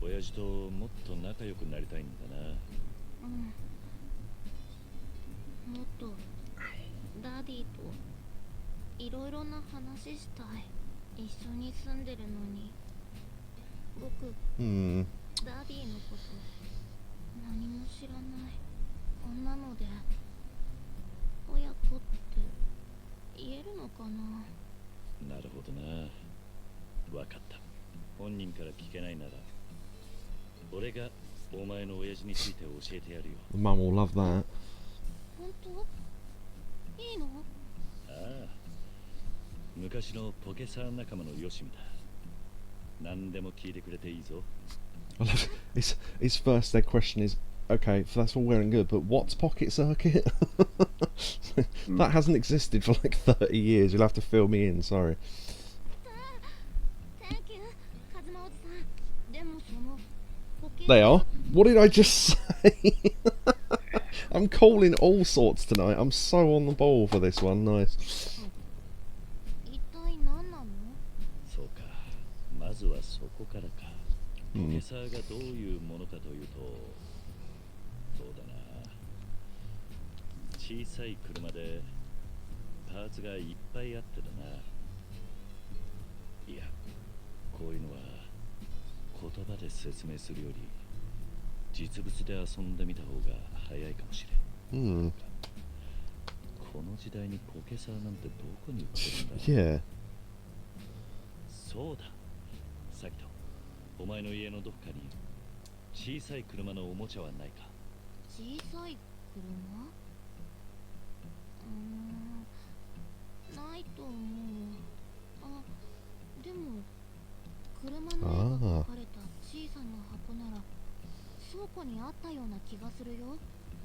親父ともっと仲良くなりたいんだな。もっとダディといろいろな話したい。一緒に住んでるのに僕、ダディのこと何も知らない。こんなので親子って言えるのかな。なるほどな。わかった。本人から聞けないなら俺がお前の親父について教えてやるよ。 Mum will love that. 本当？いいの？ああ、昔のポケサー仲間のヨシミだ。何でも聞いてくれていいぞ。I love it. His first their question is, okay, that's all well and good, but what's Pocket Circuit? That hasn't existed for like 30 years. You'll have to fill me in, sorry. Thank you, カズマおじさん。でもそのポケ They are? What did I just say? I'm calling all sorts tonight. I'm so on the ball for this one. Nice. 一体何なの？そうか。まずはそこからか。ポケサーがどういうものかというと、そうだな。小さい車でパーツがいっぱいあってだな。いや、こういうのは言葉で説明するより実物で遊んでみた方が早いかもしれん。この時代にポケサーなんてどこに売ってるんだ？ Yeah. そうだ。サキト、お前の家のどっかに小さい車のおもちゃはないか？小さい車？ないと思う。あ、でも車の絵が描かれた小さな箱なら倉庫にあったような気がするよ。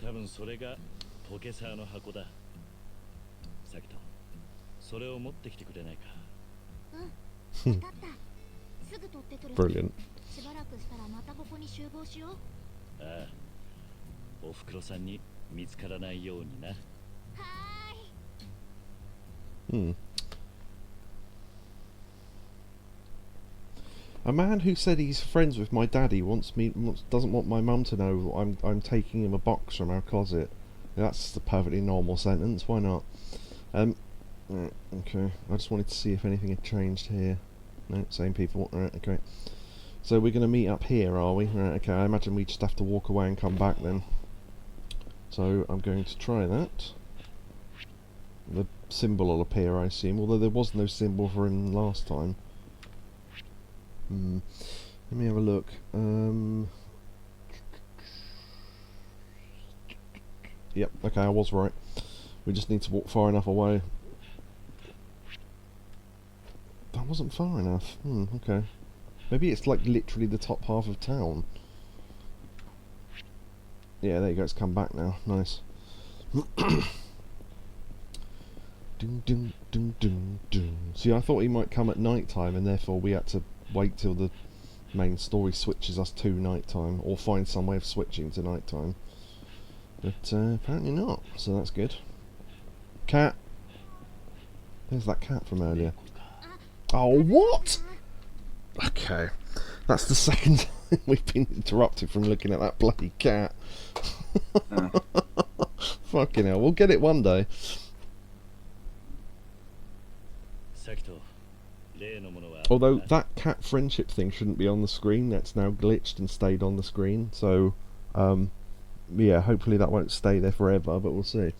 多分それがポケサーの箱だ。サキト、それを持ってきてくれないか？うん、わかった。すぐ取ってくる。Brilliant. しばらくしたらまたここに集合しよう。ああ、おふくろさんに見つからないようにな。A man who said he's friends with my daddy doesn't want my mum to know I'm taking him a box from our closet. That's a perfectly normal sentence. Why not? Okay. I just wanted to see if anything had changed here. No, same people. Right. Okay. So we're going to meet up here, are we? Right. Okay. I imagine we just have to walk away and come back then. So I'm going to try that. The symbol will appear, I assume, although there was no symbol for him last time. Let me have a look. Yep, okay, I was right. We just need to walk far enough away. That wasn't far enough. Okay. Maybe it's like literally the top half of town. Yeah, there you go, it's come back now. Nice. Ding, ding, ding, ding, ding. See, I thought he might come at night time, and therefore we had to wait till the main story switches us to night time, or find some way of switching to night time. But apparently not, so that's good. Cat. There's that cat from earlier. Oh, what? Okay. That's the second time we've been interrupted from looking at that bloody cat. Fucking hell, we'll get it one day. Although that cat friendship thing shouldn't be on the screen, that's now glitched and stayed on the screen, so yeah, hopefully that won't stay there forever, but we'll see.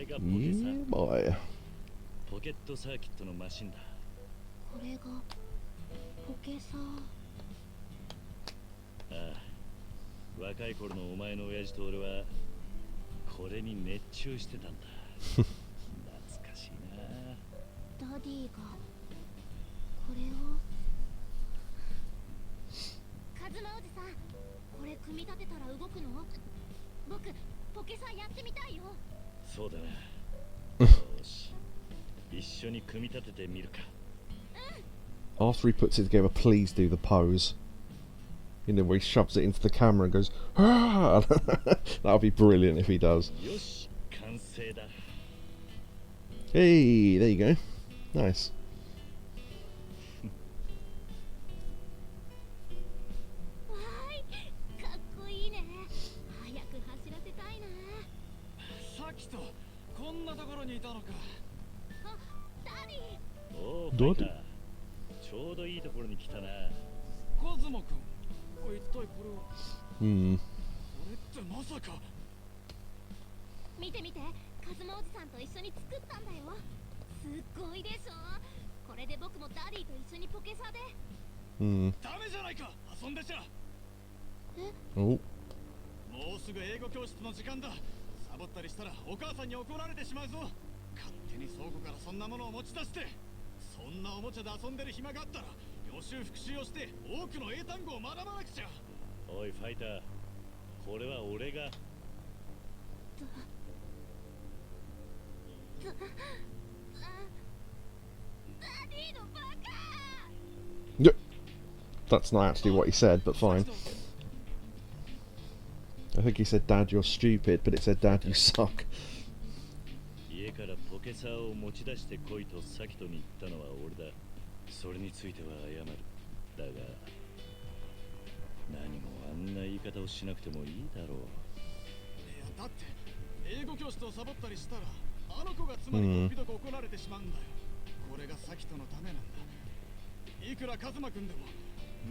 Yeah, boy. ポケットサーキットのマシンだ。これがポケサー。ああ、若い頃のお前の親父と俺はこれに熱中してたんだ。懐かしいな。ダディがこれを。カズマおじさん、これ組み立てたら動くの？僕ポケサーやってみたいよ。そうだな。よし、一緒に組み立ててみるか。After he puts it together, please do the pose. You know, where he shoves it into the camera and goes, ah! That would be brilliant if he does. Hey, there you go. Nice. どうだ？ちょうどいいところに来たな。カズマくん、一体これは。これってまさか。見て見て、カズマおじさんと一緒に作ったんだよ。すっごいでしょ。これで僕もダディと一緒にポケサーで。ダメじゃないか、遊んでちゃ。もうすぐ英語教室の時間だ。サボったりしたらお母さんに怒られてしまうぞ。勝手に倉庫からそんなものを持ち出して。そんなおもちゃで遊んでる暇があったら予習復習をして多くの英単語を学ばなくちゃ。おいファイター、これは俺が。ダディのバカ。Yep. That's not actually what he said, but fine. I think he said, Dad, you're stupid, but it said, Dad, you suck. 家からポケサーを持ち出してこいとサキトに言ったのは俺だ。それについては謝る。だが何もあんな言い方をしなくてもいいだろう。いやだって英語教室をサボったりしたらあの子が妻に時々怒られてしまうんだよ。これがサキトのためなんだ。いくらカズマくんでも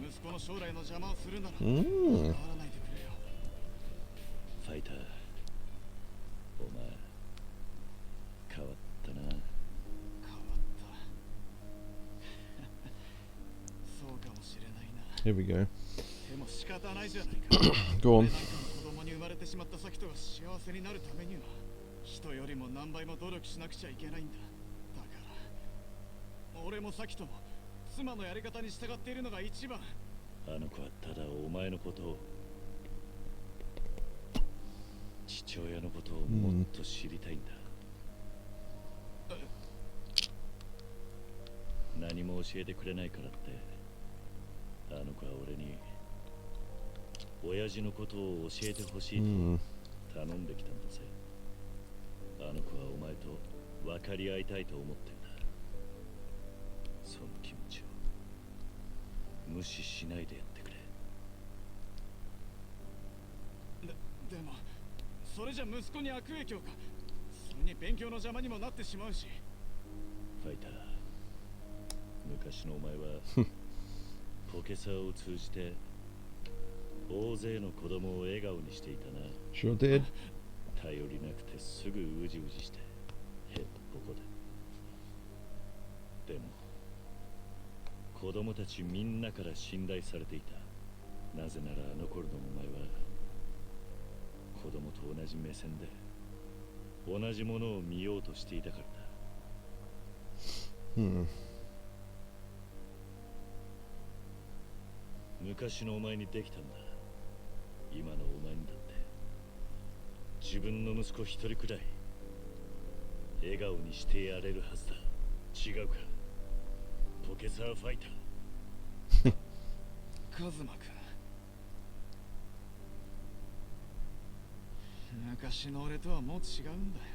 息子の将来の邪魔をするなら変わらないでくれよ。ファイター、お前変わったな。変わった。そうかもしれないな。Here we go. でも仕方ないじゃないか。Go on. 子供に生まれてしまったサキトが幸せになるためには人よりも何倍も努力しなくちゃいけないんだ。だから俺もサキトも妻のやり方に従っているのが一番。あの子はただお前のことを、父親のことをもっと知りたいんだ。何も教えてくれないからってあの子は俺に親父のことを教えてほしいと頼んできたんだぜ。あの子はお前と分かり合いたいと思ってんだ。その気持ちを無視しないでやってくれ。でもそれじゃ息子に悪影響か。それに勉強の邪魔にもなってしまうし。ファイター、昔のお前はポケサーを通じて大勢の子供を笑顔にしていたな。Sure did. 頼りなくてすぐうじうじしてへっぽこで。でも子供たちみんなから信頼されていた。なぜならあの頃のお前は子供と同じ目線で同じものを見ようとしていたからだ。昔のお前にできたんだ。今のお前にだって自分の息子一人くらい笑顔にしてやれるはずだ。違うか、ポケサーファイター。カズマくん、昔の俺とはもう違うんだよ。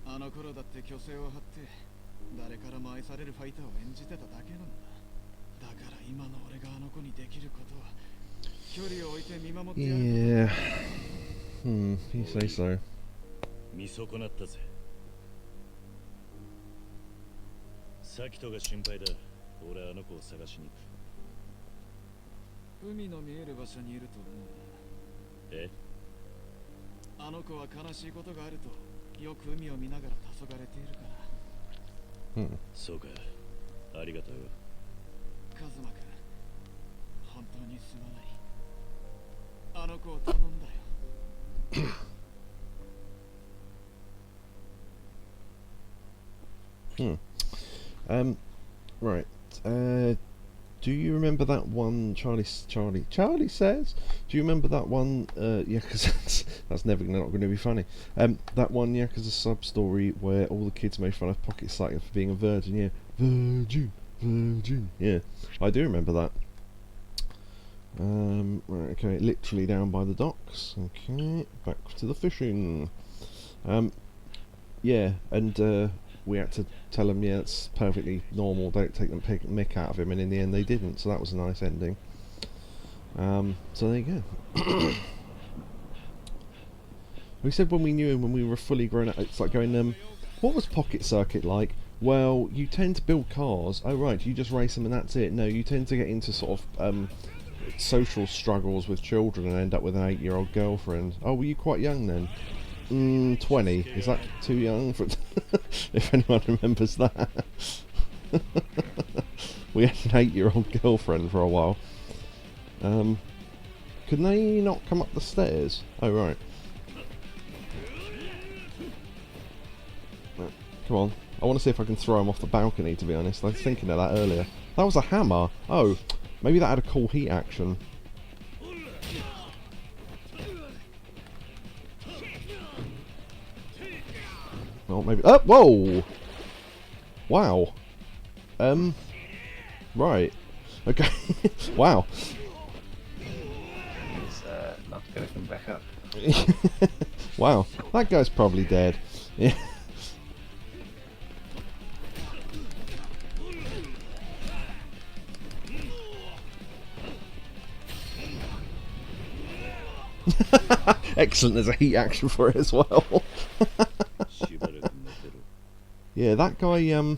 あの頃だって虚勢を張って誰からも愛されるファイターを演じてただけなんだ。だから今の俺があの子にできることは距離を置いて見守ってやる。Yeah. You say so. 見損なったぜ。サキトが心配だ。俺はあの子を探しに行く。海の見える場所にいると思う。え？あの子は悲しいことがあるとよく海を見ながら黄昏れているから。そうか。ありがとうよ。カズマくん、本当にすまない。あの子を頼んだよ。Right. Do you remember that one Charlie says? Do you remember that one Yakuza? That's never not going to be funny. That one Yakuza sub story where all the kids made fun of Pocket Psycho for being a virgin. Yeah, virgin. Yeah, I do remember that. Right. Okay. Literally down by the docks. Okay. Back to the fishing. Yeah, and we had to tell them, yeah, it's perfectly normal, don't take the mick out of him, and in the end they didn't, so that was a nice ending. So there you go. We said when we knew him, when we were fully grown up, it's like going, what was Pocket Circuit like? Well, you tend to build cars. Oh right, you just race them and that's it. No, you tend to get into sort of social struggles with children and end up with an 8-year-old girlfriend. Oh, were you quite young then? 20. Is that too young for if anyone remembers that? We had an 8-year-old girlfriend for a while. Could they not come up the stairs? Oh right. Come on. I want to see if I can throw him off the balcony, to be honest. I was thinking of that earlier. That was a hammer. Oh, maybe that had a cool heat action. Well, maybe... Oh, whoa! Wow. Right. Okay. Wow. He's not going to come back up. Wow. That guy's probably dead. Yeah. Excellent, there's a heat action for it as well. Yeah, that guy, yeah,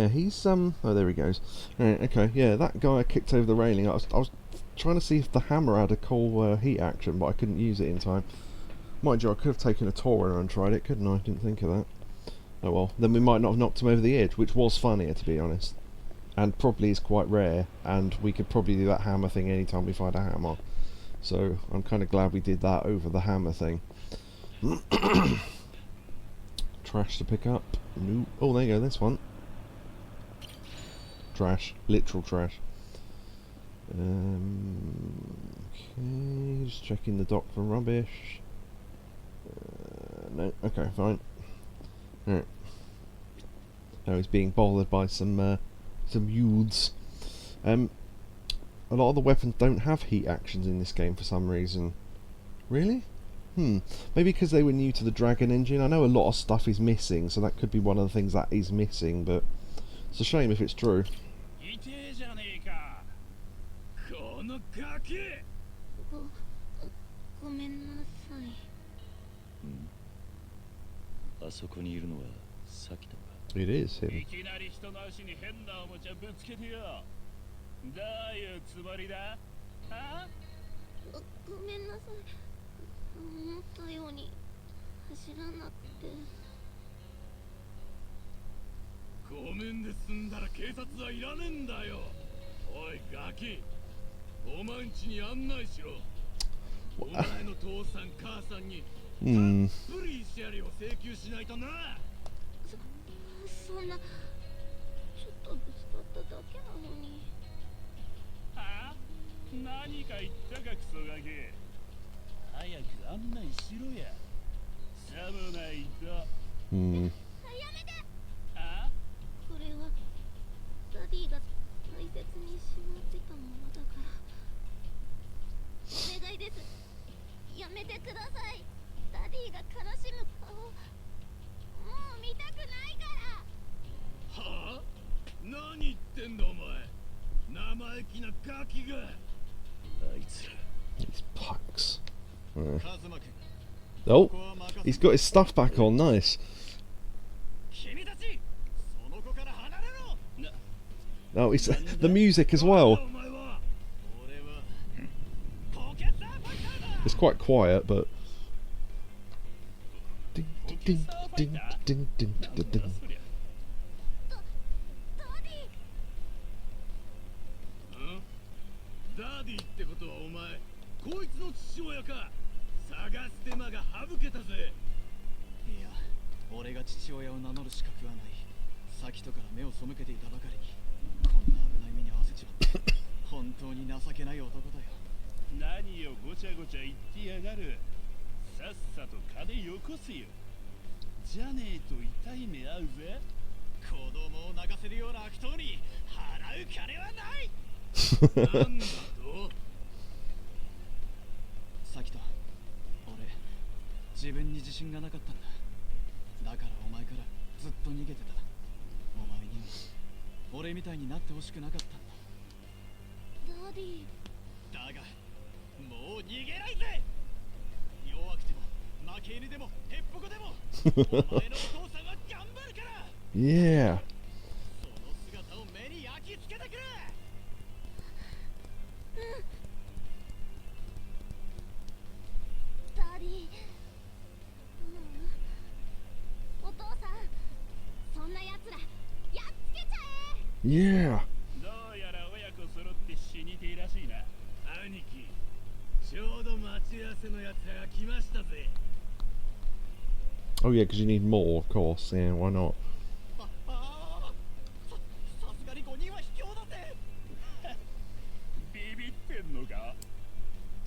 he's, oh, there he goes. Right, okay, yeah, that guy kicked over the railing. I was trying to see if the hammer had a cool heat action, but I couldn't use it in time. Mind you, I could have taken a tour and tried it, couldn't I? Didn't think of that. Oh well, then we might not have knocked him over the edge, which was funnier, to be honest. And probably is quite rare, and we could probably do that hammer thing anytime we find a hammer. So, I'm kind of glad we did that over the hammer thing. Trash to pick up. Nope. Oh, there you go, this one. Trash. Literal trash. Okay, just checking the dock for rubbish. No, okay, fine. Right. Now he's being bothered by some youths. A lot of the weapons don't have heat actions in this game for some reason. Really? Maybe because they were new to the Dragon engine. I know a lot of stuff is missing, so that could be one of the things that is missing, but it's a shame if it's true. ごめんなさい。あそこにいるのはサキトか。It is him. いきなり人の足に変なおもちゃぶつけてよ。どういうつもりだ？あ？ごめんなさい。思ったように走らなくて。ごめんで済んだら警察はいらねえんだよ。おいガキ、お前んちに案内しろ。お前の父さん母さんにたっぷり慰謝料を請求しないとな。そんなちょっとぶつかっただけなのに。はあ？何か言ったかクソガキ。早く案内しろや。さもないと。やめて。あ？これはダディが大切にしまってたものだから。お願いです。やめてください。ダディが悲しむ顔もう見たくないから。はあ？何言っってんだお前。生意気なガキが。あいつら。These pucks. カズマ君。 Oh, he's got his stuff back on. Nice. 君たち、その子から離れろ。 Oh, it's the music as well. It's quite quiet, but. Ding, ding, ding, ding, ding, ding, ding. ダディってことはお前、こいつの父親か。探す手間が省けたぜ。いや、俺が父親を名乗る資格はない。さきとから目を背けていたばかりに、こんな危ない目に遭わせちまった。本当に情けない男だよ。何をごちゃごちゃ言ってやがる。さっさと金よこせよ。じゃねえと痛い目合うぜ。子供を泣かせるような悪党に払う金はない。なんだと。さきと、俺、自分に自信がなかったんだ。だからお前からずっと逃げてた。お前にも俺みたいになってほしくなかったんだ。ダディ。だが、もう逃げないぜ。弱くても負け犬でもへっぽこでもお前のお父さんは頑張るから。Yeah. その姿を目に焼き付けてくれ。ダディ。お父さん、そんな奴らやっつけちゃえ。 Yeah. どうやら親子揃って死にてえらしいな。兄貴、ちょうど待ち合わせのやつらが来ましたぜ。 Oh yeah, because you need more, of course. Yeah, why not? さすがに5人は卑怯だぜ。ビビってんのか。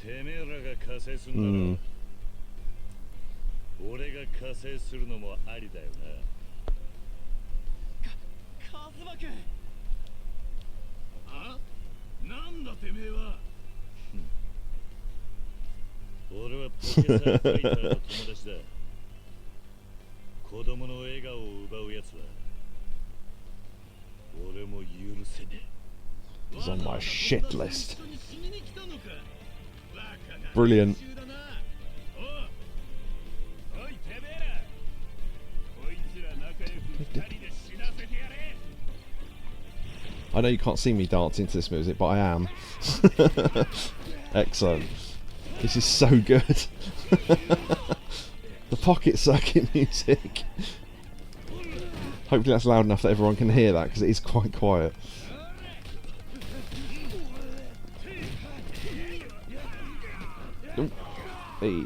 てめえらが加勢すんなら、俺が加勢するのもありだよカズマ君。あ？なんだてめえは。俺はポケサーファイターの友達だ。子供の笑顔を奪うやつは俺も許せねえ。 He's on my shit list. Brilliant. I know you can't see me dancing to this music, but I am. Excellent. This is so good. The pocket circuit music. Hopefully that's loud enough that everyone can hear that, because it is quite quiet. Ooh. Hey.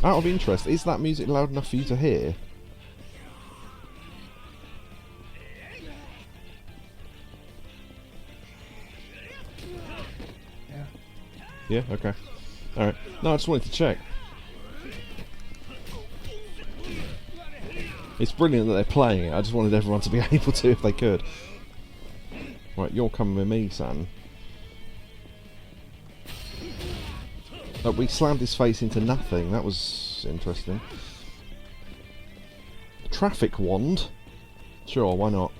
Out of interest, is that music loud enough for you to hear? Yeah, okay. Alright. No, I just wanted to check. It's brilliant that they're playing it, I just wanted everyone to be able to if they could. Right, you're coming with me, son. Oh, we slammed his face into nothing, that was interesting. Traffic wand? Sure, why not?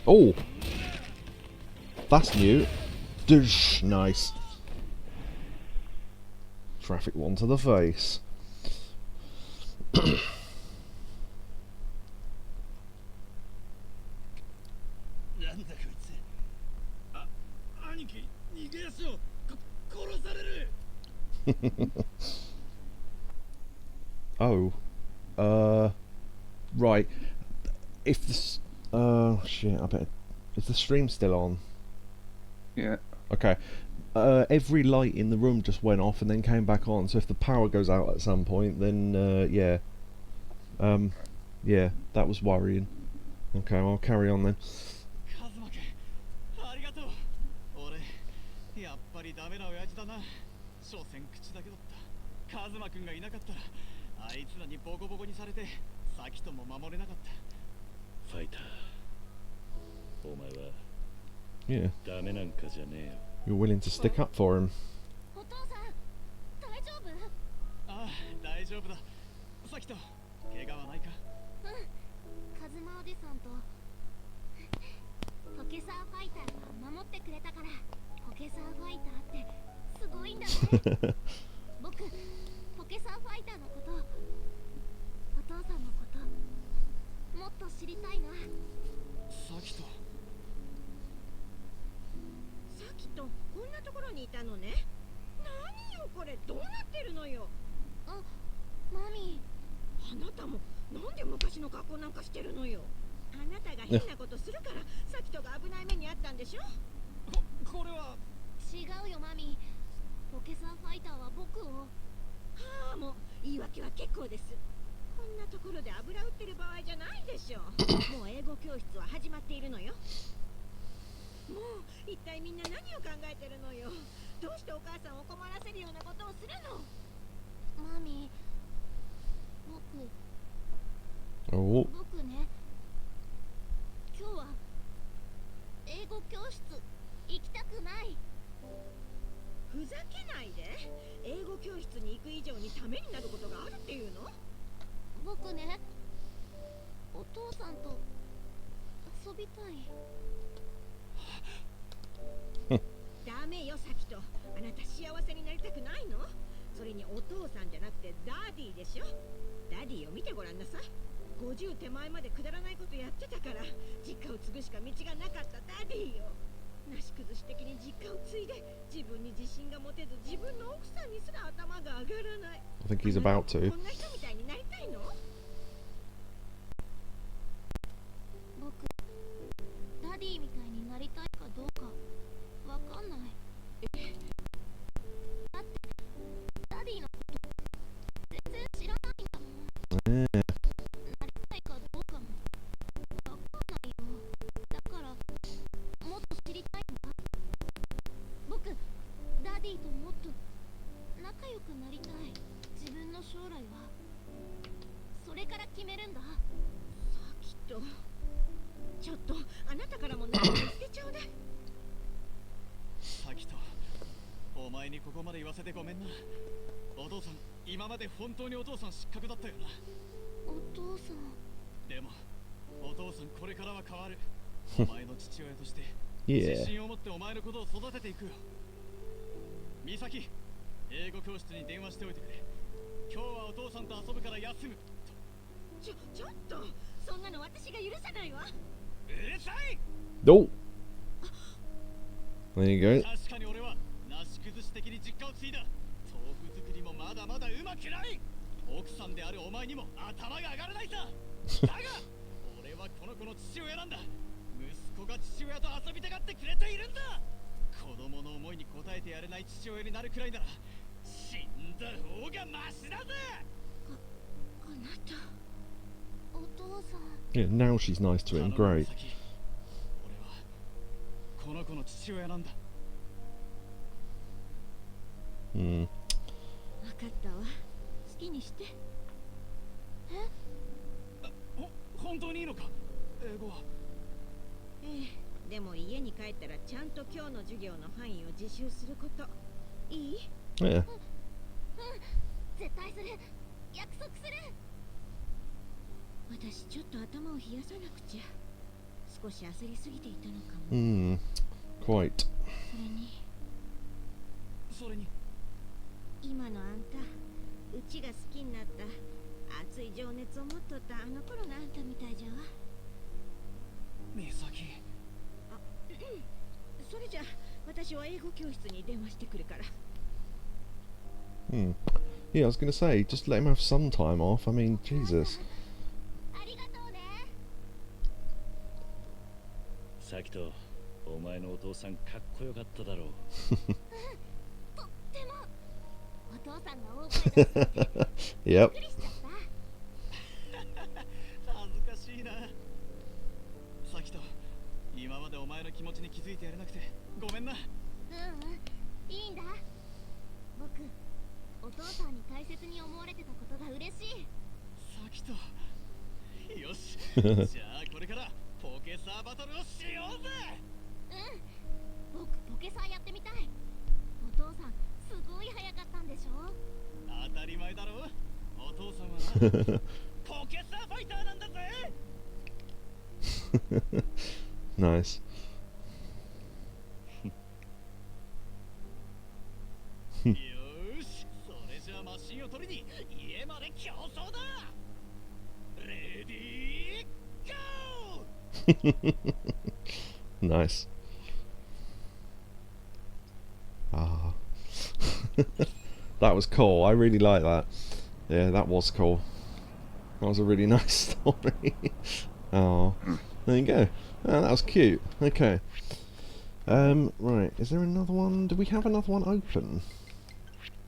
Oh! That's new. Doosh, nice. Traffic wand to the face. なんだこいつ。あ、兄貴、逃げ足を殺される。Oh. Right. If this... shit, I better... Is the stream still on? Yeah. Okay. Every light in the room just went off and then came back on, so if the power goes out at some point, then, yeah. Yeah, that was worrying. Okay, I'll carry on then. ありがとう。俺、やっぱりダメな親父だな。所詮口だけだった。カズマ君がいなかったら、あいつらにボコボコにされて、サキとも守れなかった。ファイター、お前は Yeah. ダメなんかじゃねえよ。 You're willing to stick up for him. お父さん大丈夫？ああ、大丈夫だ。さきと怪我はないか？うん。カズマおじさんとポケサーファイターが守ってくれたから、ポケサーファイターってすごいんだね。僕、ポケサーファイターのこと、お父さんのこと、もっと知りたいな。さきと。さきとこんなところにいたのね。何よこれ、どうなってるのよ。あ、マミー。あなたもなんで昔の格好なんかしてるのよ。あなたが変なことするからさきとが危ない目にあったんでしょ。これは違うよマミ。ポケサーファイターは僕を。はあ、もう言い訳は結構です。こんなところで油売ってる場合じゃないでしょ。もう英語教室は始まっているのよ。もう一体みんな何を考えてるのよ。どうしてお母さんを困らせるようなことをするの。マミ、僕ね、今日は英語教室行きたくない。ふざけないで。英語教室に行く以上にためになることがあるっていうの。僕ね、お父さんと遊びたい。ダメよさきと、あなた幸せになりたくないの？それにお父さんじゃなくてダディでしょ。ダディを見てごらんなさい。50手前までくだらないことやってたから実家を継ぐしか道がなかったダディよ。なし崩し的に実家を継いで自分に自信が持てず自分の奥さんにすら頭が上がらない。 I think he's about to. こんな人みたいになりたいの？僕、ダディみたいになりたいかどうかわかんない。だってダディのこと全然知らないんだもん。なりたいかどうかもわかんないよ。だからもっと知りたいんだ。僕、ダディともっと仲良くなりたい。自分の将来はそれから決めるんだ。さきと、ちょっとあなたからも何か言ってちょうだい。さきと、お前にここまで言わせてごめんな。お父さん、今まで本当にお父さん失格だったよな。お父さん。でもお父さんこれからは変わる。お前の父親としてYeah. 自信を持ってお前のことを育てていくよ。美咲、英語教室に電話しておいてくれ。今日はお父さんと遊ぶから休む。ちょっと、そんなの私が許さないわ。うるさい。 Oh. There you go. 確かに俺はなし崩し的に実家を継いだ。豆腐作りもまだまだうまくない。奥さんであるお前にも頭が上がらないさ。だが俺はこの子の父親なんだ。息子が父親と遊びたがってくれているんだ。子供の思いに応えてやれない父親になるくらいなら死んだ方がマシだぜ。あなた、お父さん。Yeah, now she's nice to him. Great. 俺はこの子の父親なんだ。Hmm. 分かったわ。好きにして。本当にいいのか、英語は。でも家に帰ったらちゃんと今日の授業の範囲を自習すること。いい？ Yeah. 絶対する。約束する。私ちょっと頭を冷やさなくちゃ。少し焦りすぎていたのかも。Hmm. Quite. それに今のあんた、うちが好きになった熱い情熱を持っとったあの頃のあんたみたいじゃわ。美咲。それじゃ私は英語教室に電話してくるから。Hmm. Yeah, I was going to say, just let him have some time off. I mean, Jesus. ありがとうね。さきと、お前のお父さんかっこよかっただろう。とっても。お父さんが大声出してびっ Yep. くりしちゃった。恥ずかしいな。さきと、今までお前の気持ちに気づいてやれなくてごめんな。いいんだ。僕、お父さんに大切に思われてたことが嬉しい。さきと、よし。じゃあこれからポケサーバトルをしようぜ。僕ポケサーやってみたい。お父さんすごい速かったんでしょ。当たり前だろ。お父さんはなポケサーファイターなんだぜ。Nice. よし、それじゃあマシンを取りに家まで競争だ。レディーゴー。Nice. Ah. That was cool. I really like that. Yeah, that was cool. That was a really nice story. Oh, there you go. Oh, that was cute. Okay. Right. Is there another one? Do we have another one open?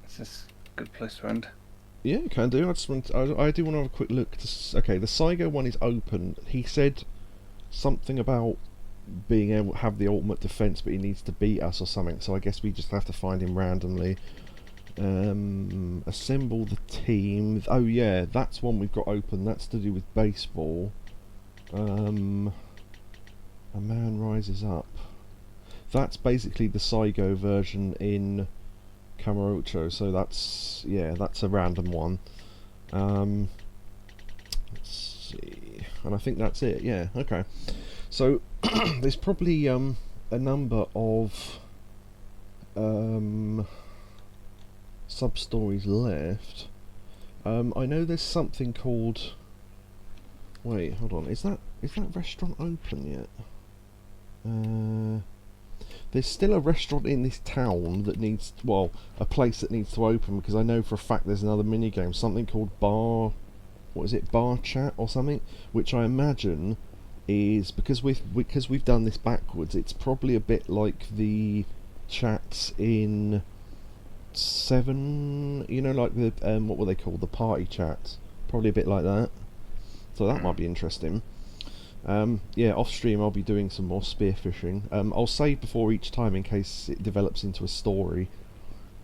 Is this a good place to end? Yeah, you can do. I just want. I do want to have a quick look. Okay, the Saigo one is open. He said something about being able to have the ultimate defense, but he needs to beat us or something. So I guess we just have to find him randomly. Assemble the team. Oh yeah, that's one we've got open. That's to do with baseball. A man rises up. That's basically the Saigo version in Kamurocho. So that's, yeah, that's a random one. Let's see, and I think that's it. Yeah, okay. So there's probably a number of sub-stories left. I know there's something called... Wait, hold on. Is that restaurant open yet? There's still a restaurant in this town that needs... Well, a place that needs to open, because I know for a fact there's another minigame. Something called Bar... What is it? Bar Chat or something? Which I imagine is... Because we've done this backwards, it's probably a bit like the chats in... 7, you know, like the what were they called, the party chats, probably a bit like that, so that might be interesting. Yeah, off stream I'll be doing some more spearfishing. I'll save before each time in case it develops into a story,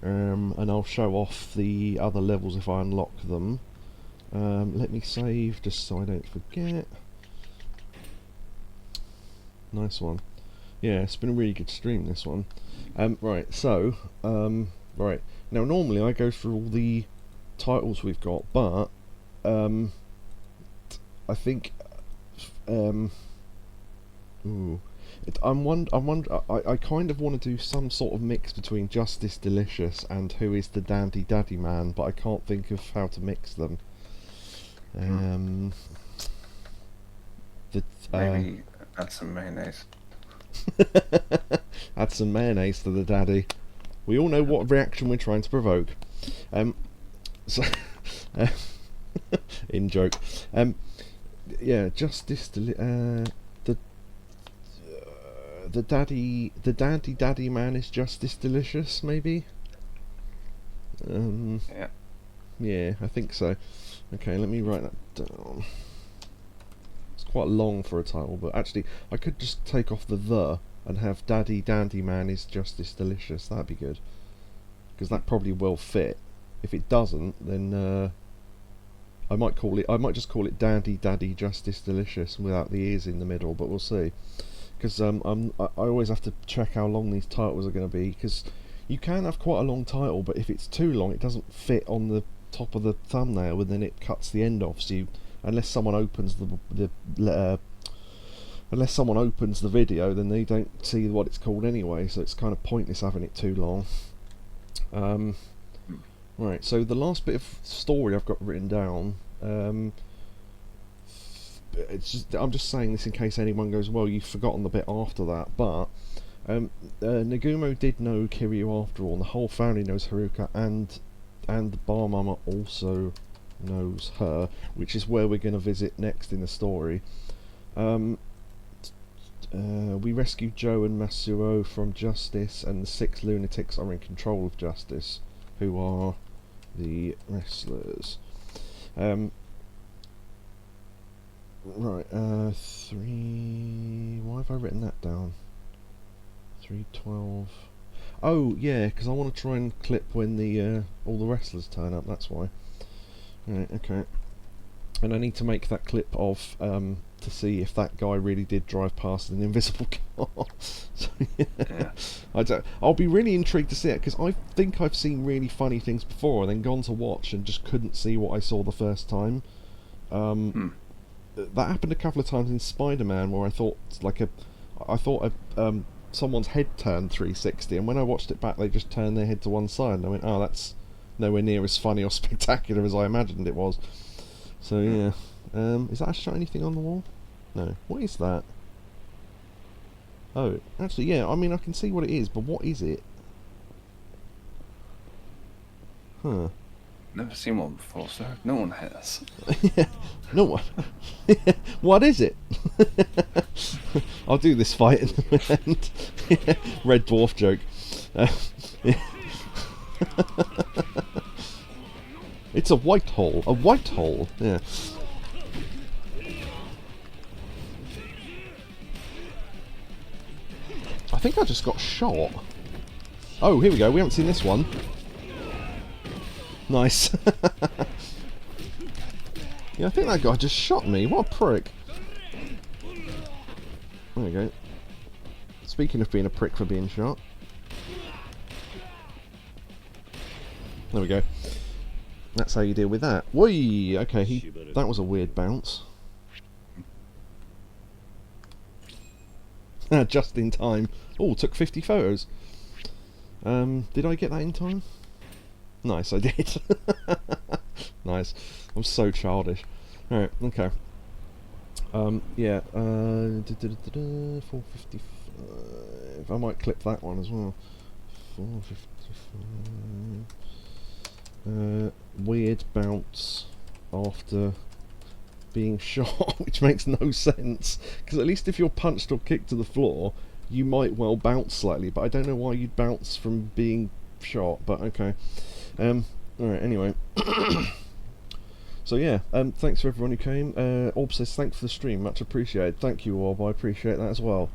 and I'll show off the other levels if I unlock them. Let me save just so I don't forget. Nice one. Yeah, it's been a really good stream, this one. Right, so right, now normally I go through all the titles we've got, but I think I kind of want to do some sort of mix between Justice Delicious and Who is the Dandy Daddy Man, but I can't think of how to mix them. Maybe add some mayonnaise. Add some mayonnaise to the daddy. We all know what reaction we're trying to provoke. So in joke. Yeah, Justice. The daddy man is Justice Delicious, maybe. Yeah. Yeah, I think so. Okay, let me write that down. It's quite long for a title, but actually, I could just take off the and have Daddy Dandy Man is Justice Delicious. That'd be good, because that probably will fit. If it doesn't, then I might just call it Daddy Justice Delicious without the ears in the middle. But we'll see, because I always have to check how long these titles are going to be, because you can have quite a long title, but if it's too long, it doesn't fit on the top of the thumbnail, and then it cuts the end off. So unless someone opens unless someone opens the video, then they don't see what it's called anyway, so it's kind of pointless having it too long. Right, so the last bit of story I've got written down, I'm just saying this in case anyone goes, well, you've forgotten the bit after that, but Nagumo did know Kiryu after all, and the whole family knows Haruka, and the bar mama also knows her, which is where we're going to visit next in the story. We rescued Joe and Masuo from Justice, and the 6 lunatics are in control of Justice, who are the wrestlers. Right, 3... Why have I written that down? 3:12... Oh, yeah, because I want to try and clip when the all the wrestlers turn up, that's why. Right, okay. and I need to make that clip of to see if that guy really did drive past an invisible car. So, yeah. I'll be really intrigued to see it, because I think I've seen really funny things before and then gone to watch and just couldn't see what I saw the first time. That happened a couple of times in Spider-Man, where I thought someone's head turned 360, and when I watched it back they just turned their head to one side, and I went, oh, that's nowhere near as funny or spectacular as I imagined it was. So yeah. Is that a shiny thing on the wall? No. What is that? Oh, actually, yeah, I mean, I can see what it is, but what is it? Huh. Never seen one before, so no one has. Yeah, no one. What is it? I'll do this fight in the end. Red dwarf joke. Yeah. It's a white hole. A white hole. Yeah. I think I just got shot. Oh, here we go. We haven't seen this one. Nice. Yeah, I think that guy just shot me. What a prick. There we go. Speaking of being a prick for being shot. There we go. That's how you deal with that. Whee! Okay, that was a weird bounce. Just in time. Oh, took 50 photos. Did I get that in time? Nice, I did. Nice. I'm so childish. Alright, okay. Yeah, 455. I might clip that one as well. 455. Weird bounce after being shot, which makes no sense. Because at least if you're punched or kicked to the floor, you might well bounce slightly, but I don't know why you'd bounce from being shot, but okay. Alright, anyway. So yeah, thanks for everyone who came. Orb says, thanks for the stream, much appreciated. Thank you, Orb, I appreciate that as well.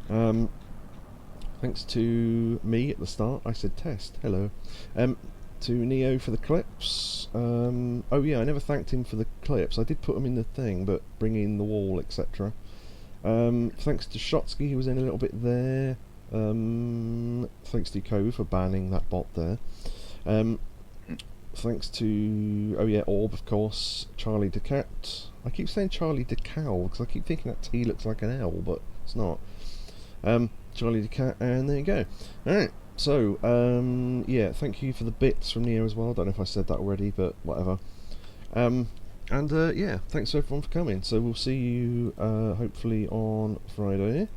Thanks to me at the start, I said test, hello. To Neo for the clips. Oh yeah, I never thanked him for the clips. I did put them in the thing, but bringing in the wall, etc. Thanks to Shotsky, who was in a little bit there. Thanks to Yakobu for banning that bot there. Thanks to, oh yeah, Orb, of course. Charlie DeCat. I keep saying Charlie DeCow because I keep thinking that T looks like an L, but it's not. Charlie DeCat, and there you go. Alright, so, yeah, thank you for the bits from Neo as well. Don't know if I said that already, but whatever. And yeah, thanks to everyone for coming. So we'll see you hopefully on Friday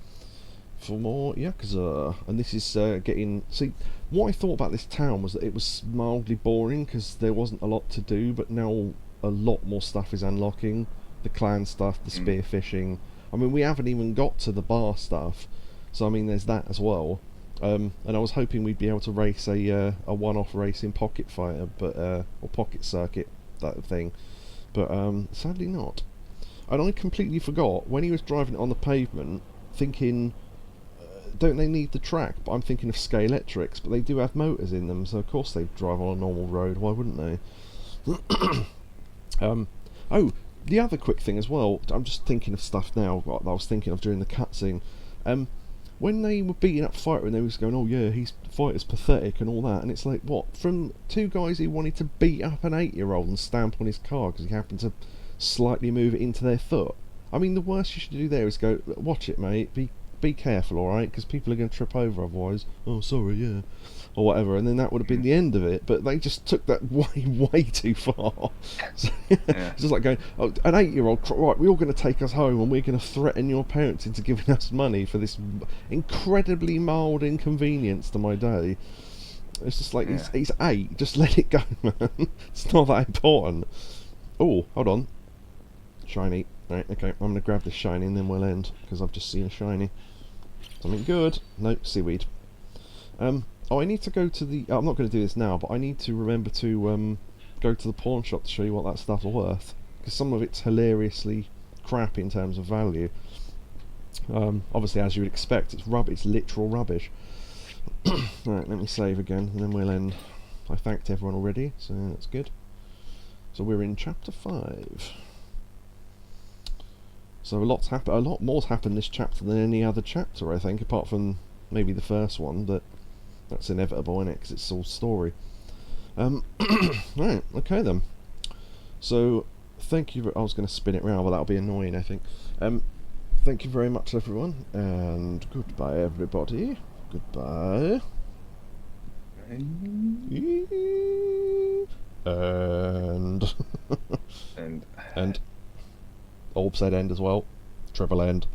for more Yakuza. And this is getting... See, what I thought about this town was that it was mildly boring because there wasn't a lot to do, but now a lot more stuff is unlocking. The clan stuff, the spearfishing. I mean, we haven't even got to the bar stuff, so I mean, there's that as well. And I was hoping we'd be able to race a one-off race in Pocket Fighter, but or Pocket Circuit, that thing. But sadly not. And I completely forgot, when he was driving it on the pavement, thinking, don't they need the track? But I'm thinking of Scalextrics, but they do have motors in them, so of course they drive on a normal road, why wouldn't they? Oh, the other quick thing as well, I'm just thinking of stuff now that I was thinking of during the cutscene. When they were beating up Fighter and they was going, oh yeah, Fighter's pathetic and all that, and it's like, what, from two guys who wanted to beat up an 8-year-old and stamp on his car because he happened to slightly move it into their foot? I mean, the worst you should do there is go, watch it mate, be careful, alright, because people are going to trip over otherwise. Oh, sorry, yeah. Or whatever, and then that would have been the end of it, but they just took that way too far. So, it's just like going, oh, an 8-year-old, right, we're all going to take us home and we're going to threaten your parents into giving us money for this incredibly mild inconvenience to my day. It's just like, he's 8, just let it go, man. It's not that important. Oh, hold on. Shiny. Right, okay, I'm going to grab this shiny and then we'll end, because I've just seen a shiny. Something good. No, seaweed. Oh, I need to go to the... I'm not going to do this now, but I need to remember to go to the pawn shop to show you what that stuff's worth. Because some of it's hilariously crap in terms of value. Obviously, as you would expect, it's rubbish. It's literal rubbish. Right, let me save again, and then we'll end. I thanked everyone already, so that's good. So we're in chapter 5. So a lot more's happened this chapter than any other chapter, I think, apart from maybe the first one, but that's inevitable, isn't it? Because it's all story. Right, okay then. So, thank you. I was going to spin it round, but that'll be annoying, I think. Thank you very much, everyone, and goodbye, everybody. Goodbye. And Orb said end as well. Triple end.